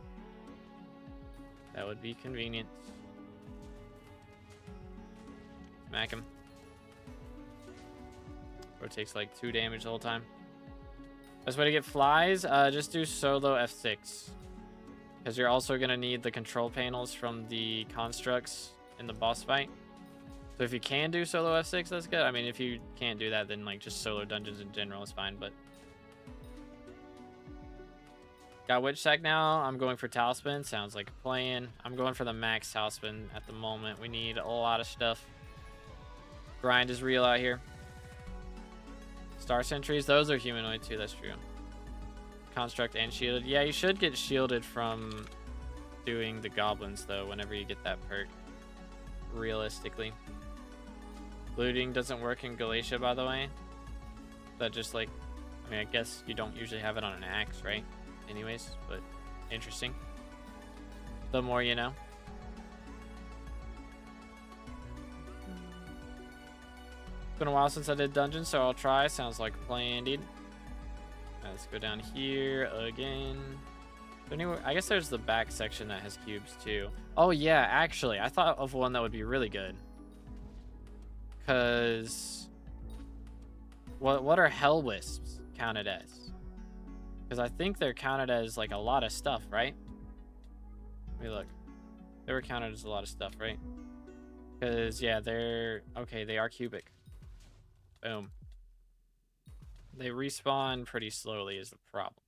That would be convenient. Smack him. Or it takes like 2 damage the whole time. Best way to get flies, just do solo F6. Because you're also going to need the control panels from the constructs in the boss fight. So if you can do solo F6, that's good. I mean, if you can't do that, then like just solo dungeons in general is fine, but... Got Witch Sack now. I'm going for Talisman. Sounds like a plan. I'm going for the max Talisman at the moment. We need a lot of stuff. Grind is real out here. Star Sentries, those are humanoid too, that's true. Construct and shielded. Yeah, you should get shielded from doing the goblins though, whenever you get that perk. Realistically. Looting doesn't work in Galatia, by the way. That just like, I mean, I guess you don't usually have it on an axe, right? Anyways, but interesting. The more you know. It's been a while since I did dungeons, so I'll try. Sounds like a plan, indeed. Let's go down here again. Anyway, I guess there's the back section that has cubes too. Oh yeah, actually, I thought of one that would be really good. Cause what are hell wisps counted as? Because I think they're counted as like a lot of stuff, right? Let me look. They were counted as a lot of stuff, right? Because yeah, they're okay. They are cubic. Boom. They respawn pretty slowly is the problem.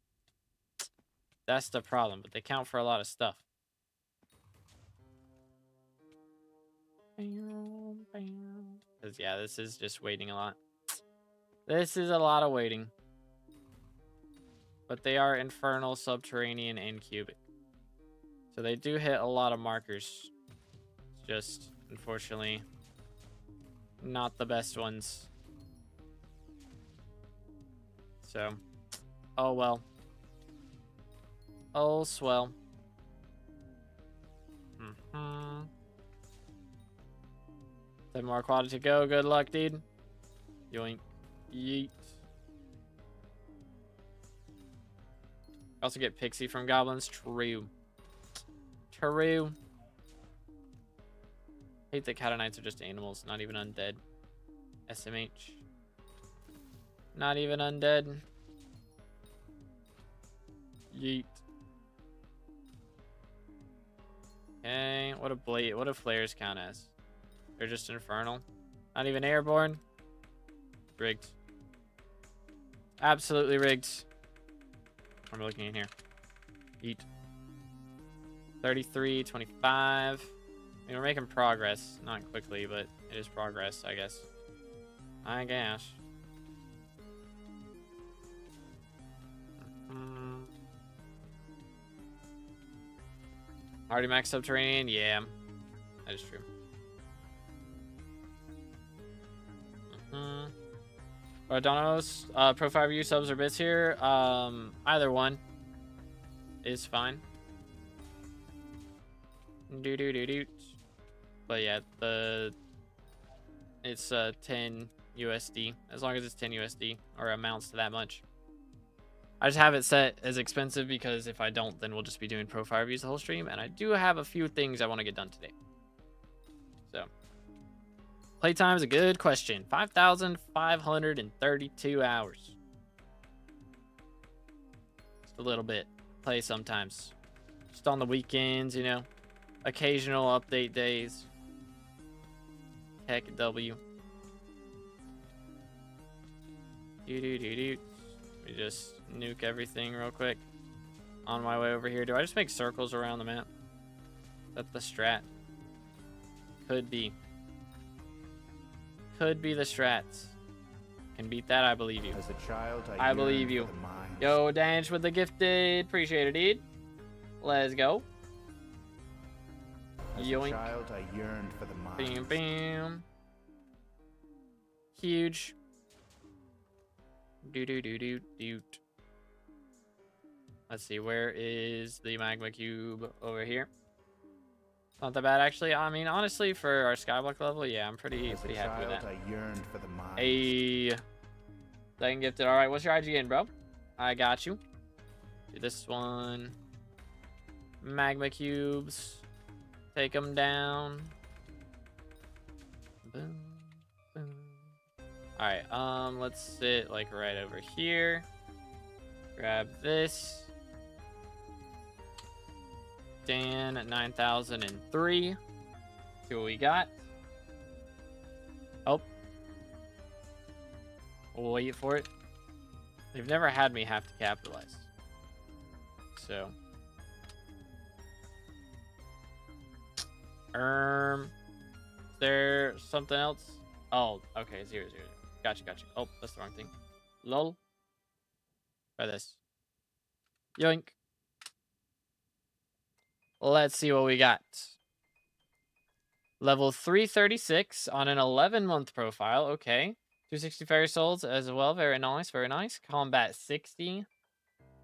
That's the problem, but they count for a lot of stuff. Because yeah, this is just waiting a lot. This is a lot of waiting. But they are infernal, subterranean, and cubic. So they do hit a lot of markers. It's just, unfortunately, not the best ones. So, oh well. Oh, swell. 7 more quad to go. Good luck, dude. Yoink. Yeet. Also get Pixie from goblins. True. True. Hate that Cat Knights are just animals, not even undead. SMH. Not even undead. Yeet. Okay, what do flares count as? They're just infernal. Not even airborne. Rigged. Absolutely rigged. I'm looking in here. Eat. 33, 25. I mean, we're making progress. Not quickly, but it is progress, I guess. I guess. Already max subterranean? Yeah. That is true. I don't know. Pro 5 view subs or bits here. Either one is fine. But yeah, it's 10 USD. As long as it's 10 USD or amounts to that much. I just have it set as expensive because if I don't, then we'll just be doing Pro 5 views the whole stream. And I do have a few things I want to get done today. So, playtime is a good question. 5,532 hours. Just a little bit. Play sometimes. Just on the weekends, you know. Occasional update days. Heck W. We just nuke everything real quick. On my way over here. Do I just make circles around the map? That's the strat. Could be. Could be the strats. Can beat that, I believe you. As a child, I believe you. Yo, Danch with the gifted. Appreciate it, dude. Let's go. As Yoink. a child, I yearned for the mind. Bam, bam. Huge. Doot. Let's see, where is the magma cube? Over here. Not that bad, actually. I mean, honestly, for our skyblock level, yeah, I'm pretty happy with that. I yearned for the mind. Hey, second gifted. All right, what's your IGN, bro? I got you. Do this one. Magma cubes. Take them down. Boom, boom. All right, let's sit like right over here. Grab this. Dan at 9,003. See what we got. Oh. We'll wait for it. They've never had me have to capitalize. So. Is there something else? Oh, okay, 0. Gotcha. Oh, that's the wrong thing. Lol. Try this. Yoink. Let's see what we got. Level 336 on an 11-month profile. Okay. 260 fairy souls as well. Very nice. Very nice. Combat 60.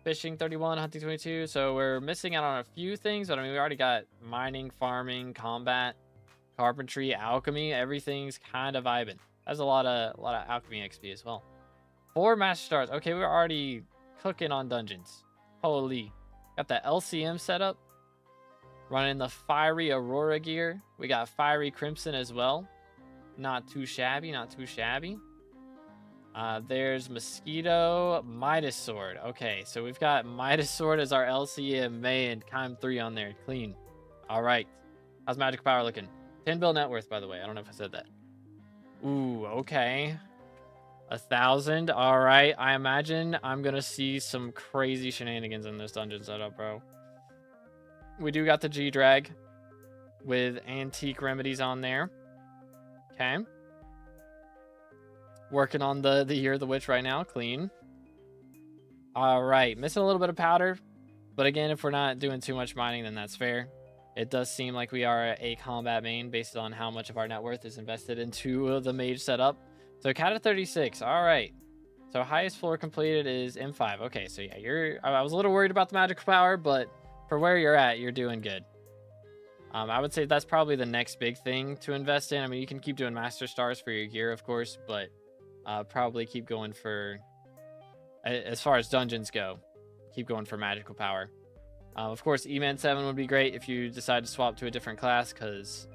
Fishing 31. Hunting 22. So we're missing out on a few things. But I mean, we already got mining, farming, combat, carpentry, alchemy. Everything's kind of vibing. That's a lot of alchemy XP as well. 4 master stars. Okay, we're already cooking on dungeons. Holy. Got the LCM set up. Running the Fiery Aurora gear. We got Fiery Crimson as well. Not too shabby, not too shabby. There's Mosquito, Midas Sword. Okay, so we've got Midas Sword as our LCM main. Time 3 on there. Clean. All right. How's magic power looking? 10 bill net worth, by the way. I don't know if I said that. Ooh, okay. 1,000. All right. I imagine I'm going to see some crazy shenanigans in this dungeon setup, bro. We do got the G-Drag with antique remedies on there. Okay. Working on the Year of the Witch right now. Clean. All right. Missing a little bit of powder. But again, if we're not doing too much mining, then that's fair. It does seem like we are a combat main based on how much of our net worth is invested into the mage setup. So cat of 36. All right. So highest floor completed is M5. Okay, so yeah, I was a little worried about the magical power, but for where you're at, you're doing good. I would say that's probably the next big thing to invest in. I mean, you can keep doing master stars for your gear, of course, but probably keep going for, as far as dungeons go, keep going for magical power. Of course, E-Man 7 would be great if you decide to swap to a different class, because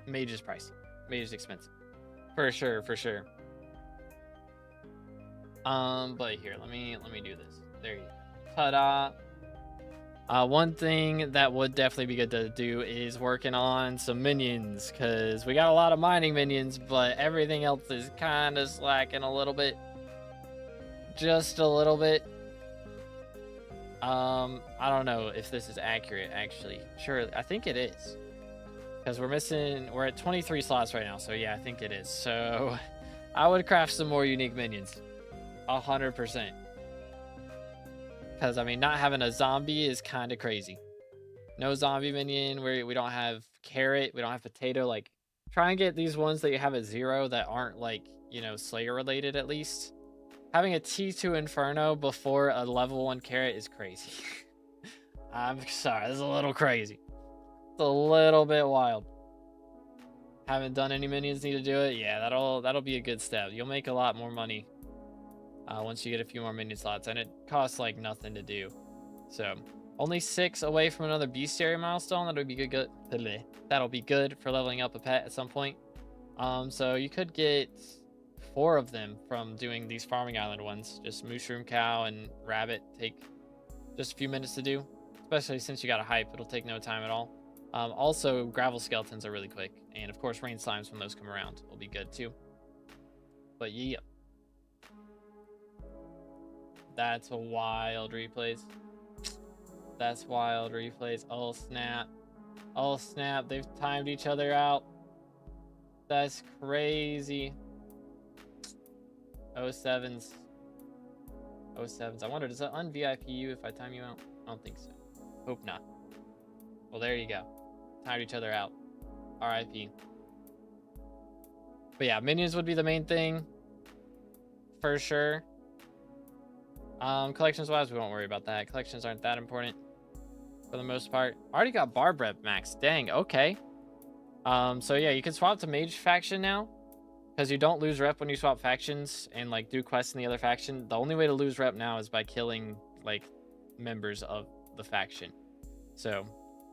mage is pricey. Mage is expensive. For sure, for sure. But here, let me do this. There you go. Ta-da. One thing that would definitely be good to do is working on some minions, because we got a lot of mining minions, but everything else is kind of slacking a little bit. Just a little bit. I don't know if this is accurate, actually. Sure, I think it is. Because we're at 23 slots right now, so yeah, I think it is. So, I would craft some more unique minions. 100%. Because, I mean, not having a zombie is kind of crazy. No zombie minion, we don't have carrot, we don't have potato. Like, try and get these ones that you have at 0 that aren't, like, you know, Slayer related at least. Having a T2 Inferno before a level 1 carrot is crazy. I'm sorry, this is a little crazy. It's a little bit wild. Haven't done any minions, need to do it. Yeah, that'll be a good step. You'll make a lot more money once you get a few more minion slots, and it costs like nothing to do. So only 6 away from another bestiary milestone. That'll be good. That'll be good for leveling up a pet at some point. So you could get 4 of them from doing these farming island ones. Just mushroom cow and rabbit take just a few minutes to do, especially since you got a hype. It'll take no time at all. Also, gravel skeletons are really quick, and of course rain slimes when those come around will be good too. But yeah, that's a wild replays. That's wild replays. Oh snap. Oh snap, they've timed each other out. That's crazy. 07s. 07s. I wonder, does that un-VIP you if I time you out? I don't think so. Hope not. Well, there you go. Timed each other out. RIP. But yeah, minions would be the main thing. For sure. Collections wise, we won't worry about that. Collections aren't that important for the most part. Already got barb rep max. Dang, okay. So yeah, you can swap to mage faction now, because you don't lose rep when you swap factions and like do quests in the other faction. The only way to lose rep now is by killing like members of the faction. So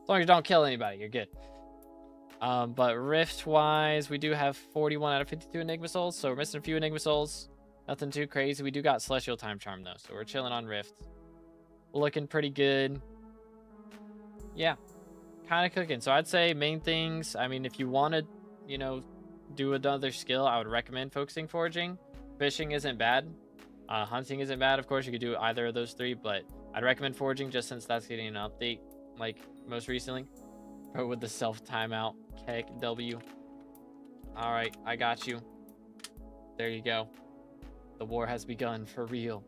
as long as you don't kill anybody, you're good. But rift wise, we do have 41 out of 52 enigma souls, so we're missing a few enigma souls. Nothing too crazy. We do got celestial time charm though, so we're chilling on rift. Looking pretty good. Yeah, kind of cooking. So I'd say main things, I mean, if you want to, you know, do another skill, I would recommend focusing foraging. Fishing isn't bad. Hunting isn't bad. Of course, you could do either of those 3, but I'd recommend foraging just since that's getting an update, like most recently. But with the self timeout, KW. All right, I got you. There you go. The war has begun for real.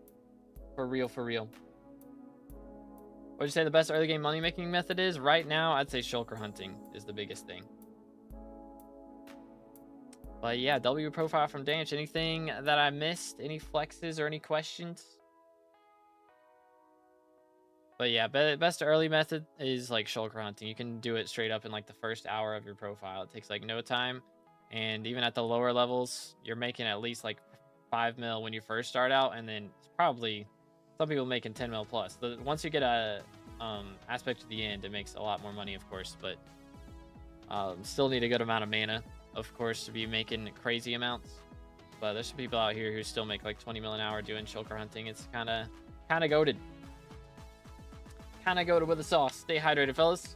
For real, for real. What would you say the best early game money making method is? Right now, I'd say shulker hunting is the biggest thing. But yeah, W profile from Danch. Anything that I missed? Any flexes or any questions? But yeah, best early method is like shulker hunting. You can do it straight up in like the first hour of your profile. It takes like no time. And even at the lower levels, you're making at least like 5 mil when you first start out. And then it's probably some people making 10 mil plus. Once you get a aspect to the end, it makes a lot more money, of course. But still need a good amount of mana, of course, to be making crazy amounts. But there's some people out here who still make like 20 mil an hour doing shulker hunting. It's kind of goated. Kind of goated with the sauce. Stay hydrated, fellas.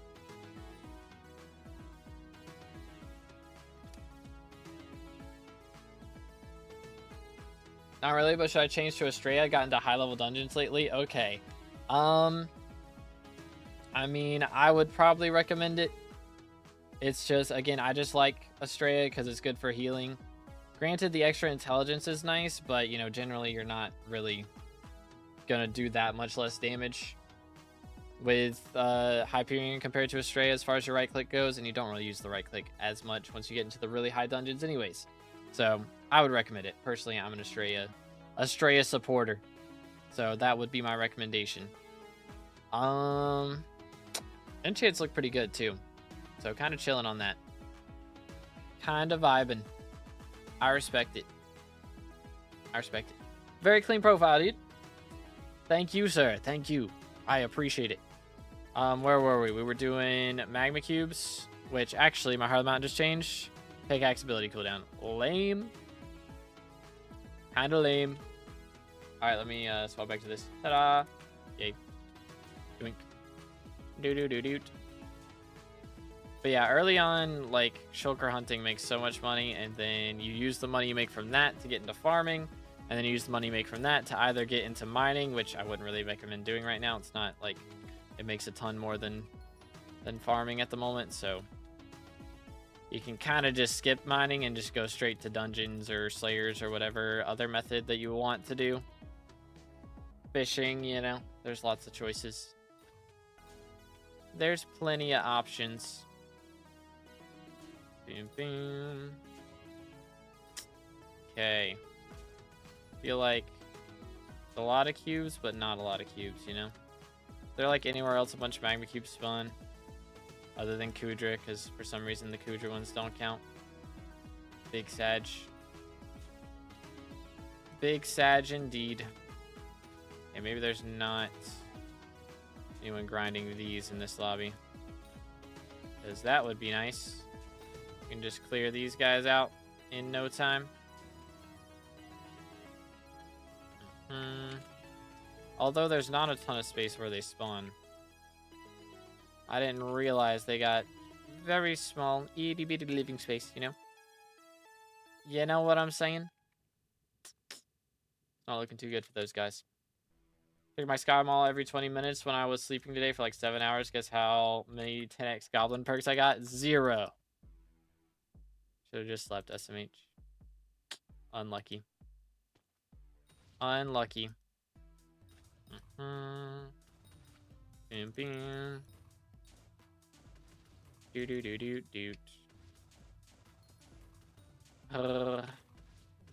Not really, but should I change to Estrella? I got into high level dungeons lately. Okay. I mean, I would probably recommend it. It's just, again, I just like Estrella because it's good for healing. Granted, the extra intelligence is nice, but, you know, generally you're not really gonna do that much less damage with Hyperion compared to Estrella as far as your right click goes, and you don't really use the right click as much once you get into the really high dungeons anyways. So I would recommend it. Personally, I'm an Estrella supporter. So that would be my recommendation. Enchants look pretty good too. So kind of chilling on that. Kind of vibing. I respect it. I respect it. Very clean profile, dude. Thank you, sir. Thank you. I appreciate it. Where were we? We were doing magma cubes, which actually my Heart of the Mountain just changed. Pickaxe ability cooldown. Lame. Kinda lame. Alright, let me swap back to this. Ta-da! Yay. Doink. Do-do-do-doot. But yeah, early on, like, shulker hunting makes so much money, and then you use the money you make from that to get into farming, and then you use the money you make from that to either get into mining, which I wouldn't really recommend doing right now. It's not, like, it makes a ton more than farming at the moment, so you can kind of just skip mining and just go straight to dungeons or slayers or whatever other method that you want to do. Fishing, you know, there's lots of choices. There's plenty of options. Boom, boom. Okay. Feel like a lot of cubes, but not a lot of cubes, you know? They're like anywhere else a bunch of magma cubes spawn. Other than Kudra, because for some reason the Kudra ones don't count. Big Sag. Big Sag indeed. Okay, maybe there's not anyone grinding these in this lobby. Because that would be nice. You can just clear these guys out in no time. Although there's not a ton of space where they spawn. I didn't realize they got very small, itty bitty living space, you know? You know what I'm saying? Not looking too good for those guys. Took my Sky Mall every 20 minutes when I was sleeping today for like 7 hours. Guess how many 10x Goblin perks I got? 0. Should have just slept, SMH. Unlucky. Unlucky. Bam, bam. Do do do do do. There's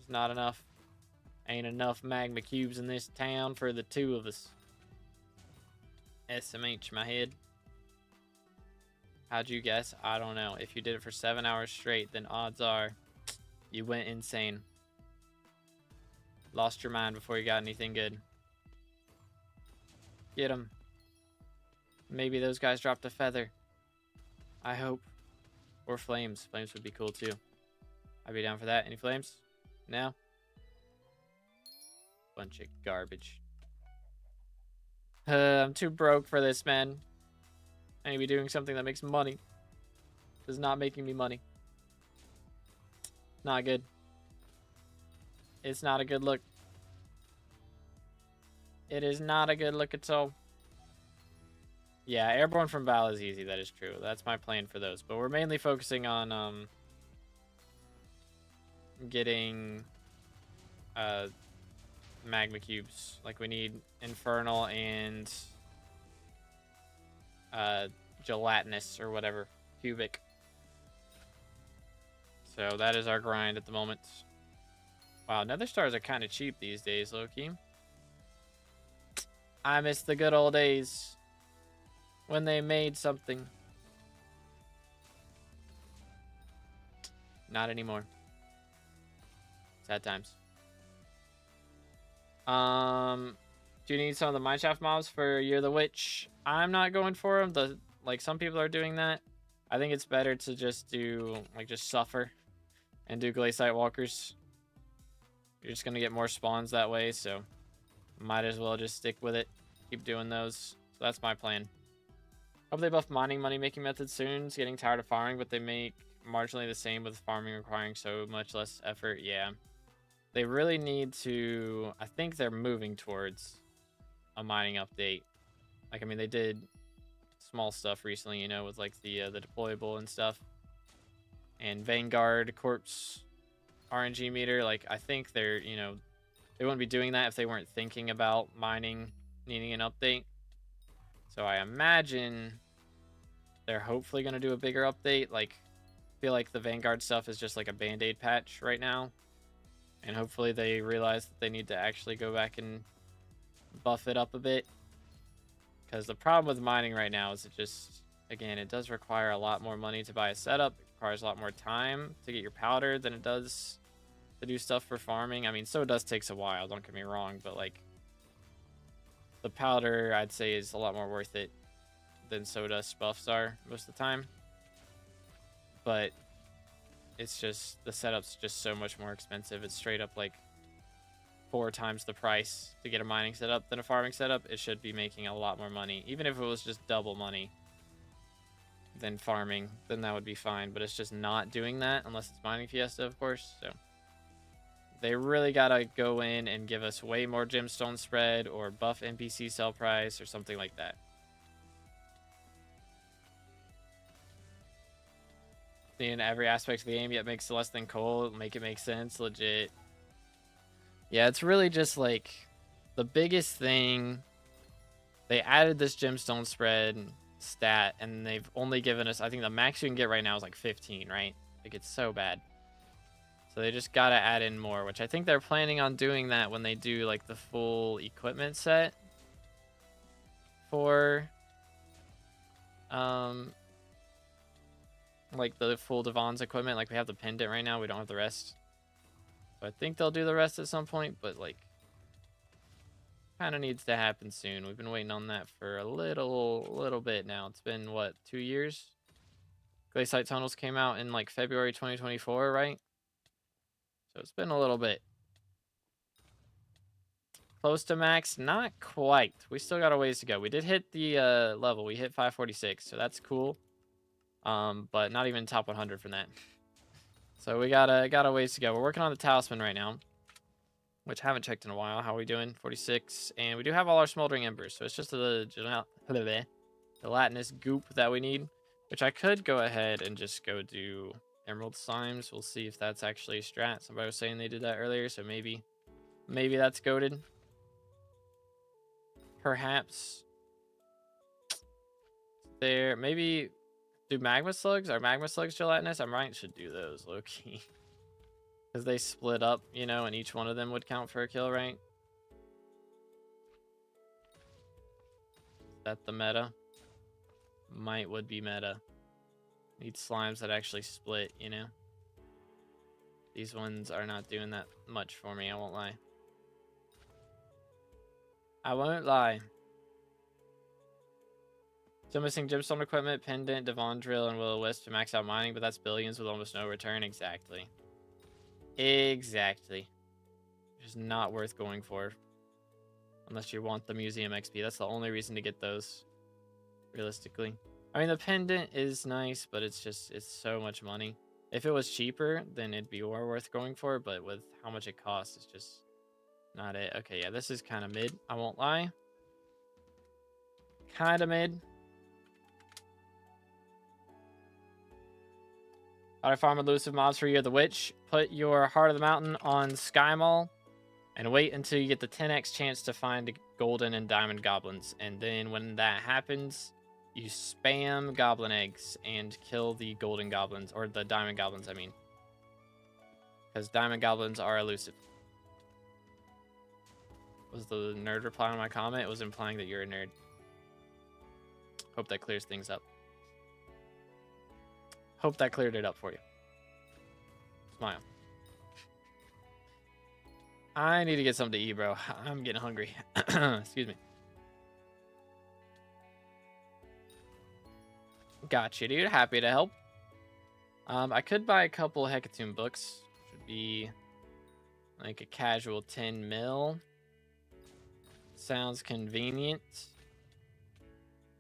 not enough. Ain't enough magma cubes in this town for the two of us. SMH my head. How'd you guess? I don't know. If you did it for 7 hours straight, then odds are you went insane. Lost your mind before you got anything good. Get them. Maybe those guys dropped a feather. I hope. Or flames. Flames would be cool too. I'd be down for that. Any flames? No? Bunch of garbage. I'm too broke for this, man. I need to be doing something that makes money. This is not making me money. Not good. It's not a good look. It is not a good look at all. Yeah, Airborne from Val is easy. That is true. That's my plan for those. But we're mainly focusing on getting magma cubes. Like we need infernal and gelatinous or whatever, cubic. So that is our grind at the moment. Wow, nether stars are kind of cheap these days, low-key. I miss the good old days when they made something. Not anymore. Sad times. Do you need some of the mineshaft mobs for Year of the Witch? I'm not going for them. Like some people are doing that. I think it's better to just do like just suffer and do glaciite walkers. You're just gonna get more spawns that way, so might as well just stick with it. Keep doing those. So that's my plan. Hope they buff mining money making methods soon. It's getting tired of farming, but they make marginally the same with farming requiring so much less effort. Yeah. They really need to... I think they're moving towards a mining update. Like, I mean, they did small stuff recently, you know, with like the deployable and stuff. And Vanguard Corpse RNG meter. Like, I think they're, you know, they wouldn't be doing that if they weren't thinking about mining needing an update. So I imagine they're hopefully going to do a bigger update. Like, I feel like the Vanguard stuff is just like a band-aid patch right now. And hopefully they realize that they need to actually go back and buff it up a bit. Because the problem with mining right now is it just, again, it does require a lot more money to buy a setup. It requires a lot more time to get your powder than it does to do stuff for farming. I mean, so it does takes a while, don't get me wrong. But, like, the powder, I'd say, is a lot more worth it than Sodust buffs are most of the time. But it's just, the setup's just so much more expensive. It's straight up like 4 times the price to get a mining setup than a farming setup. It should be making a lot more money. Even if it was just double money than farming, then that would be fine. But it's just not doing that unless it's mining Fiesta, of course. So they really gotta go in and give us way more gemstone spread or buff NPC sell price or something like that. In every aspect of the game, yet makes less than coal. Make it make sense, legit. Yeah, it's really just like the biggest thing. They added this gemstone spread stat, and they've only given us, I think the max you can get right now is like 15, right? Like, it's so bad. So they just gotta add in more, which I think they're planning on doing that when they do like the full equipment set for like the full Devon's equipment. Like, we have the pendant right now, we don't have the rest. So I think they'll do the rest at some point, but like, kind of needs to happen soon. We've been waiting on that for a little bit now. It's been what, 2 years? Glaciite tunnels came out in like February 2024, right? So it's been a little bit. Close to max, not quite. We still got a ways to go. We did hit the level. We hit 546, so that's cool. But not even top 100 from that. So we got a ways to go. We're working on the talisman right now, which I haven't checked in a while. How are we doing? 46, and we do have all our smoldering embers, so it's just the gelatinous goop that we need, which I could go ahead and just go do emerald slimes. We'll see if that's actually a strat. Somebody was saying they did that earlier, so maybe that's goated. Perhaps there, maybe. Do magma slugs? Are magma slugs gelatinous? I might should do those, low-key. Because they split up, you know, and each one of them would count for a kill, right? Is that the meta? Would be meta. Need slimes that actually split, you know? These ones are not doing that much for me, I won't lie. I won't lie. Still missing gemstone equipment, pendant, Devon drill, and will-o-wisp to max out mining, but that's billions with almost no return. Exactly. Exactly. Just not worth going for. Unless you want the museum XP. That's the only reason to get those. Realistically. I mean, the pendant is nice, but it's so much money. If it was cheaper, then it'd be more worth going for, but with how much it costs, it's just not it. Okay, yeah, this is kind of mid. I won't lie. Kind of mid. How to farm elusive mobs for Year of the Witch. Put your Heart of the Mountain on Sky Mall And wait until you get the 10x chance to find golden and diamond goblins. And then when that happens, you spam goblin eggs and kill the golden goblins, or the diamond goblins, I mean. Because diamond goblins are elusive. Was the nerd reply on my comment? It was implying that you're a nerd. Hope that clears things up. Hope that cleared it up for you. Smile. I need to get something to eat, bro. I'm getting hungry. Excuse me. Gotcha, dude. Happy to help. I could buy a couple Hecatomb books. Should be like a casual 10 mil. Sounds convenient.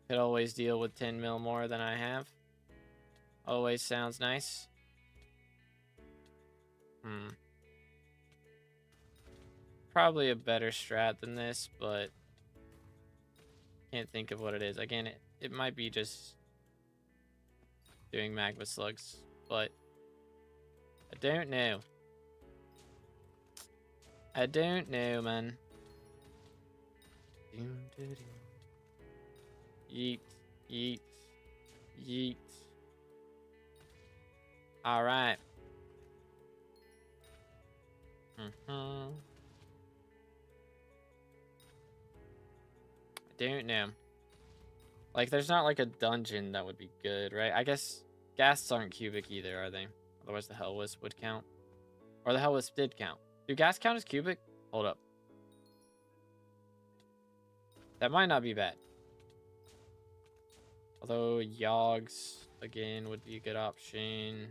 Could always deal with 10 mil more than I have. Always sounds nice. Probably a better strat than this, but can't think of what it is. Again, it might be just doing magma slugs, but I don't know. I don't know, man. Yeet, yeet, yeet. All right. I don't know. Like, there's not like a dungeon that would be good, right? I guess ghasts aren't cubic either, are they? Otherwise the Hellwisp would count. Or the Hellwisp did count. Do ghasts count as cubic? Hold up. That might not be bad. Although Yogs, again, would be a good option.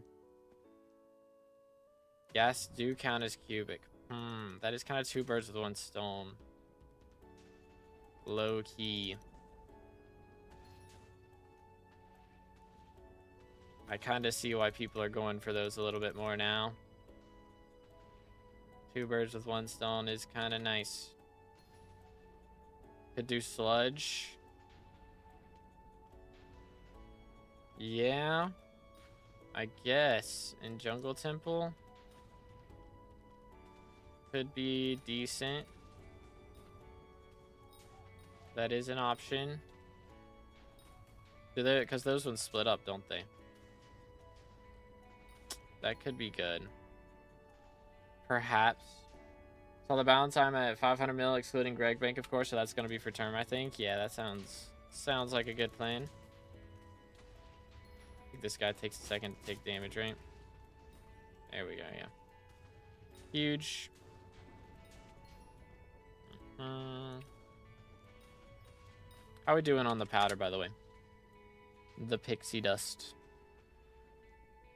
Ghasts do count as cubic. That is kind of two birds with one stone. Low key. I kind of see why people are going for those a little bit more now. Two birds with one stone is kind of nice. Could do sludge. Yeah. I guess. In Jungle Temple. Could be decent. That is an option. Do they? Because those ones split up, don't they? That could be good. Perhaps. So the balance I'm at 500 mil, excluding Greg Bank, of course. So that's going to be for term, I think. Yeah, that sounds like a good plan. I think this guy takes a second to take damage, right? There we go, yeah. Huge. How are we doing on the powder, by the way? The pixie dust.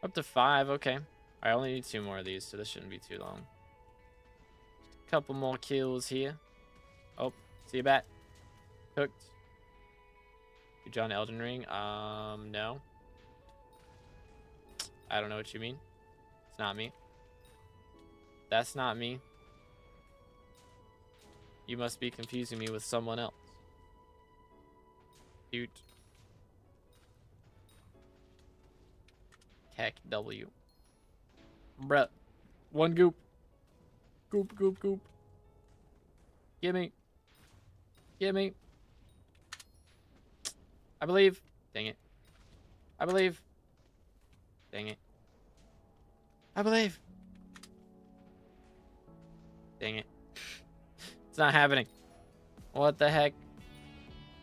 Up to 5, okay. I only need 2 more of these, so this shouldn't be too long. Couple more kills here. Oh, see a bat. Cooked. You John Elden Ring? No. I don't know what you mean. It's not me. That's not me. You must be confusing me with someone else. Cute. Tech W. Bruh. One goop. Goop, goop, goop. Gimme. Gimme. I believe. Dang it. I believe. Dang it. I believe. Dang it. It's not happening. What the heck?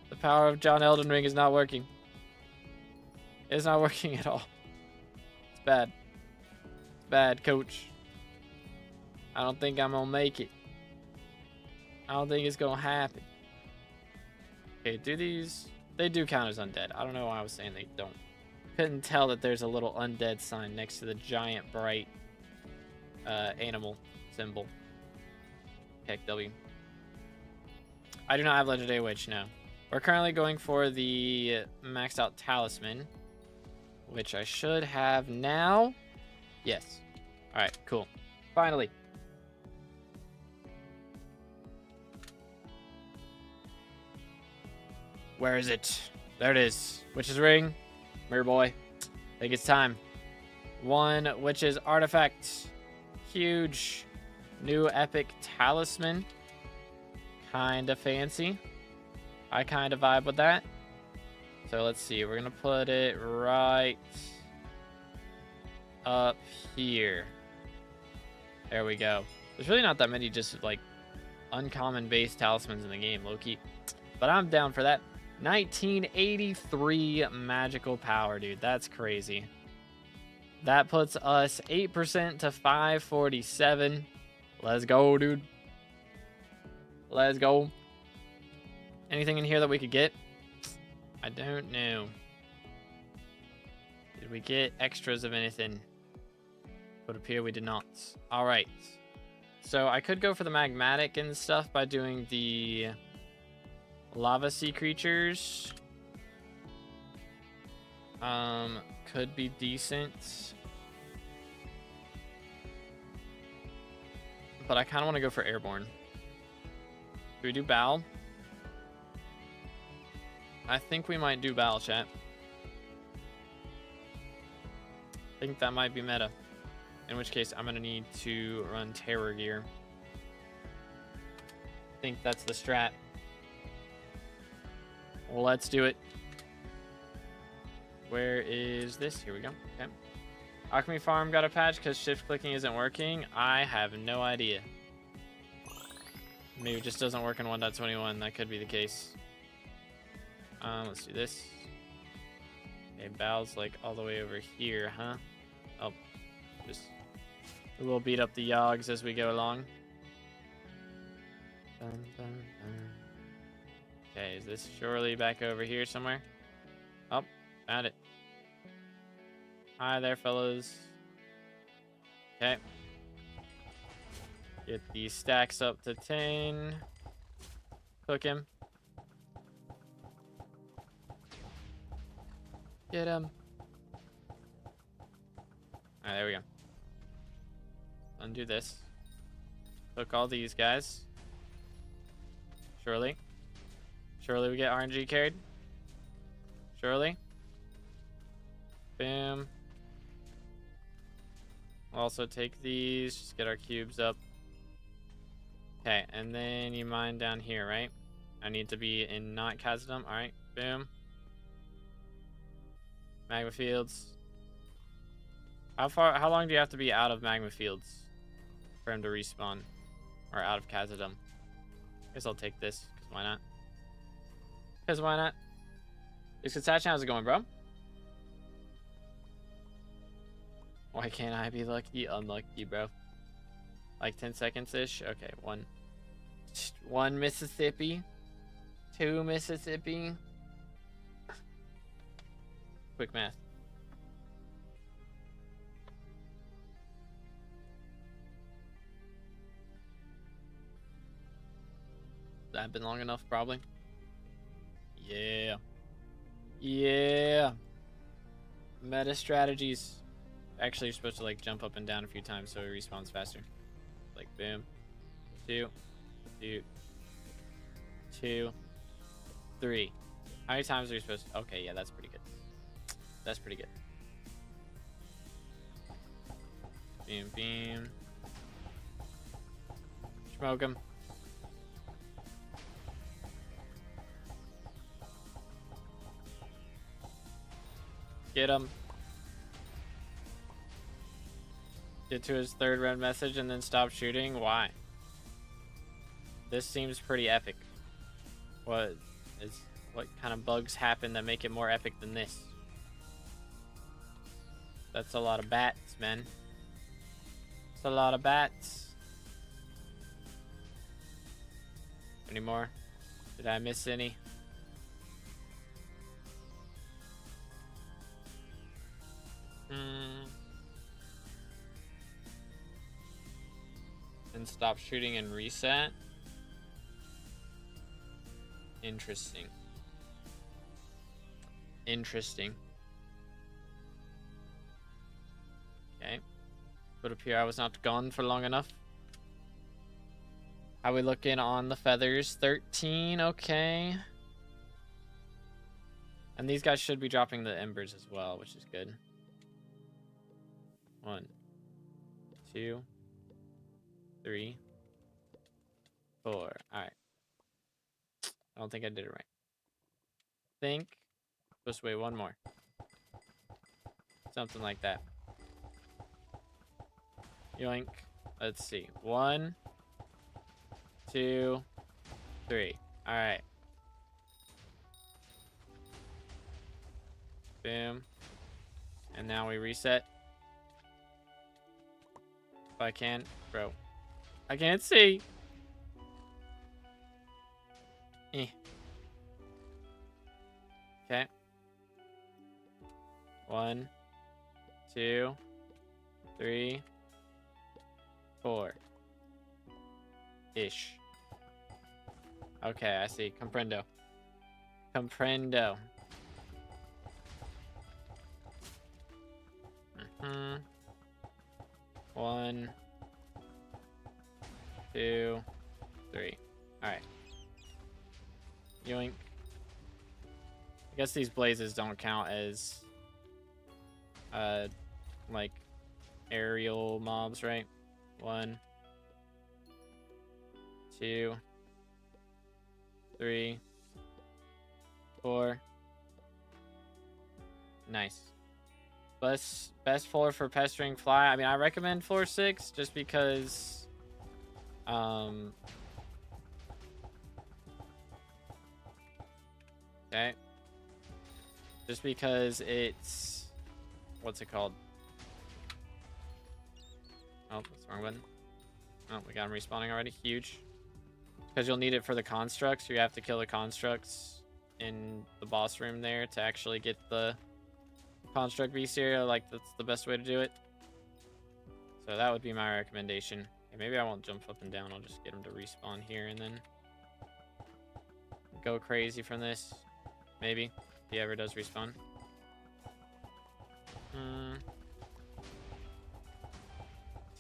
The power of John Elden Ring is not working. It's not working at all. It's bad. It's bad, coach. I don't think I'm gonna make it. I don't think it's gonna happen. Okay, do these... They do count as undead. I don't know why I was saying they don't. Couldn't tell that there's a little undead sign next to the giant bright animal symbol. Heck, W. I do not have Legendary Witch, no. We're currently going for the maxed out Talisman, which I should have now. Yes. Alright, cool. Finally. Where is it? There it is. Witch's Ring. Mirror Boy. I think it's time. 1 Witch's Artifact. Huge. New epic talisman. Kind of fancy. I kind of vibe with that. So let's see. We're going to put it right up here. There we go. There's really not that many just like uncommon base talismans in the game, low-key. But I'm down for that. 1983 magical power, dude. That's crazy. That puts us 8% to 547. Let's go, dude. Let's go. Anything in here that we could get? I don't know. Did we get extras of anything? Would appear we did not. All right. So I could go for the magmatic and stuff by doing the lava sea creatures. Could be decent. But I kind of want to go for airborne. Do we do Bow? I think we might do Bow, chat. I think that might be meta. In which case, I'm going to need to run Terror Gear. I think that's the strat. Well, let's do it. Where is this? Here we go. Okay. Alchemy Farm got a patch because shift clicking isn't working. I have no idea. Maybe it just doesn't work in 1.21. That could be the case. Let's do this. Okay, Bow's like all the way over here, huh? Oh, just we'll beat up the Yogs as we go along. Dun, dun, dun. Okay, is this surely back over here somewhere? Oh, found it. Hi there, fellas. Okay. Get these stacks up to 10. Cook him. Get him. Alright, there we go. Undo this. Cook all these guys. Surely. Surely we get RNG carried. Surely. Boom. Also take these. Just get our cubes up. Okay, and then you mine down here, right? I need to be in not Khazad-dûm. Alright, boom. Magma fields. How long do you have to be out of magma fields for him to respawn? Or out of Khazad-dûm? Guess I'll take this, because why not? Because why not? Sachin, how's it going, bro? Why can't I be lucky? Unlucky, bro. Like 10 seconds-ish? Okay, one Mississippi. 2 Mississippi. Quick math. That been long enough, probably. Yeah. Yeah. Meta strategies. Actually, you're supposed to like jump up and down a few times so it respawns faster. Like boom. 2, 2, 2, 3. How many times are you supposed to? Okay, yeah, that's pretty good. That's pretty good. Beam, beam. Smoke him. Get him. Get to his 3rd red message and then stop shooting. Why? This seems pretty epic. What kind of bugs happen that make it more epic than this? That's a lot of bats, man. That's a lot of bats. Any more? Did I miss any? And stop shooting and reset. Interesting. Interesting. Okay. Put up here. I was not gone for long enough. How we looking on the feathers? 13. Okay. And these guys should be dropping the embers as well, which is good. 1, 2, 3, 4. All right. I don't think I did it right. Think. Just wait one more. Something like that. Yoink. Let's see. 1, 2, 3. All right. Boom. And now we reset. If I can. Bro. I can't see. Eh. Okay. 1, 2, 3, 4. Ish. Okay, I see. Comprendo. Comprendo. 1, 2, 3. All right. Yoink. I guess these blazes don't count as like aerial mobs, right? 1, 2, 3, 4. Nice. Best floor for pestering fly. I mean, I recommend floor 6 just because okay. Just because it's what's it called? Oh, that's the wrong button. Oh, we got him respawning already. Huge. Because you'll need it for the constructs. You have to kill the constructs in the boss room there to actually get the construct bestiary. Like, that's the best way to do it. So that would be my recommendation. Okay, maybe I won't jump up and down. I'll just get him to respawn here and then go crazy from this. Maybe. If he ever does respawn.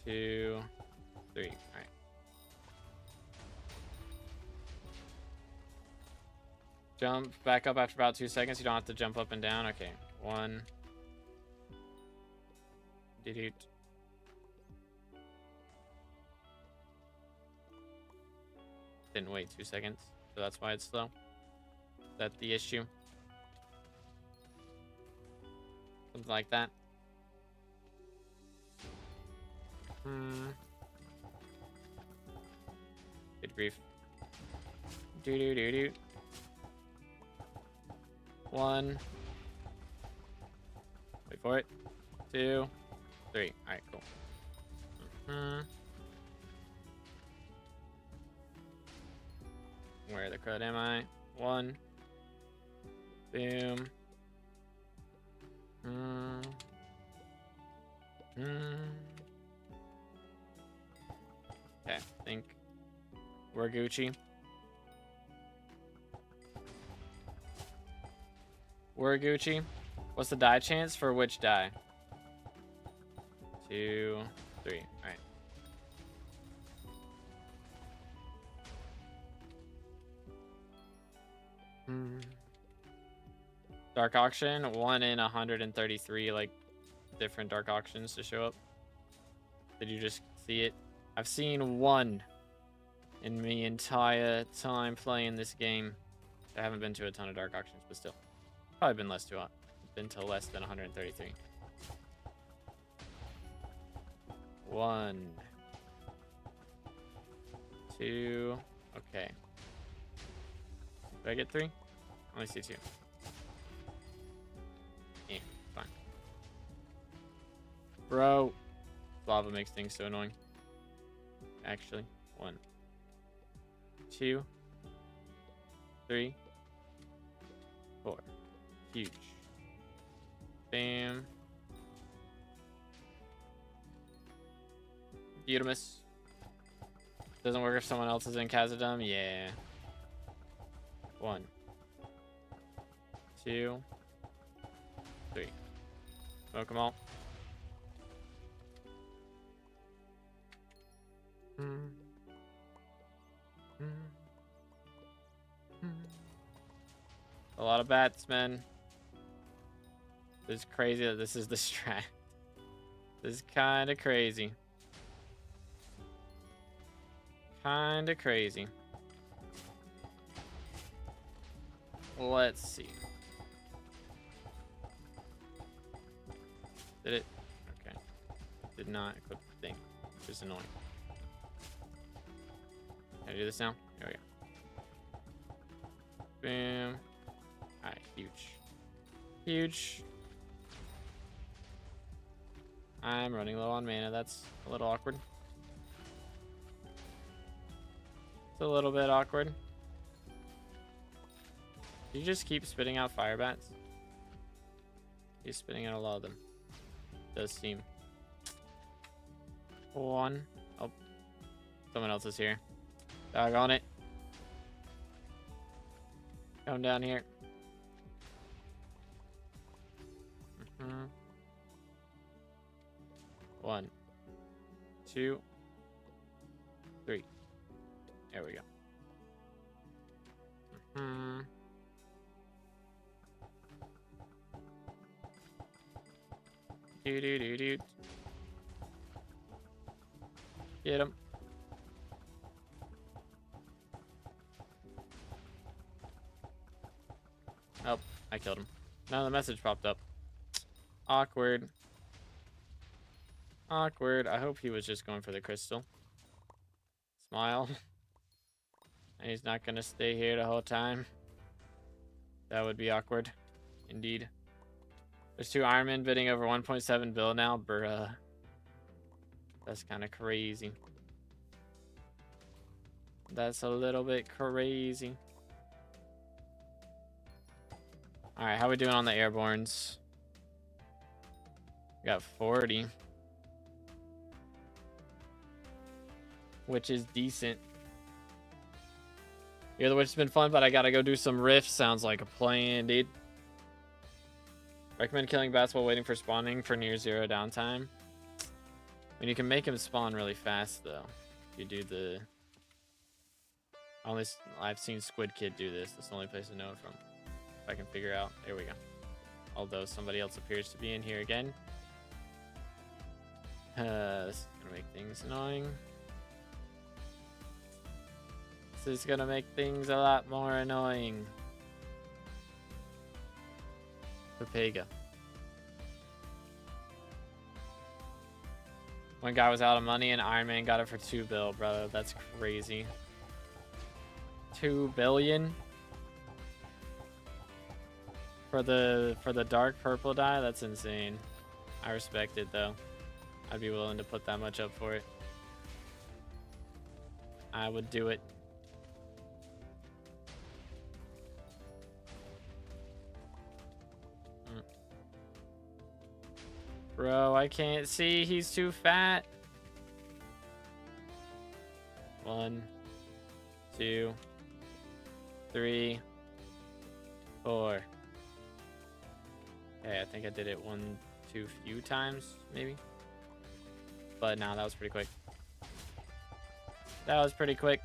2, 3. All right. Jump back up after about 2 seconds. You don't have to jump up and down. Okay. 1. Delete. Didn't wait 2 seconds, so that's why it's slow. That's the issue. Something like that. Good grief. Do do do do. 1. Wait for it. 2, 3. All right, cool. Where the crud am I? 1. Boom. Okay, I think we're Gucci. We're Gucci. What's the die chance for which die? 2, 3. All right. Dark auction, 1 in 133 like different dark auctions to show up. Did you just see it? I've seen 1 in the entire time playing this game. I haven't been to a ton of dark auctions, but still, probably been less than 133. 1, 2. Okay. Did I get 3? I only see 2. Yeah, fine. Bro. Lava makes things so annoying. Actually. 1, 2, 3, 4. Huge. Bam. Beautimus. Doesn't work if someone else is in Khazad-dûm? Yeah. 1, 2, 3. Smoke them all. A lot of bats, man. It's crazy that this is the strat. This is kind of crazy. Kinda crazy. Let's see. Did it? Okay. Did not equip the thing, which is annoying. Can I do this now? There we go. Boom. Alright, huge. Huge. I'm running low on mana. That's a little awkward. It's a little bit awkward. You just keep spitting out fire bats? He's spitting out a lot of them. Does seem. One. Oh. Someone else is here. Doggone it. Come down here. Mm-hmm. 1, 2, 3. There we go. Mm-hmm. Do. Get him. Oh, I killed him. Now the message popped up. Awkward. Awkward. I hope he was just going for the crystal. Smile. And he's not gonna stay here the whole time. That would be awkward. Indeed. There's 2 Ironmen bidding over 1.7 bill now. Bruh. That's kind of crazy. That's a little bit crazy. Alright, how we doing on the airborns? We got 40. Which is decent. Yeah, the witch has been fun, but I gotta go do some rifts. Sounds like a plan, dude. Recommend killing bats while waiting for spawning for near 0 downtime. I mean, you can make him spawn really fast, though. If you do the... I've seen Squid Kid do this. That's the only place I know it from. If I can figure out. There we go. Although somebody else appears to be in here again. This is gonna make things annoying. This is gonna make things a lot more annoying. Pepega. One guy was out of money and Iron Man got it for 2 bill, brother. That's crazy. 2 billion for the dark purple dye. That's insane. I respect it though. I'd be willing to put that much up for it. I would do it. Bro, I can't see. He's too fat. 1, 2, 3, 4. Okay, I think I did it 1 too few times, maybe. But no, that was pretty quick. That was pretty quick.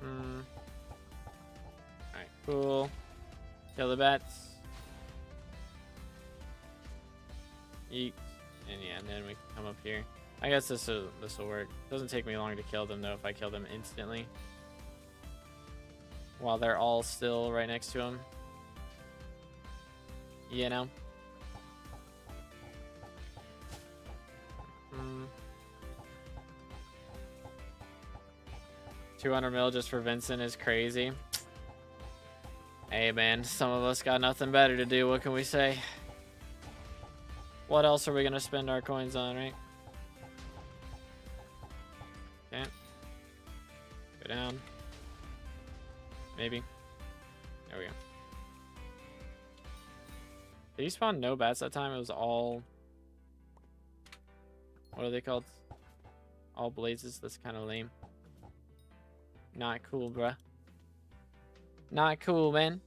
Alright, cool. Kill the bats. Eat. And yeah, and then we can come up here. I guess this will work. Doesn't take me long to kill them though if I kill them instantly. While they're all still right next to him. You know? 200 mil just for Vincent is crazy. Hey man, some of us got nothing better to do. What can we say? What else are we gonna spend our coins on, right? Okay. Go down. Maybe. There we go. Did he spawn no bats that time? It was all... What are they called? All blazes? That's kind of lame. Not cool, bruh. Not cool, man.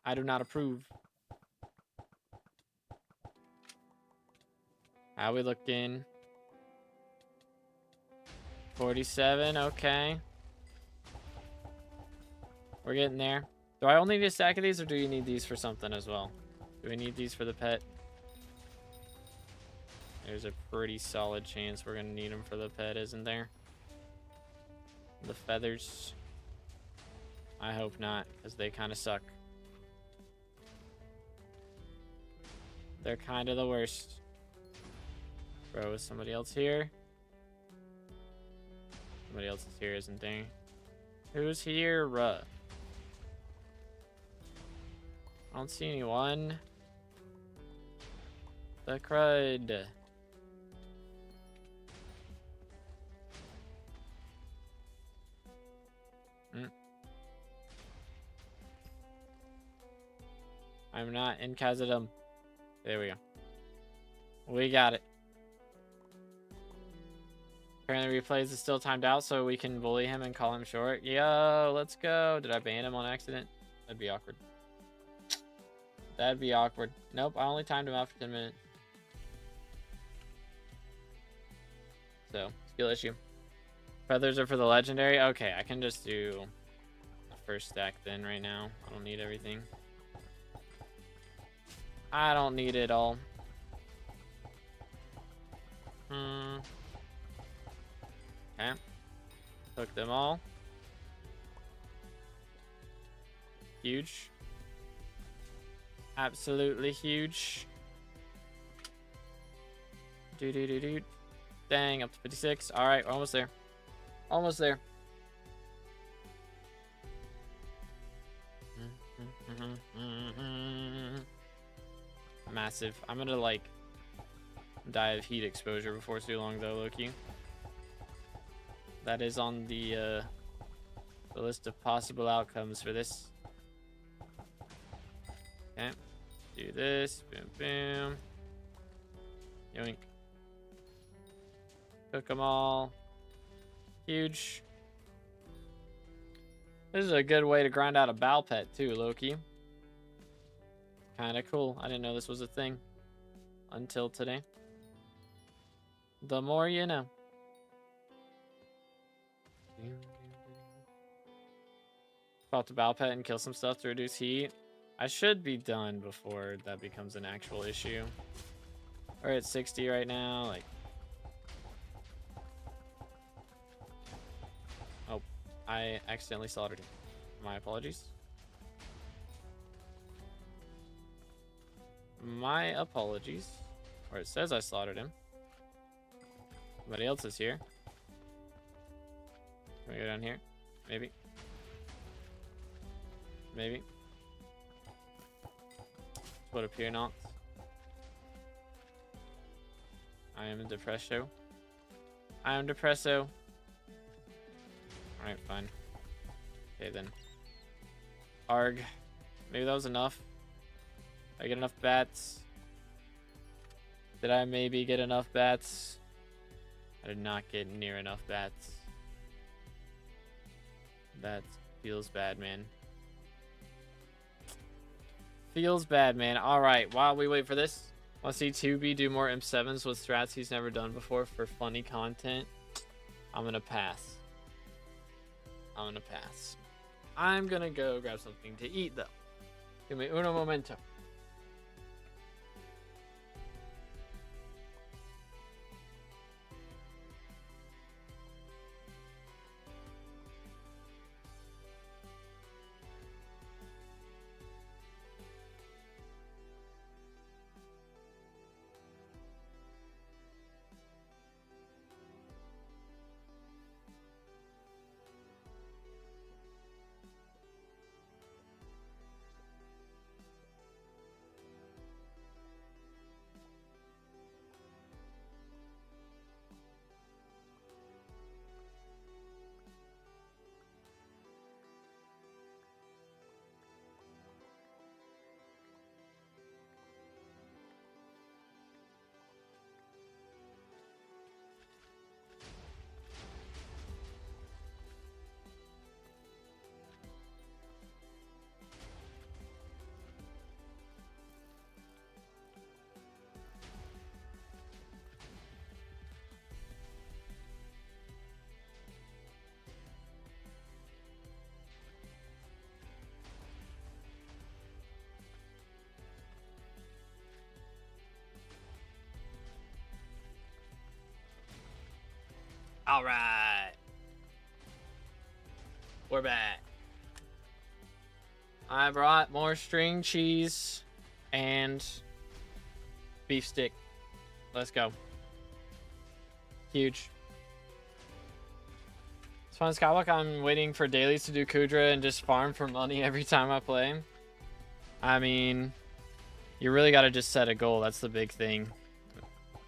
I do not approve. How we looking? 47, okay. We're getting there. Do I only need a stack of these, or do you need these for something as well? Do we need these for the pet? There's a pretty solid chance we're gonna need them for the pet, isn't there? The feathers. I hope not, because they kind of suck. They're kind of the worst. Bro, is somebody else here? Somebody else is here, isn't there? Who's here? I don't see anyone. The crud. I'm not in Kazadum. There we go. We got it. Apparently replays is still timed out, so we can bully him and call him short. Yo, let's go. Did I ban him on accident? That'd be awkward. That'd be awkward. Nope, I only timed him out for 10 minutes. So, skill issue. Feathers are for the legendary. Okay, I can just do the first stack then right now. I don't need everything. I don't need it all. Okay. Took them all. Huge. Absolutely huge. Do. Dang, up to 56. All right, we're almost there. Almost there. Massive. I'm gonna like die of heat exposure before too long though, Loki. That is on the list of possible outcomes for this. Okay. Do this. Boom, boom. Yoink. Cook them all. Huge. This is a good way to grind out a bow pet too, Loki. Kind of cool. I didn't know this was a thing until today. The more you know. Pop the bow pet and kill some stuff to reduce heat. I should be done before that becomes an actual issue. We're at 60 right now. Like, oh, I accidentally slaughtered him. My apologies. My apologies. Or it says I slaughtered him. Somebody else is here. Can we go down here? Maybe. Maybe. What appear not. I am depresso. I am depresso. Alright, fine. Okay then. Arg. Maybe that was enough. Did I get enough bats? Did I maybe get enough bats? I did not get near enough bats. That feels bad, man. Feels bad, man. Alright, while we wait for this, I'll see 2B do more M7s with strats he's never done before for funny content. I'm gonna pass. I'm gonna go grab something to eat, though. Give me uno momento. All right. We're back. I brought more string cheese and beef stick. Let's go. Huge. It's fun, SkyBlock. I'm waiting for dailies to do Kudra and just farm for money every time I play. I mean, you really got to just set a goal. That's the big thing.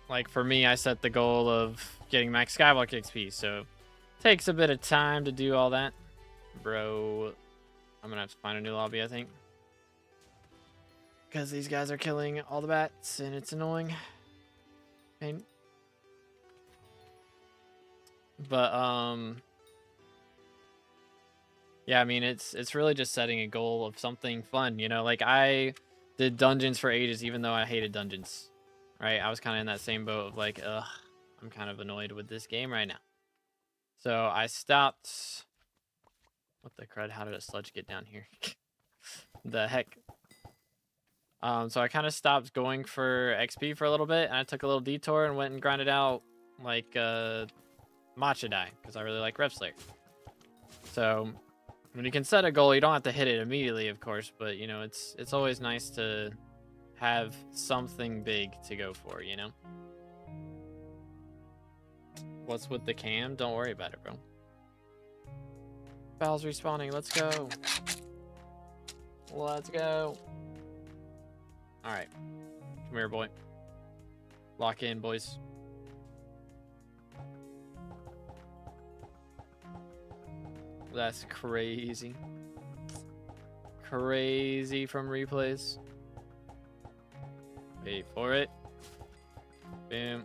Like for me, I set the goal of getting max SkyBlock XP, so it takes a bit of time to do all that. Bro, I'm gonna have to find a new lobby, I think. Because these guys are killing all the bats, and it's annoying. And but yeah, I mean it's really just setting a goal of something fun, you know. Like I did dungeons for ages, even though I hated dungeons. Right? I was kind of in that same boat of like, ugh, I'm kind of annoyed with this game right now. So I stopped. What the crud? How did a sludge get down here? The heck. So I kind of stopped going for XP for a little bit, and I took a little detour and went and grinded out like Matcha Dye because I really like Rev Slayer. So when you can set a goal, you don't have to hit it immediately, of course, but you know it's always nice to have something big to go for, you know. What's with the cam? Don't worry about it, bro. Val's respawning. Let's go. Let's go. All right. Come here, boy. Lock in, boys. That's crazy. Crazy from replays. Wait for it. Boom.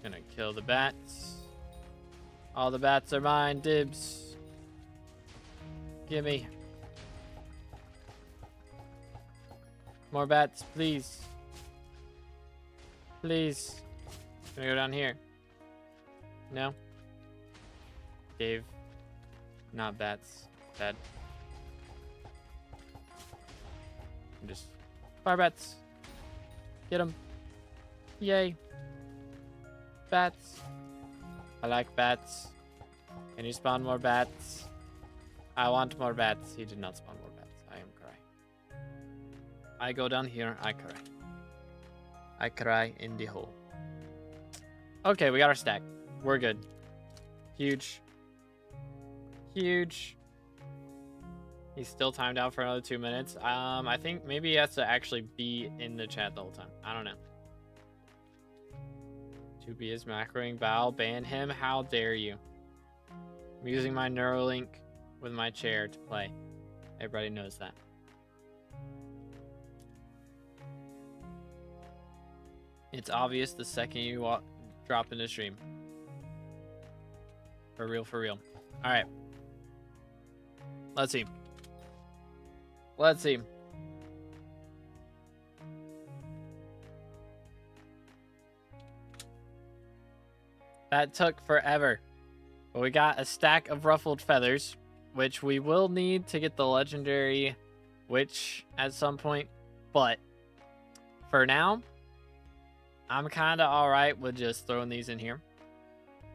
Gonna kill the bats. All the bats are mine. Dibs. Gimme. More bats, please. Please. Gonna go down here. No. Cave. Not bats. Bad. Just fire bats. Get them. Yay. Bats. I like bats. Can you spawn more bats? I want more bats. He did not spawn more bats. I am crying. I go down here. I cry. I cry in the hole. Okay, we got our stack. We're good. Huge. Huge. He's still timed out for another 2 minutes. I think maybe he has to actually be in the chat the whole time. I don't know. 2B is macroing Val. Ban him. How dare you? I'm using my Neuralink with my chair to play. Everybody knows that. It's obvious the second you drop into stream. For real, for real. All right. Let's see. Let's see. That took forever. But we got a stack of ruffled feathers, which we will need to get the legendary witch at some point. But for now, I'm kind of all right with just throwing these in here.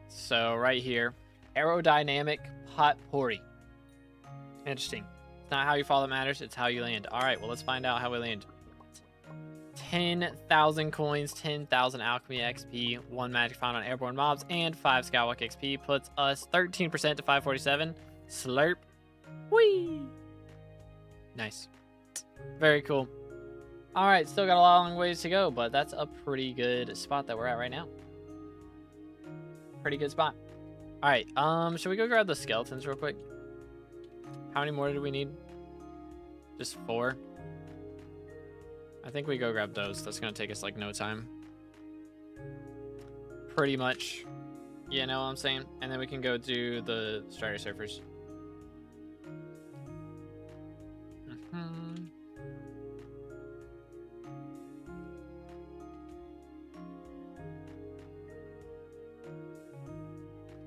So right here, aerodynamic potpourri. Interesting. It's not how you fall that matters, it's how you land. All right, well, let's find out how we land. 10,000 coins, 10,000 alchemy XP, 1 magic found on airborne mobs, and 5 skywalk XP puts us 13% to 547. Slurp. Whee! Nice. Very cool. All right, still got a long ways to go, but that's a pretty good spot that we're at right now. Pretty good spot. All right, should we go grab the skeletons real quick? How many more do we need? Just 4? I think we go grab those. That's gonna take us like no time. Pretty much. You know what I'm saying? And then we can go do the Strider Surfers.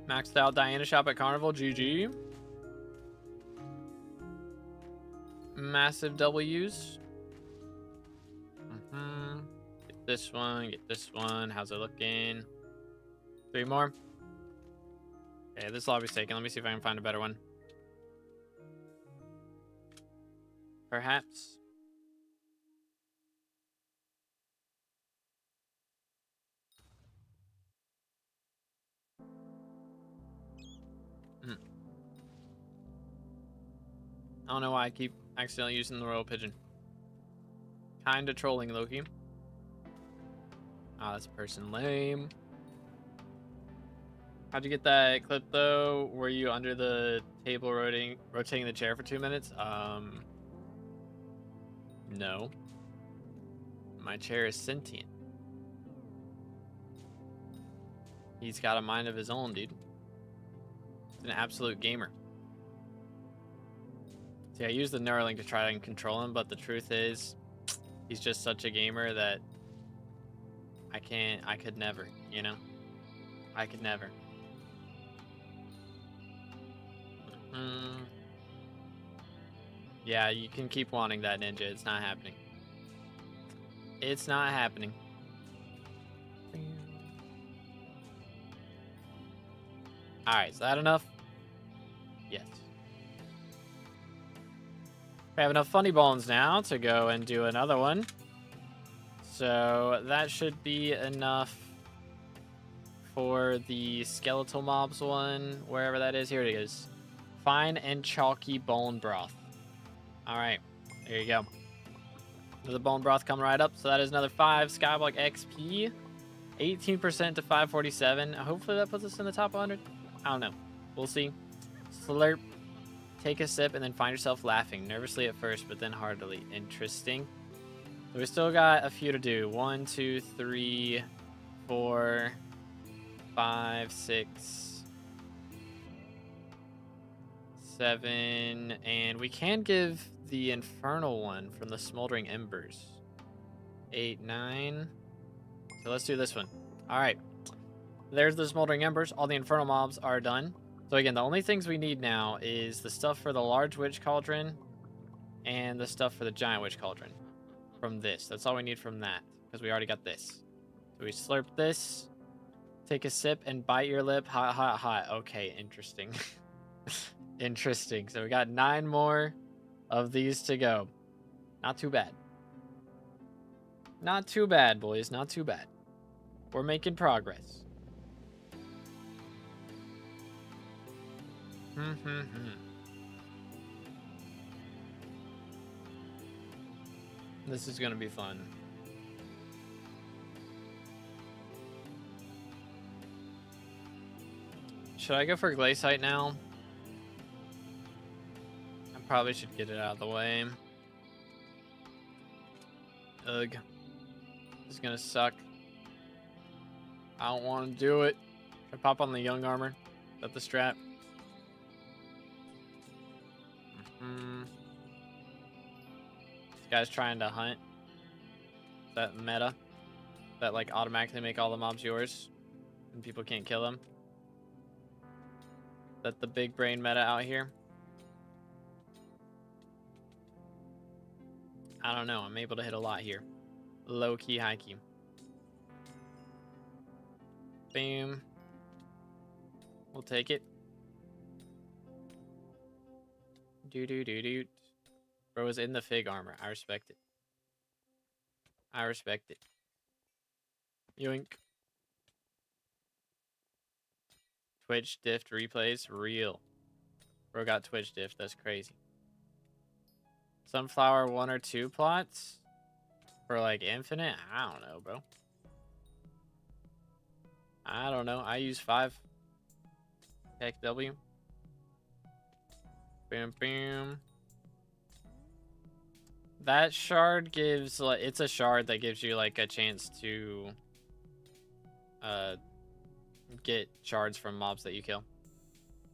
Maxed out Diana shop at Carnival. GG. Massive W's. this one, get this one. How's it looking? 3 more. Okay, this lobby's taken. Let me see if I can find a better one. Perhaps. I don't know why I keep accidentally using the royal pigeon. Kinda trolling, Loki. Ah, that's a person lame. How'd you get that clip though? Were you under the table rotating the chair for 2 minutes? No. My chair is sentient. He's got a mind of his own, dude. He's an absolute gamer. See, I use the Neuralink to try and control him, but the truth is, he's just such a gamer that I could never, you know? I could never. Yeah, you can keep wanting that ninja. It's not happening. It's not happening. Alright, is that enough? Yes. We have enough funny bones now to go and do another one. So that should be enough for the skeletal mobs one, wherever that is. Here it is. Fine and chalky bone broth. Alright, there you go. The bone broth coming right up. So that is another 5 SkyBlock XP. 18% to 547. Hopefully that puts us in the top 100. I don't know. We'll see. Slurp. Take a sip and then find yourself laughing. Nervously at first, but then heartily. Interesting. So we still got a few to do. 1, 2, 3, 4, 5, 6, 7. And we can give the infernal one from the smoldering embers. 8, 9. So let's do this one. All right. There's the smoldering embers. All the infernal mobs are done. So again, the only things we need now is the stuff for the large witch cauldron and the stuff for the giant witch cauldron from this. That's all we need from that because we already got this. So we slurp this, take a sip and bite your lip. Hot, hot, hot. Okay, interesting. Interesting. So we got 9 more of these to go. Not too bad. Not too bad, boys. Not too bad. We're making progress. This is gonna be fun. Should I go for Glaciite now? I probably should get it out of the way. Ugh. This is gonna suck. I don't want to do it. Should I pop on the young armor? Is that the strat? This guy's trying to hunt. That meta. That like automatically make all the mobs yours. And people can't kill them. That the big brain meta out here. I don't know. I'm able to hit a lot here. Low key, high key. Boom. We'll take it. Do. Bro is in the fig armor. I respect it. I respect it. Yoink. Twitch diffed replays. Real. Bro got Twitch diffed. That's crazy. Sunflower 1 or 2 plots? For like infinite? I don't know, bro. I don't know. I use 5. Heck W. Boom, boom. That shard gives, like, it's a shard that gives you like a chance to get shards from mobs that you kill.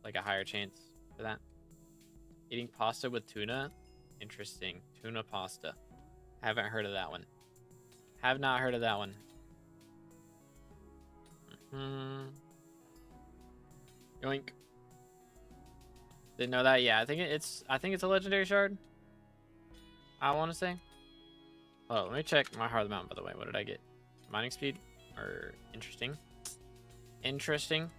Like a higher chance for that. Eating pasta with tuna? Interesting. Tuna pasta. Haven't heard of that one. Have not heard of that one. Yoink. Didn't know that. Yeah, I think it's a legendary shard. I want to say. Oh, let me check my Heart of the Mountain, by the way. What did I get? Mining speed? Or interesting. Interesting.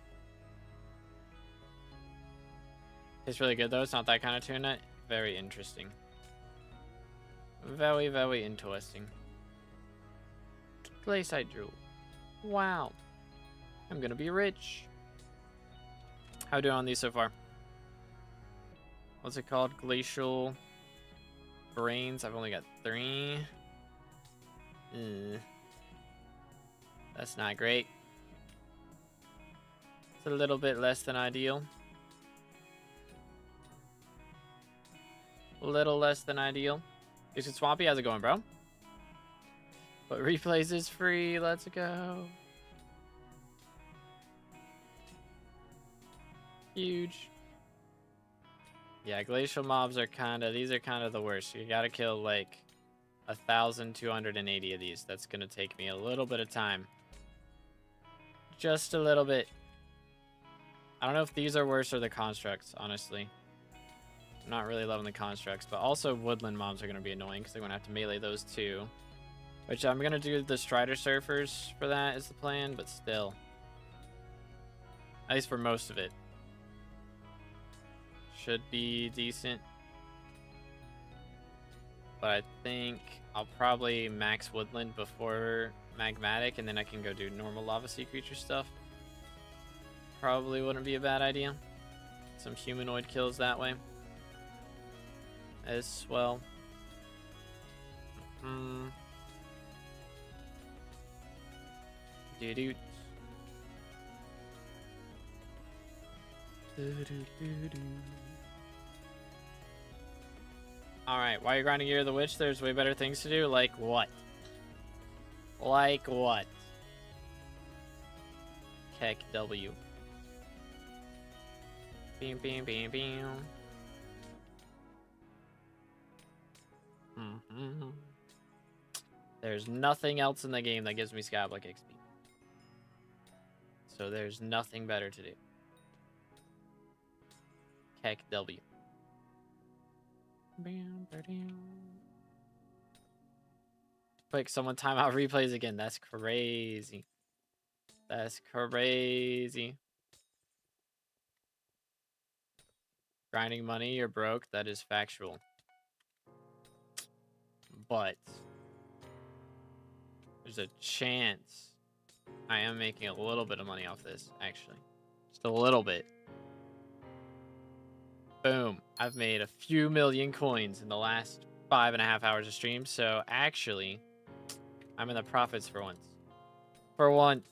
It's really good though. It's not that kind of tuna. Very interesting. Very, very interesting. Glaciite drill. Wow. I'm gonna be rich. How do I on these so far? What's it called? Glacial brains. I've only got 3. That's not great. It's a little bit less than ideal. A little less than ideal. Is it Swampy? How's it going, bro? But replays is free. Let's go. Huge. Yeah, glacial mobs are these are kind of the worst. You gotta kill like 1,280 of these. That's gonna take me a little bit of time. Just a little bit. I don't know if these are worse or the constructs, honestly. I'm not really loving the constructs, but also woodland mobs are gonna be annoying because they're gonna have to melee those too. Which I'm gonna do the Strider Surfers for that is the plan, but still. At least for most of it. Should be decent. But I think I'll probably max woodland before magmatic, and then I can go do normal lava sea creature stuff. Probably wouldn't be a bad idea. Some humanoid kills that way. As well. Doo-doo. Alright, while you're grinding Year of the Witch, there's way better things to do. Like what? Like what? Keck W. Beam, beam, beam, beam. There's nothing else in the game that gives me SkyBlock XP. So there's nothing better to do. Keck W. Quick, someone timeout replays again. That's crazy. That's crazy. Grinding money, you're broke. That is factual. But there's a chance I am making a little bit of money off this, actually. Just a little bit. Boom. I've made a few million coins in the last 5.5 hours of stream, so actually, I'm in the profits for once. For once.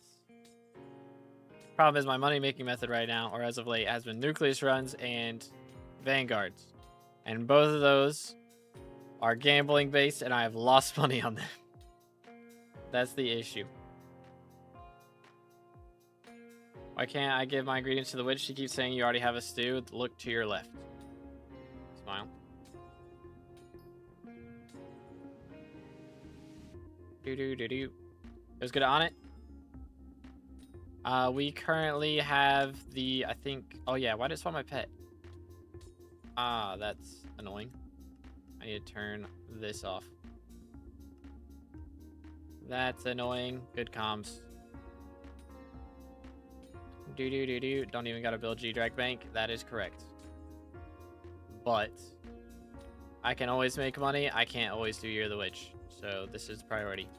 Problem is my money-making method right now, or as of late, has been Nucleus runs and Vanguards. And both of those are gambling-based, and I have lost money on them. That's the issue. Why can't I give my ingredients to the witch? She keeps saying you already have a stew. Look to your left. Smile. Do-do-do-do. It was good on it. We currently have the, I think, oh yeah, why did it spawn my pet? Ah, that's annoying. I need to turn this off. That's annoying. Good comms. Do-do-do-do. Don't even gotta build G-Drag Bank. That is correct. But I can always make money. I can't always do Year of the Witch. So this is the priority.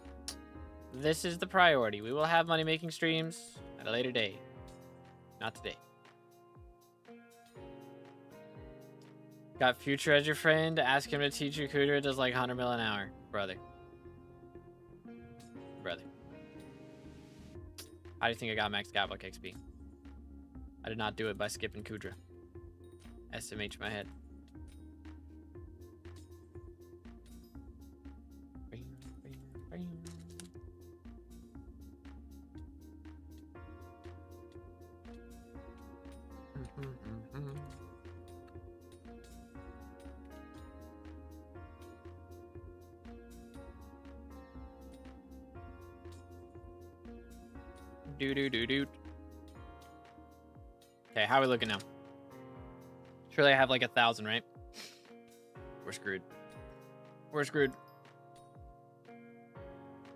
This is the priority. We will have money-making streams at a later day. Not today. Got Future as your friend. Ask him to teach you Kudra does like 100 mil an hour. Brother. Brother. How do you think I got max SkyBlock XP? I did not do it by skipping Kudra. SMH my head. Do. Okay, how are we looking now? Surely I have like 1,000, right? We're screwed. We're screwed.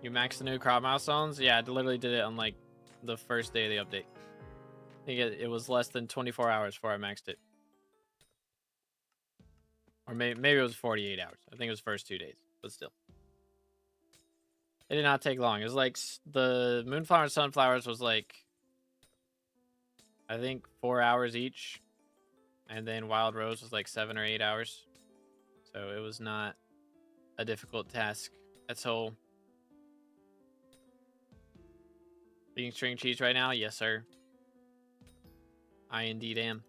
You maxed the new crop milestones? Yeah, I literally did it on like the first day of the update. I think it was less than 24 hours before I maxed it. Or maybe it was 48 hours. I think it was first 2 days, but still. It did not take long. It was like the Moonflower and Sunflowers was like, I think 4 hours each. And then Wild Rose was like 7 or 8 hours. So it was not a difficult task at all. Eating string cheese right now? Yes, sir. I indeed am.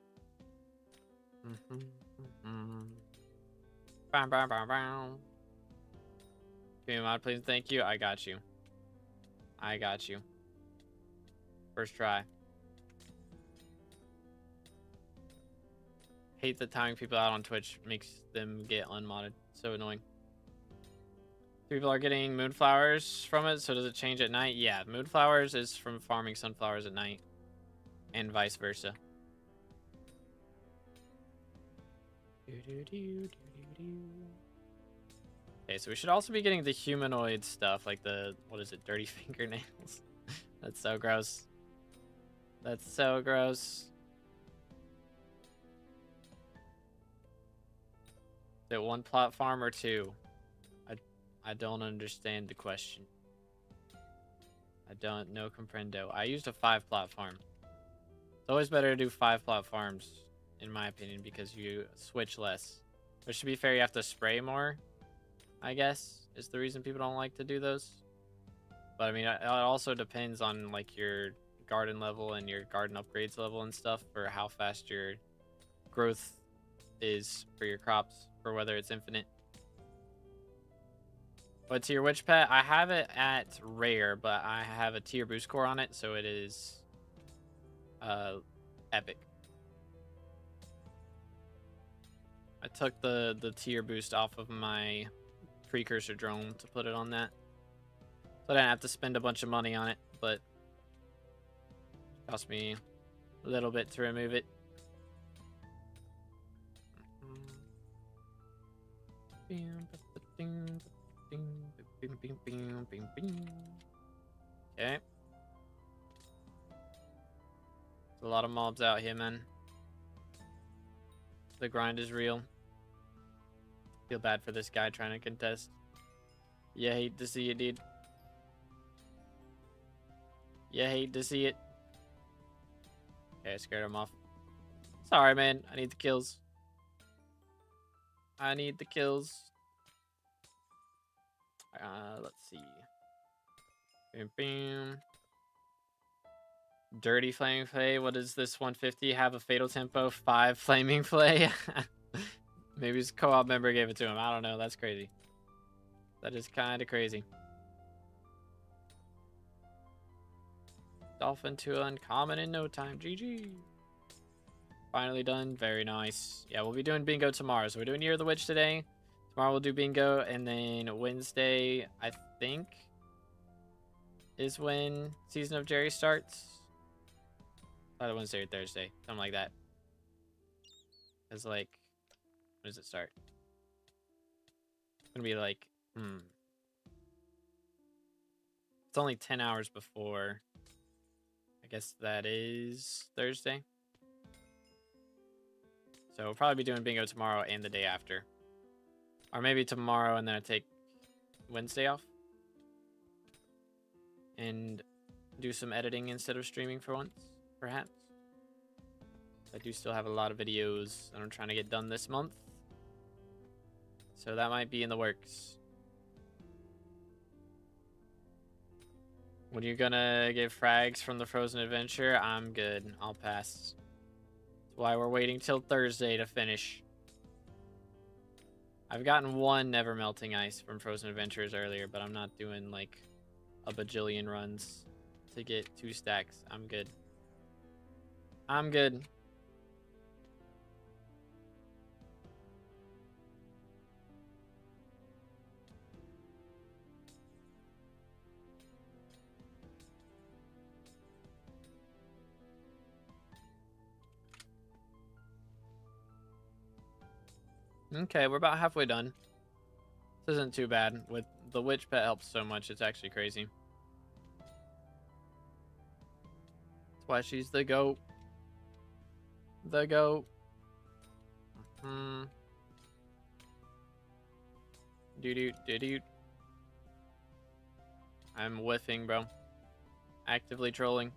Bow, bow, bow, bow. Give me a mod, please. Thank you. I got you. I got you. First try. Hate that timing people out on Twitch makes them get unmodded. So annoying. People are getting moonflowers from it, so does it change at night? Yeah, moonflowers is from farming sunflowers at night. And vice versa. Okay, so we should also be getting the humanoid stuff, like the, what is it, dirty fingernails. That's so gross. That's so gross. Is it one plot farm or two? I don't understand the question. I don't know comprendo. I used a 5 plot farm. It's always better to do 5 plot farms, in my opinion, because you switch less. But to be fair, you have to spray more, I guess, is the reason people don't like to do those. But I mean, it also depends on like your garden level and your garden upgrades level and stuff for how fast your growth is for your crops, for whether it's infinite. But to your witch pet, I have it at rare, but I have a tier boost core on it, so it is epic. I took the tier boost off of my precursor drone to put it on that, so I didn't have to spend a bunch of money on it, but it cost me a little bit to remove it. Okay. There's a lot of mobs out here, man. The grind is real. Feel bad for this guy trying to contest. You hate to see it, dude. You hate to see it. Okay, I scared him off. Sorry, man. I need the kills. I need the kills. Let's see. Bam, bam. Dirty Flaming Flay. What is this 150? Have a fatal tempo 5 Flaming Flay. Maybe his co-op member gave it to him. I don't know. That's crazy. That is kind of crazy. Dolphin to uncommon in no time. GG. Finally done. Very nice. Yeah, we'll be doing bingo tomorrow. So we're doing Year of the Witch today. Tomorrow we'll do bingo. And then Wednesday, I think, is when Season of Jerry starts. Either Wednesday or Thursday. Something like that. It's like, when does it start? It's going to be like, It's only 10 hours before. I guess that is Thursday. So we'll probably be doing bingo tomorrow and the day after. Or maybe tomorrow and then I take Wednesday off. And do some editing instead of streaming for once, perhaps. I do still have a lot of videos that I'm trying to get done this month. So that might be in the works. When you're gonna give frags from the Frozen Adventure, I'm good. I'll pass. That's why we're waiting till Thursday to finish. I've gotten 1 Never Melting Ice from Frozen Adventures earlier, but I'm not doing like a bajillion runs to get 2 stacks. I'm good. I'm good. Okay, we're about halfway done. This isn't too bad with The witch pet helps so much. It's actually crazy. That's why she's the GOAT. The GOAT. Doo-doo. I'm whiffing, bro. Actively trolling.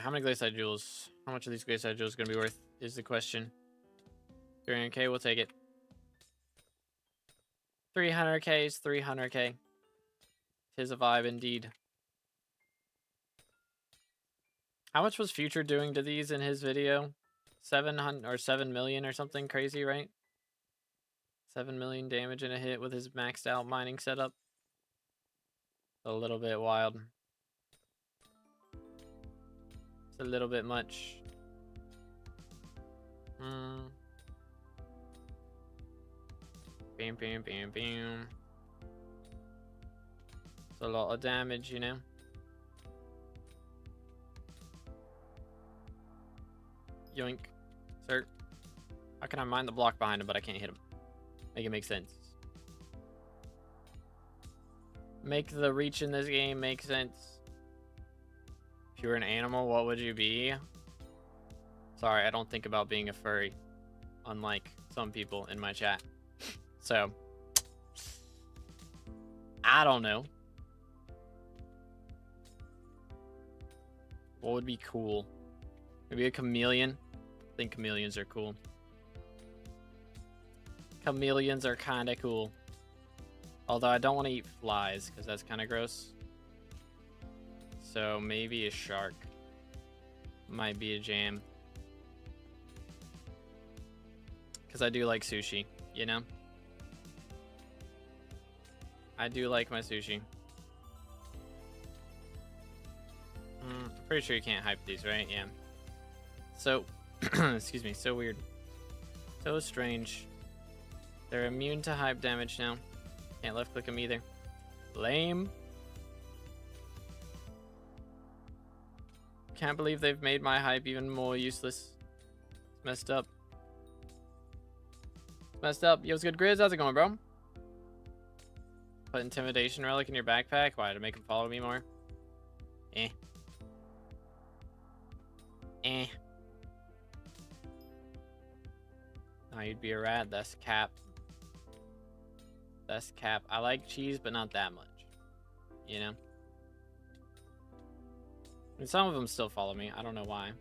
How many Glayside Jewels? How much of these Glayside Jewels gonna be worth is the question. 300k, we'll take it. 300k is 300k. Tis a vibe indeed. How much was Future doing to these in his video? 700 or 7 million or something crazy, right? 7 million damage in a hit with his maxed out mining setup. A little bit wild. It's a little bit much. Bam, bam, bam, bam. It's a lot of damage, you know? Yoink. Sir. How can I mine the block behind him, but I can't hit him? Make it make sense. Make the reach in this game make sense. If you were an animal, what would you be? Sorry, I don't think about being a furry. Unlike some people in my chat. So, I don't know. What would be cool? Maybe a chameleon? I think chameleons are cool. Chameleons are kind of cool. Although I don't want to eat flies, because that's kind of gross. So maybe a shark. Might be a jam. Because I do like sushi, you know? I do like my sushi. I'm pretty sure you can't hype these, right? Yeah. So, excuse me, so weird. So strange. They're immune to hype damage now. Can't left click them either. Lame. Can't believe they've made my hype even more useless. It's messed up. Messed up. Yo, what's good, Grizz? How's it going, bro? Put intimidation relic in your backpack? Why, to make him follow me more? Eh. Now you'd be a rat. That's cap. That's cap. I like cheese, but not that much. You know? I mean, some of them still follow me. I don't know why.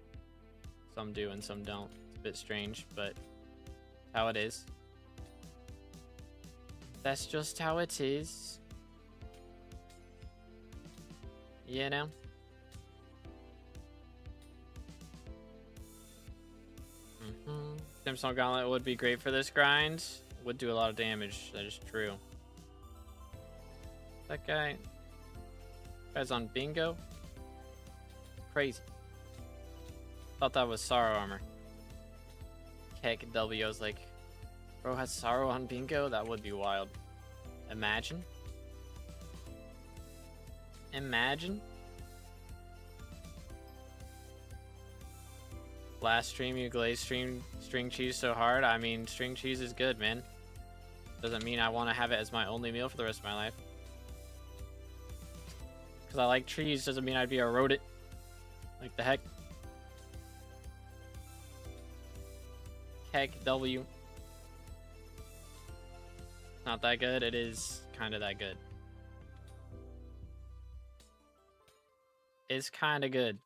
Some do and some don't. It's a bit strange, but how it is. That's just how it is. You know? Gemstone Gauntlet would be great for this grind. Would do a lot of damage. That is true. That guy. Guy's on bingo. Crazy. Thought that was Sorrow armor. Heck, W. I was like, bro has Sorrow on bingo? That would be wild. Imagine. Imagine. Last stream you glazed string cheese so hard. I mean, string cheese is good, man. Doesn't mean I want to have it as my only meal for the rest of my life. Because I like cheese doesn't mean I'd be a rodent. Like the heck. Heck W. Not that good. It is kind of that good. It's kind of good.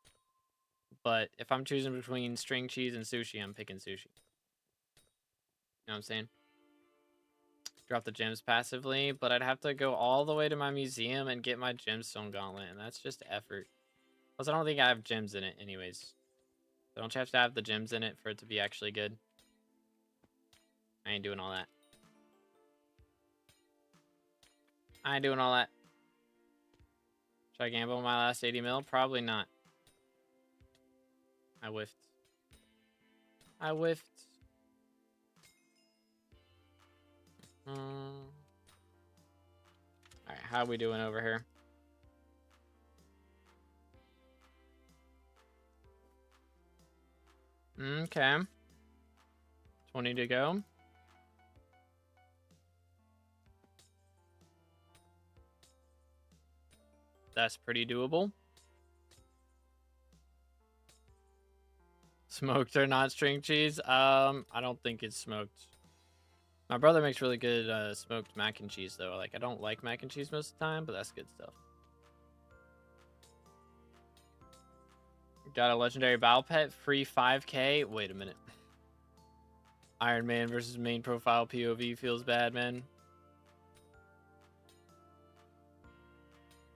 But if I'm choosing between string cheese and sushi, I'm picking sushi. You know what I'm saying? Drop the gems passively, but I'd have to go all the way to my museum and get my gemstone gauntlet, and that's just effort. Plus, I don't think I have gems in it anyways. So don't you have to have the gems in it for it to be actually good? I ain't doing all that. I ain't doing all that. Should I gamble my last 80 mil? Probably not. I whiffed. I whiffed. Alright, how we doing over here? Okay. 20 to go. That's pretty doable. Smoked or not string cheese? I don't think it's smoked. My brother makes really good smoked mac and cheese though. Like I don't like mac and cheese most of the time, but that's good stuff. Got a legendary battle pet, free 5k. Wait a minute. Iron Man versus main profile POV feels bad, man.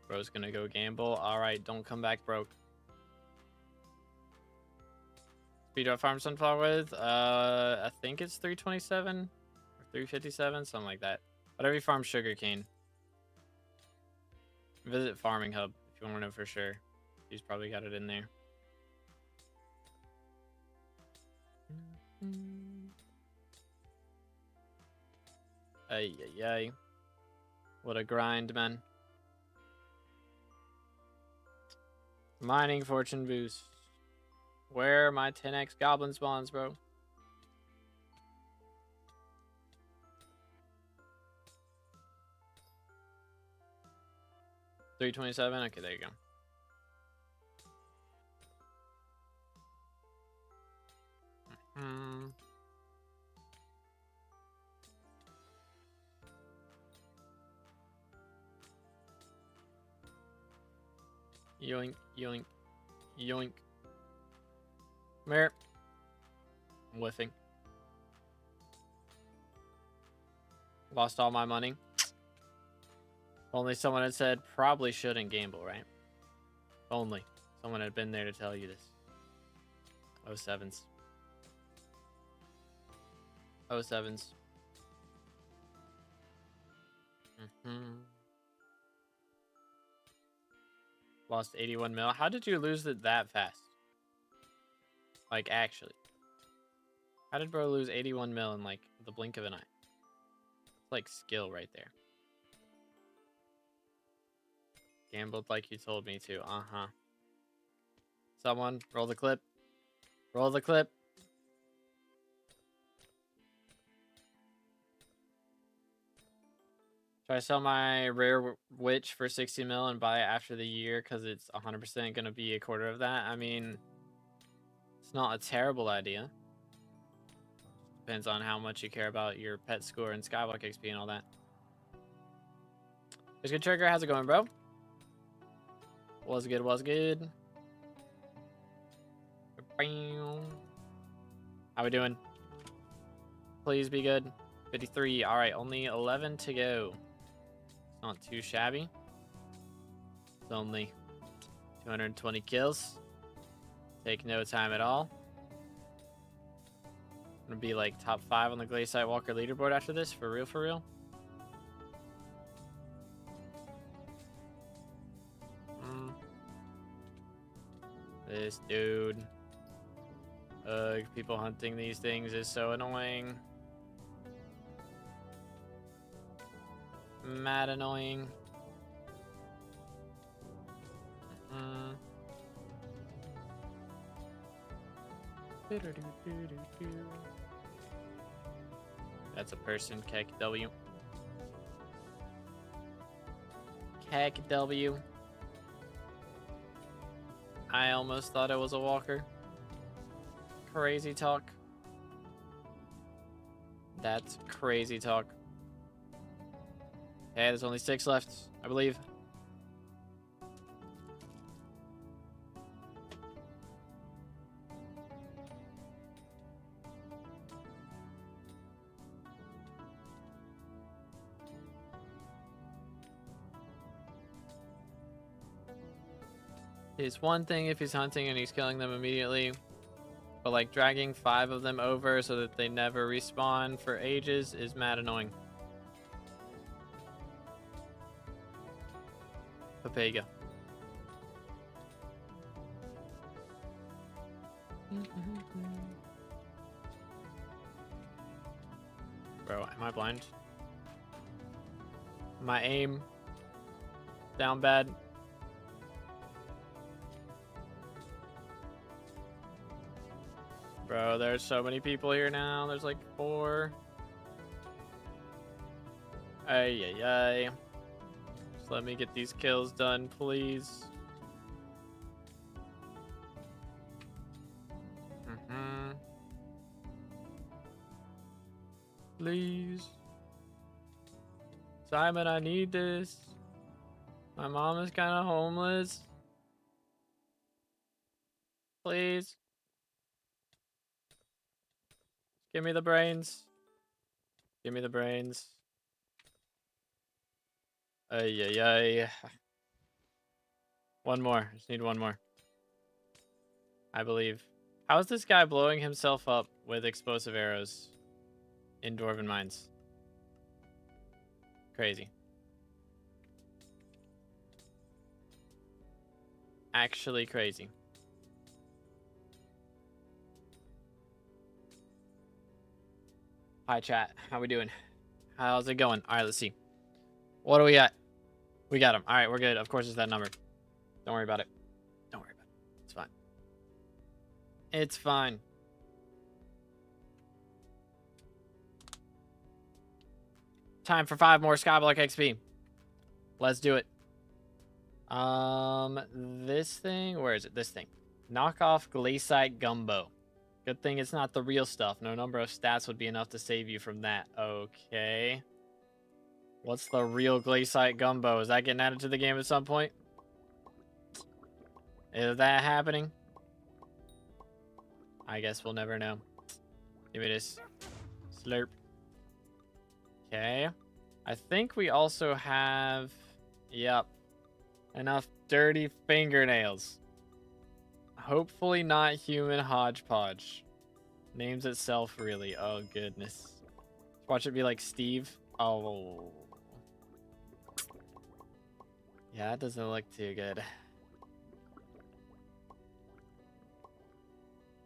Bro's gonna go gamble. Alright, don't come back broke. Speed up farm sunflower with? I think it's 327 or 357, something like that. Whatever you farm sugarcane. Visit Farming Hub if you want to know for sure. He's probably got it in there. Ay, ay, ay. What a grind, man. Mining fortune boost. Where are my 10x goblin spawns, bro? $327? Okay, there you go. Yoink, yoink, yoink. Come here. I'm whiffing. Lost all my money. Only someone had said probably shouldn't gamble, right? Only someone had been there to tell you this. 07s. 07s. Lost 81 mil. How did you lose it that fast? Like, actually. How did bro lose 81 mil in, like, the blink of an eye? It's like skill right there. Gambled like you told me to. Uh-huh. Someone, roll the clip. Roll the clip. Should I sell my rare witch for 60 mil and buy it after the year because it's 100% going to be a quarter of that? I mean, it's not a terrible idea. Depends on how much you care about your pet score and SkyBlock XP and all that. It's good, Trigger. How's it going, bro? Was good, was good. How we doing? Please be good. 53. All right, only 11 to go. It's not too shabby. It's only 220 kills. Take no time at all. I'm gonna be like top 5 on the Glacier Walker leaderboard after this, for real, for real. This dude. Ugh, people hunting these things is so annoying. Mad annoying. That's a person, KW. KW. I almost thought it was a walker. Crazy talk. That's crazy talk. Okay, there's only 6 left, I believe. It's one thing if he's hunting and he's killing them immediately, but like dragging 5 of them over so that they never respawn for ages is mad annoying. Papega. Bro, am I blind? My aim down bad. Bro, there's so many people here now. There's like 4. Ay, ay, ay. Just let me get these kills done, please. Please. Simon, I need this. My mom is kind of homeless. Please. Give me the brains. Give me the brains. Ay, ay, ay. One more. Just need one more. I believe. How is this guy blowing himself up with explosive arrows in Dwarven Mines? Crazy. Actually crazy. Hi, chat. How we doing? How's it going? All right, let's see. What do we got? We got him. All right, we're good. Of course, it's that number. Don't worry about it. Don't worry about it. It's fine. It's fine. Time for 5 more SkyBlock XP. Let's do it. This thing. Where is it? This thing. Knockoff Glaciite Gumbo. Good thing it's not the real stuff. No number of stats would be enough to save you from that. Okay. What's the real Glaciite Gumbo? Is that getting added to the game at some point? Is that happening? I guess we'll never know. Give me this. Slurp. Okay. I think we also have... Yep. Enough dirty fingernails. Hopefully not human hodgepodge. Names itself, really. Oh, goodness. Watch it be like Steve. Oh. Yeah, that doesn't look too good.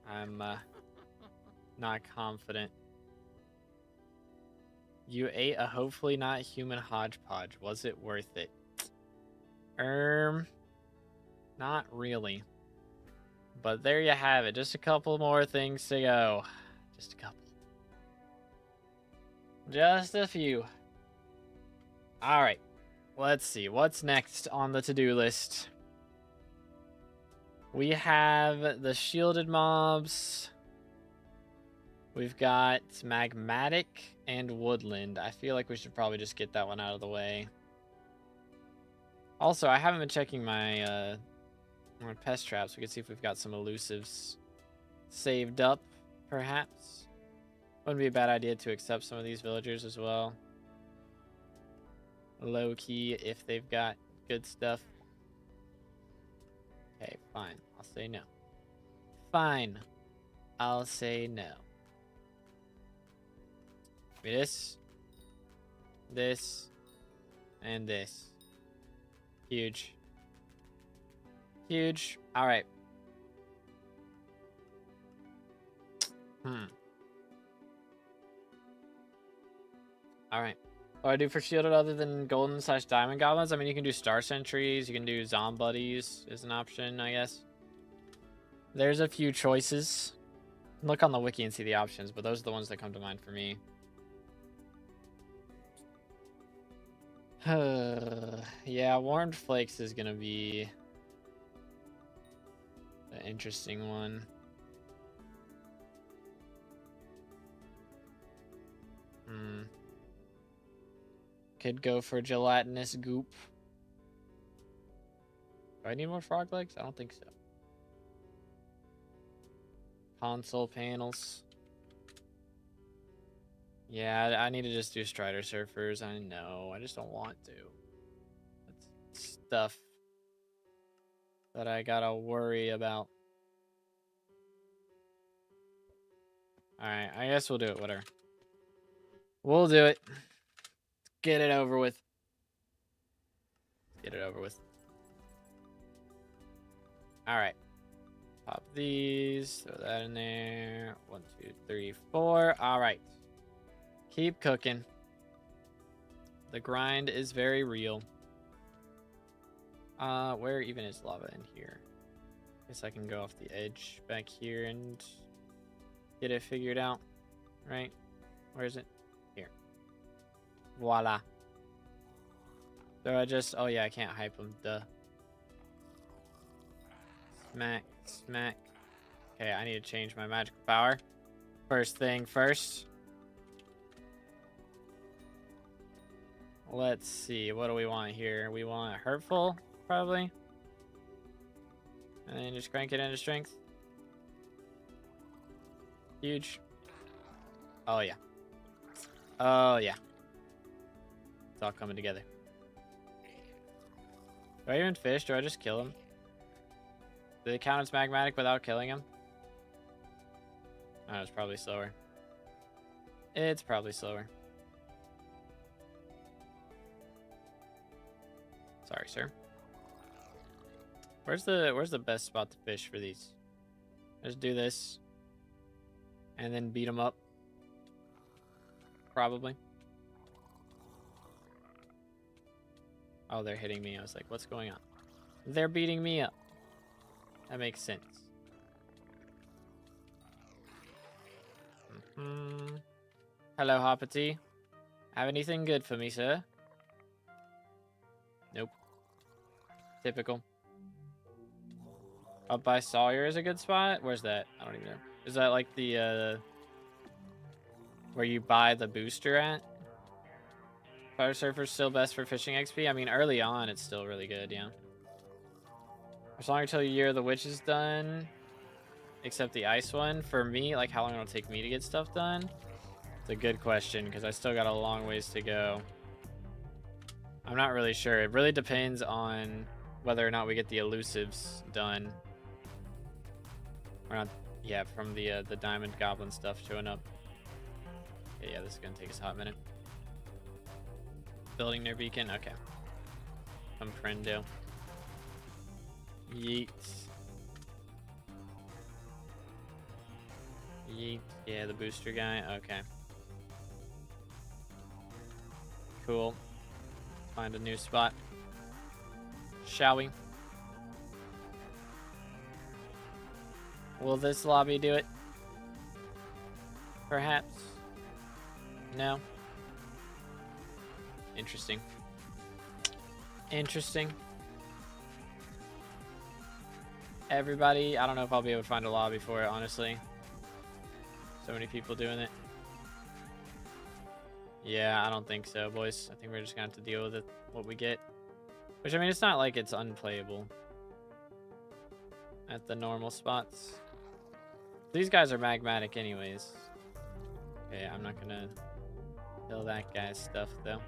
I'm not confident. You ate a hopefully not human hodgepodge. Was it worth it? Not really. But there you have it. Just a couple more things to go. Just a couple. Just a few. All right. Let's see. What's next on the to-do list? We have the shielded mobs. We've got magmatic and woodland. I feel like we should probably just get that one out of the way. Also, I haven't been checking my pest traps. We can see if we've got some elusives saved up, perhaps. Wouldn't be a bad idea to accept some of these villagers as well. Low key, if they've got good stuff. Okay, fine. I'll say no. Fine. I'll say no. Give me this. This. And this. Huge. Huge. Alright. Alright. What do I do for shielded other than golden / diamond goblins? I mean, you can do star sentries. You can do zombuddies is an option, I guess. There's a few choices. Look on the wiki and see the options, but those are the ones that come to mind for me. Yeah, warmed flakes is gonna be an interesting one. Could go for gelatinous goop. Do I need more frog legs? I don't think so. Console panels. Yeah, I need to just do Strider Surfers. I know. I just don't want to. That's stuff that I gotta worry about. Alright, I guess we'll do it. Whatever. We'll do it. Get it over with. Get it over with. Alright. Pop these. Throw that in there. 1, 2, 3, 4. Alright. Keep cooking. The grind is very real. Where even is lava in here? Guess I can go off the edge back here and get it figured out. Right? Where is it? Here. Voila. So I just... Oh, yeah, I can't hype them. Duh. Smack. Smack. Okay, I need to change my magical power. First thing first. Let's see. What do we want here? We want hurtful, probably. And then just crank it into strength. Huge. Oh, yeah. Oh, yeah. It's all coming together. Do I even fish? Do I just kill him? Do they count as magmatic without killing him? Oh, it's probably slower. It's probably slower. Sorry, sir. Where's the best spot to fish for these? Just do this. And then beat them up. Probably. Oh, they're hitting me. I was like, what's going on? They're beating me up. That makes sense. Hello, Hoppity. Have anything good for me, sir? Nope. Typical. Up by Sawyer is a good spot? Where's that? I don't even know. Is that like the, where you buy the booster at? Fire Surfer's still best for fishing XP? I mean, early on, it's still really good, yeah. As long until Year of the Witch is done. Except the ice one. For me, like, how long it'll take me to get stuff done? It's a good question, because I still got a long ways to go. I'm not really sure. It really depends on whether or not we get the elusives done. Or not, yeah, from the Diamond Goblin stuff showing up. Okay, yeah, this is going to take us a hot minute. Building their beacon? Okay. Come friendo. Yeet. Yeet. Yeah, the booster guy. Okay. Cool. Find a new spot. Shall we? Will this lobby do it? Perhaps? No? Interesting. Interesting. Everybody, I don't know if I'll be able to find a lobby for it, honestly. So many people doing it. Yeah, I don't think so, boys. I think we're just gonna have to deal with it, what we get. Which, I mean, it's not like it's unplayable at the normal spots. These guys are magmatic anyways. Okay, I'm not gonna kill that guy's stuff, though.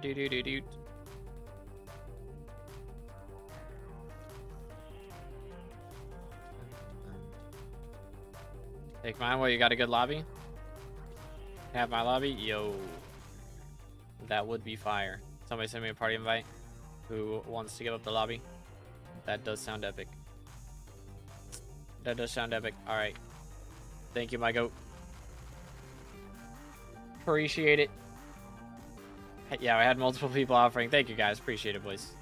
Do. Take mine. Well, you got a good lobby? Have my lobby? Yo. That would be fire. Somebody send me a party invite who wants to give up the lobby. That does sound epic. That does sound epic. Alright. Thank you, my goat. Appreciate it. Yeah, I had multiple people offering. Thank you, guys. Appreciate it, boys.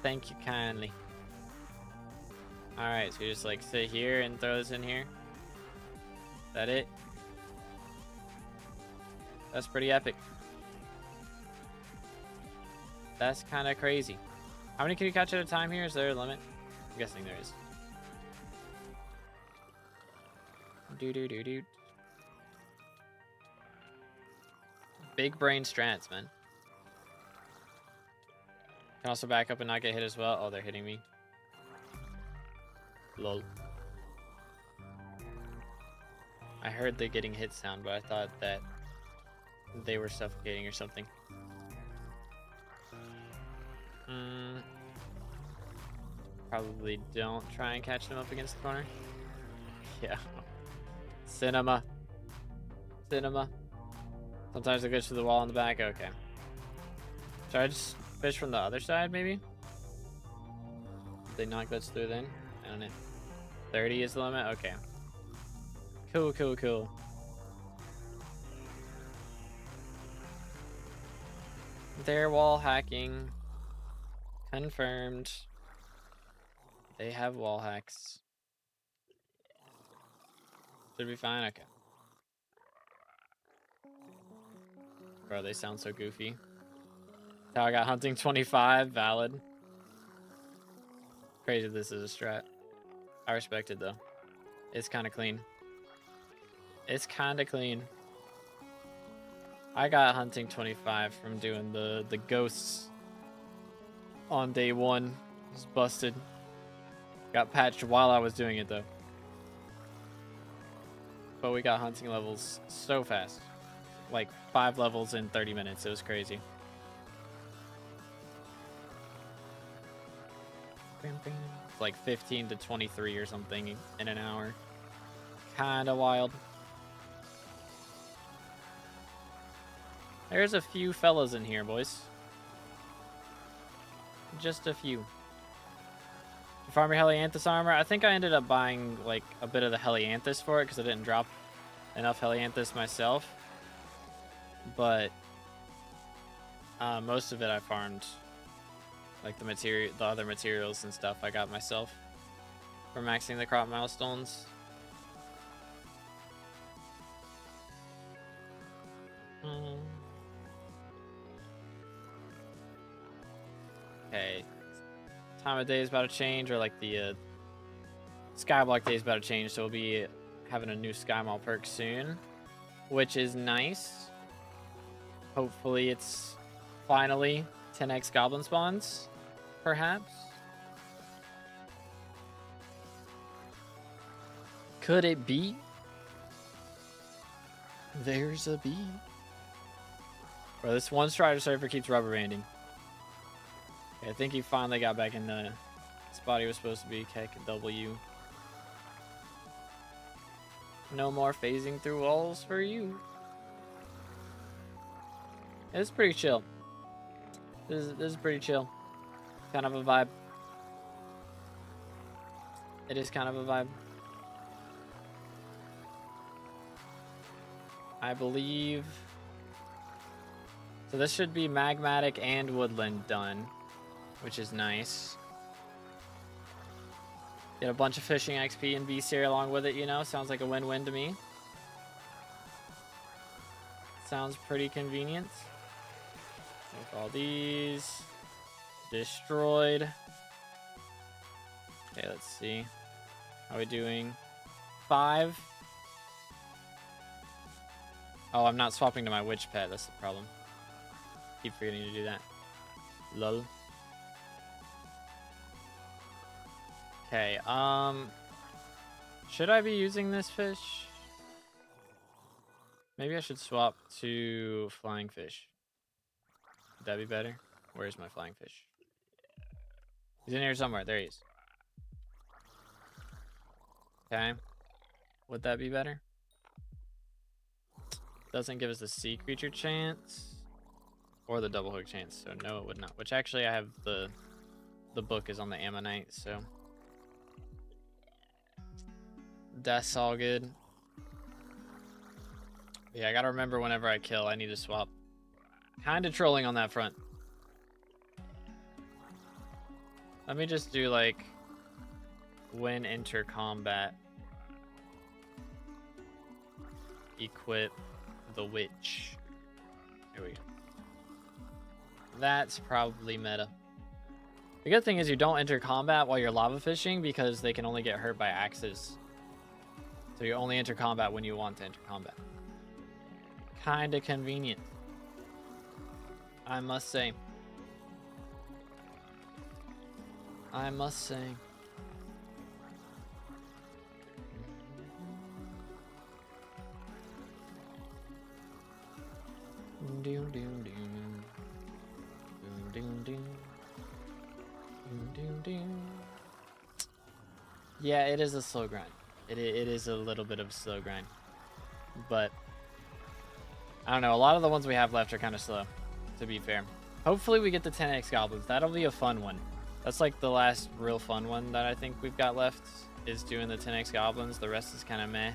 Thank you kindly. Alright, so you just like sit here and throw this in here. Is that it? That's pretty epic. That's kind of crazy. How many can you catch at a time here? Is there a limit? I'm guessing there is. Do. Big brain strats, man. Can also back up and not get hit as well. Oh, they're hitting me. Lol. I heard the getting hit sound, but I thought that they were suffocating or something. Probably don't try and catch them up against the corner. Yeah. Cinema. Sometimes it goes through the wall in the back. Okay. Should I just fish from the other side, maybe? Did they not glitch through then? I don't know. 30 is the limit? Okay. Cool. They're wall hacking. Confirmed. They have wall hacks. Should be fine. Okay. Bro, they sound so goofy. How I got hunting 25. Valid. Crazy this is a strat. I respect it though. It's kind of clean. It's kind of clean. I got hunting 25 from doing the ghosts on day 1. It's busted. Got patched while I was doing it though. But we got hunting levels so fast. Like 5 levels in 30 minutes. It was crazy. It's like 15 to 23 or something in an hour. Kinda wild. There's a few fellas in here, boys. Just a few. Farm your Helianthus armor. I think I ended up buying like a bit of the Helianthus for it because I didn't drop enough Helianthus myself. But most of it I farmed, like the other materials and stuff I got myself for maxing the crop milestones. Okay, time of day is about to change, or like the SkyBlock day is about to change, so we'll be having a new SkyMall perk soon, which is nice. Hopefully it's finally 10x goblin spawns, perhaps. Could it be? There's a bee. Bro, this one Strider surfer keeps rubber banding. Okay, I think he finally got back in the spot he was supposed to be. Kick W. No more phasing through walls for you. It's pretty chill. This is pretty chill. Kind of a vibe. It is kind of a vibe. I believe. So this should be magmatic and woodland done, which is nice. Get a bunch of fishing XP and VC along with it, you know? Sounds like a win-win to me. Sounds pretty convenient. With all these destroyed. Okay, let's see. How are we doing? 5. Oh, I'm not swapping to my witch pet. That's the problem. Keep forgetting to do that. Lol. Okay, should I be using this fish? Maybe I should swap to flying fish. Would that be better? Where's my flying fish? He's in here somewhere. There he is. Okay. Would that be better? Doesn't give us the sea creature chance. Or the double hook chance. So no, it would not. Which actually I have the book is on the Ammonite, so that's all good. Yeah, I gotta remember whenever I kill, I need to swap. Kinda trolling on that front. Let me just do like when enter combat. Equip the witch. There we go. That's probably meta. The good thing is you don't enter combat while you're lava fishing because they can only get hurt by axes. So you only enter combat when you want to enter combat. Kinda convenient, I must say. I must say. Doom, doom, doom. Doom, doom, doom. Doom, doom, doom. Yeah, it is a slow grind. It is a little bit of a slow grind. But I don't know, a lot of the ones we have left are kind of slow, to be fair. Hopefully we get the 10x goblins. That'll be a fun one. That's like the last real fun one that I think we've got left, is doing the 10x goblins. The rest is kind of meh.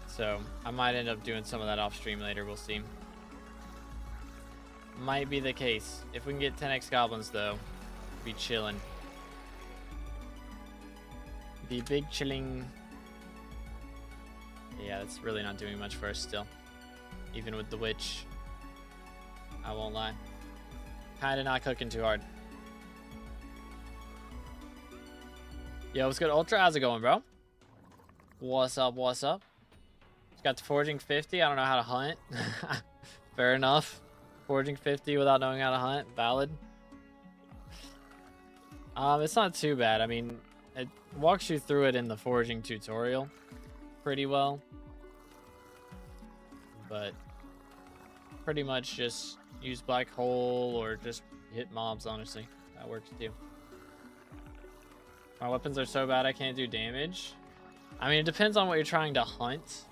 So I might end up doing some of that off stream later. We'll see. Might be the case. If we can get 10x goblins, though, be chilling. Be big chilling. Yeah, that's really not doing much for us still. Even with the witch. I won't lie. Kinda not cooking too hard. Yo, what's good, Ultra? How's it going, bro? What's up, what's up? Just got to foraging 50. I don't know how to hunt. Fair enough. Foraging 50 without knowing how to hunt. Valid. It's not too bad. I mean, it walks you through it in the foraging tutorial pretty well. But pretty much just use black hole or just hit mobs, honestly. That works too. My weapons are so bad I can't do damage. I mean, it depends on what you're trying to hunt.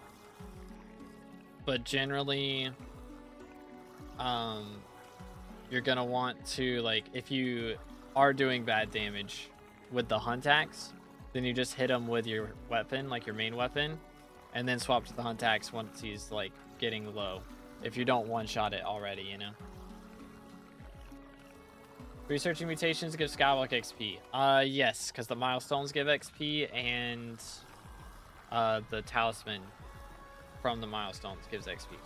But generally, you're gonna want to, like, if you are doing bad damage with the hunt axe, then you just hit him with your weapon, like your main weapon, and then swap to the hunt axe once he's, like, getting low. If you don't one-shot it already, you know. Researching mutations gives SkyBlock XP. Yes, because the milestones give XP, and the talisman from the milestones gives XP.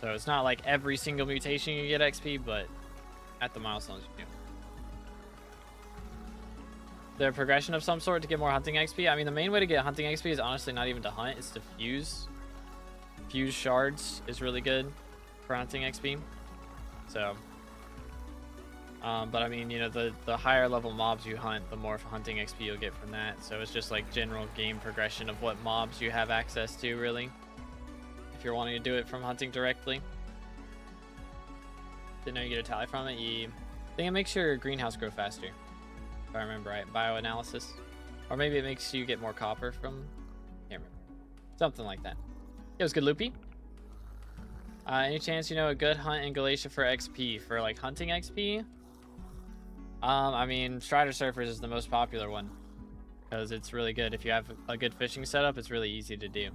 So it's not like every single mutation you get XP, but at the milestones you do. The progression of some sort to get more hunting XP. I mean, the main way to get hunting XP is honestly not even to hunt, it's to fuse. Fuse shards is really good for hunting XP. So, but I mean, you know, the higher level mobs you hunt, the more hunting XP you'll get from that. So it's just like general game progression of what mobs you have access to, really. If you're wanting to do it from hunting directly. Didn't know you get a tally from it. I think it makes your greenhouse grow faster. If I remember right. Bioanalysis. Or maybe it makes you get more copper from... Can't remember. Something like that. It was good, Loopy. Any chance you know a good hunt in Galatia for XP? For like hunting XP? I mean, Strider Surfers is the most popular one. Because it's really good. If you have a good fishing setup, it's really easy to do.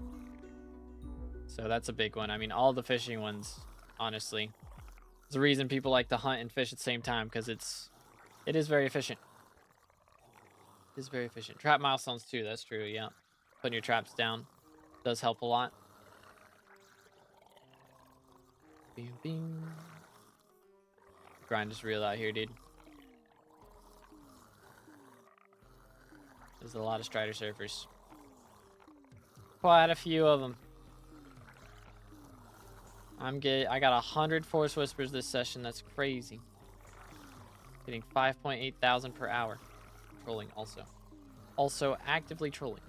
So that's a big one. I mean, all the fishing ones, honestly. There's a reason people like to hunt and fish at the same time, because it is very efficient. It is very efficient. Trap milestones too, that's true, yeah. Putting your traps down does help a lot. Bing, bing. Grind is real out here, dude. There's a lot of Strider Surfers. Quite a few of them. I got 100 Force Whispers this session. That's crazy. Getting 5.8 thousand per hour. Trolling also. Also actively trolling.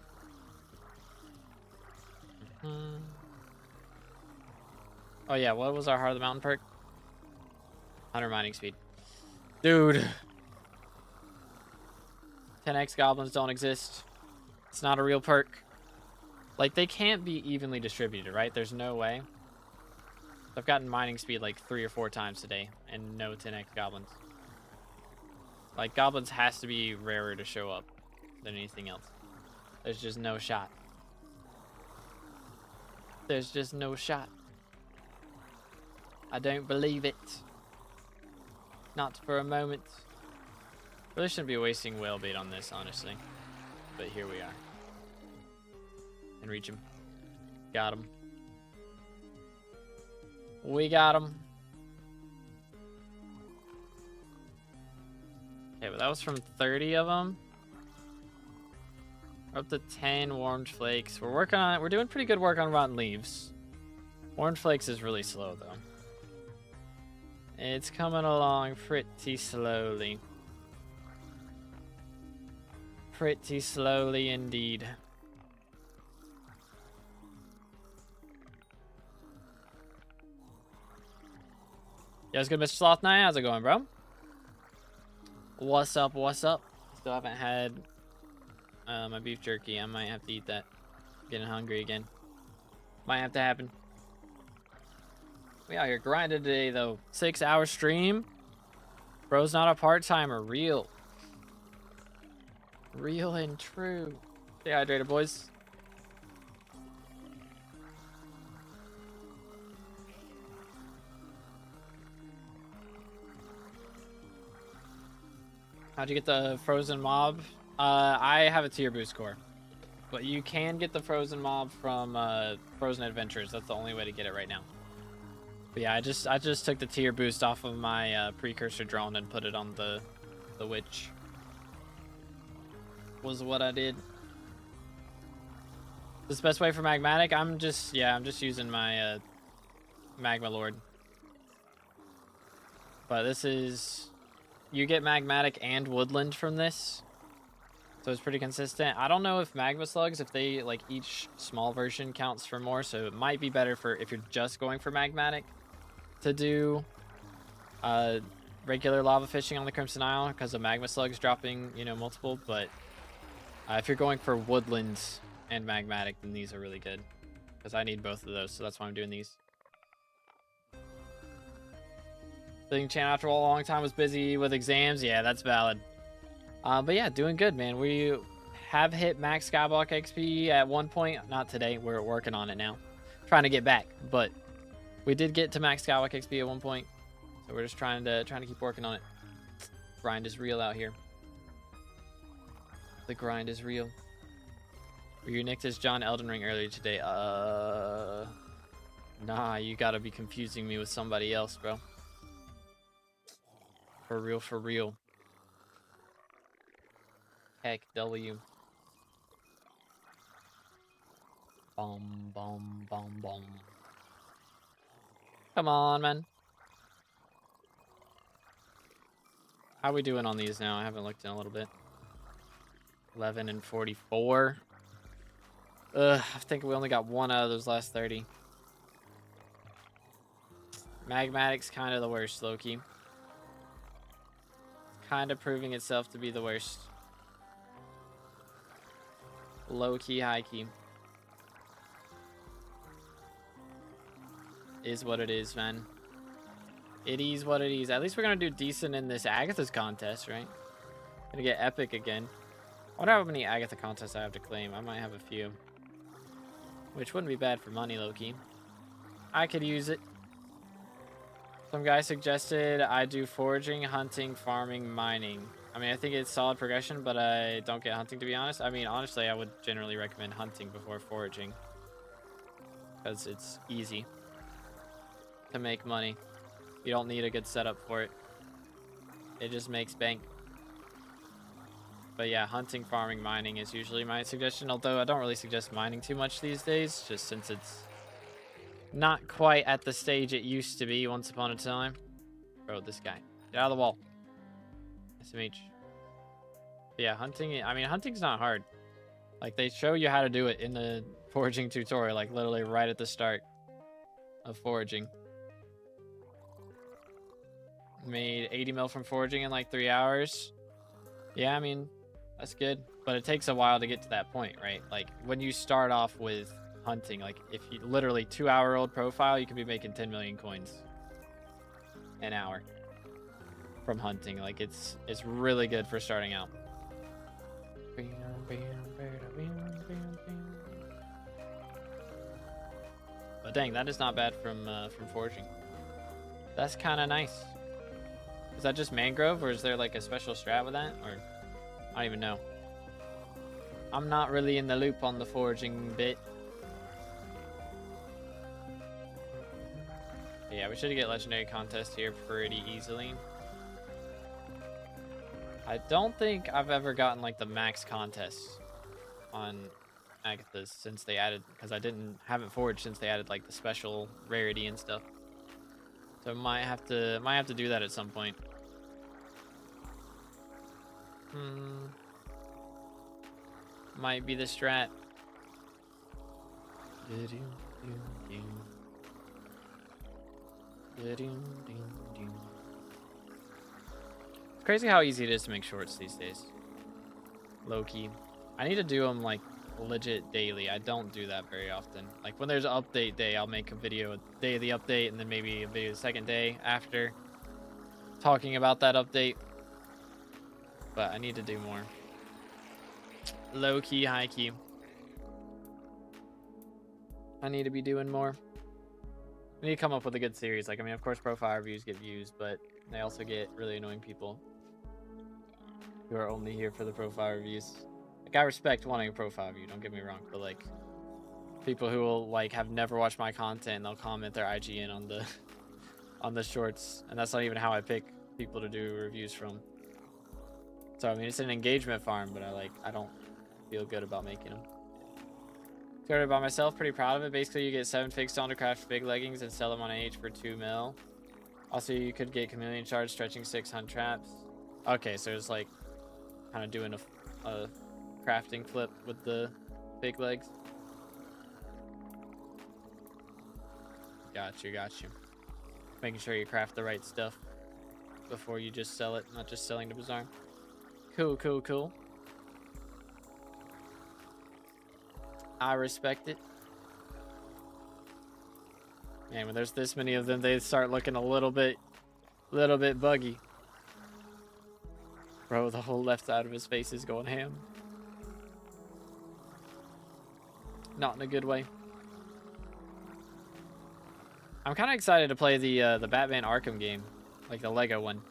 Oh yeah, what was our Heart of the Mountain perk? 100 mining speed. Dude. 10x goblins don't exist. It's not a real perk. Like, they can't be evenly distributed, right? There's no way. I've gotten mining speed like 3 or 4 times today, and no 10x goblins. Like, goblins has to be rarer to show up than anything else. There's just no shot. There's just no shot. I don't believe it. Not for a moment. Really shouldn't be wasting whale bait on this, honestly. But here we are. And reach him. Got him. We got him. Okay, but that was from 30 of them. We're up to 10 warmed flakes. We're working on it. We're doing pretty good work on rotten leaves. Warmed flakes is really slow, though. It's coming along pretty slowly. Pretty slowly indeed. Yeah, it's good, Mr. Sloth Knight. How's it going, bro? What's up? What's up? Still haven't had my beef jerky. I might have to eat that. Getting hungry again. Might have to happen. We out here grinding today, though. 6-hour stream. Bro's not a part-timer. Real. Real and true. Stay hydrated, boys. How'd you get the frozen mob? I have a tier boost core. But you can get the frozen mob from Frozen Adventures. That's the only way to get it right now. But yeah, I just took the tier boost off of my precursor drone and put it on the witch. Was what I did. This best way for magmatic? I'm just using my magma lord. But this is, you get magmatic and woodland from this. So it's pretty consistent. I don't know if magma slugs, if they like each small version counts for more, so it might be better for if you're just going for magmatic to do regular lava fishing on the Crimson Isle because of magma slugs dropping, you know, multiple. But if you're going for woodlands and magmatic, then these are really good because I need both of those, so that's why I'm doing these. Thing channel after a long time was busy with exams. Yeah, that's valid. But yeah, doing good, man. We have hit max SkyBlock XP at one point. Not today. We're working on it now. Trying to get back, but we did get to max SkyBlock XP at one point. So we're just trying to keep working on it. Grind is real out here. The grind is real. Were you nicked as John Elden Ring earlier today? Nah, you gotta be confusing me with somebody else, bro. For real, for real. Heck, W. Bum, bum, bum, bum. Come on, man. How we doing on these now? I haven't looked in a little bit. 11 and 44. I think we only got one out of those last 30. Magmatic's kind of the worst, Loki. Kind of proving itself to be the worst. Low key, high key. Is what it is, man. It is what it is. At least we're gonna do decent in this Agatha's contest, right? Gonna get epic again. I wonder how many Agatha contests I have to claim. I might have a few. Which wouldn't be bad for money, low-key. I could use it. Some guy suggested I do foraging, hunting, farming, mining. I mean, I think it's solid progression, but I don't get hunting, to be honest. I mean, honestly, I would generally recommend hunting before foraging. Because it's easy to make money. You don't need a good setup for it. It just makes bank. But yeah, hunting, farming, mining is usually my suggestion. Although I don't really suggest mining too much these days, just since it's not quite at the stage it used to be once upon a time. Bro, this guy. Get out of the wall. SMH. But yeah, hunting, I mean, hunting's not hard. Like, they show you how to do it in the foraging tutorial, like, literally right at the start of foraging. Made 80 mil from foraging in, like, 3 hours. Yeah, I mean, that's good. But it takes a while to get to that point, right? Like, when you start off with hunting, like, if you literally 2-hour-old profile, you could be making 10 million coins an hour from hunting. Like, it's really good for starting out. But dang, that is not bad from foraging. That's kind of nice. Is that just mangrove, or is there like a special strat with that? Or I don't even know. I'm not really in the loop on the foraging bit. But yeah, we should get legendary contest here pretty easily. I don't think I've ever gotten like the max contest on Agatha's since they added, because I haven't foraged since they added like the special rarity and stuff. So might have to do that at some point. Might be the strat. It's crazy how easy it is to make shorts these days. Low-key. I need to do them like legit daily. I don't do that very often. Like when there's an update day, I'll make a video a day of the update and then maybe a video the second day after talking about that update. But I need to do more. Low-key, high-key. I need to be doing more. I need to come up with a good series. Like, I mean, of course, profile reviews get views, but they also get really annoying people. who are only here for the profile reviews. Like, I respect wanting a profile review, don't get me wrong, but like, people who will like have never watched my content and they'll comment their IGN on the on the shorts, and that's not even how I pick people to do reviews from. So I mean, it's an engagement farm, but I don't feel good about making them. Started by myself, pretty proud of it. Basically, you get 7 fixed on to craft big leggings and sell them on AH for 2 mil. Also, you could get chameleon shards stretching 600 traps. Okay, so it's like kind of doing a crafting flip with the big legs. Got you. Making sure you craft the right stuff before you just sell it, not just selling to Bazaar. Cool. I respect it. Man, when there's this many of them, they start looking a little bit buggy. Bro, the whole left side of his face is going ham. Not in a good way. I'm kind of excited to play the Batman Arkham game, like the Lego one.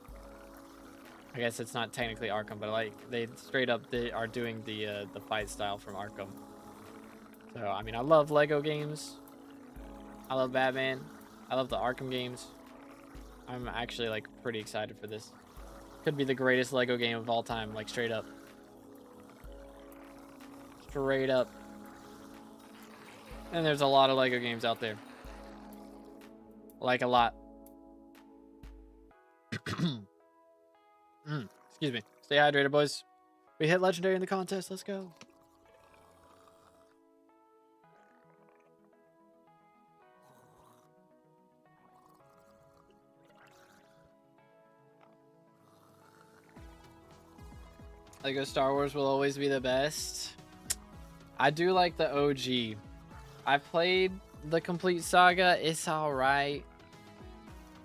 I guess it's not technically Arkham, but like they straight up are doing the fight style from Arkham. So I mean, I love Lego games. I love Batman. I love the Arkham games. I'm actually like pretty excited for this. Could be the greatest Lego game of all time, like straight up. Straight up. And there's a lot of Lego games out there. Like a lot. Excuse me. Stay hydrated, boys. We hit legendary in the contest. Let's go. Lego Star Wars will always be the best. I do like the OG. I played the complete saga. It's alright.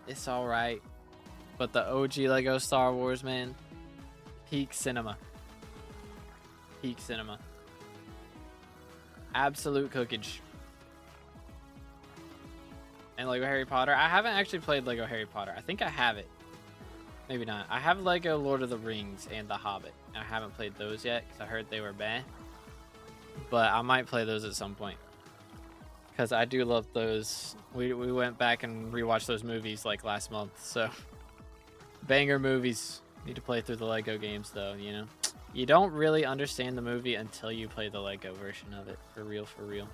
It's alright. But the OG Lego Star Wars, man. Peak cinema. Peak cinema. Absolute cookage. And Lego Harry Potter. I haven't actually played Lego Harry Potter. I think I have it. Maybe not. I have Lego Lord of the Rings and The Hobbit. I haven't played those yet because I heard they were bad. But I might play those at some point. Because I do love those. We went back and rewatched those movies like last month. So, banger movies. Need to play through the Lego games though, you know. You don't really understand the movie until you play the Lego version of it. For real, for real.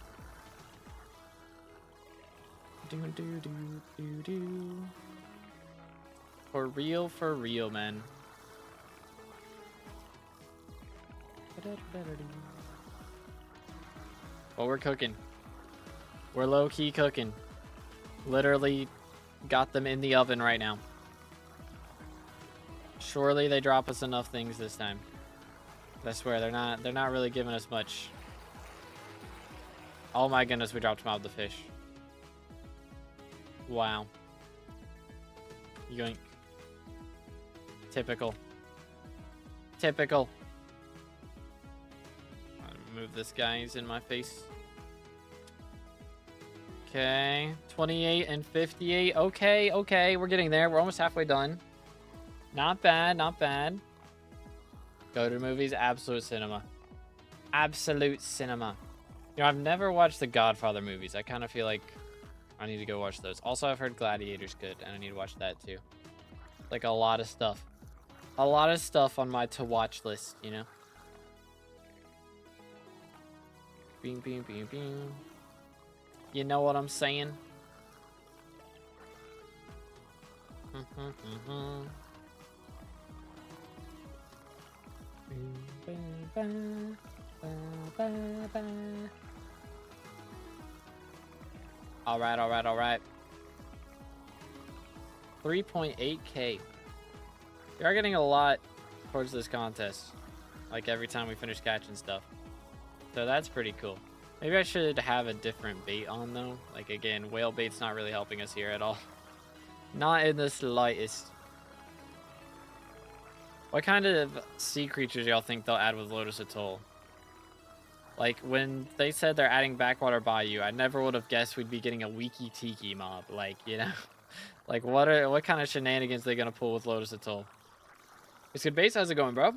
For real, man. Well, we're cooking. We're low-key cooking. Literally got them in the oven right now. Surely they drop us enough things this time. I swear, they're not really giving us much. Oh my goodness, we dropped them out of the fish. Wow. Yoink. Typical. Typical. I'll move this guy, he's in my face. Okay, 28 and 58. Okay, we're getting there. We're almost halfway done. Not bad, not bad. Go to movies, absolute cinema. Absolute cinema. You know, I've never watched the Godfather movies. I kind of feel like I need to go watch those. Also, I've heard Gladiator's good, and I need to watch that too. Like a lot of stuff. A lot of stuff on my to-watch list, you know? Bing, bing, bing, bing. You know what I'm saying? All right. 3.8K. We are getting a lot towards this contest. Like every time we finish catching stuff. So that's pretty cool. Maybe I should have a different bait on though. Like again, whale bait's not really helping us here at all. Not in the slightest. What kind of sea creatures y'all think they'll add with Lotus Atoll? Like when they said they're adding Backwater Bayou, I never would have guessed we'd be getting a Wiki Tiki mob. Like, you know, like what kind of shenanigans are they gonna pull with Lotus Atoll? It's good base. How's it going, bro?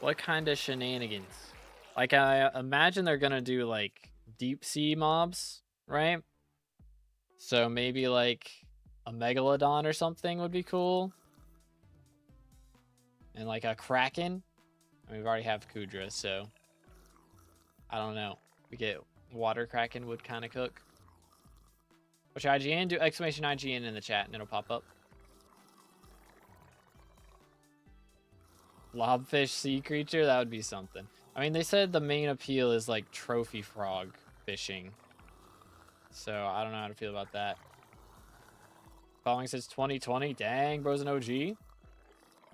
What kind of shenanigans? Like, I imagine they're gonna do, like, deep sea mobs, right? So maybe, like, a megalodon or something would be cool. And, like, a kraken. I mean, we already have Kudra, so... I don't know. We get water kraken would kind of cook. Which IGN? Do exclamation IGN in the chat and it'll pop up. Blobfish sea creature? That would be something. I mean, they said the main appeal is like trophy frog fishing. So I don't know how to feel about that. Following says 2020. Dang, bro's an OG.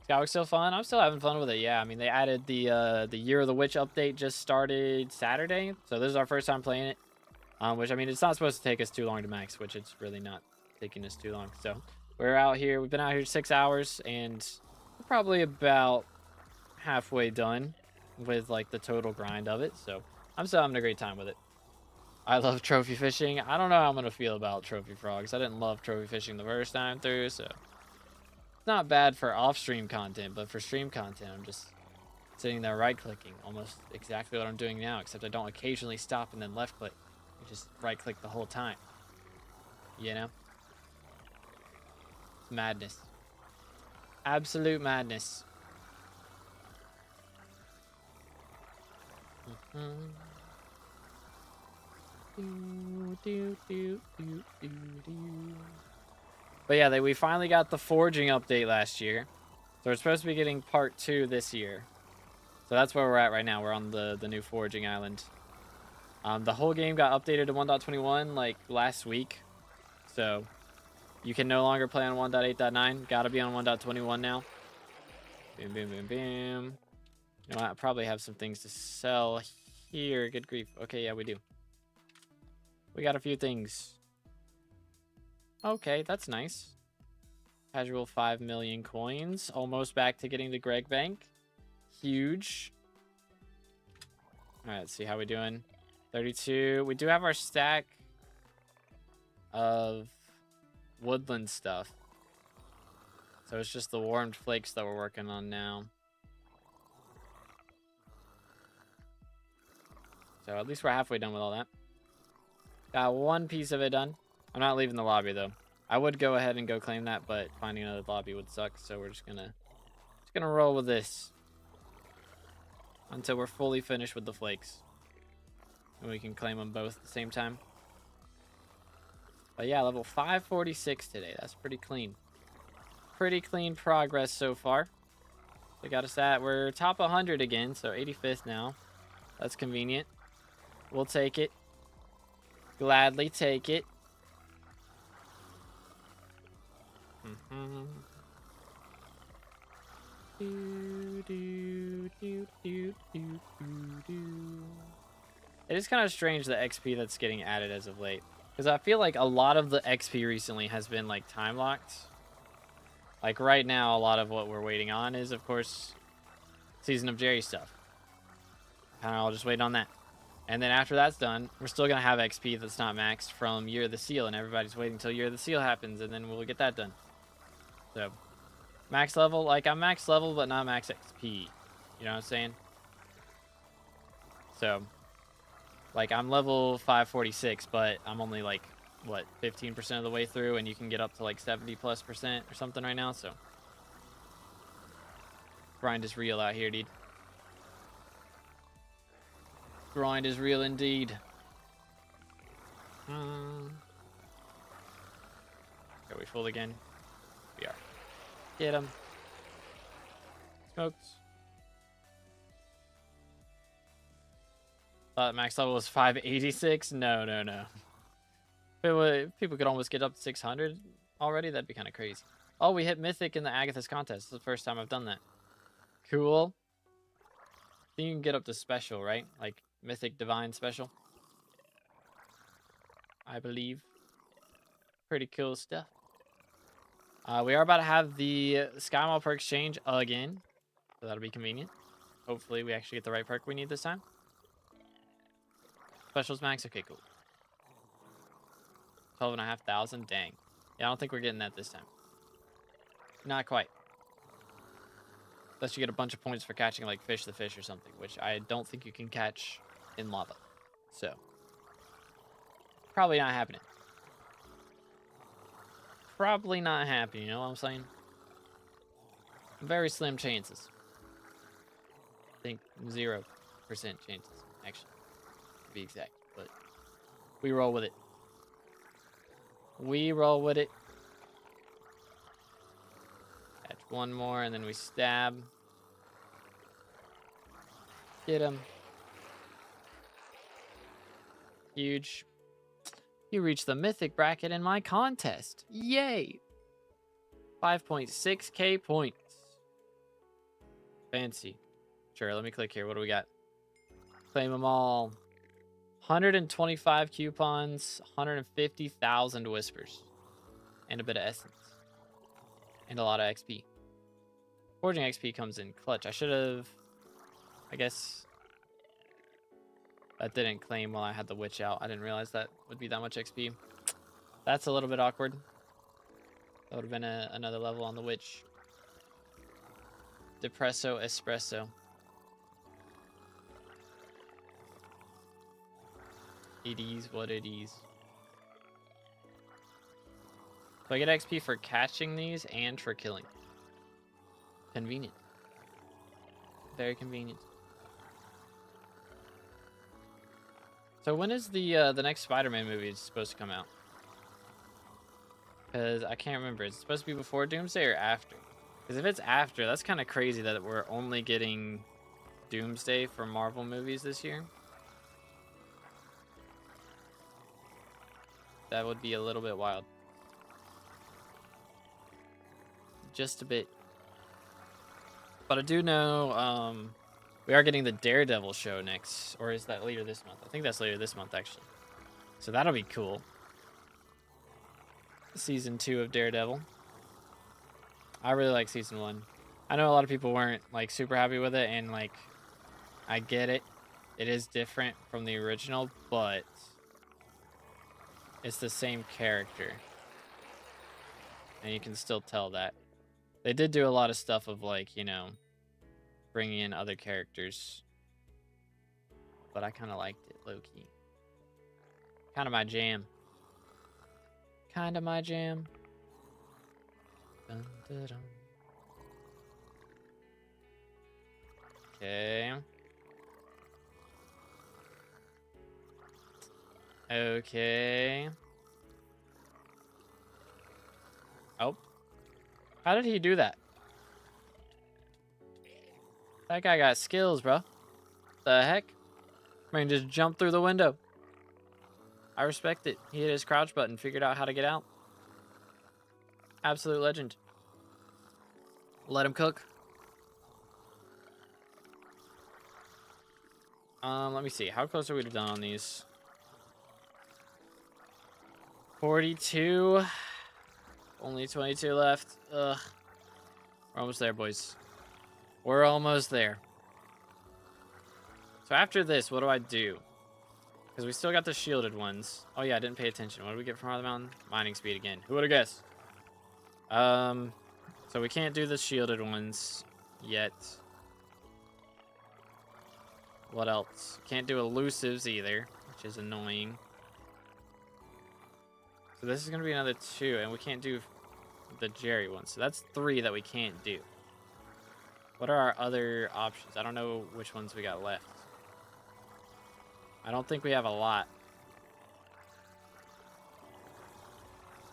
Skywalk's still fun. I'm still having fun with it. Yeah, I mean, they added the Year of the Witch update just started Saturday. So this is our first time playing it. Which, I mean, it's not supposed to take us too long to max, which it's really not taking us too long. So we're out here. We've been out here 6 hours, and we're probably about halfway done with like the total grind of it. So I'm still having a great time with it. I love trophy fishing. I don't know how I'm gonna feel about trophy frogs. I didn't love trophy fishing the first time through, so it's not bad for off-stream content, but for stream content, I'm just sitting there right-clicking, almost exactly what I'm doing now, except I don't occasionally stop and then left-click. I just right-click the whole time. You know? It's madness. Absolute madness. But yeah, we finally got the forging update last year. So we're supposed to be getting part 2 this year. So that's where we're at right now. We're on the new forging island. The whole game got updated to 1.21 like last week. So you can no longer play on 1.8.9. Gotta be on 1.21 now. Boom, boom, boom, boom. You know what? I probably have some things to sell here. Good grief. Okay, yeah, we do. We got a few things. Okay, that's nice. Casual 5 million coins. Almost back to getting the Greg Bank. Huge. Alright, let's see how we doing. 32. We do have our stack of woodland stuff. So it's just the warmed flakes that we're working on now. So at least we're halfway done with all that. Got one piece of it done. I'm not leaving the lobby though. I would go ahead and go claim that, but finding another lobby would suck. So we're just gonna roll with this until we're fully finished with the flakes, and we can claim them both at the same time. But yeah, level 546 today. That's pretty clean. Pretty clean progress so far. They got us at, we're top 100 again, so 85th now. That's convenient. We'll take it. Gladly take it. It is kind of strange the XP that's getting added as of late, because I feel like a lot of the XP recently has been like time locked. Like right now, a lot of what we're waiting on is, of course, Season of Jerry stuff. And I'll just wait on that. And then after that's done, we're still going to have XP that's not maxed from Year of the Seal, and everybody's waiting until Year of the Seal happens, and then we'll get that done. So, max level, like I'm max level, but not max XP. You know what I'm saying? So, like I'm level 546, but I'm only like, what, 15% of the way through, and you can get up to like 70+% or something right now, so. Grind is real out here, dude. Grind is real indeed. Are we full again? We are. Get him. Smoked. Thought max level was 586? No. If people could almost get up to 600 already, that'd be kind of crazy. Oh, we hit Mythic in the Agatha's contest. It's the first time I've done that. Cool. Then you can get up to special, right? Like Mythic Divine Special, I believe. Pretty cool stuff. We are about to have the SkyBlock perk exchange again, so that'll be convenient. Hopefully we actually get the right perk we need this time. Specials max? Okay, cool. 12,500. Dang. Yeah, I don't think we're getting that this time. Not quite. Unless you get a bunch of points for catching like fish the fish or something, which I don't think you can catch in lava. So, probably not happening. Probably not happening, you know what I'm saying? Very slim chances. I think 0% chances, actually, to be exact. But we roll with it. We roll with it. Catch one more, and then we stab. Get him. Huge. You reached the mythic bracket in my contest. Yay! 5.6k points. Fancy. Sure, let me click here. What do we got? Claim them all. 125 coupons, 150,000 whispers, and a bit of essence, and a lot of XP. Forging XP comes in clutch. I should have, I guess, that didn't claim while I had the witch out. I didn't realize that would be that much XP. That's a little bit awkward. That would have been another level on the witch. Depresso espresso. It is what it is. So I get XP for catching these and for killing. Convenient. Very convenient. So when is the next Spider-Man movie supposed to come out? Because I can't remember. Is it supposed to be before Doomsday or after? Because if it's after, that's kind of crazy that we're only getting Doomsday for Marvel movies this year. That would be a little bit wild. Just a bit. But I do know we are getting the Daredevil show next. Or is that later this month? I think that's later this month, actually. So that'll be cool. Season 2 of Daredevil. I really like Season 1. I know a lot of people weren't, like, super happy with it. And, like, I get it. It is different from the original, but it's the same character. And you can still tell that. They did do a lot of stuff of, like, you know, bringing in other characters. But I kind of liked it, low-key. Kind of my jam. Kind of my jam. Dun, dun, dun. Okay. Okay. Oh. How did he do that? That guy got skills, bro. The heck? Man, just jumped through the window. I respect it. He hit his crouch button, figured out how to get out. Absolute legend. Let him cook. Let me see. How close are we to done on these? 42. Only 22 left. Ugh. We're almost there, boys. We're almost there. So after this, what do I do? Because we still got the shielded ones. Oh yeah, I didn't pay attention. What do we get from the mountain? Mining speed again. Who would have guessed? So we can't do the shielded ones yet. What else? Can't do elusives either, which is annoying. So this is going to be another 2, and we can't do the Jerry one. So that's 3 that we can't do. What are our other options? I don't know which ones we got left. I don't think we have a lot.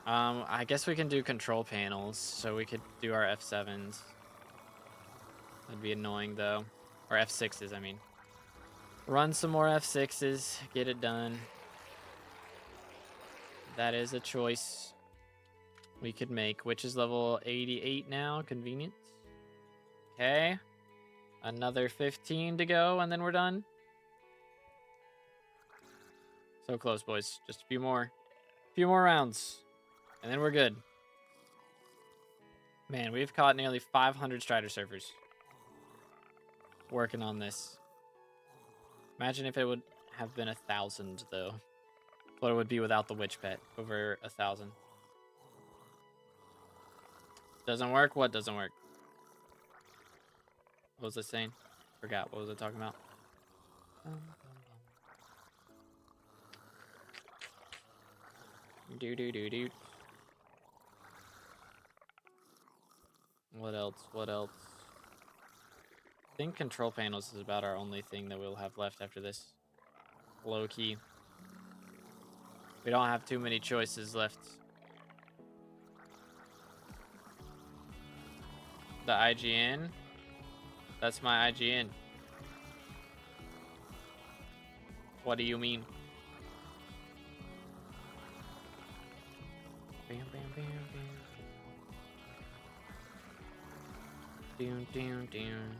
I guess we can do control panels, so we could do our F7s. That'd be annoying, though. Or F6s, I mean. Run some more F6s, get it done. That is a choice we could make, which is level 88 now. Convenient. Okay. Another 15 to go, and then we're done. So close, boys. Just a few more rounds, and then we're good. Man, we've caught nearly 500 Strider surfers working on this. Imagine if it would have been 1,000, though. What it would be without the witch pet. Over 1,000. Doesn't work? What doesn't work? What was I saying? Forgot. What was I talking about? Do. What else? What else? I think control panels is about our only thing that we'll have left after this. Low key. We don't have too many choices left. The IGN? That's my IGN. What do you mean? Bam, bam, bam, bam. Down.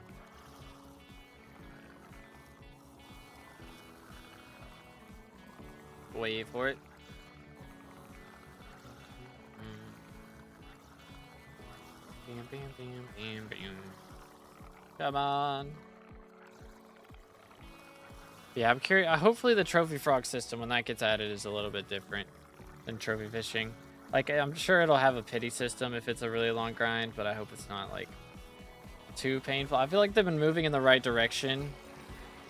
Wait for it. Bam. Come on. Yeah, I'm curious. Hopefully the trophy frog system, when that gets added, is a little bit different than trophy fishing. Like, I'm sure it'll have a pity system if it's a really long grind, but I hope it's not, like, too painful. I feel like they've been moving in the right direction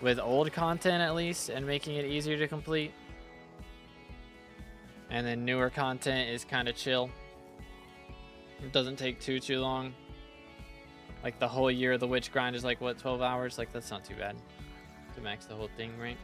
with old content, at least, and making it easier to complete. And then newer content is kind of chill. It doesn't take too long. Like the whole year of the witch grind is like, what, 12 hours? Like, that's not too bad to max the whole thing, right?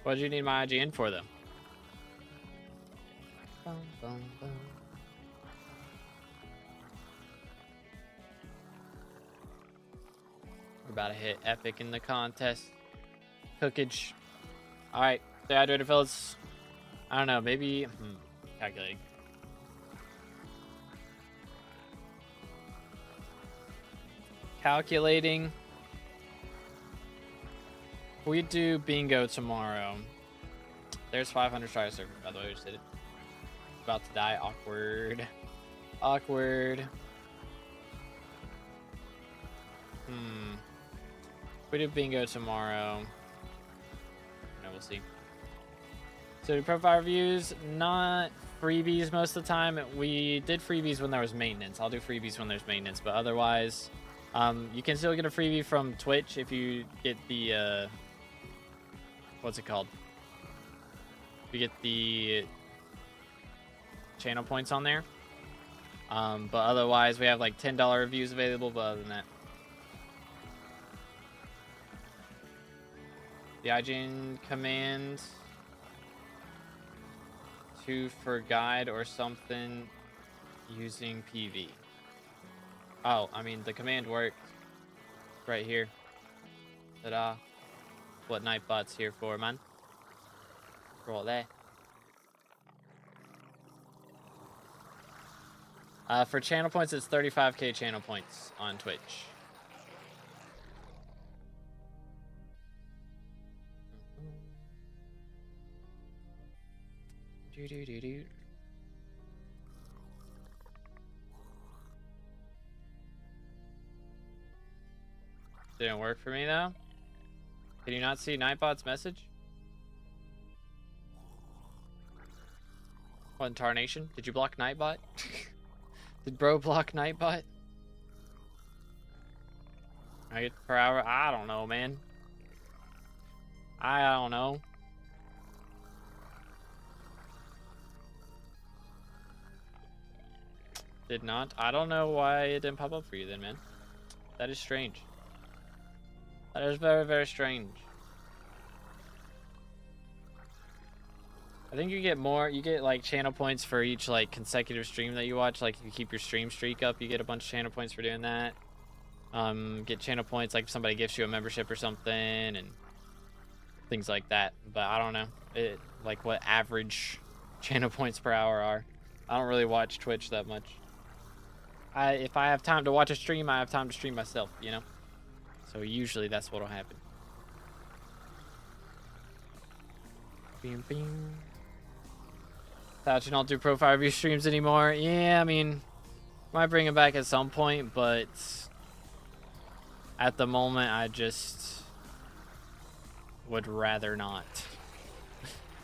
What did you need my IGN for, though? We're about to hit epic in the contest. Cookage. Alright, stay hydrated, fellas. I don't know, maybe... calculating. Calculating. We do bingo tomorrow. There's 500 try server, by the way, we just did it. About to die. Awkward. Awkward. We do bingo tomorrow. No, we'll see. So profile reviews, not freebies most of the time. We did freebies when there was maintenance. I'll do freebies when there's maintenance, but otherwise, you can still get a freebie from Twitch if you get the what's it called? You get the channel points on there. But otherwise, we have like $10 reviews available. But other than that, the IGN command for guide or something using PV. Oh, I mean the command worked right here. Ta-da! What Nightbot's here for, man? Right there. For channel points, it's 35k channel points on Twitch. Didn't work for me though. Can you not see Nightbot's message? What, Tarnation? Did you block Nightbot? Did bro block Nightbot? I get per hour? I don't know, man. I don't know. Did not. I don't know why it didn't pop up for you then, man. That is strange. That is very, very strange. I think you get more, you get like channel points for each like consecutive stream that you watch. Like if you keep your stream streak up, you get a bunch of channel points for doing that. Get channel points like if somebody gives you a membership or something and things like that. But I don't know like what average channel points per hour are. I don't really watch Twitch that much. If I have time to watch a stream, I have time to stream myself, you know? So usually that's what'll happen. Bing, bing. Thought you don't do profile review streams anymore. Yeah, I mean, Might bring him back at some point, but at the moment, I just would rather not.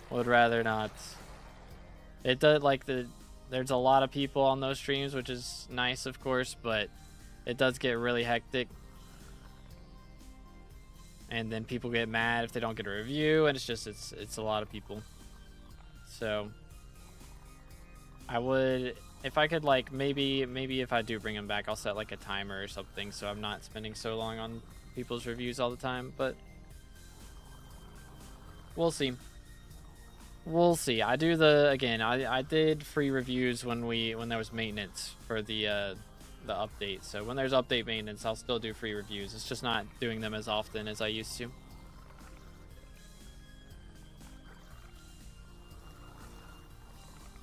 Would rather not. It does, like, there's a lot of people on those streams, which is nice, of course, but it does get really hectic. And then people get mad if they don't get a review, and it's a lot of people. So I would, if I could, like, maybe if I do bring him back, I'll set like a timer or something so I'm not spending so long on people's reviews all the time, but we'll see. We'll see. I do I did free reviews when there was maintenance for the update. So when there's update maintenance, I'll still do free reviews. It's just not doing them as often as I used to.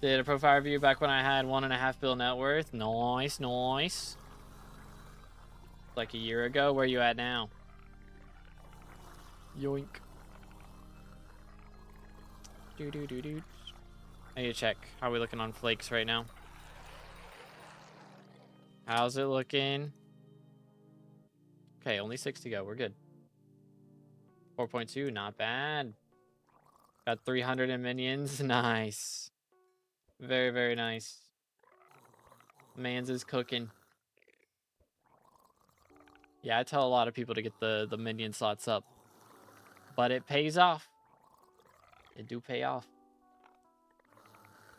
Did a profile review back when I had 1.5 bill net worth. Nice, nice. Like a year ago. Where you at now? Yoink. I need to check. How are we looking on flakes right now? How's it looking? Okay, only 6 to go. We're good. 4.2, not bad. Got 300 in minions. Nice. Very, very nice. Mans is cooking. Yeah, I tell a lot of people to get the minion slots up. But it pays off. It do pay off.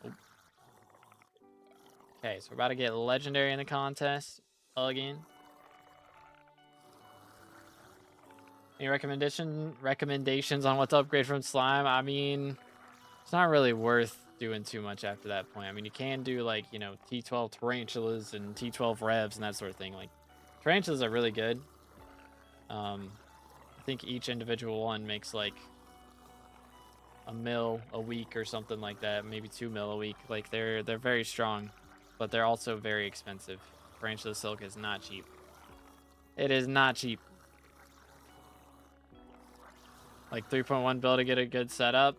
Oh. Okay, so we're about to get legendary in the contest again. Any recommendations on what to upgrade from slime? I mean, it's not really worth doing too much after that point. I mean, you can do, like, you know, T12 tarantulas and T12 revs and that sort of thing. Like, tarantulas are really good. I think each individual one makes like $1 mil a week or something like that, maybe 2 mil a week. Like, they're very strong, but they're also very expensive. Tarantula silk is not cheap. It is not cheap. Like 3.1 bill to get a good setup.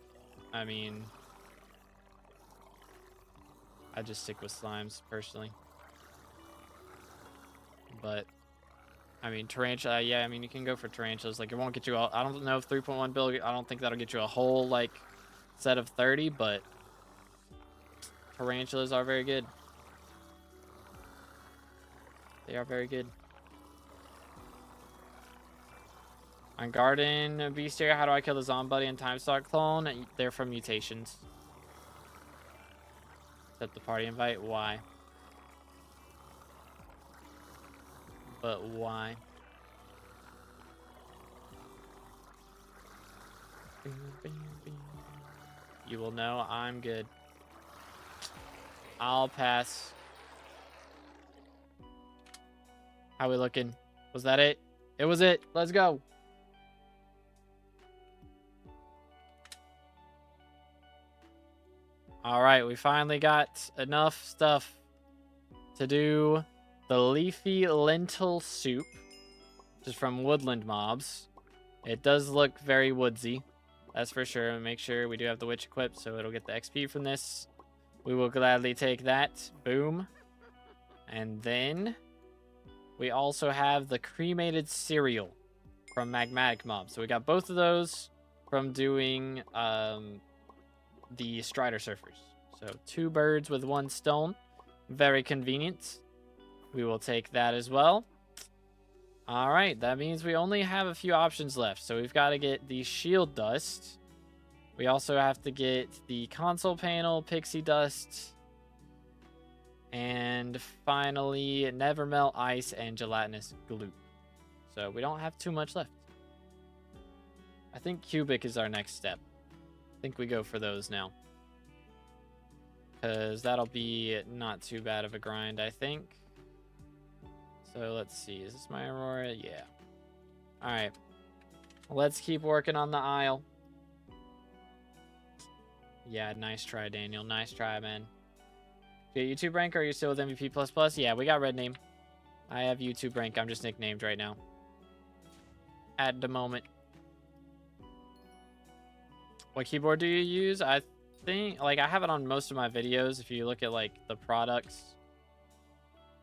I mean, I just stick with slimes personally. But I mean, tarantula, yeah, I mean, you can go for tarantulas. Like, it won't get you all, I don't know if 3.1 bill, I don't think that'll get you a whole, like, set of 30, but tarantulas are very good. They are very good. On Garden Bestiary, how do I kill the Zombuddy and Time Stock clone? They're from mutations. Accept the party invite. Why? But why? You will know I'm good. I'll pass. How we looking? Was that it? It was it. Let's go. All right, we finally got enough stuff to do the leafy lentil soup, which is from woodland mobs. It does look very woodsy, that's for sure. Make sure we do have the witch equipped, so it'll get the XP from this. We will gladly take that. Boom. And then we also have the cremated cereal from magmatic mob. So we got both of those from doing the Strider Surfers. So 2 birds with 1 stone. Very convenient. We will take that as well. All right, that means we only have a few options left. So we've got to get the shield dust. We also have to get the console panel, pixie dust, and finally never melt ice and gelatinous glue. So we don't have too much left. I think cubic is our next step. I think we go for those now, because that'll be not too bad of a grind, I think. So let's see, is this my Aurora? Yeah. All right, let's keep working on the aisle. Yeah, nice try, Daniel. Nice try, man. You YouTube rank, or are you still with MVP++? Yeah, we got red name. I have YouTube rank. I'm just nicknamed right now. At the moment. What keyboard do you use? I think, like, I have it on most of my videos. If you look at, like, the products,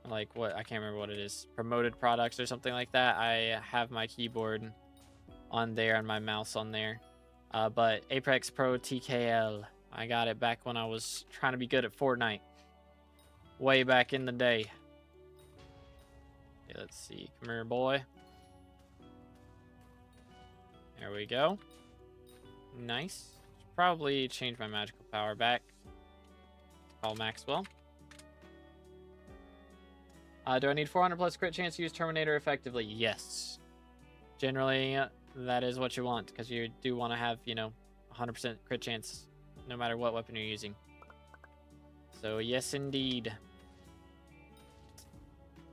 like what, I can't remember what it is, promoted products or something like that. I have my keyboard on there and my mouse on there. But Apex Pro TKL, I got it back when I was trying to be good at Fortnite. Way back in the day. Okay, let's see. Come here, boy. There we go. Nice. Should probably change my magical power back. Call Maxwell. Do I need 400 plus crit chance to use Terminator effectively? Yes. Generally, that is what you want, because you do want to have, you know, 100% crit chance no matter what weapon you're using. So, yes, indeed.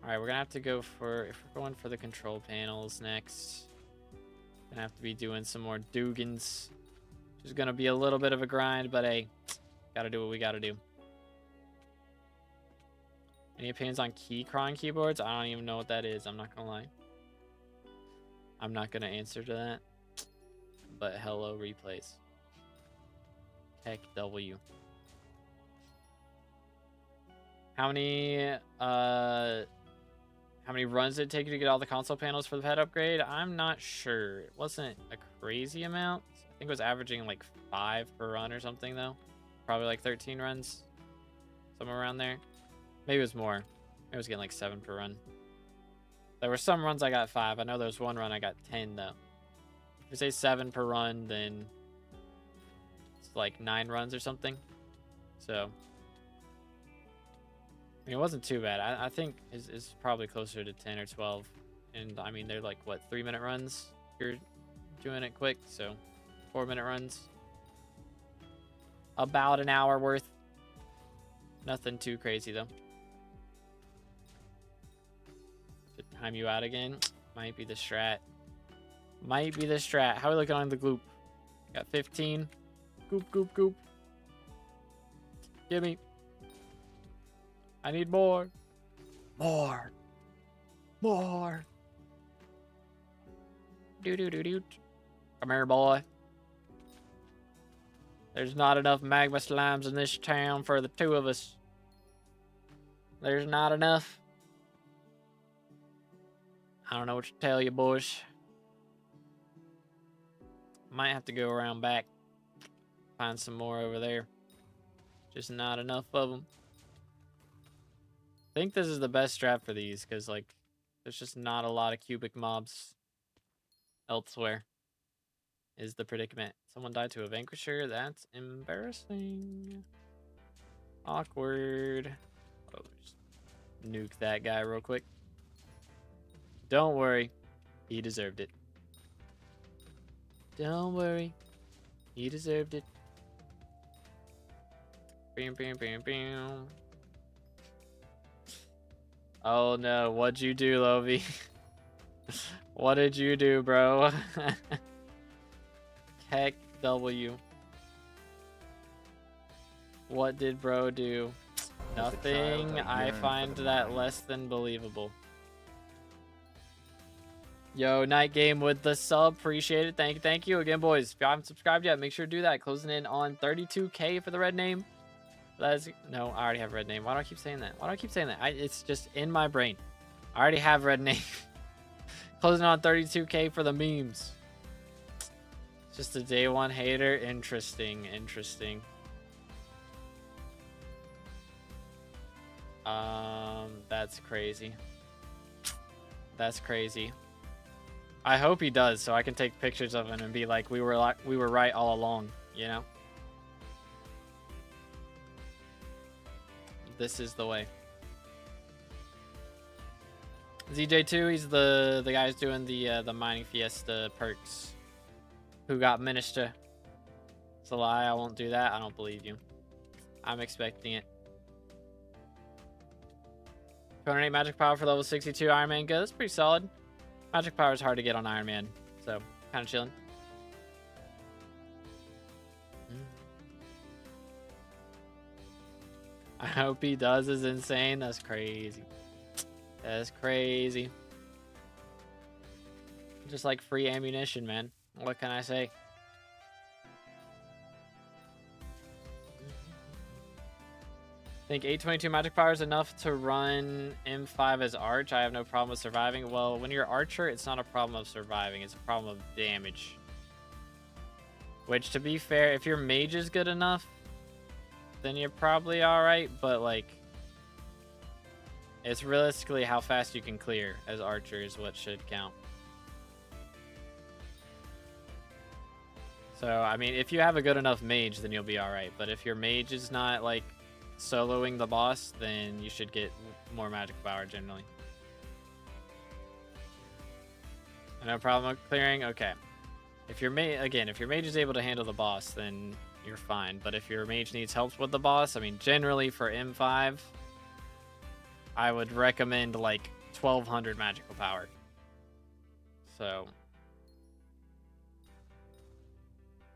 Alright, we're going to have to go for, if we're going for the control panels next, gonna have to be doing some more Dugans. Which is going to be a little bit of a grind, but hey, gotta do what we gotta do. Any opinions on key crawling keyboards? I don't even know what that is, I'm not gonna lie. I'm not gonna answer to that. But hello, replays. Heck W. How many runs did it take you to get all the console panels for the pet upgrade? I'm not sure. It wasn't a crazy amount. I think it was averaging like 5 per run or something though. Probably like 13 runs. Somewhere around there. Maybe it was more. Maybe I was getting like 7 per run. There were some runs I got 5. I know there was one run I got 10 though. If we say 7 per run, then it's like 9 runs or something. So I mean, it wasn't too bad. I think it's probably closer to 10 or 12. And I mean, they're like, what, 3-minute runs? You're doing it quick, so 4-minute runs. About an hour worth. Nothing too crazy, though. To time you out again, might be the strat. Might be the strat. How are we looking on the gloop? Got 15. Goop, goop, goop. Give me. I need more. More. More. Do. Come here, boy. There's not enough magma slimes in this town for the 2 of us. There's not enough. I don't know what to tell you, boys. Might have to go around back. Find some more over there. Just not enough of them. I think this is the best strat for these, because, like, there's just not a lot of cubic mobs elsewhere, is the predicament. Someone died to a vanquisher. That's embarrassing. Awkward. Oh, just nuke that guy real quick. Don't worry. He deserved it. Don't worry. He deserved it. Bam, bam, bam, bam. Oh no, what'd you do, Lovey? What did you do, bro? Heck W. What did bro do? Nothing. I find that less than believable. Yo, Night Game with the sub. Appreciate it. Thank you. Again, boys, if you haven't subscribed yet, make sure to do that. Closing in on 32K for the red name. No, I already have red name. Why do I keep saying that? It's just in my brain. I already have red name. Closing on 32K for the memes. Just a day one hater. Interesting. That's crazy. I hope he does, so I can take pictures of him and be like, we were right all along, you know? This is the way. ZJ2, he's the guy who's doing the mining fiesta perks. Who got minister? It's a lie. I won't do that. I don't believe you. I'm expecting it. 208 magic power for level 62 Iron Man. Good. That's pretty solid. Magic power is hard to get on Iron Man, so kind of chilling. I hope he does is insane. That's crazy. That's crazy. Just like free ammunition, man. What can I say? think 822 magic power is enough to run M5 as Arch. I have no problem with surviving. Well, when you're Archer, it's not a problem of surviving. It's a problem of damage. Which, to be fair, if your Mage is good enough, then you're probably alright. But, like, it's realistically how fast you can clear as Archer is what should count. So, I mean, if you have a good enough Mage, then you'll be alright. But if your Mage is not, like, soloing the boss, then you should get more magic power generally. No problem with clearing? Okay. If your Mage is able to handle the boss, then you're fine. But if your Mage needs help with the boss, I mean, generally for M5, I would recommend, like, 1200 magical power. So,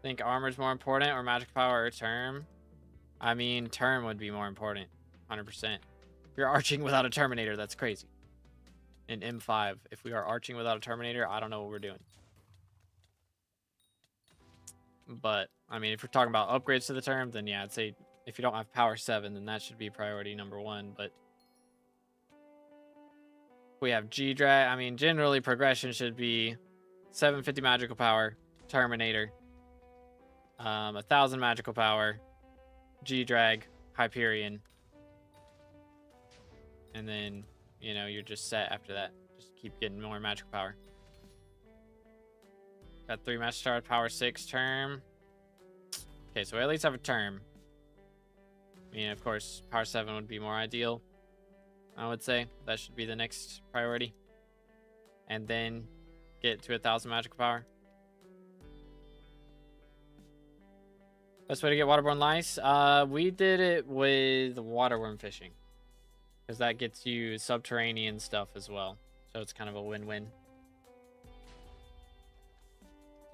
think armor's more important, or magic power, or term? I mean, term would be more important, 100%. If you're arching without a Terminator, that's crazy. In M5, if we are arching without a Terminator, I don't know what we're doing. But, I mean, if we're talking about upgrades to the term, then yeah, I'd say if you don't have power 7, then that should be priority number 1. But we have G-Drag. I mean, generally, progression should be 750 magical power, Terminator, 1000 magical power, G-Drag, Hyperion, and then, you know, you're just set after that. Just keep getting more magical power. Got 3 Master Star, power 6 term. Okay, so we at least have a term. I mean, of course, power 7 would be more ideal, I would say. That should be the next priority. And then get to 1000 magical power. Best way to get waterborne lice? We did it with waterworm fishing, because that gets you subterranean stuff as well. So it's kind of a win-win.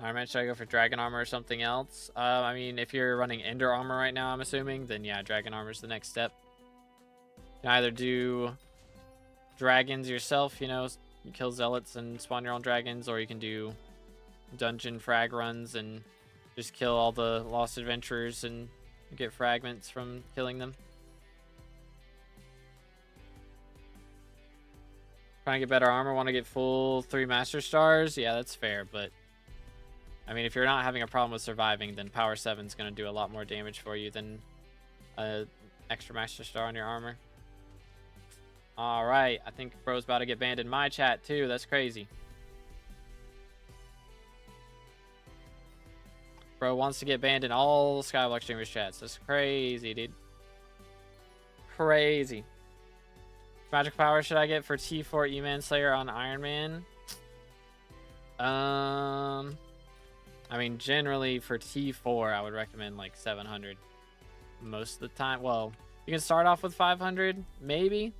Alright, should I go for dragon armor or something else? I mean, if you're running ender armor right now, I'm assuming, then yeah, dragon armor is the next step. You can either do dragons yourself, you know, you kill zealots and spawn your own dragons, or you can do dungeon frag runs and just kill all the lost adventurers and get fragments from killing them. Trying to get better armor, want to get full 3 Master Stars? Yeah, that's fair, but I mean, if you're not having a problem with surviving, then power 7 is going to do a lot more damage for you than an extra Master Star on your armor. Alright, I think bro's about to get banned in my chat too. That's crazy. Bro wants to get banned in all SkyBlock streamers chats. That's crazy, dude. Crazy. Magic power should I get for T4 E-Man Slayer on Iron Man? I mean, generally for T4, I would recommend like 700 most of the time. Well, you can start off with 500, maybe.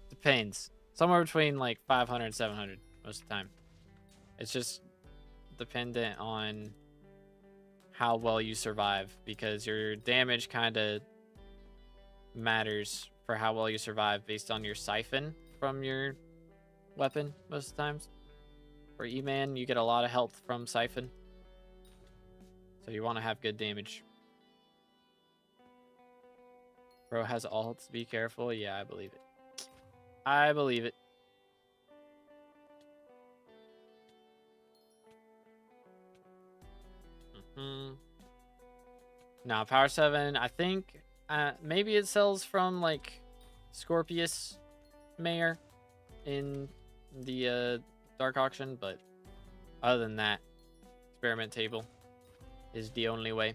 Depends. Somewhere between like 500 and 700 most of the time. It's just dependent on how well you survive, because your damage kind of matters for how well you survive based on your siphon from your weapon most of the times. For E-Man, you get a lot of health from siphon, so you want to have good damage. Bro has ults, be careful. Yeah, I believe it. I believe it. Now, power 7, I think maybe it sells from like Scorpius Mayor in the Dark Auction, but other than that, experiment table is the only way.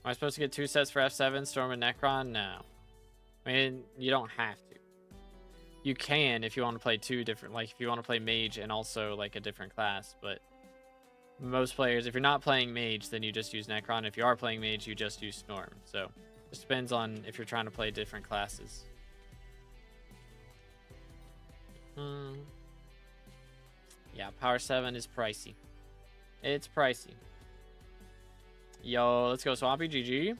Am I supposed to get 2 sets for F7, Storm and Necron? No. I mean, you don't have to. You can if you want to play 2 different, like if you want to play Mage and also like a different class, but most players, if you're not playing Mage, then you just use Necron. If you are playing Mage, you just use Storm. So it just depends on if you're trying to play different classes. Yeah, power 7 is pricey. It's pricey. Yo, let's go Swampy, GG.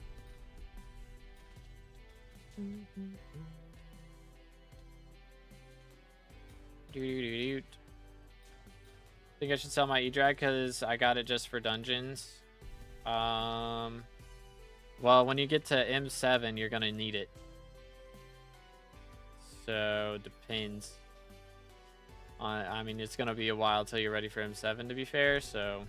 Think I should sell my E-Drag because I got it just for dungeons. Well, when you get to M7, you're gonna need it. So depends. I mean, it's gonna be a while till you're ready for M7, to be fair. So,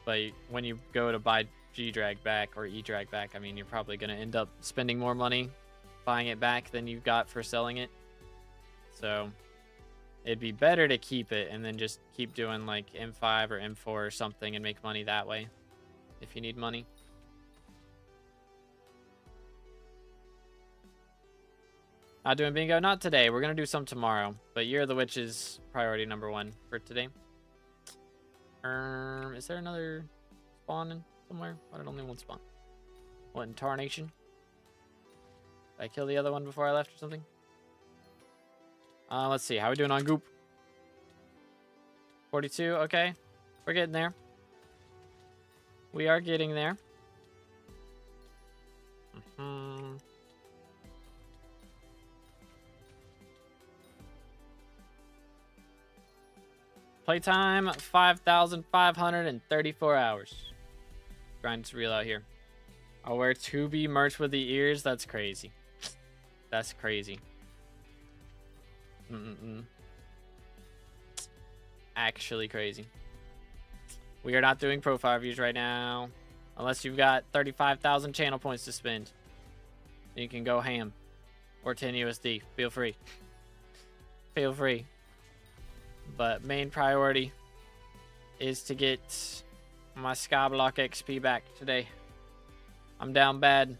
but when you go to buy G-Drag back or E-Drag back, I mean, you're probably gonna end up spending more money buying it back than you got for selling it. So it'd be better to keep it and then just keep doing like M5 or M4 or something and make money that way if you need money. Not doing bingo? Not today. We're going to do some tomorrow. But Year of the Witch is priority number 1 for today. Is there another spawn in somewhere? Why did only one spawn? What, in Tarnation? Did I kill the other one before I left or something? Let's see. How are we doing on Goop? 42. Okay. We're getting there. We are getting there. Playtime 5,534 hours. Grinding to real out here. I'll wear 2B merch with the ears. That's crazy. That's crazy. Actually crazy. We are not doing profile reviews right now. Unless you've got 35,000 channel points to spend. You can go ham. Or 10 USD. Feel free. Feel free. But main priority is to get my SkyBlock XP back today. I'm down bad.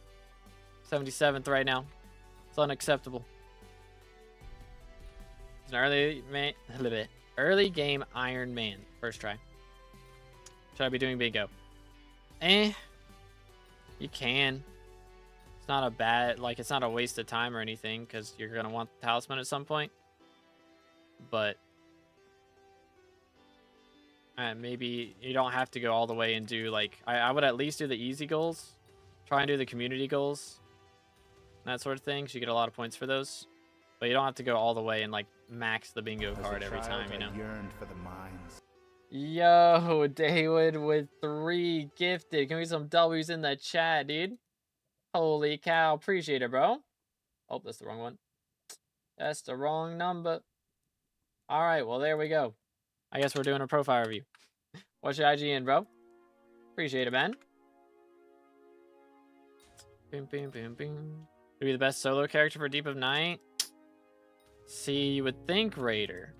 77th right now. It's unacceptable. It's an early game Iron Man. First try. Should I be doing bingo? You can. It's not a bad, like, it's not a waste of time or anything because you're going to want the talisman at some point. But maybe you don't have to go all the way and do, like, I would at least do the easy goals. Try and do the community goals. That sort of thing. So you get a lot of points for those. But you don't have to go all the way and, like, max the bingo card every time, you know? Yearned for the mines. Yo, David with 3 gifted. Give me some W's in the chat, dude. Holy cow. Appreciate it, bro. Oh, that's the wrong one. That's the wrong number. All right, well, there we go. I guess we're doing a profile review. What's your IGN, bro? Appreciate it, man. Bing, bing, bing, bing. To be the best solo character for Deep of Night? See, you would think Raider.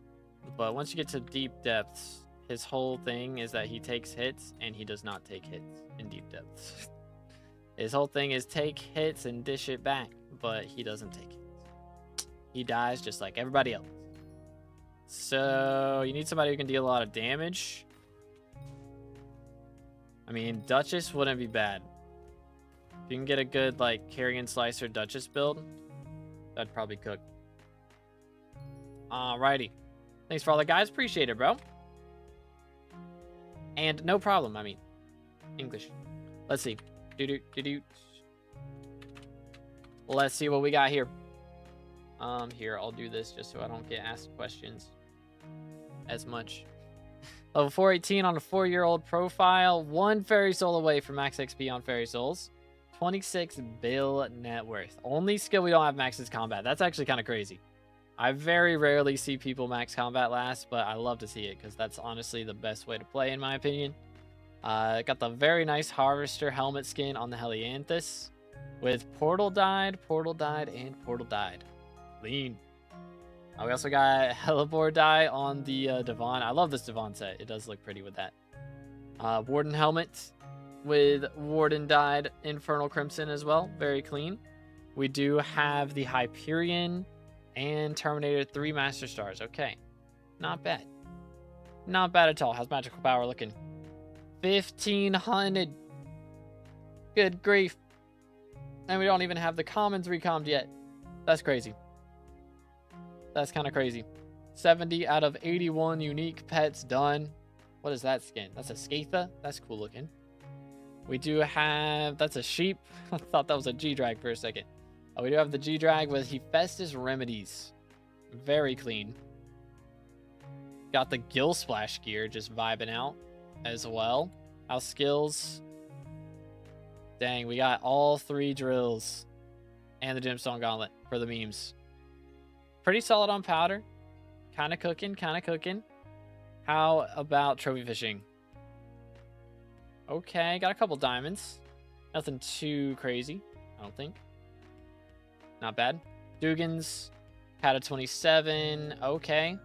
But once you get to Deep Depths, his whole thing is that he takes hits, and he does not take hits in Deep Depths. His whole thing is take hits and dish it back, but he doesn't take hits. He dies just like everybody else. So, you need somebody who can deal a lot of damage. I mean, Duchess wouldn't be bad. If you can get a good, like, Carrion Slicer Duchess build, that'd probably cook. Alrighty. Thanks for all the guys. Appreciate it, bro. And no problem, I mean, English. Let's see. Let's see what we got here. Here, I'll do this just so I don't get asked questions as much. Level 418 on a 4-year-old profile. 1 Fairy Soul away from max XP on Fairy Souls. 26 bill net worth. Only skill we don't have max is combat. That's actually kind of crazy. I very rarely see people max combat last, but I love to see it because that's honestly the best way to play in my opinion. Got the very nice Harvester helmet skin on the Helianthus with Portal Died, and Portal Died. Lean. We also got Hellebore die on the Devon. I love this Devon set. It does look pretty with that. Warden helmet with Warden died Infernal Crimson as well. Very clean. We do have the Hyperion and Terminator 3 Master Stars. Okay. Not bad. Not bad at all. How's magical power looking? 1,500. Good grief. And we don't even have the commons recommed yet. That's crazy. That's kind of crazy. 70 out of 81 unique pets done. What is that skin? That's a Skatha? That's cool looking. We do have... That's a sheep. I thought that was a G-Drag for a second. Oh, we do have the G-Drag with Hephaestus Remedies. Very clean. Got the Gill Splash gear just vibing out as well. Our skills Dang, we got all 3 drills and the gemstone gauntlet for the memes. Pretty solid on powder. Kind of cooking, kind of cooking. How about trophy fishing? Okay, got a couple diamonds. Nothing too crazy, I don't think. Not bad. Dugans, had a 27. Okay.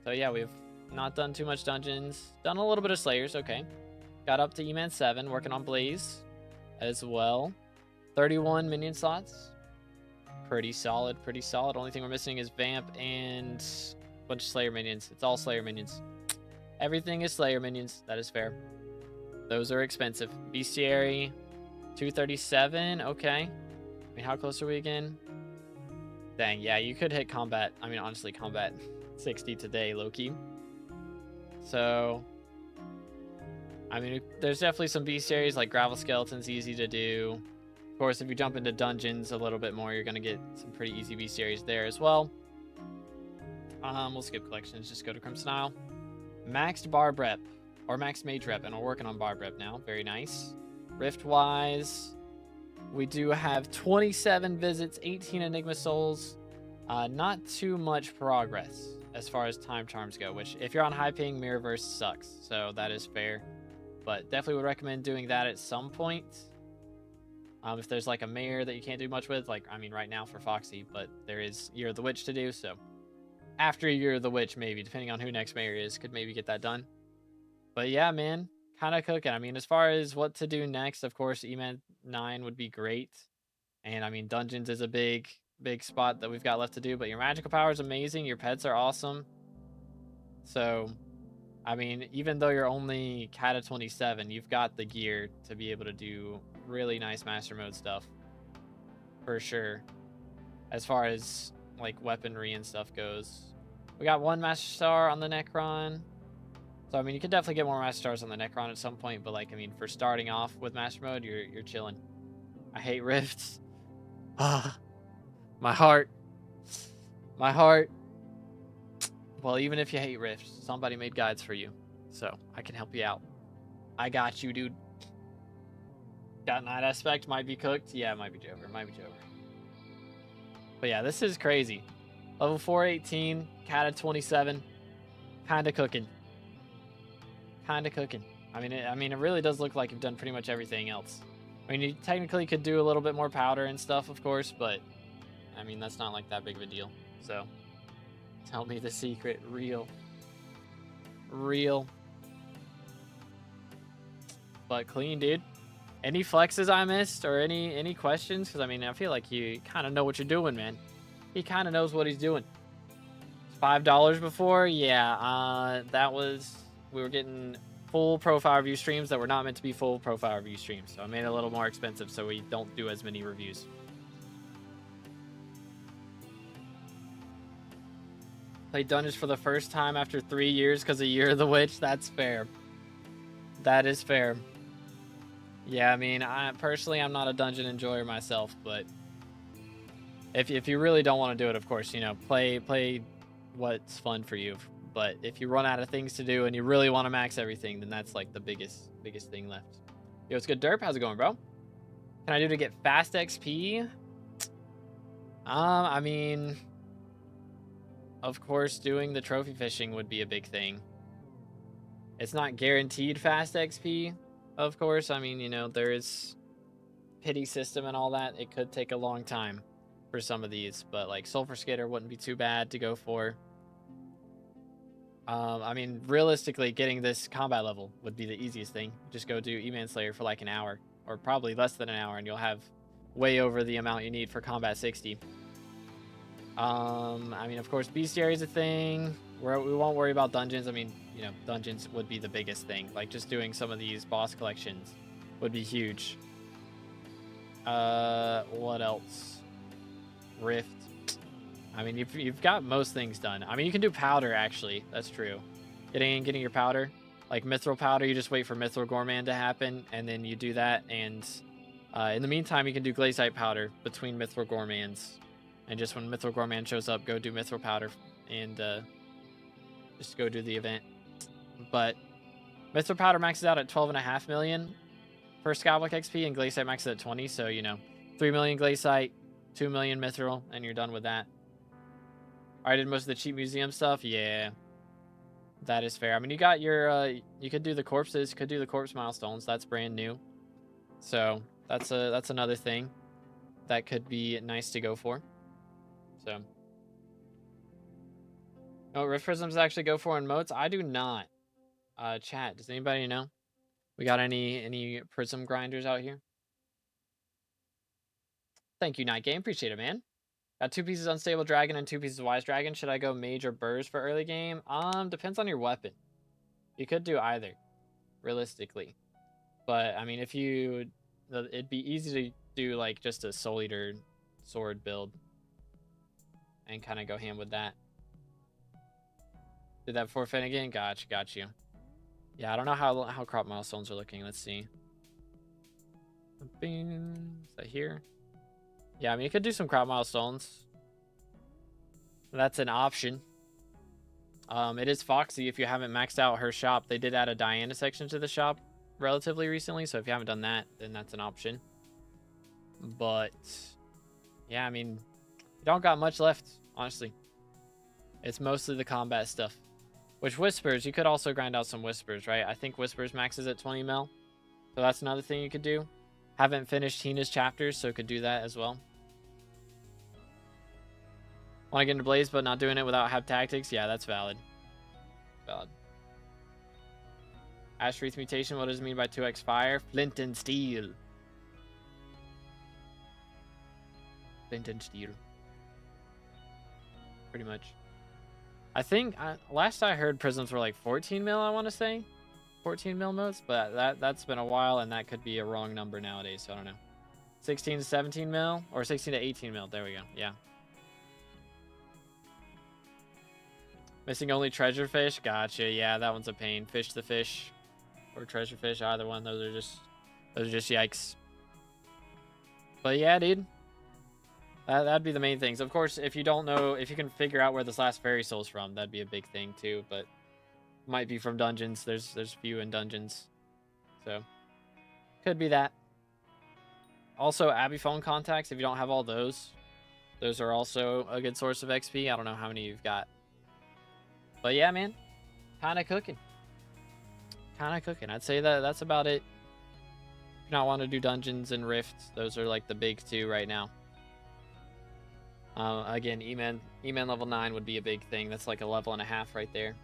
So yeah, we've not done too much dungeons. Done a little bit of Slayers. Okay. Got up to E-Man 7, working on Blaze as well. 31 minion slots. Pretty solid, pretty solid. Only thing we're missing is Vamp and a bunch of Slayer minions. It's all Slayer minions. Everything is Slayer minions. That is fair. Those are expensive. Bestiary, 237. Okay. I mean, how close are we again? Dang, yeah, you could hit combat. I mean, honestly, combat 60 today, low-key. So, I mean, there's definitely some bestiaries, like Gravel Skeleton's easy to do. Of course, if you jump into dungeons a little bit more, you're going to get some pretty easy bestiaries there as well. We'll skip collections, just go to Crimson Isle. Maxed Barb Rep, or Maxed Mage Rep, and we're working on Barb Rep now. Very nice. Rift-wise, we do have 27 visits, 18 Enigma Souls. Not too much progress as far as time charms go, which if you're on high ping, Mirrorverse sucks, so that is fair. But definitely would recommend doing that at some point. If there's like a mayor that you can't do much with, like, I mean, right now for Foxy, but there is Year of the Witch to do, so after Year of the Witch, maybe, depending on who next mayor is, could maybe get that done. But yeah, man, kind of cooking. I mean, as far as what to do next, of course, E-Man 9 would be great. And I mean, dungeons is a big spot that we've got left to do, but your magical power is amazing. Your pets are awesome. So, I mean, even though you're only Kata 27, you've got the gear to be able to do really nice master mode stuff. For sure. As far as, like, weaponry and stuff goes. We got 1 Master Star on the Necron. So, I mean, you could definitely get more Master Stars on the Necron at some point, but, like, I mean, for starting off with Master Mode, you're chilling. I hate Rifts. Ah, my heart. My heart. Well, even if you hate Rifts, somebody made guides for you. So, I can help you out. I got you, dude. Got Night Aspect, might be cooked. Yeah, it might be Joker, might be Joker. But yeah, this is crazy. Level 418, Kata 27. Kinda cooking. Kinda cooking. I mean, it really does look like you've done pretty much everything else. I mean, you technically could do a little bit more powder and stuff, of course, but I mean, that's not like that big of a deal. So, tell me the secret. Real. But clean, dude. Any flexes I missed or any questions? Because I mean, I feel like you kind of know what you're doing, man. He kind of knows what he's doing. $5 before, yeah. That was, we were getting full profile review streams that were not meant to be full profile review streams, so I made it a little more expensive so we don't do as many reviews. Played dungeons for the first time after 3 years because of Year of the Witch. That's fair. That is fair. Yeah, I mean, personally, I'm not a dungeon enjoyer myself, but if you really don't want to do it, of course, you know, play what's fun for you. But if you run out of things to do and you really want to max everything, then that's like the biggest thing left. Yo, it's good, Derp. How's it going, bro? Can I do to get fast XP? I mean, of course, doing the trophy fishing would be a big thing. It's not guaranteed fast XP, of course. I mean, you know, there is pity system and all that. It could take a long time for some of these, but like Sulfur Skitter wouldn't be too bad to go for. I mean, realistically, getting this combat level would be the easiest thing. Just go do E-Man Slayer for like an hour, or probably less than an hour, and you'll have way over the amount you need for combat 60. I mean, of course, bestiary is a thing. We won't worry about dungeons. I mean, you know, dungeons would be the biggest thing. Like, just doing some of these boss collections would be huge. What else? Rift. I mean, you've got most things done. I mean, you can do powder, actually. That's true. Getting your powder. Like Mithril powder, you just wait for Mithril Gorman to happen, and then you do that. And in the meantime, you can do Glaciite powder between Mithril Gormans. And just when Mithril Gorman shows up, go do Mithril powder. And just go do the event. But Mithril powder maxes out at 12.5 million per SkyBlock XP, and Glaciate maxes at 20. So, you know, 3 million Glaciate, 2 million Mithril, and you're done with that. I did most of the cheap museum stuff. Yeah, that is fair. I mean, you got your, you could do the corpses, could do the corpse milestones. That's brand new. So that's another thing that could be nice to go for. So, oh, Rift Prisms actually go for in modes? I do not. Chat, does anybody know? We got any prism grinders out here? Thank you, Night Game. Appreciate it, man. Got 2 pieces Unstable Dragon and 2 pieces Wise Dragon. Should I go Mage or Burrs for early game? Depends on your weapon. You could do either, realistically. But, I mean, if you... It'd be easy to do, like, just a Soul Eater sword build. And kind of go ham with that. Did that forfeit again? Got you. Yeah, I don't know how crop milestones are looking. Let's see. Is that here? Yeah, I mean, you could do some crop milestones. That's an option. It is Foxy. If you haven't maxed out her shop, they did add a Diana section to the shop relatively recently. So if you haven't done that, then that's an option. But yeah, I mean, you don't got much left, honestly. It's mostly the combat stuff. Which Whispers, you could also grind out some Whispers, right? I think Whispers maxes at 20 mil. So that's another thing you could do. Haven't finished Tina's chapters, so could do that as well. Want to get into Blaze, but not doing it without Have Tactics? Yeah, that's valid. Valid. Ash Wreath Mutation, what does it mean by 2x Fire? Flint and Steel. Flint and Steel. Pretty much. I think, last I heard prisms were like 14 mil, I want to say. 14 mil modes, but that's been a while, and that could be a wrong number nowadays, so I don't know. 16 to 17 mil, or 16 to 18 mil, there we go, yeah. Missing only treasure fish, gotcha, yeah, that one's a pain. Fish the fish, or treasure fish, either one, those are just yikes. But yeah, dude. That'd be the main things. Of course, if you don't know, if you can figure out where this last fairy soul's from, that'd be a big thing too, but might be from dungeons. There's few in dungeons. So could be that. Also, Abbey phone contacts, if you don't have all those are also a good source of XP. I don't know how many you've got. But yeah, man. Kinda cooking. I'd say that's about it. If you not want to do dungeons and rifts, those are like the big two right now. Again, E-Man level 9 would be a big thing. That's like a level and a half right there.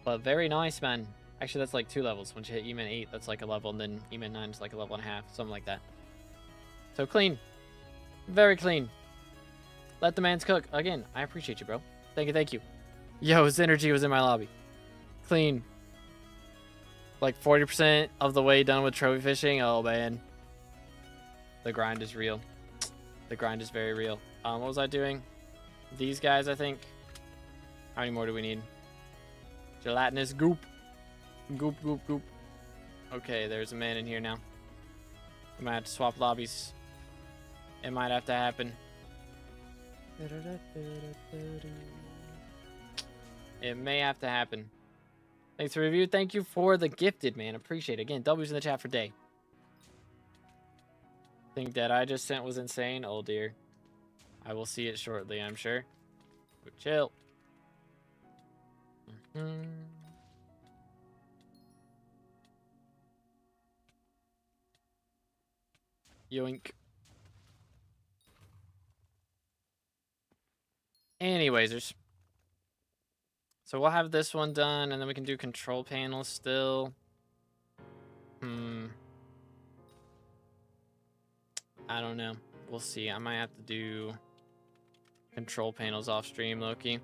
But very nice, man. Actually, that's like 2 levels. Once you hit E-Man 8, that's like a level, and then E-Man 9 is like a level and a half, something like that. So clean. Very clean. Let the mans cook. Again, I appreciate you, bro. Thank you. Yo, his energy was in my lobby. Clean. Like 40% of the way done with trophy fishing. Oh, man. The grind is real. The grind is very real. What was I doing? These guys, I think. How many more do we need? Gelatinous goop. Goop. Okay, there's a man in here now. We might have to swap lobbies. It might have to happen. It may have to happen. Thanks for the review. Thank you for the gifted, man. Appreciate it. Again, W's in the chat for day. Think that I just sent was insane. Oh dear. I will see it shortly, I'm sure. But chill. Yoink. Anyways, so we'll have this one done, and then we can do control panels still. I don't know. We'll see. I might have to do control panels off stream, Loki.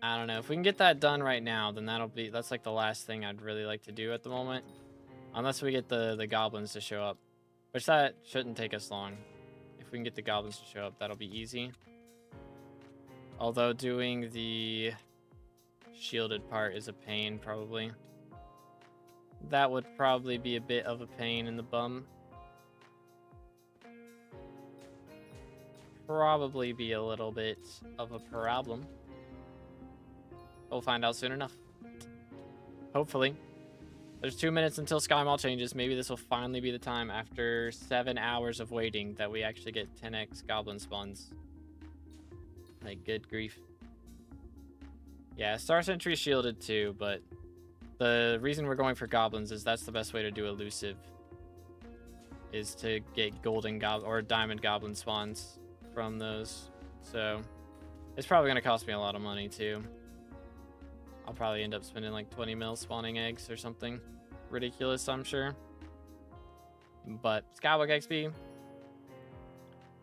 I don't know. If we can get that done right now, then that's like the last thing I'd really like to do at the moment. Unless we get the goblins to show up. Which that shouldn't take us long. If we can get the goblins to show up, that'll be easy. Although doing the shielded part is a pain, probably. That would probably be a bit of a pain in the bum. Probably be a little bit of a problem. We'll find out soon enough. Hopefully. There's 2 minutes until Sky Mall changes. Maybe this will finally be the time after 7 hours of waiting that we actually get 10x goblin spawns. Like, good grief. Yeah, Star Sentry shielded too, but the reason we're going for goblins is that's the best way to do elusive. Is to get golden goblin or diamond goblin spawns from those. So it's probably gonna cost me a lot of money too. I'll probably end up spending like 20 mil spawning eggs or something ridiculous, I'm sure. But SkyBlock XP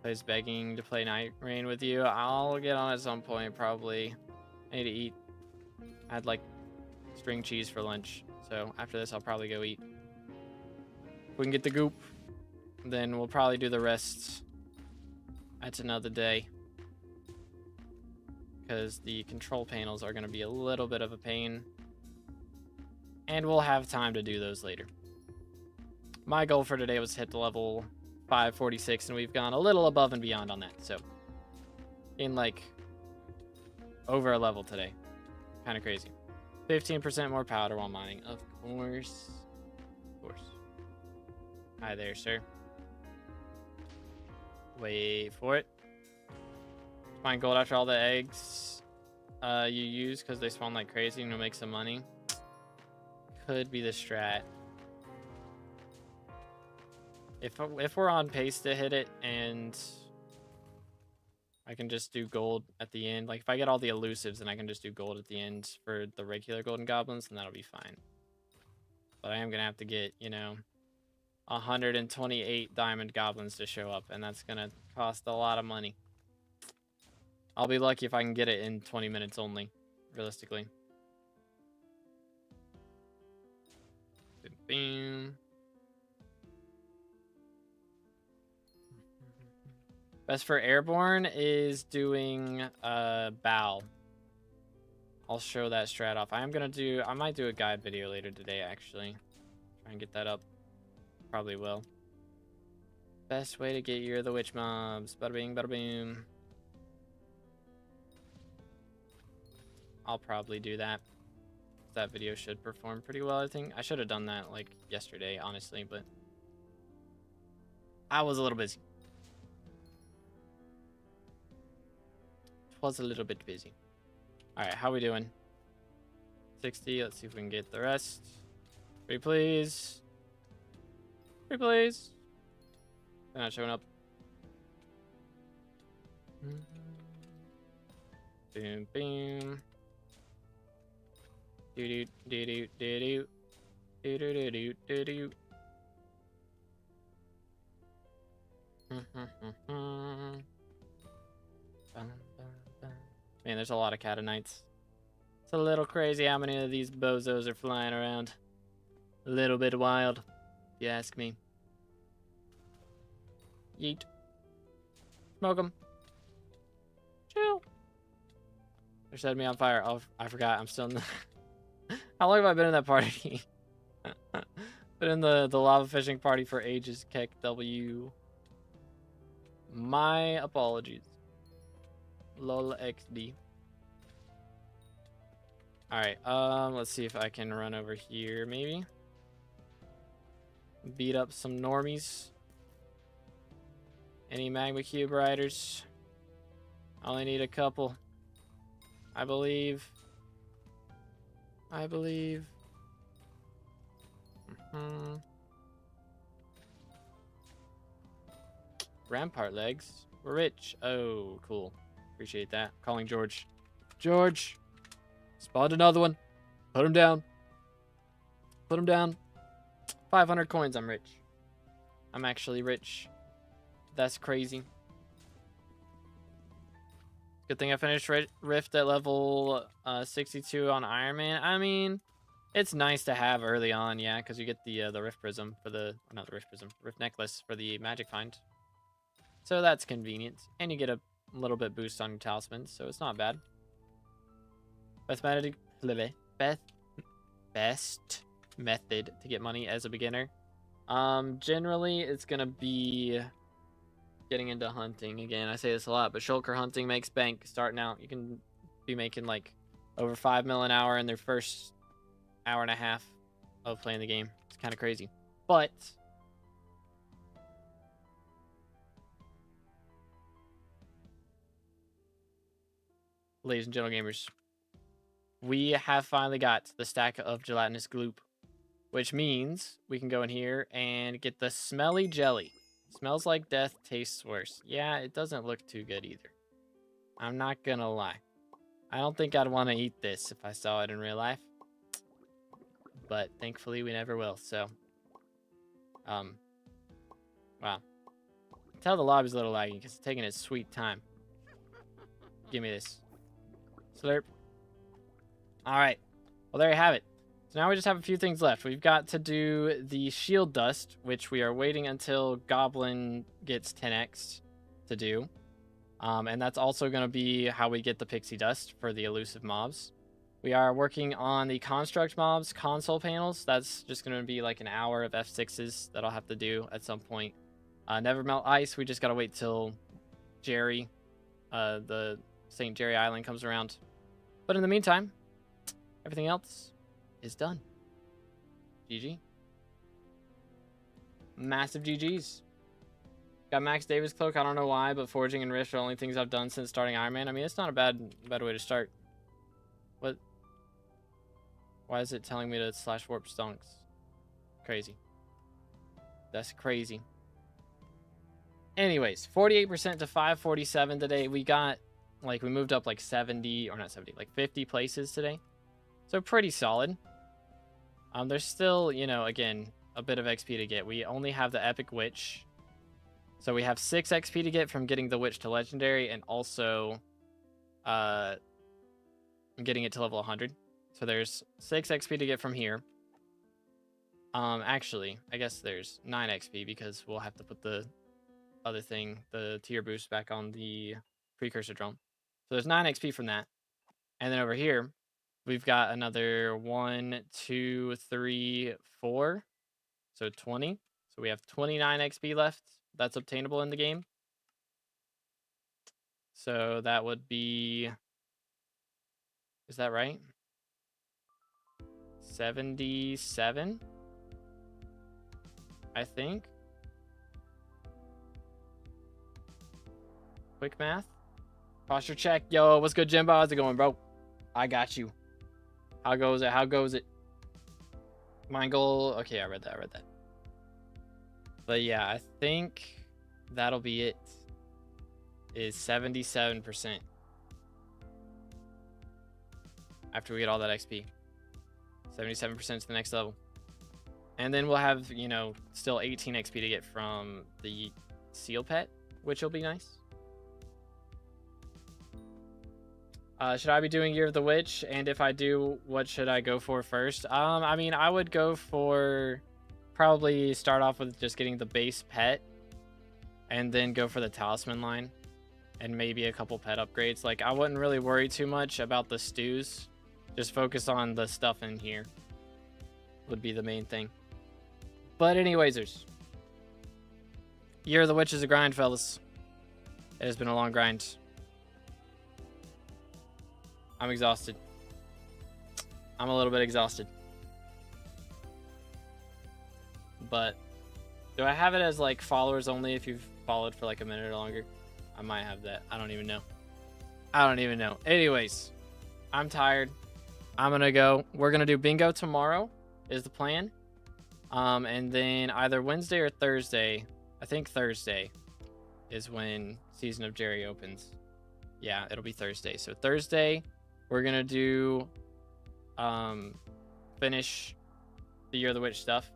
plays begging to play Night Rain with you. I'll get on at some point probably. I need to eat. I had like string cheese for lunch, so after this I'll probably go eat. If we can get the goop, then we'll probably do the rest at another day, because the control panels are going to be a little bit of a pain, and we'll have time to do those later. My goal for today was to hit the level 546, and we've gone a little above and beyond on that, so in like over a level today. Kind of crazy. 15% more powder while mining, of course. Of course. Hi there, sir. Wait for it. Find gold after all the eggs you use because they spawn like crazy and you'll make some money. Could be the strat. If we're on pace to hit it and I can just do gold at the end. Like if I get all the elusives and I can just do gold at the end for the regular golden goblins, then that'll be fine. But I am gonna have to get, you know, 128 diamond goblins to show up, and that's gonna cost a lot of money. I'll be lucky if I can get it in 20 minutes only, realistically. Boom. Best for airborne is doing bow. I'll show that strat off. I might do a guide video later today, actually. Try and get that up. Probably will. Best way to get Year of the Witch mobs. Bada bing, bada boom. I'll probably do that. That video should perform pretty well, I think. I should have done that like yesterday, honestly, but I was a little busy. Was a little bit busy. All right, how we doing? 60. Let's see if we can get the rest. Pretty please. Pretty please. They're not showing up. Boom, boom. Do do do do do do do do do do. Man, there's a lot of catanites. It's a little crazy how many of these bozos are flying around. A little bit wild, if you ask me. Yeet. Smoke them. Chill. They set me on fire. Oh, I forgot. I'm still in the... How long have I been in that party? Been in the lava fishing party for ages. Keck W. My apologies. Lol XD. Alright, let's see if I can run over here, maybe. Beat up some normies. Any magma cube riders? I only need a couple. I believe. Rampart legs. We're rich. Oh, cool. Appreciate that. Calling George. George! Spawned another one. Put him down. Put him down. 500 coins. I'm rich. I'm actually rich. That's crazy. Good thing I finished Rift at level 62 on Iron Man. I mean, it's nice to have early on, yeah, because you get the Rift Prism for the... Not the Rift Prism. Rift Necklace for the Magic Find. So that's convenient. And you get a little bit boost on your talismans, so it's not bad. Best method to get money as a beginner. Generally, it's going to be getting into hunting. Again, I say this a lot, but shulker hunting makes bank starting out. You can be making like over 5 mil an hour in their first hour and a half of playing the game. It's kind of crazy. But ladies and gentlemen gamers, we have finally got the stack of gelatinous gloop, which means we can go in here and get the smelly jelly. Smells like death, tastes worse. Yeah, it doesn't look too good either. I'm not gonna lie. I don't think I'd want to eat this if I saw it in real life. But thankfully we never will, so. Wow. Tell the lobby's a little laggy because it's taking its sweet time. Give me this. Slurp. Alright. Well, there you have it. So now we just have a few things left. We've got to do the shield dust, which we are waiting until Goblin gets 10x to do. And that's also going to be how we get the pixie dust for the elusive mobs. We are working on the construct mobs console panels. That's just going to be like an hour of F6s that I'll have to do at some point. Never melt ice. We just got to wait till Jerry, the St. Jerry Island comes around. But in the meantime, everything else is done. GG. Massive GG's. Got Max Davis cloak. I don't know why, but forging and rift are the only things I've done since starting Iron Man. I mean, it's not a bad way to start. What? Why is it telling me to slash warp stonks? Crazy. That's crazy. Anyways, 48% to 547 today. We got, like, we moved up like 70, or not 70, like 50 places today. So pretty solid. There's still, you know, again, a bit of XP to get. We only have the Epic Witch. So we have 6 XP to get from getting the Witch to Legendary, and also getting it to level 100. So there's 6 XP to get from here. Actually, I guess there's 9 XP because we'll have to put the other thing, the tier boost, back on the precursor drone. So there's 9 XP from that. And then over here, we've got another 1, 2, 3, 4. So 20. So we have 29 XP left. That's obtainable in the game. So that would be... Is that right? 77? I think. Quick math. Posture check. Yo, what's good, Jimbo? How's it going, bro? I got you. How goes it? How goes it? Mind goal. Okay, I read that. But yeah, I think that'll be it. Is 77%. After we get all that XP. 77% to the next level. And then we'll have, you know, still 18 XP to get from the seal pet, which will be nice. Should I be doing Year of the Witch? And if I do, what should I go for first? I mean, I would go for... Probably start off with just getting the base pet. And then go for the talisman line. And maybe a couple pet upgrades. Like, I wouldn't really worry too much about the stews. Just focus on the stuff in here. Would be the main thing. But anywaysers. Year of the Witch is a grind, fellas. It has been a long grind. I'm exhausted. I'm a little bit exhausted. But do I have it as like followers only if you've followed for like a minute or longer? I might have that. I don't even know. Anyways, I'm tired. I'm gonna go. We're gonna do bingo tomorrow is the plan. And then either Wednesday or Thursday. I think Thursday is when Season of Jerry opens. Yeah, it'll be Thursday. So Thursday, we're gonna do finish the Year of the Witch stuff.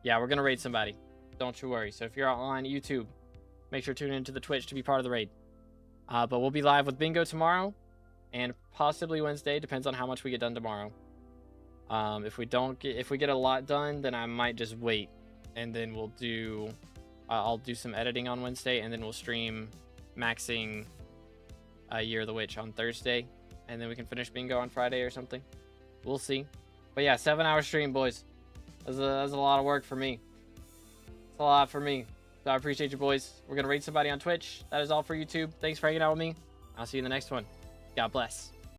Yeah, we're gonna raid somebody. Don't you worry. So if you're on YouTube, make sure to tune into the Twitch to be part of the raid. But we'll be live with bingo tomorrow, and possibly Wednesday. Depends on how much we get done tomorrow. If we get a lot done, then I might just wait, and then we'll do. I'll do some editing on Wednesday, and then we'll stream maxing Year of the Witch on Thursday, and then we can finish bingo on Friday or something. We'll see. But yeah, 7-hour stream, boys. That's a lot of work for me. It's a lot for me. So I appreciate you, boys. We're going to raid somebody on Twitch. That is all for YouTube. Thanks for hanging out with me. I'll see you in the next one. God bless.